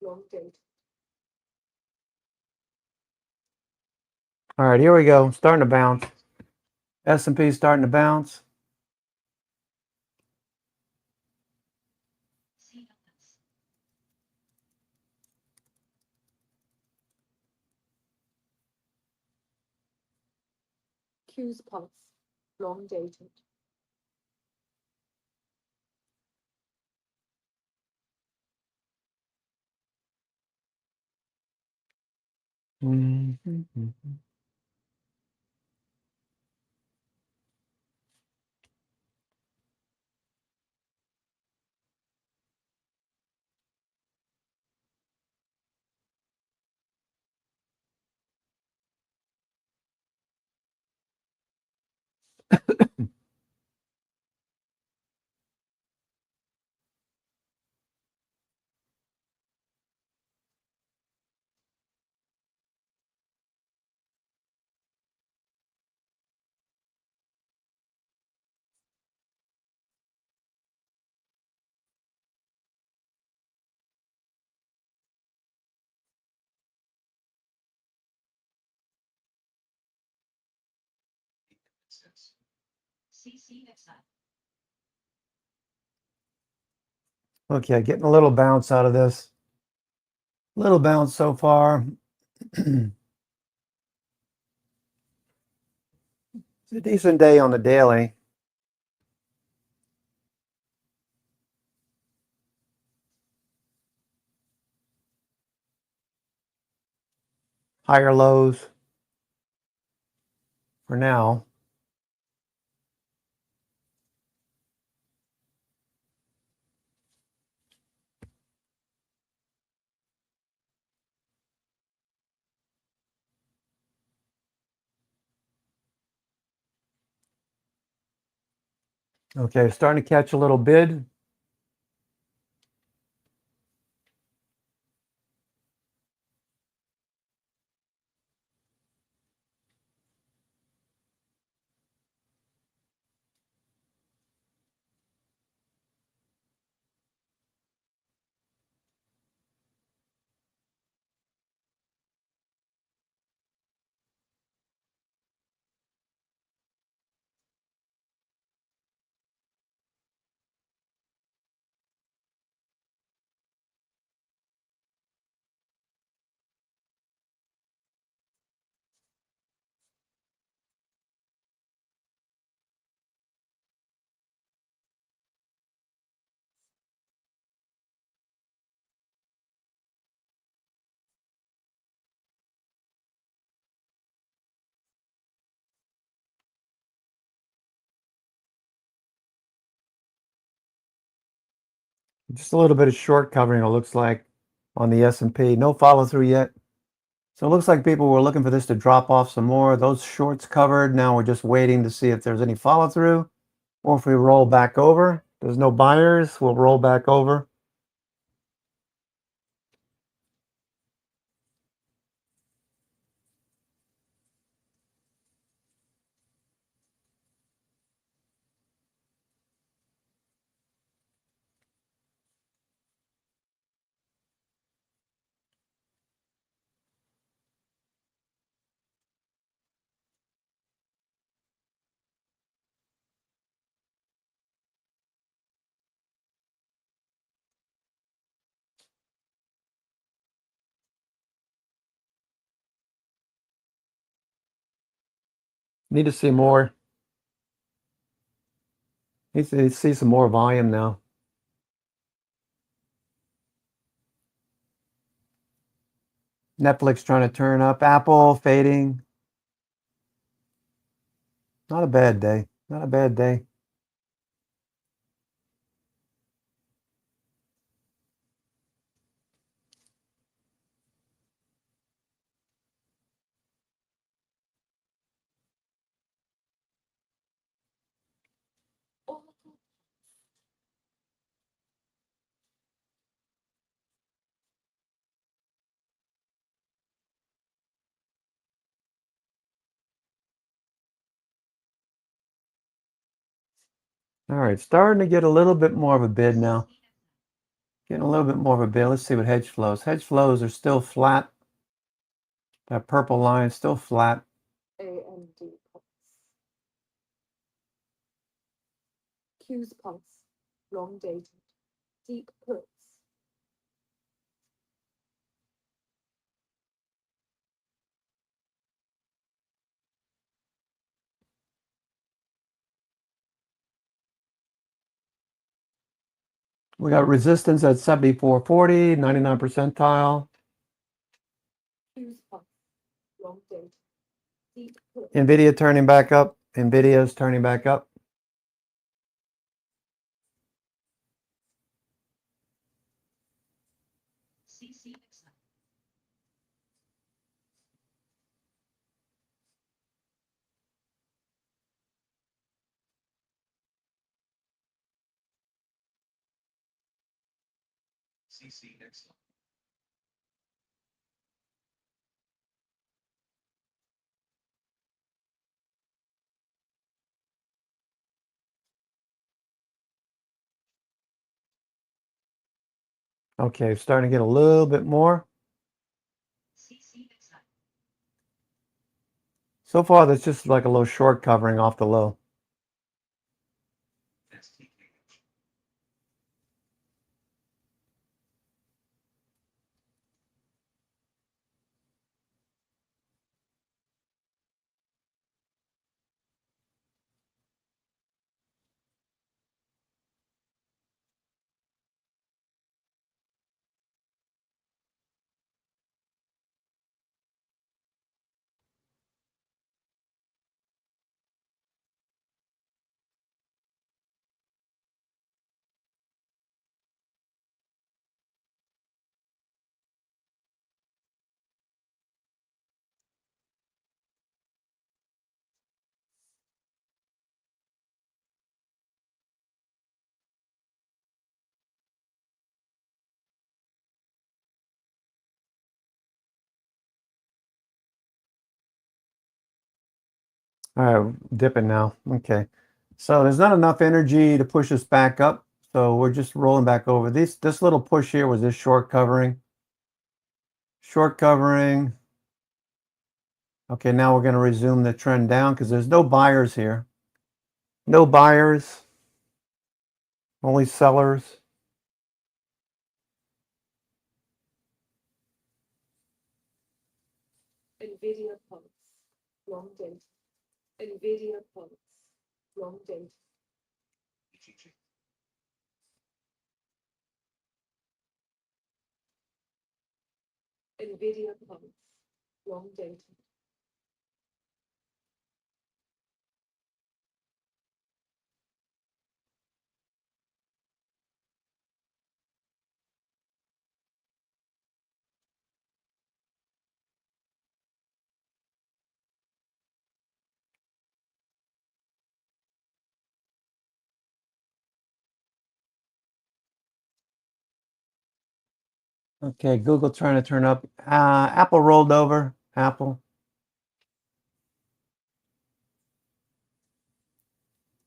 long dated. All right, here we go. Starting to bounce. S&P starting to bounce. Q's pulse, long dated. Okay, getting a little bounce out of this. Little bounce so far. It's a decent day on the daily. Higher lows for now. Okay, starting to catch a little bid. Just a little bit of short covering, it looks like, on the S&P. No follow through yet. So it looks like people were looking for this to drop off some more. Those shorts covered. Now we're just waiting to see if there's any follow through or if we roll back over. There's no buyers. We'll roll back over. Need to see more. Need to see some more volume now. Netflix trying to turn up. Apple fading. Not a bad day. Not a bad day. All right, starting to get a little bit more of a bid now. Getting a little bit more of a bid. Let's see what hedge flows. Hedge flows are still flat. That purple line is still flat. AMD pulse. Q's pulse. Long dated. Deep puts. We got resistance at 74.40, 99 percentile. Q's pulse. Long dated. Deep puts. Nvidia turning back up. Nvidia is turning back up. CC excellent. Okay, starting to get a little bit more. So far, that's just like a little short covering off the low. All right, dipping now. Okay. So there's not enough energy to push us back up. So we're just rolling back over. This little push here was this short covering. Short covering. Okay, now we're going to resume the trend down because there's no buyers here. No buyers. Only sellers. Nvidia pulse, long date. Nvidia pulse, long date. Nvidia pulse, long date. Okay, Google trying to turn up. Apple rolled over. Apple.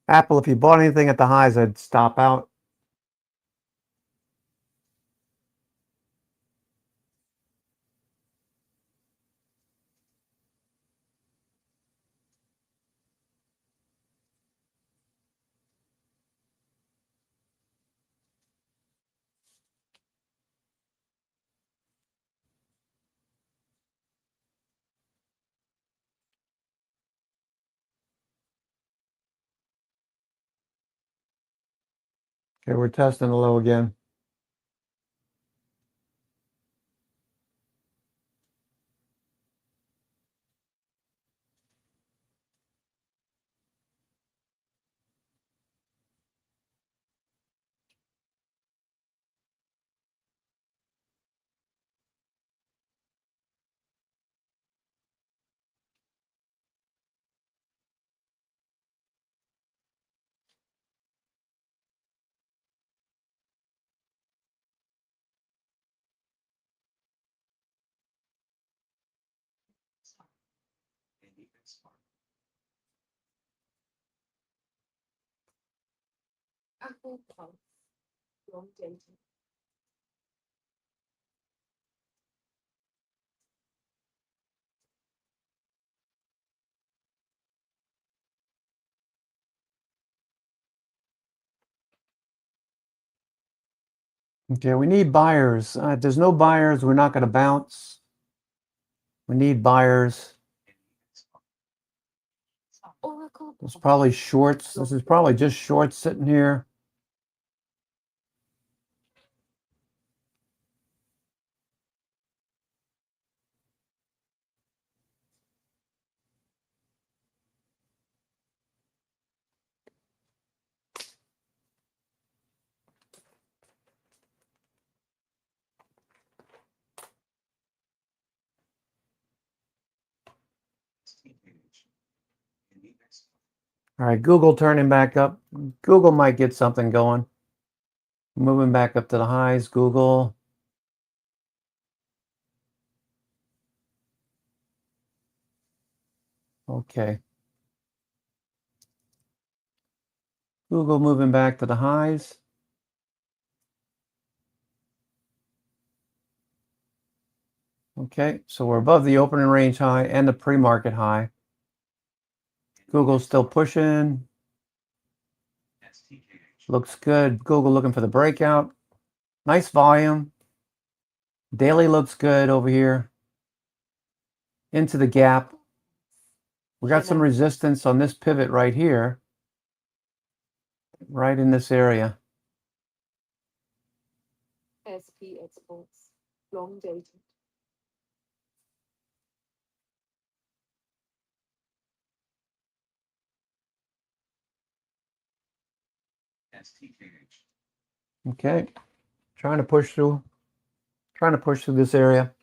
Apple, if you bought anything at the highs, I'd stop out. Okay, we're testing the low again. Apple pulse, long date. Okay, we need buyers. If there's no buyers, we're not going to bounce. We need buyers. Oracle. There's probably shorts. This is probably just shorts sitting here. All right, Google turning back up. Google might get something going. Moving back up to the highs, Google. Okay. Google moving back to the highs. Okay, so we're above the opening range high and the pre-market high. Google's still pushing. Looks good. Google looking for the breakout. Nice volume. Daily looks good over here. Into the gap. We got some resistance on this pivot right here. Right in this area. SP exports, long dated. Okay. Trying to push through this area.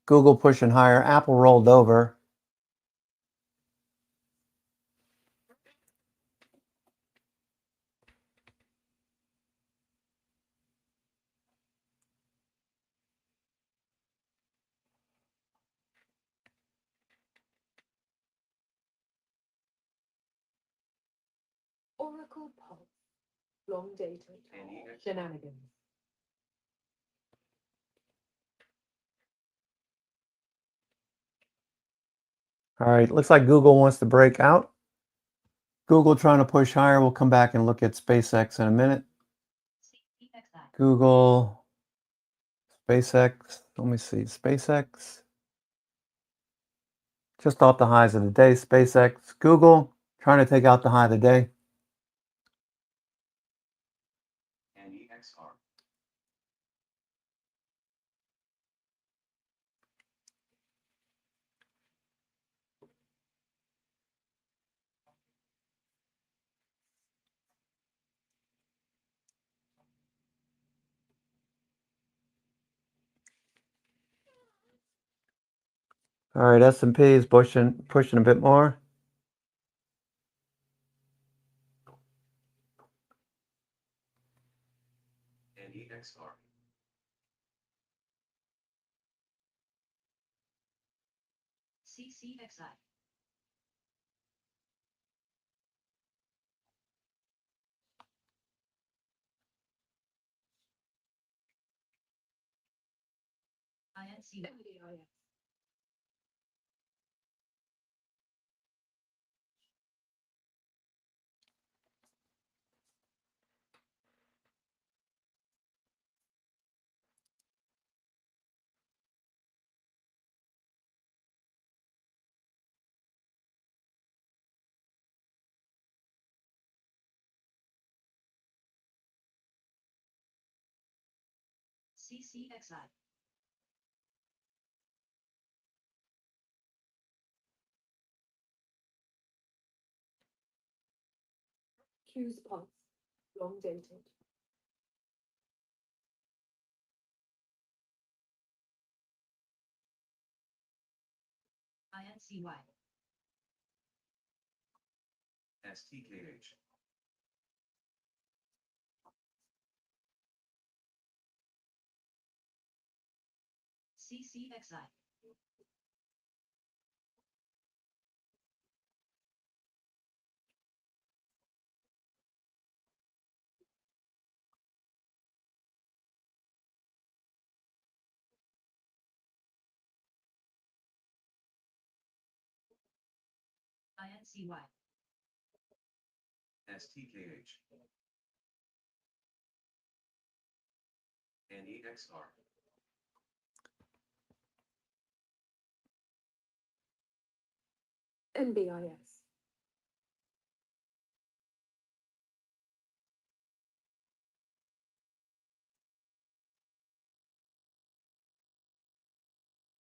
Google pushing higher. Apple rolled over. Oracle Pulse. Long dated. Shenanigans. All right, looks like Google wants to break out. Google trying to push higher. We'll come back and look at SpaceX in a minute. Google, SpaceX, let me see, SpaceX. Just off the highs of the day, SpaceX, Google, trying to take out the high of the day. All right, S&P is pushing a bit more. CCXI. INC. CCXI. Q's Pulse. Long dated. INCY. STKH. CCXI. INCY. STKH. NEXR. NBIS.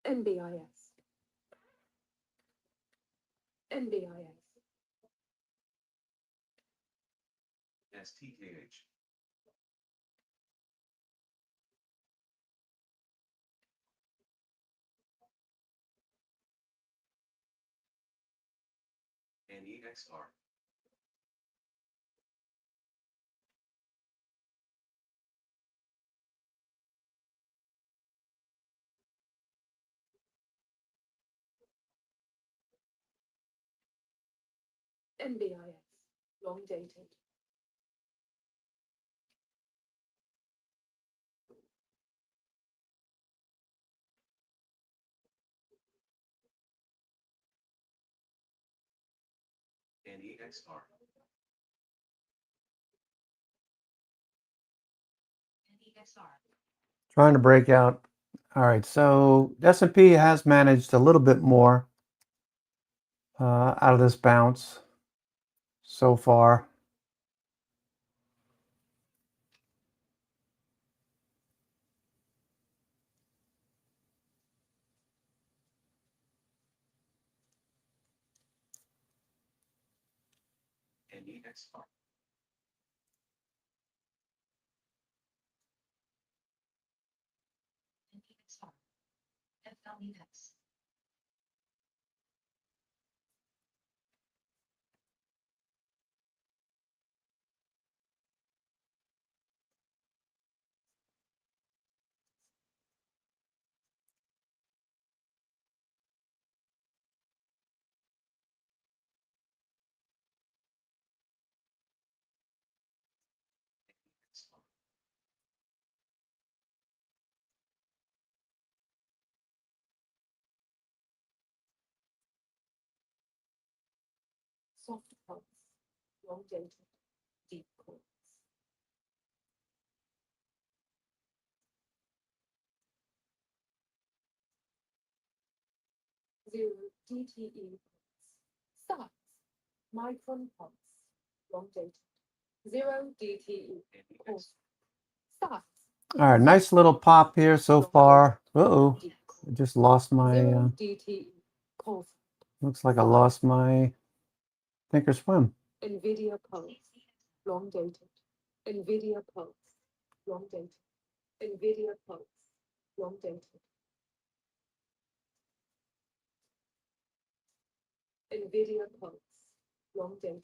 NBIS. NBIS. STKH. NEXR. NBIS. Long dated. NEXR. NEXR. Trying to break out. All right, so S&P has managed a little bit more out of this bounce so far. NEXR. NEXR. FLEX. soft pulse, long dated, deep calls. Zero DTE pulse, size, micron pulse, long dated. Zero DTE pulse, size. All right, nice little pop here so far. Uh-oh, I just lost my, Zero DTE pulse. looks like I lost my Thinkorswim. NVIDIA pulse, long dated. NVIDIA pulse, long dated. NVIDIA pulse, long dated. NVIDIA pulse, long dated.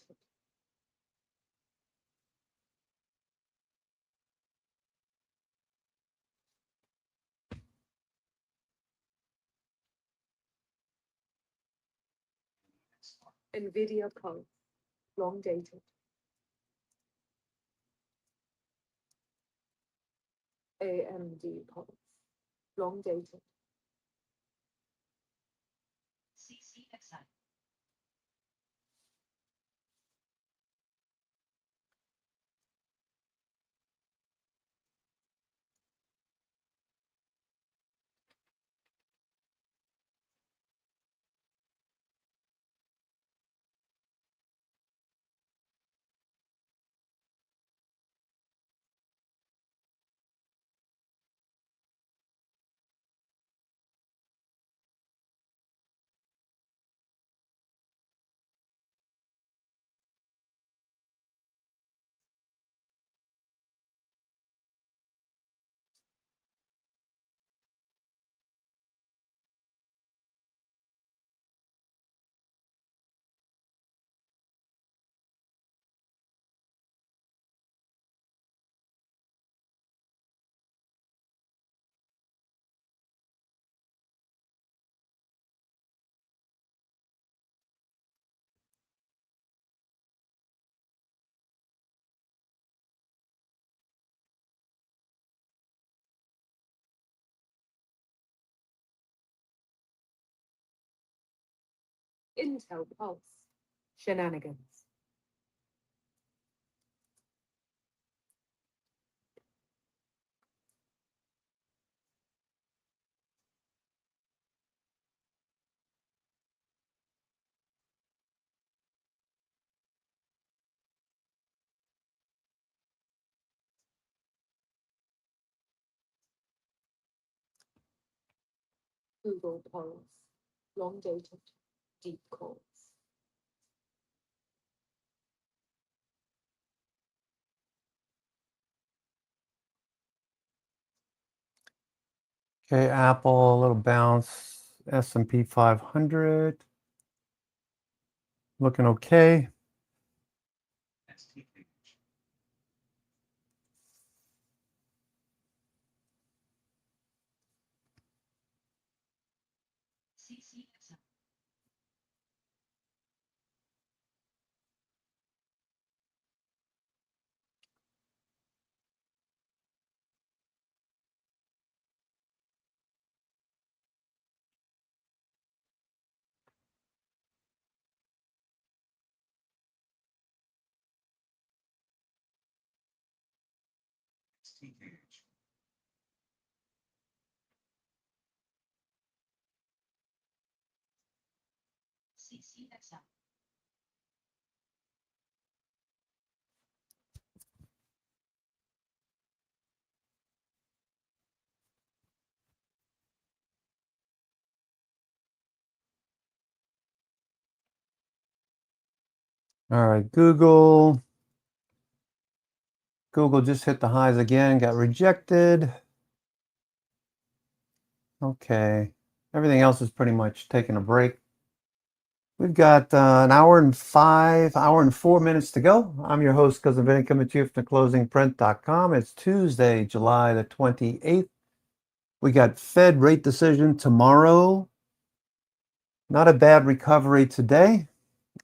NVIDIA pulse, long dated. AMD pulse, long dated. CCXI. Intel pulse, shenanigans. Google pulse, long dated, deep calls. Okay, Apple, a little bounce. S&P 500. Looking okay. CCXI. All right, Google. Google just hit the highs again, got rejected. Okay, everything else is pretty much taking a break. We've got an hour and 4 minutes to go. I'm your host, Cousin Vinny, coming to you from theclosingprint.com. It's Tuesday, July the 28th. We got Fed rate decision tomorrow. Not a bad recovery today.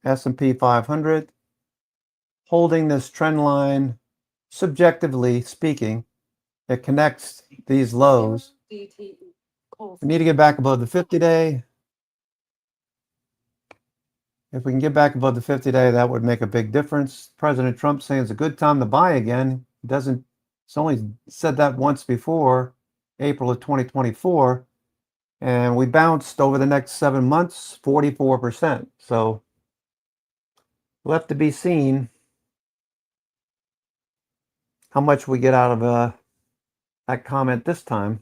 S&P 500 holding this trend line, subjectively speaking. It connects these lows. We need to get back above the 50-day. If we can get back above the 50-day, that would make a big difference. President Trump saying it's a good time to buy again. It's only said that once before, April of 2024. And we bounced over the next 7 months, 44%. So left to be seen how much we get out of that comment this time.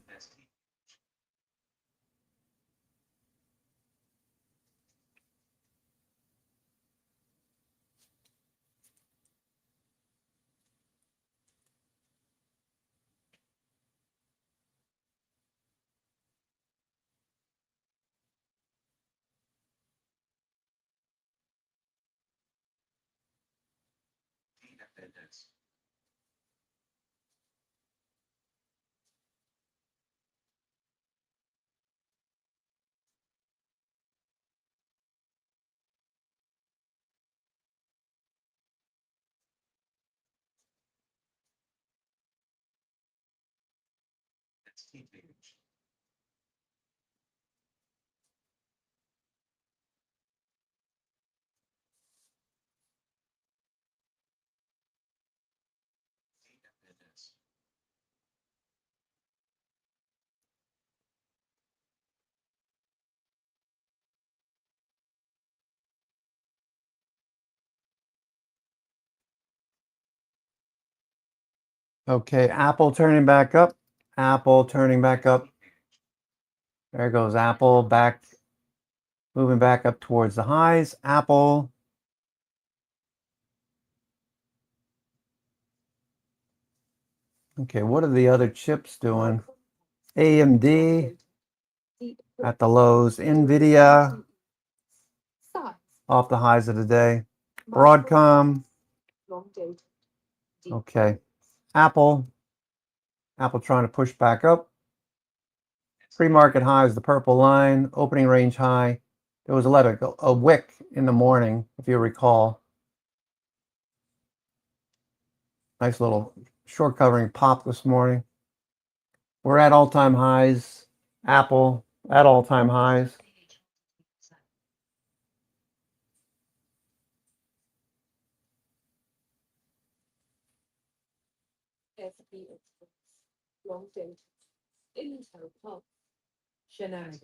Okay, Apple turning back up. Apple turning back up. There goes Apple back, moving back up towards the highs. Apple. Okay, what are the other chips doing? AMD at the lows. Nvidia off the highs of the day. Broadcom. Okay. Apple trying to push back up. Pre-market high is the purple line. Opening range high. There was a wick in the morning, if you recall. Nice little short covering pop this morning. We're at all-time highs. Apple at all-time highs. Long dated. Intel Pulse. Shenanigans.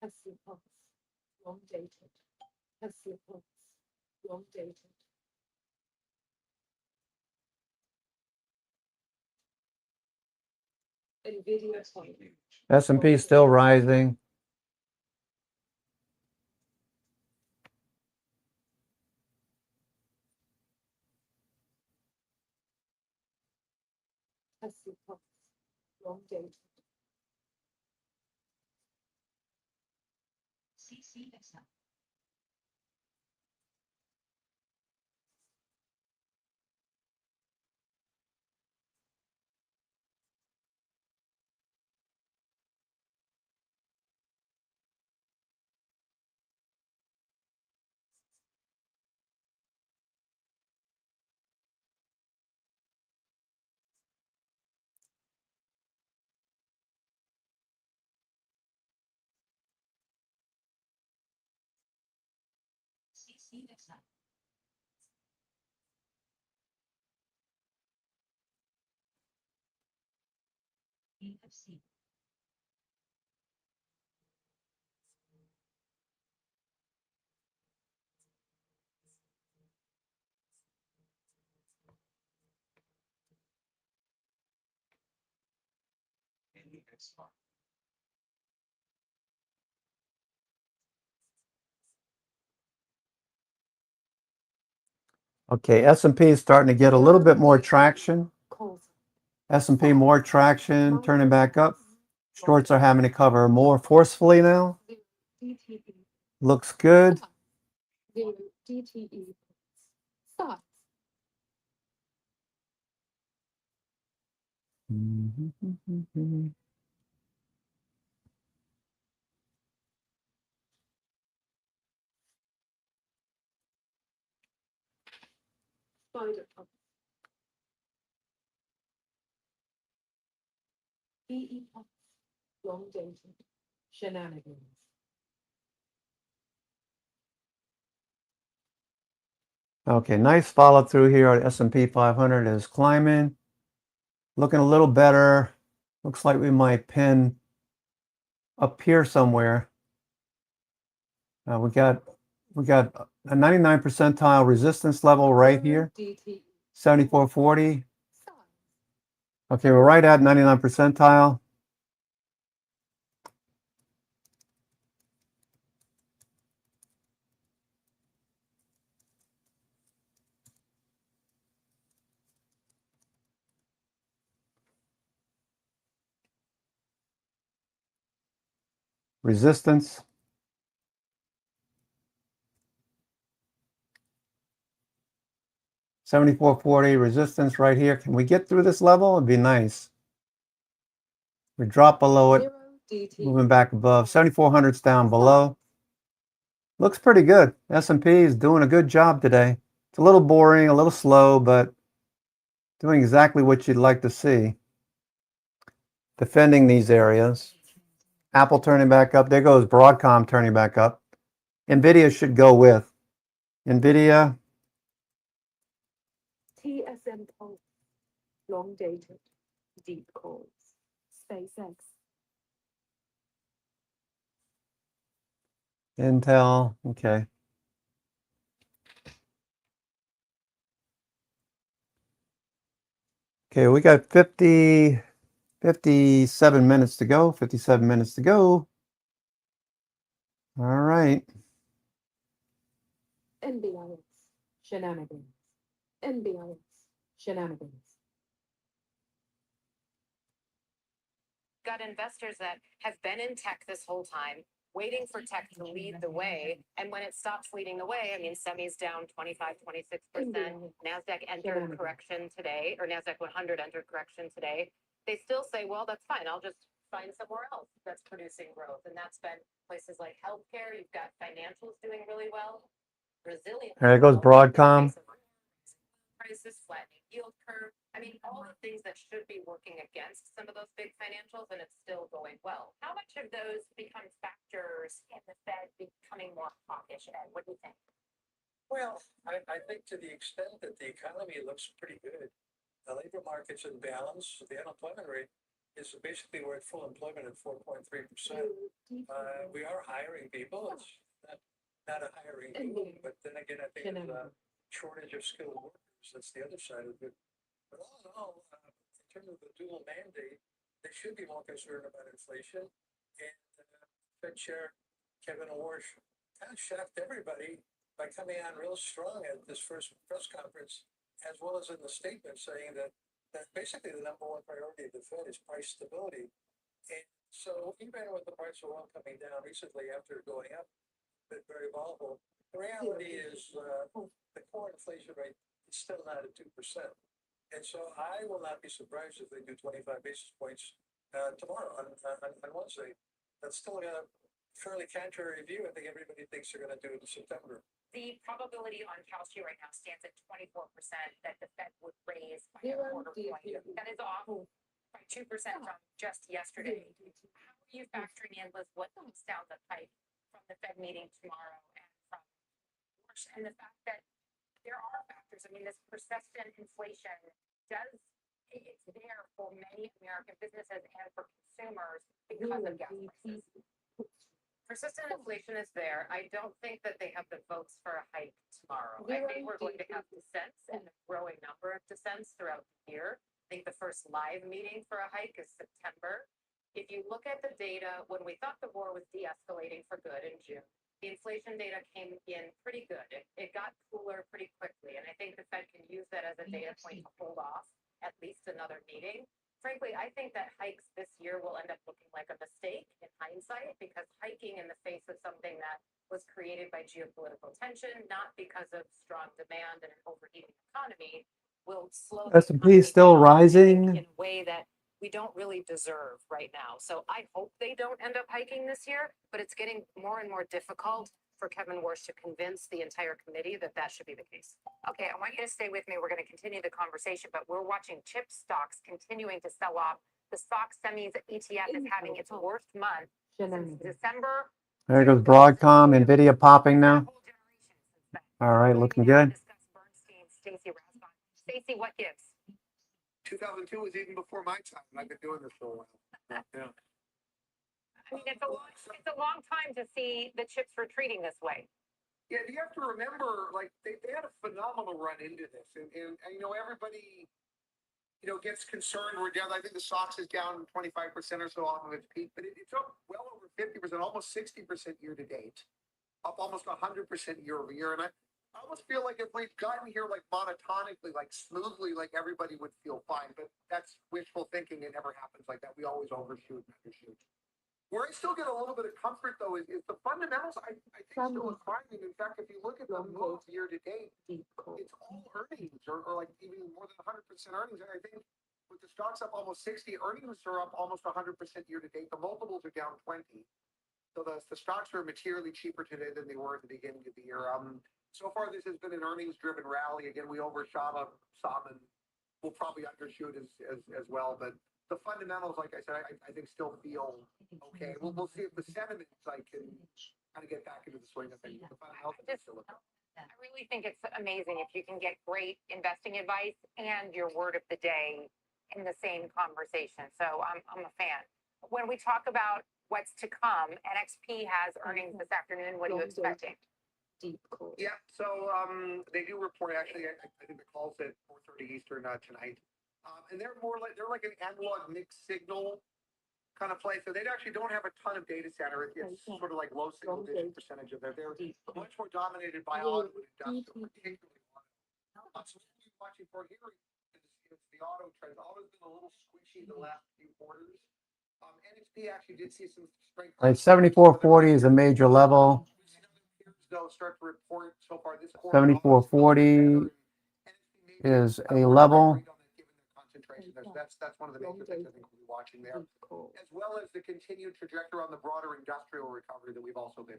Tesla Pulse. Long dated. Tesla Pulse. Long dated. Nvidia Pulse. S&P still rising. Tesla Pulse. Long dated. CC Excel. CC Excel. EFC. Okay, S&P is starting to get a little bit more traction. S&P more traction, turning back up. Shorts are having to cover more forcefully now. Looks good. DTE. Stop. Spider pump. PE pumps. Long dated. Shenanigans. Okay, nice follow through here. S&P 500 is climbing, looking a little better. Looks like we might pin up here somewhere. We got a 99 percentile resistance level right here, 74.40. Okay, we're right at 99 percentile. Resistance. $74.40 resistance right here. Can we get through this level? It'd be nice. We drop below it, moving back above. 7,400's down below. Looks pretty good. S&P is doing a good job today. It's a little boring, a little slow, but doing exactly what you'd like to see. Defending these areas. Apple turning back up. There goes Broadcom turning back up. NVIDIA should go with. NVIDIA. TSM pulse. Long dated. Deep calls. SpaceX. Intel. Okay. Okay, we got 57 minutes to go. 57 minutes to go. All right. NBIS. Shenanigans. NBIS. Shenanigans. Got investors that have been in tech this whole time, waiting for tech to lead the way. And when it stops leading the way, I mean, semis down 25, 26%. NASDAQ entered correction today, or NASDAQ 100 entered correction today. They still say, well, that's fine. I'll just find somewhere else that's producing growth. And that's been places like healthcare. You've got financials doing really well. Resilient. There goes Broadcom. Prices, flattening yield curve. I mean, all the things that should be working against some of those big financials, and it's still going well. How much of those become factors in the Fed becoming more hawkish, Ed? What do you think? Well, I think to the extent that the economy looks pretty good, the labor market's in balance, the unemployment rate is basically we're at full employment at 4.3%. We are hiring people. It's not a hiring boom, but then again, I think there's a shortage of skilled workers. That's the other side of it. But all in all, in terms of the dual mandate, they should be more concerned about inflation. And Fed Chair Kevin Warsh kind of shocked everybody by coming on real strong at this first press conference, as well as in the statement saying that basically the number one priority of the Fed is price stability. And so even with the price of oil coming down recently after going up, been very volatile, the reality is the core inflation rate is still not at 2%. And so I will not be surprised if they do 25 basis points tomorrow on Wednesday. That's still a fairly contrary view. I think everybody thinks they're going to do it in September. The probability on Kalshi right now stands at 24% that the Fed would raise by a quarter point. That is off by 2% from just yesterday. How are you factoring in, Liz, what comes down the pipe from the Fed meeting tomorrow and from March, and the fact that there are factors? I mean, this persistent inflation it's there for many American businesses and for consumers because of gas prices. Persistent inflation is there. I don't think that they have the votes for a hike tomorrow. I think we're going to have dissents and a growing number of dissents throughout the year. I think the first live meeting for a hike is September. If you look at the data, when we thought the war was de-escalating for good in June, the inflation data came in pretty good. It got cooler pretty quickly. And I think the Fed can use that as a data point to hold off at least another meeting. Frankly, I think that hikes this year will end up looking like a mistake in hindsight, because hiking in the face of something that was created by geopolitical tension, not because of strong demand and an overheating economy, will slow the S&P still rising. in a way that we don't really deserve right now. So I hope they don't end up hiking this year, but it's getting more and more difficult for Kevin Warsh to convince the entire committee that that should be the case. Okay, I want you to stay with me. We're going to continue the conversation, but we're watching chip stocks continuing to sell off. The stock semis ETF is having its worst month since December. There goes Broadcom, Nvidia popping now. All right, looking good. Stacy, what gives? 2002 was even before my time, and I've been doing this for a while. Yeah. I mean, it's a long time to see the chips retreating this way. Yeah, you have to remember, like, they had a phenomenal run into this. And everybody, gets concerned. We're down. I think the SOX is down 25% or so off of its peak, but it's up well over 50%, almost 60% year to date, up almost 100% year over year. And I almost feel like if we've gotten here, like, monotonically, like, smoothly, like, everybody would feel fine. But that's wishful thinking. It never happens like that. We always overshoot and undershoot. Where I still get a little bit of comfort, though, is the fundamentals, I think, still look fine. And in fact, if you look at the move year to date, it's all earnings, or like even more than 100% earnings. And I think with the stocks up almost 60, earnings are up almost 100% year to date. The multiples are down 20. So the stocks are materially cheaper today than they were at the beginning of the year. So far, this has been an earnings-driven rally. Again, we overshot some, and we'll probably undershoot as well. But the fundamentals, like I said, I think still feel okay. We'll see if the sentiments can kind of get back into the swing of things. The fundamentals still look good. I really think it's amazing if you can get great investing advice and your word of the day in the same conversation. So I'm a fan. When we talk about what's to come, NXP has earnings this afternoon. What are you expecting? Yeah, so they do report, actually, I think the call's at 4:30 Eastern tonight. And they're like an analog mixed signal kind of play. So they actually don't have a ton of data center. It's sort of like low single digit percentage of they're much more dominated by auto and industrial, particularly auto. So what we're watching for here is the auto trends. Auto's been a little squishy the last few quarters. NXP actually did see some strength. Like 74.40 is a major level. They'll start to report so far this quarter. 74.40 is a level. That's one of the major things I think we'll be watching there, as well as the continued trajectory on the broader industrial recovery that we've also been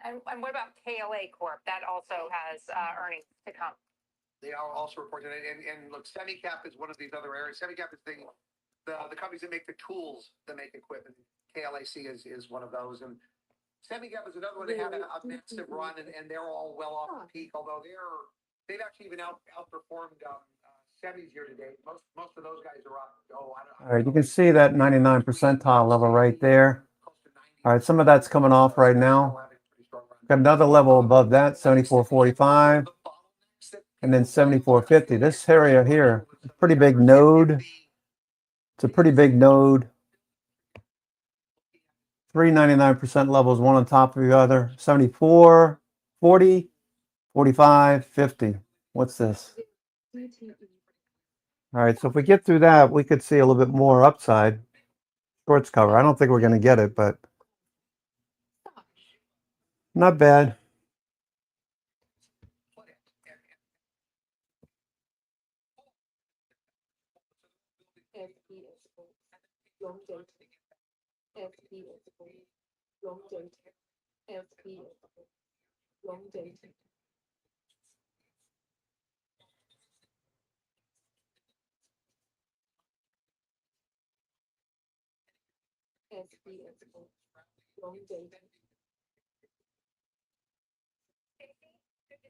in. And what about KLA Corp? That also has earnings to come. They are also reporting it. And look, Semicap is one of these other areas. Semicap is the companies that make the tools that make equipment. KLAC is one of those. And Semicap is another one that had a massive run, and they're all well off the peak, although they've actually even outperformed semis year to date. Most of those guys are up. All right, you can see that 99 percentile level right there. All right, some of that's coming off right now. Got another level above that, 74.45, and then 74.50. This area here, pretty big node. It's a pretty big node. 399% levels, one on top of the other. 74, 40, 45, 50. What's this? All right, so if we get through that, we could see a little bit more upside. Shorts cover. I don't think we're going to get it, but not bad. Good to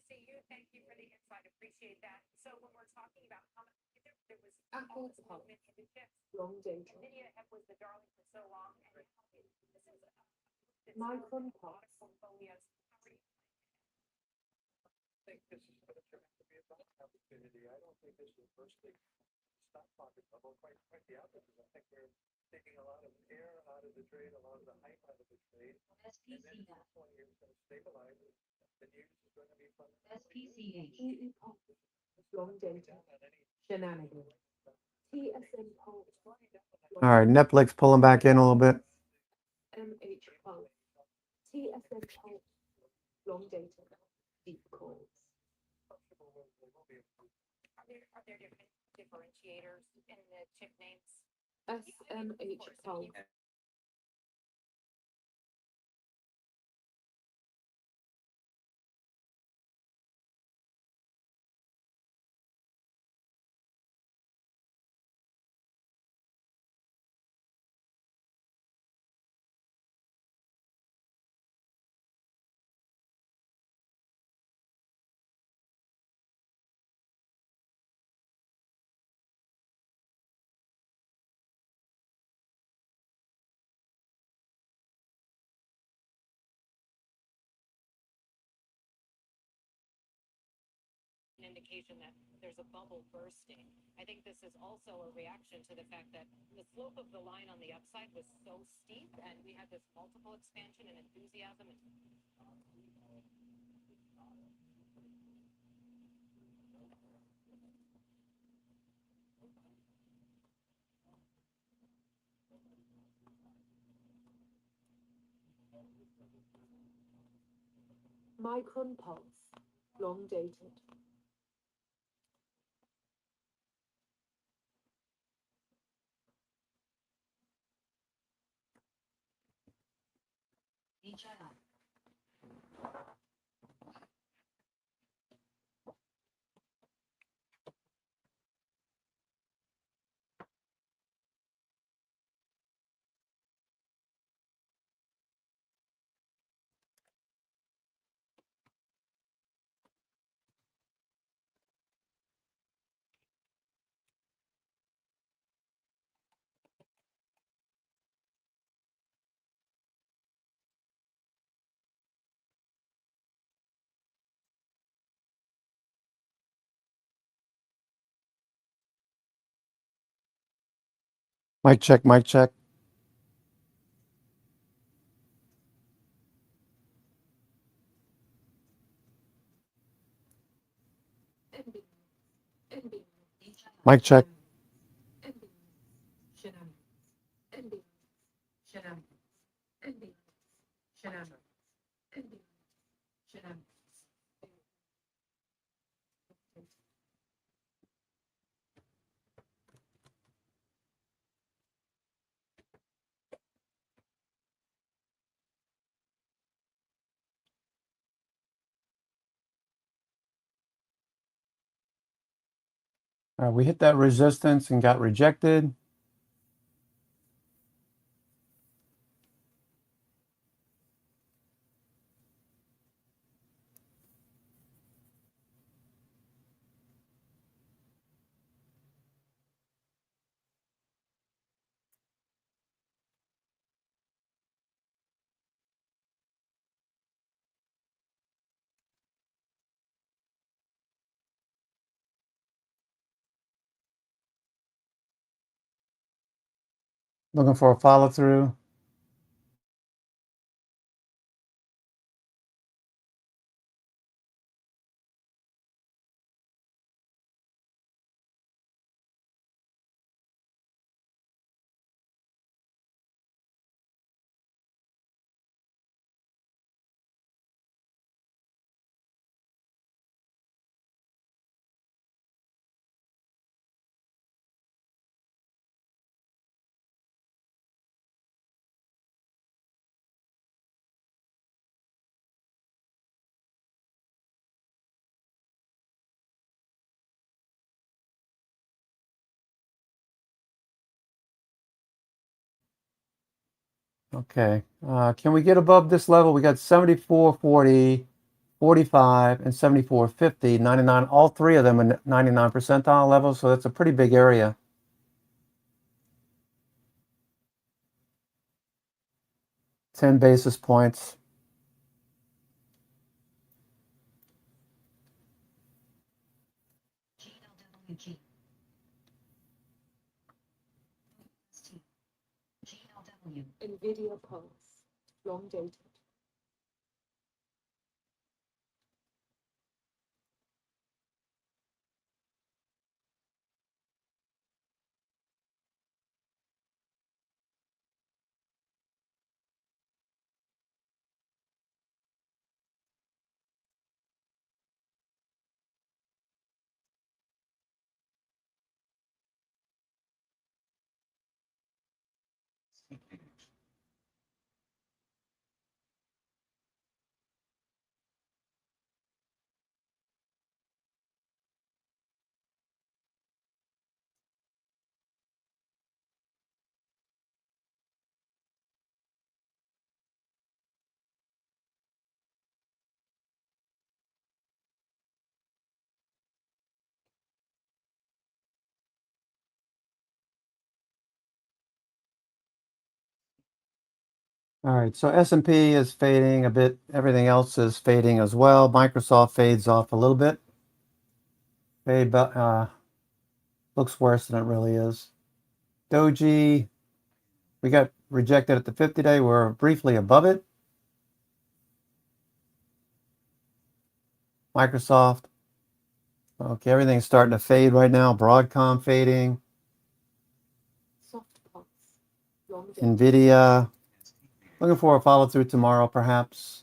see you. Thank you for the insight. Appreciate that. So when we're talking about how much there was all this movement in the chips, Nvidia was the darling for so long, and this is my portfolios. I think this is going to turn out to be a buying opportunity. I don't think this is the first big stock market bubble. Quite the opposite. I think we're taking a lot of air out of the trade, a lot of the hype out of the trade, and then this 20 years going to stabilize. The news is going to be fun. All right, Netflix pulling back in a little bit. Are there different differentiators in the chip names? indication that there's a bubble bursting. I think this is also a reaction to the fact that the slope of the line on the upside was so steep, and we had this multiple expansion and enthusiasm. Micron pulse, long dated. Mic check, mic check. Mic check. We hit that resistance and got rejected. Looking for a follow through. Okay. Can we get above this level? We got 74.40, 45, and 74.50, 99. All three of them are 99 percentile levels, so that's a pretty big area. 10 basis points. Nvidia pulse, long dated. All right, so S&P is fading a bit. Everything else is fading as well. Microsoft fades off a little bit. Hey, but looks worse than it really is. Doji, we got rejected at the 50-day. We're briefly above it. Microsoft. Okay, everything's starting to fade right now. Broadcom fading. Nvidia. Looking for a follow through tomorrow, perhaps.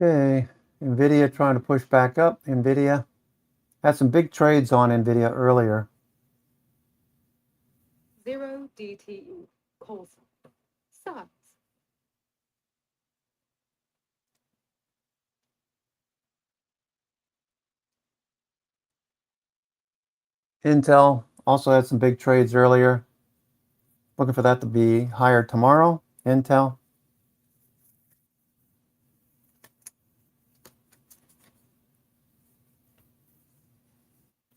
Okay, Nvidia trying to push back up. Nvidia had some big trades on Nvidia earlier. 0 DTE. Calls. Size. Intel also had some big trades earlier. Looking for that to be higher tomorrow. Intel.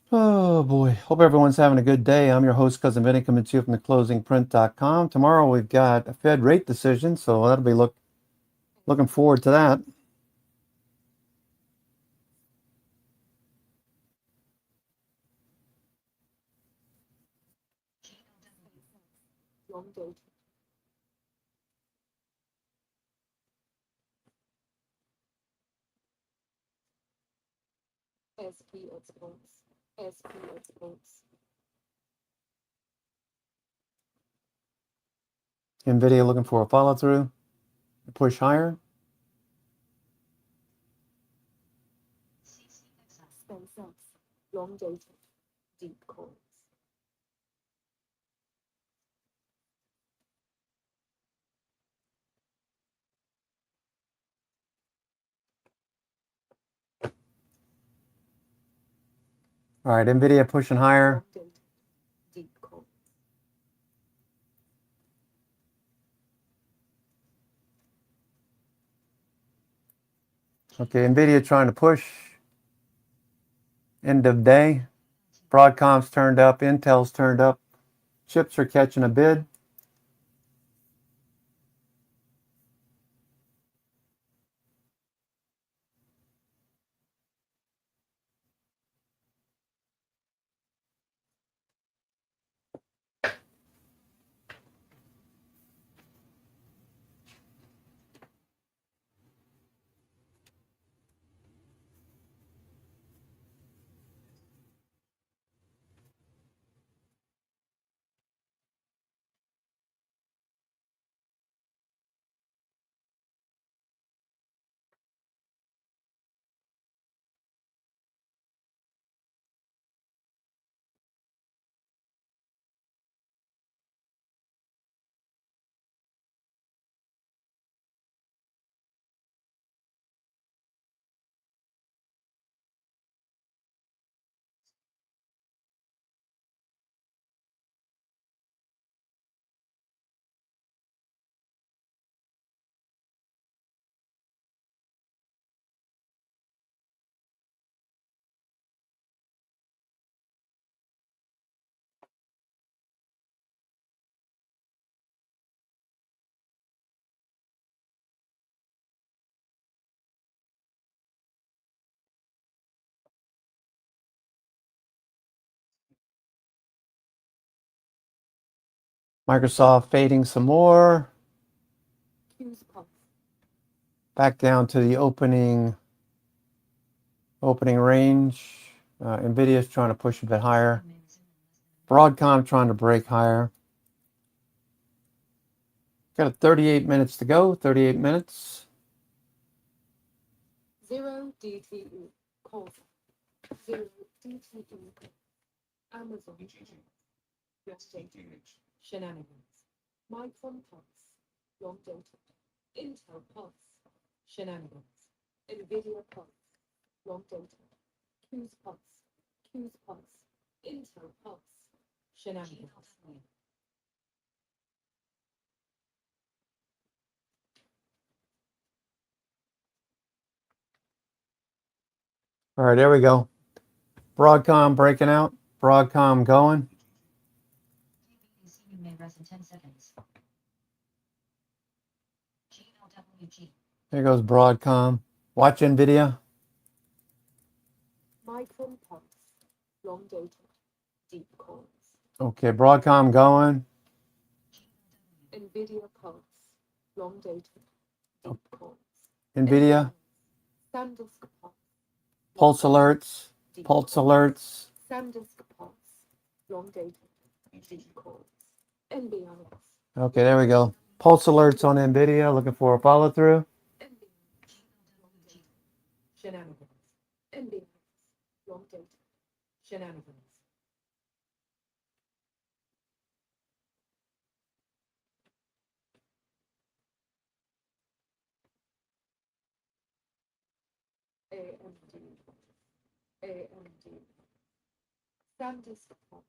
Oh boy. Hope everyone's having a good day. I'm your host, Cousin Vinny, coming to you from theclosingprint.com. Tomorrow we've got a Fed rate decision, so that'll be looking forward to that. Long dated. SP exports. SP exports. Nvidia looking for a follow through, push higher. Spencer. Long dated. Deep calls. All right, Nvidia pushing higher. Deep calls. Okay, Nvidia trying to push. End of day. Broadcom's turned up. Intel's turned up. Chips are catching a bid. Microsoft fading some more. Q's pulse. Back down to the opening range. Nvidia is trying to push a bit higher. Broadcom trying to break higher. Got 38 minutes to go. 38 minutes. 0 DTE. Call. 0 DTE. Amazon. Shenanigans. Micron pulse. Long dated. Intel pulse. Shenanigans. Nvidia pulse. Long dated. Q's pulse. Q's pulse. Intel pulse. Shenanigans. All right, there we go. Broadcom breaking out. Broadcom going. There goes Broadcom. Watch Nvidia. Micron pulse. Long dated. Deep calls. Okay, Broadcom going. Nvidia pulse. Long dated. Deep calls. Nvidia. SanDisk pulse. Pulse alerts. Pulse alerts. SanDisk pulse. Long dated. Deep calls. NBIS. Okay, there we go. Pulse alerts on Nvidia. Looking for a follow through. Shenanigans. NBIS. Long dated. Shenanigans. AMD. AMD. SanDisk pulse.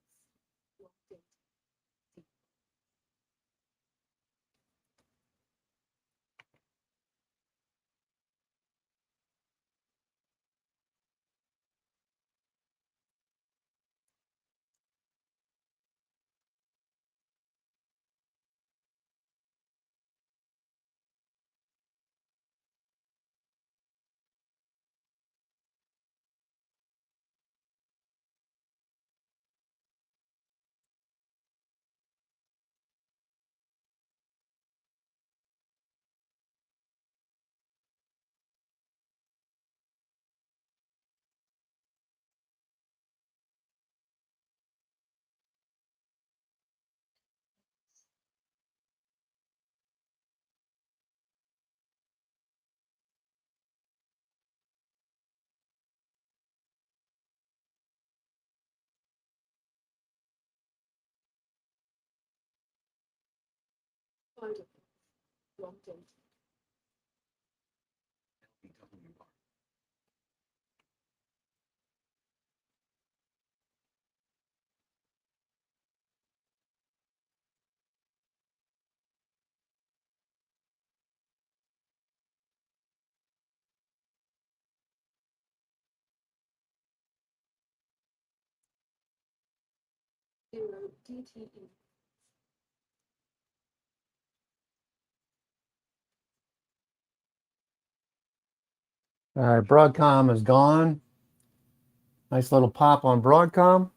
Long dated. Long dated. Zero DTE. All right, Broadcom is gone. Nice little pop on Broadcom.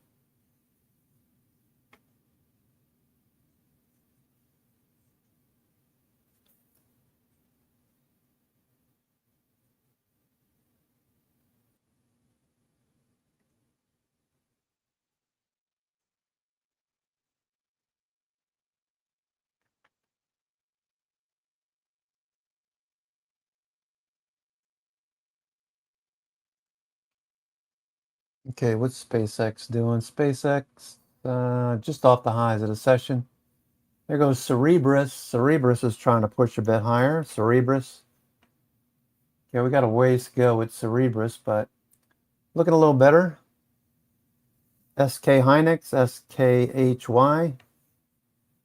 Okay, what's SpaceX doing? SpaceX just off the highs of the session. There goes Cerebras. Cerebras is trying to push a bit higher. Cerebras. Yeah, we got a ways to go with Cerebras, but looking a little better. SK Hynix, SKHY.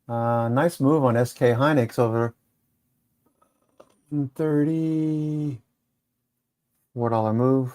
Nice move on SK Hynix over $34 move.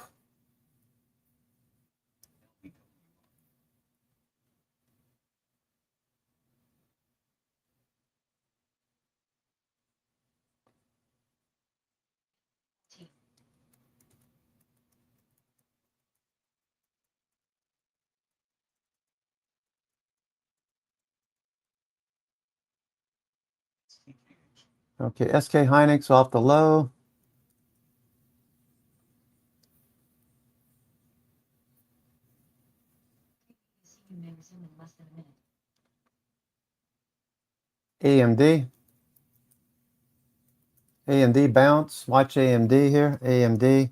Okay, SK Hynix off the low. AMD. AMD bounce. Watch AMD here. AMD.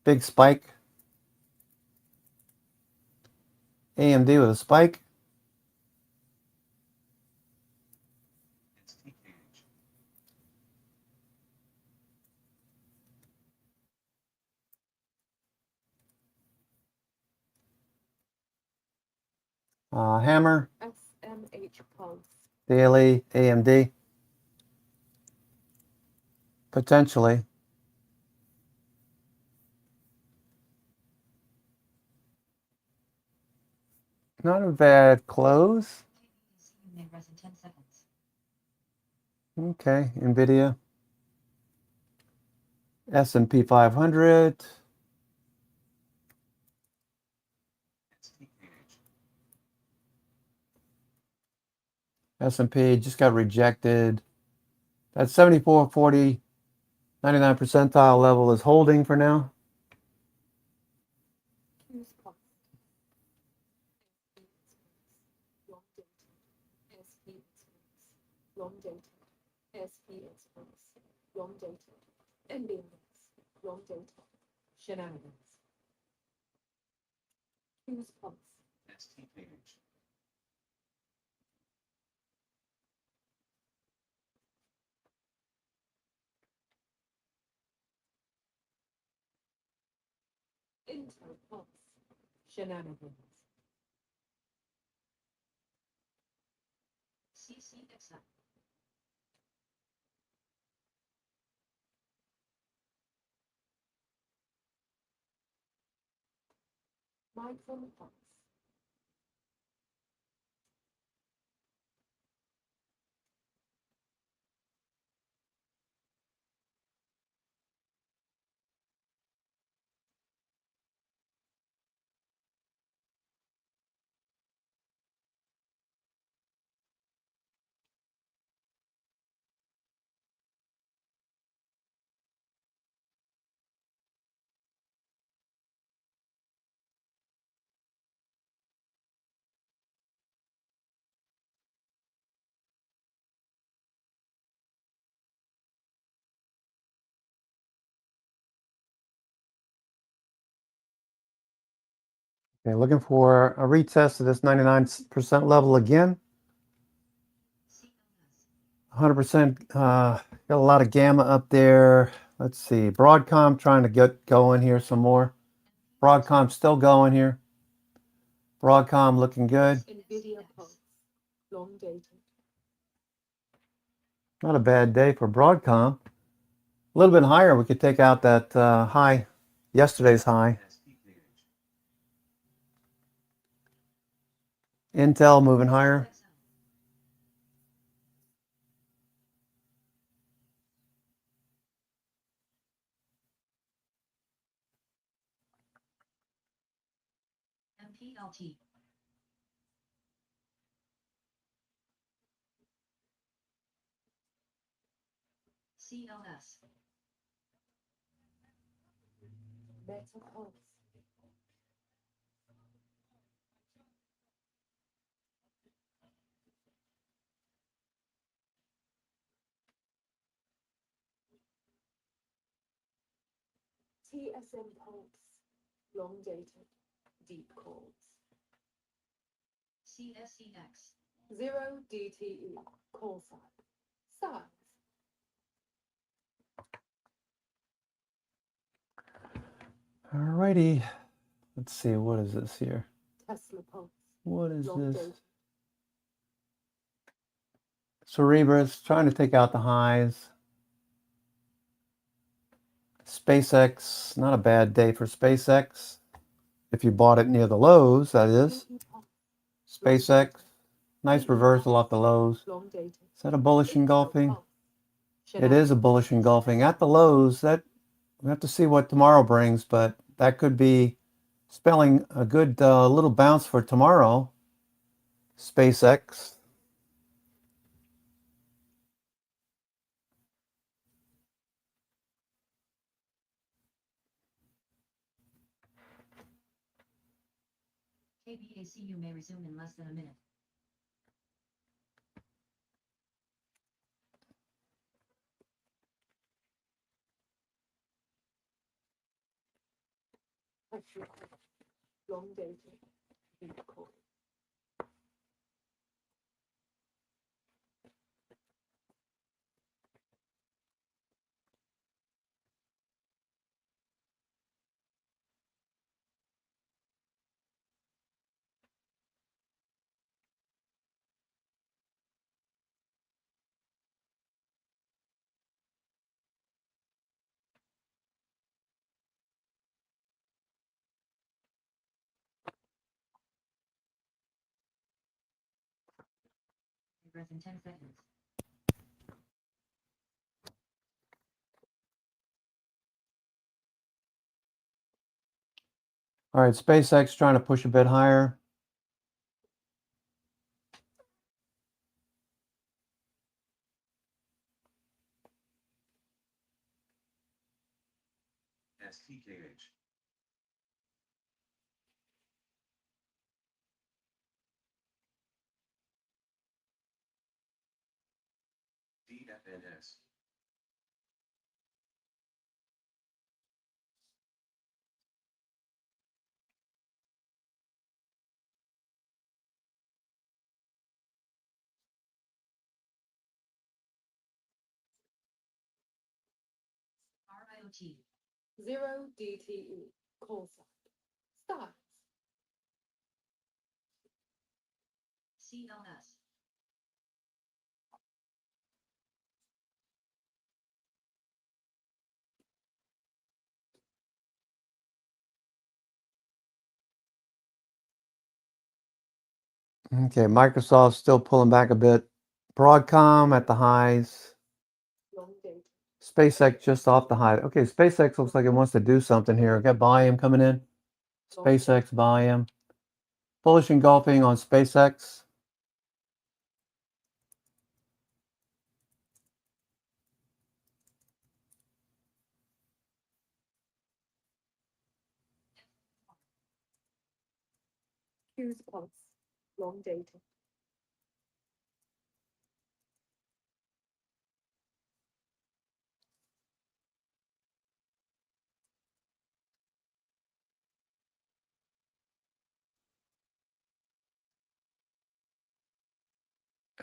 Big spike. AMD with a spike. Hammer. SMH pulse. Daily. AMD. Potentially. Not a bad close. Okay, NVIDIA. S&P 500. S&P just got rejected. That 74.40, 99 percentile level is holding for now. Q's pulse. Long dated. SPX pulse. Long dated. SPX pulse. Long dated. NBMX. Long dated. Shenanigans. Q's pulse. Intel pulse. Shenanigans. CCXI. Micron pulse. Okay, looking for a retest of this 99% level again. 100%, got a lot of gamma up there. Let's see, Broadcom trying to get going here some more. Broadcom still going here. Broadcom looking good. NVIDIA pulse. Long dated. Not a bad day for Broadcom. A little bit higher, we could take out that high, yesterday's high. Intel moving higher. MPLT. CLS. Meta pulse. TSM pulse. Long dated. Deep calls. CSEX. 0 DTE. Call sign. Size. Alrighty. Let's see, what is this here? Tesla pulse. What is Long this? dated. Cerebrus trying to take out the highs. SpaceX, not a bad day for SpaceX. If you bought it near the lows, that is. SpaceX, nice reversal off the lows. Long dated. Is that a bullish engulfing? It is a bullish engulfing. At the lows, that we have to see what tomorrow brings, but that could be spelling a good little bounce for tomorrow. SpaceX. KBACU may resume in less than a minute. Long dated. Bitcoin. Regress in 10 seconds. All right, SpaceX trying to push a bit higher. STKH. DFNS. RIOT. 0 DTE. Call sign. Start. CLS. Okay, Microsoft's still pulling back a bit. Broadcom at the highs. Long dated. SpaceX just off the high. Okay, SpaceX looks like it wants to do something here. Got volume coming in. SpaceX volume. Bullish engulfing on SpaceX. Q's pulse. Long dated.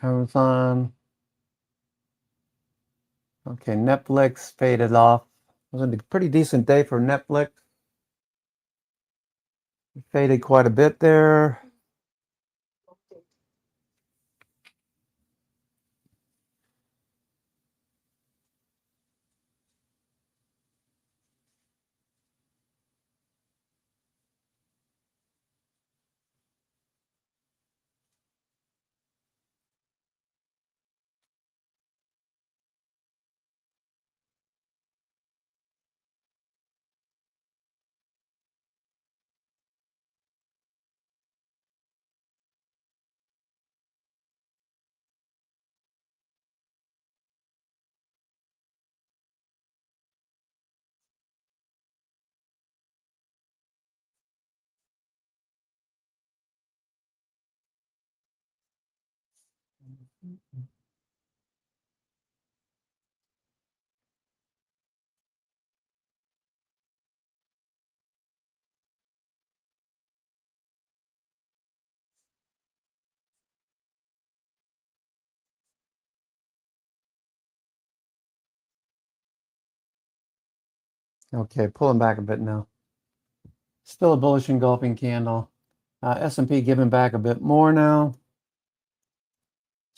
Amazon. Okay, Netflix faded off. It was a pretty decent day for Netflix. It faded quite a bit there. Long dated. Okay, pulling back a bit now. Still a bullish engulfing candle. S&P giving back a bit more now.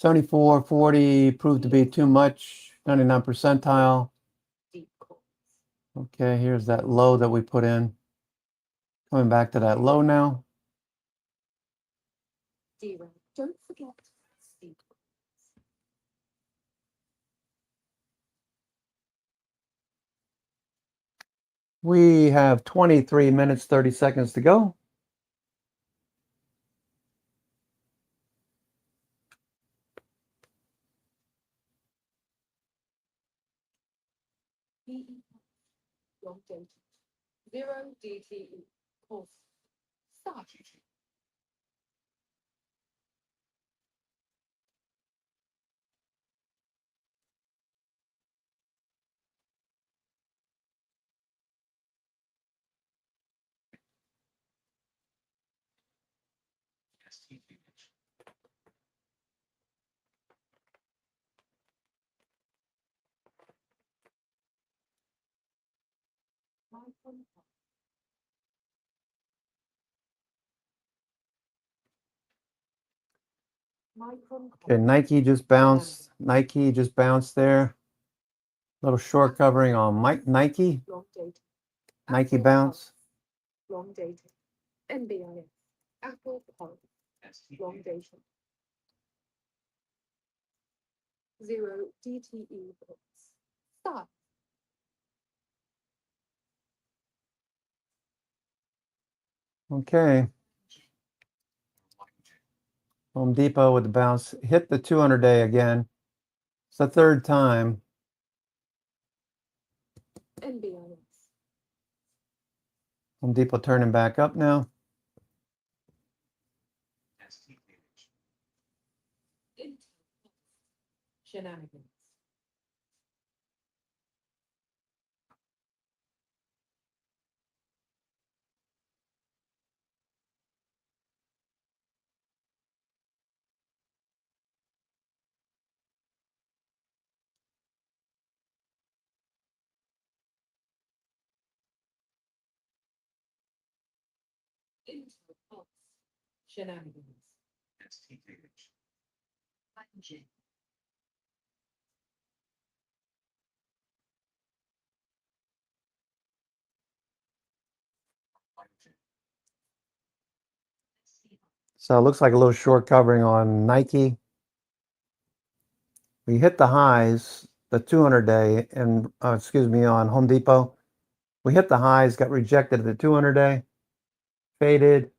74.40 proved to be too much. 99 percentile. Deep calls. Okay, here's that low that we put in. Coming back to that low now. DRAM. Don't forget. Deep calls. We have 23 minutes, 30 seconds to go. PE. Long dated. 0 DTE. Call sign. Start. Okay, Nike just bounced. Nike just bounced there. Little short covering on Nike. Nike bounce. Long dated. NBIS. Apple Pulse. Long dated. Zero DTE puts. Start. Okay. Home Depot with the bounce. Hit the 200-day again. It's the third time. NBIS. Home Depot turning back up now. Shenanigans. Intel Pulse. Shenanigans. So it looks like a little short covering on Nike. We hit the highs, the 200-day, and excuse me, on Home Depot. We hit the highs, got rejected at the 200-day, faded.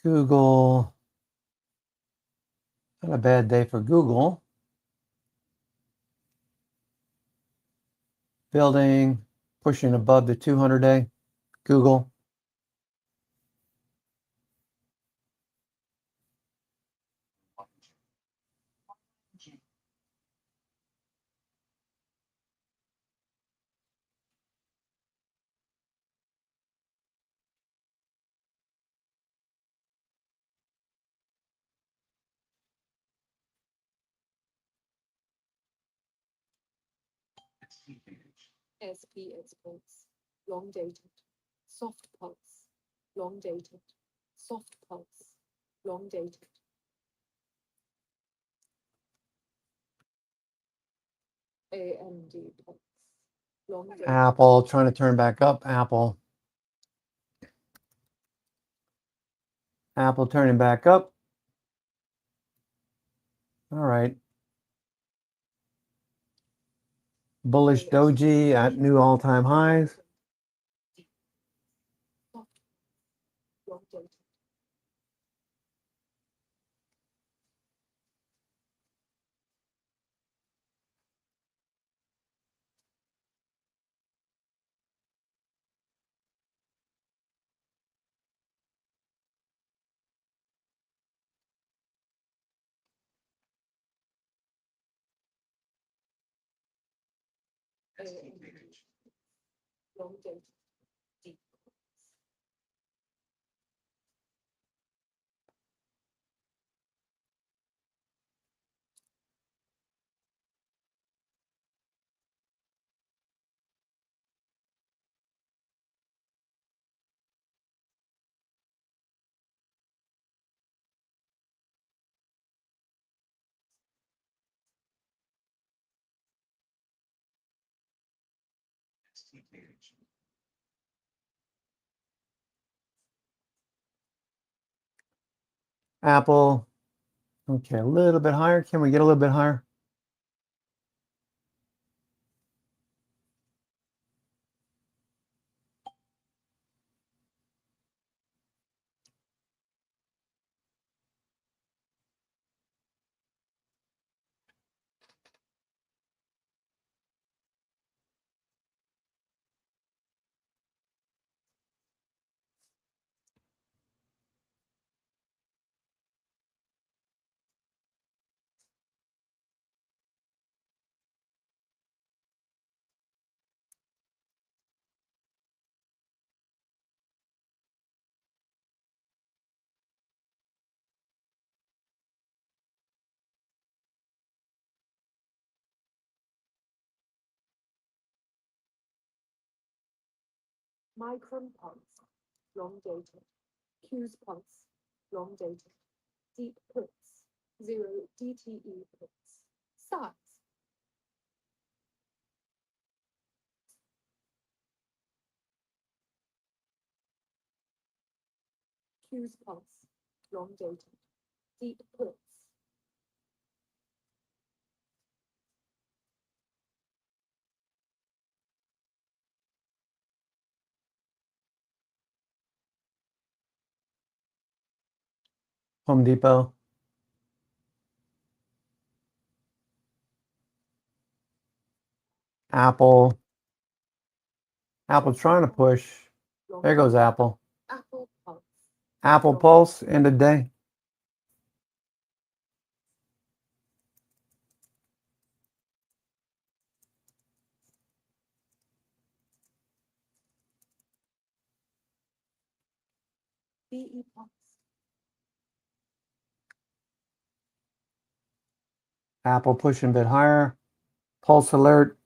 Google, not a bad day for Google. Building, pushing above the 200-day. Google. SPS Pulse. Long dated. Soft Pulse. Long dated. Soft Pulse. Long dated. AMD Pulse. Long dated. Apple trying to turn back up. Apple. Apple turning back up. All right. Bullish doji at new all-time highs. Long dated. Long dated. Deep. Apple. Okay, a little bit higher. Can we get a little bit higher? Micron pulse, long dated. Q's pulse, long dated. Deep puts, 0 DTE puts. Size. Q's pulse, long dated. Deep puts. Home Depot. Apple. Apple's trying to push. There goes Apple. Apple pulse. Apple Pulse, end of day. BE pulse. Apple pushing a bit higher. Pulse alert.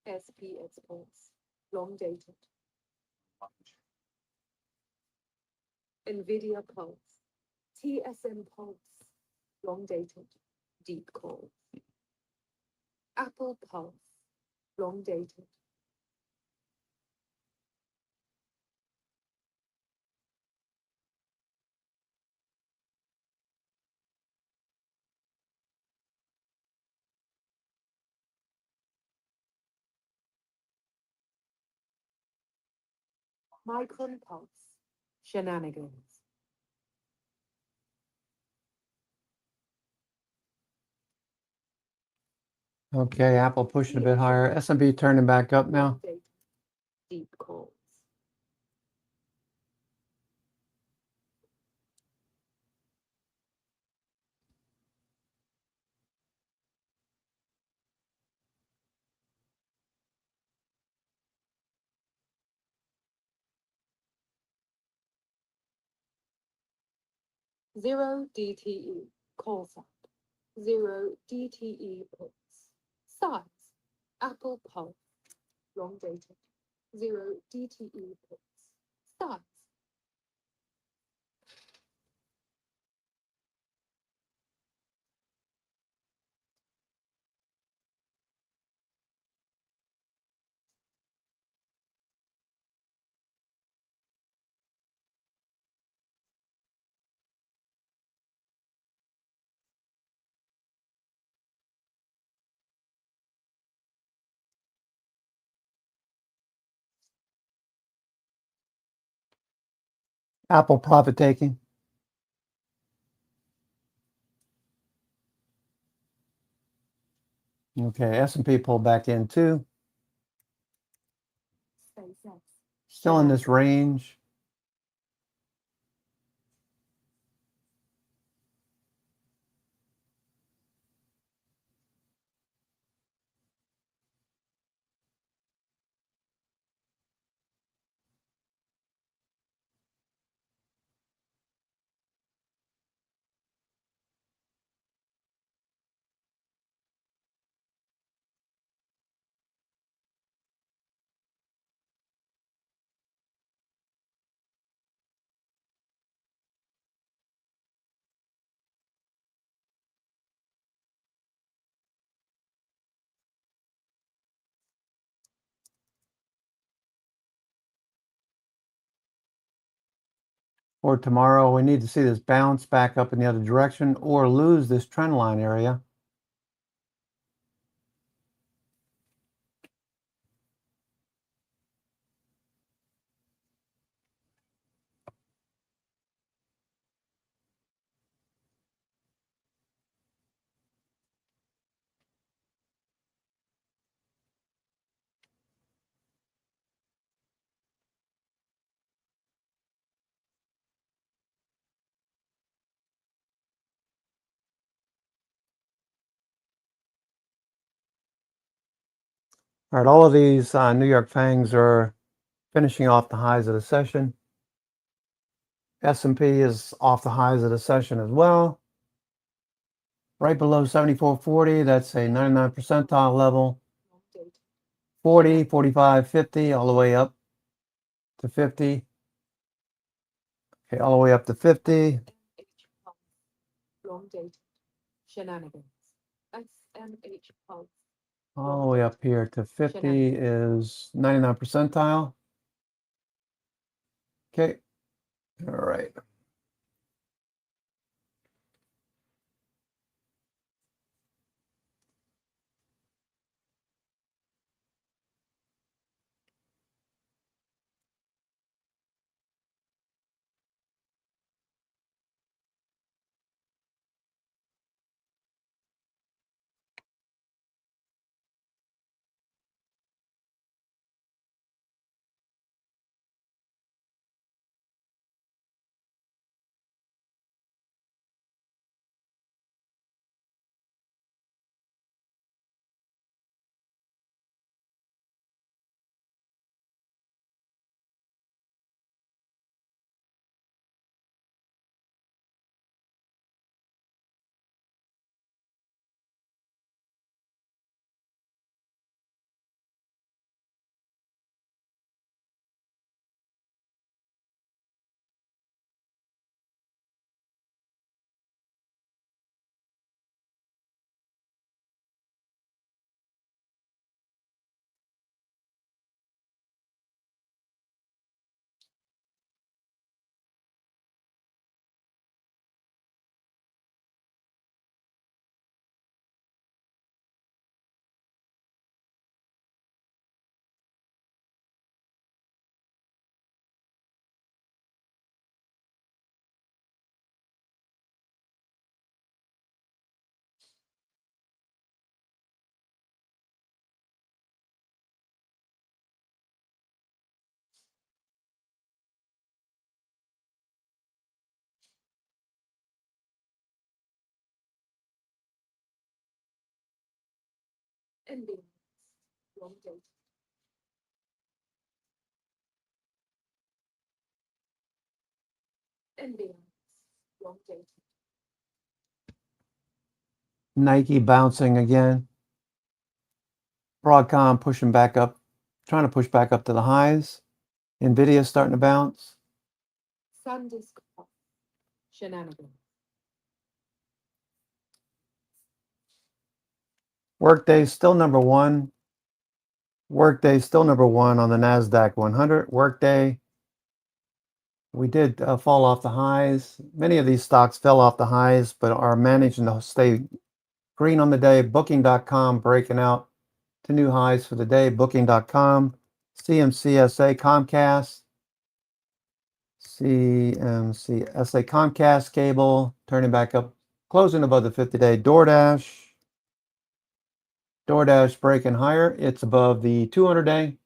SPX pulse, long dated. Nvidia pulse. TSM pulse, long dated. Deep calls. Apple pulse, long dated. Micron pulse, shenanigans. Okay, Apple pushing a bit higher. S&P turning back up now. Deep calls. Zero DTE, calls up. 0 DTE puts. Size, Apple pulse, long dated. 0 DTE puts. Size. Apple profit taking. Okay, S&P pulled back in too. Still in this range. Or tomorrow, we need to see this bounce back up in the other direction or lose this trend line area. All right, all of these New York Fangs are finishing off the highs of the session. S&P is off the highs of the session as well. Right below 74.40, that's a 99 percentile level. 40, 45, 50, all the way up to 50. Okay, all the way up to 50. Long dated. Shenanigans. SMH pulse. All the way up here to 50 is 99 percentile. Okay, all right. Ending. Long dated. Ending. Long dated. Nike bouncing again. Broadcom pushing back up, trying to push back up to the highs. Nvidia starting to bounce. SanDisk pulse. Shenanigans. Workday still number one. Workday still number one on the NASDAQ 100. Workday, we did fall off the highs. Many of these stocks fell off the highs, but are managing to stay green on the day. Booking.com breaking out to new highs for the day. Booking.com, CMCSA, Comcast, CMCSA, Comcast Cable, turning back up, closing above the 50-day. DoorDash breaking higher. It's above the 200-day.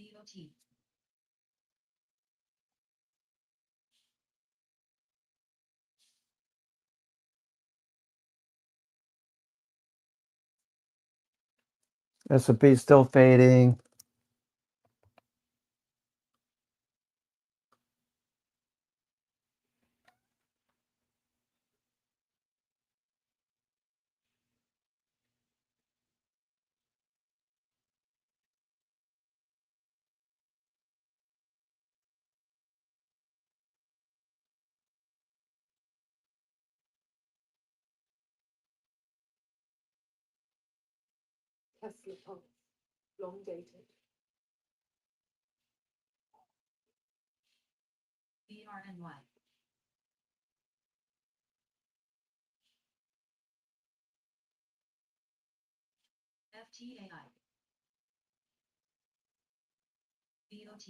DOT. S&P still fading. Tesla pulse. long dated. BRNY. FTAI. BOT.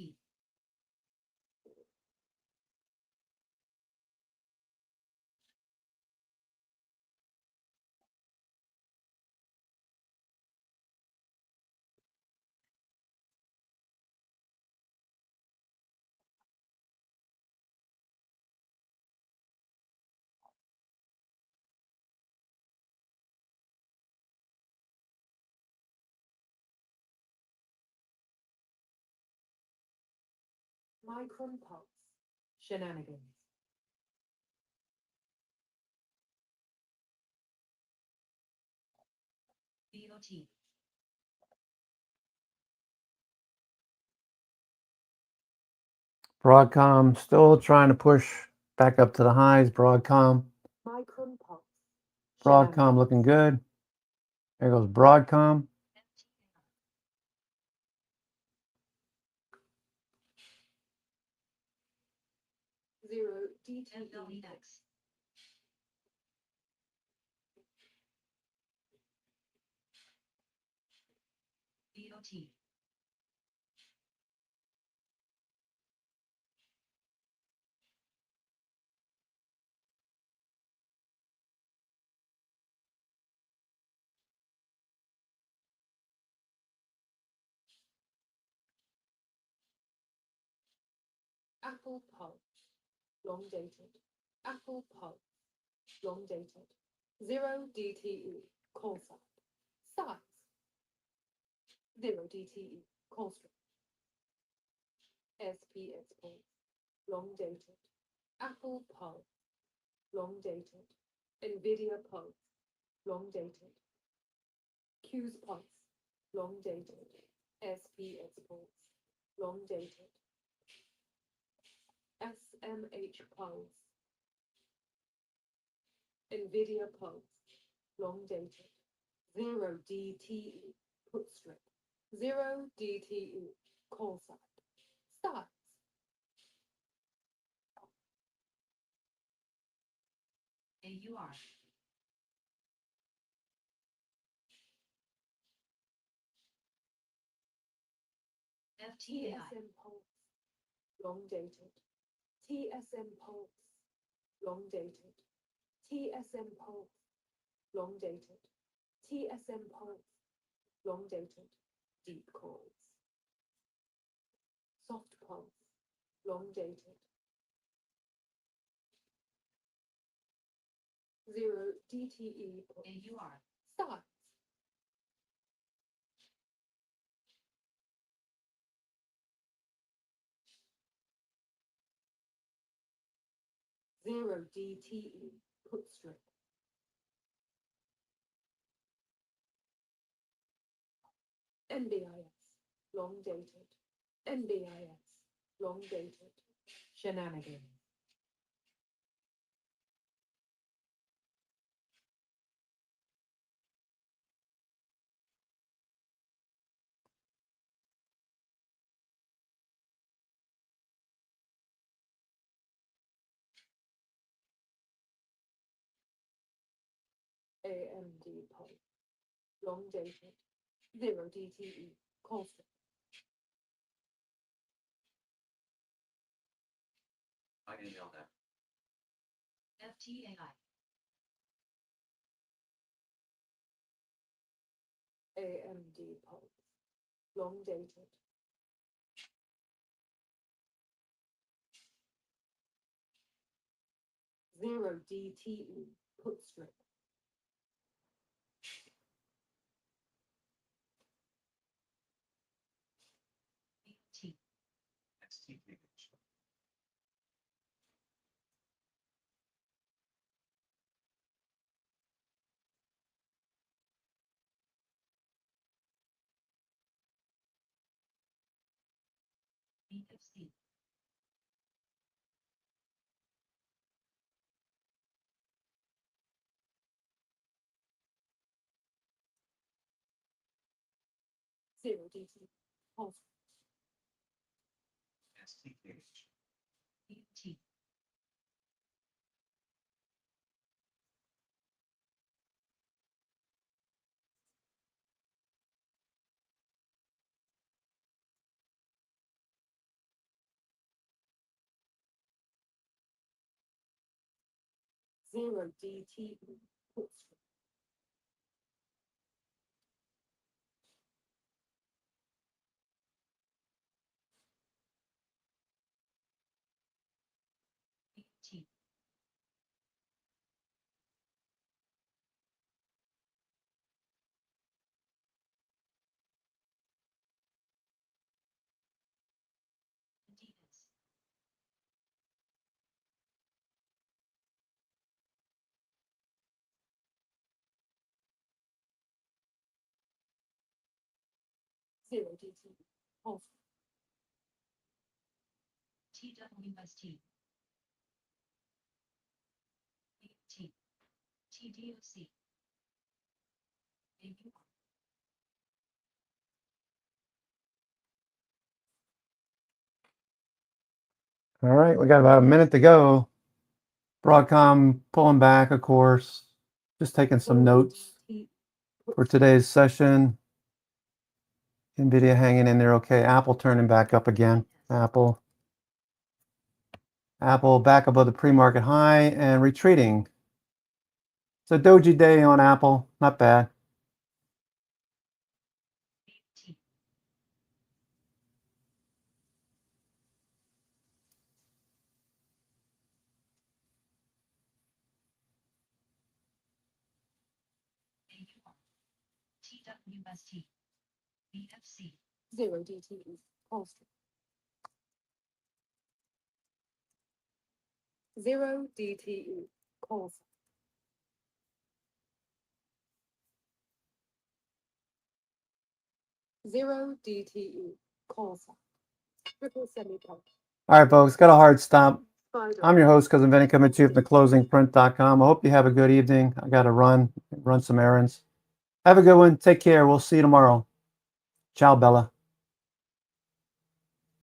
Micron pulse. Shenanigans. BOT. Broadcom still trying to push back up to the highs. Broadcom. Micron pulse. Broadcom looking good. There goes Broadcom. Zero DTE. LEX. BOT. Apple pulse. Long dated. Apple pulse. Long dated. Zero DTE. Call sign. Size. Zero DTE. Call strip. SPS pulse. Long dated. Apple pulse. Long dated. Nvidia pulse. Long dated. Q's pulse. Long dated. SPS pulse. Long dated. SMH pulse. Nvidia pulse. Long dated. Zero DTE. Put strip. Zero DTE. Call sign. Size. AUR. FTAI. TSM pulse. Long dated. TSM pulse. Long dated. TSM pulse. Long dated. TSM pulse. Long dated. Deep calls. Soft pulse. Long dated. Zero DTE pulse. AUR. Size. Zero DTE. Put strip. NBIS. Long dated. NBIS. Long dated. Shenanigans. AMD pulse. Long dated. Zero DTE. Call strip. I can nail that. FTAI. AMD pulse. Long dated. Zero DTE. Put strip. BOT. BFC. Zero DT. Call. BT. Zero DT. Put strike. BT. Adidas. Zero DT. Call. TWST. BT. TDOC. AUR. All right, we got about a minute to go. Broadcom pulling back, of course. Just taking some notes for today's session. NVIDIA hanging in there okay. Apple turning back up again. Apple back above the pre-market high and retreating. It's a doji day on Apple. Not bad. BT. AUR. TWST. BFC. Zero DT. Call. Zero DTE. Call. Zero DTE. Call. Triple semicolon. All right, folks, got a hard stop. $5. I'm your host, Cousin Vinny, coming to you from the closingprint.com. I hope you have a good evening. I got to run some errands. Have a good one. Take care. We'll see you tomorrow. Ciao, Bella.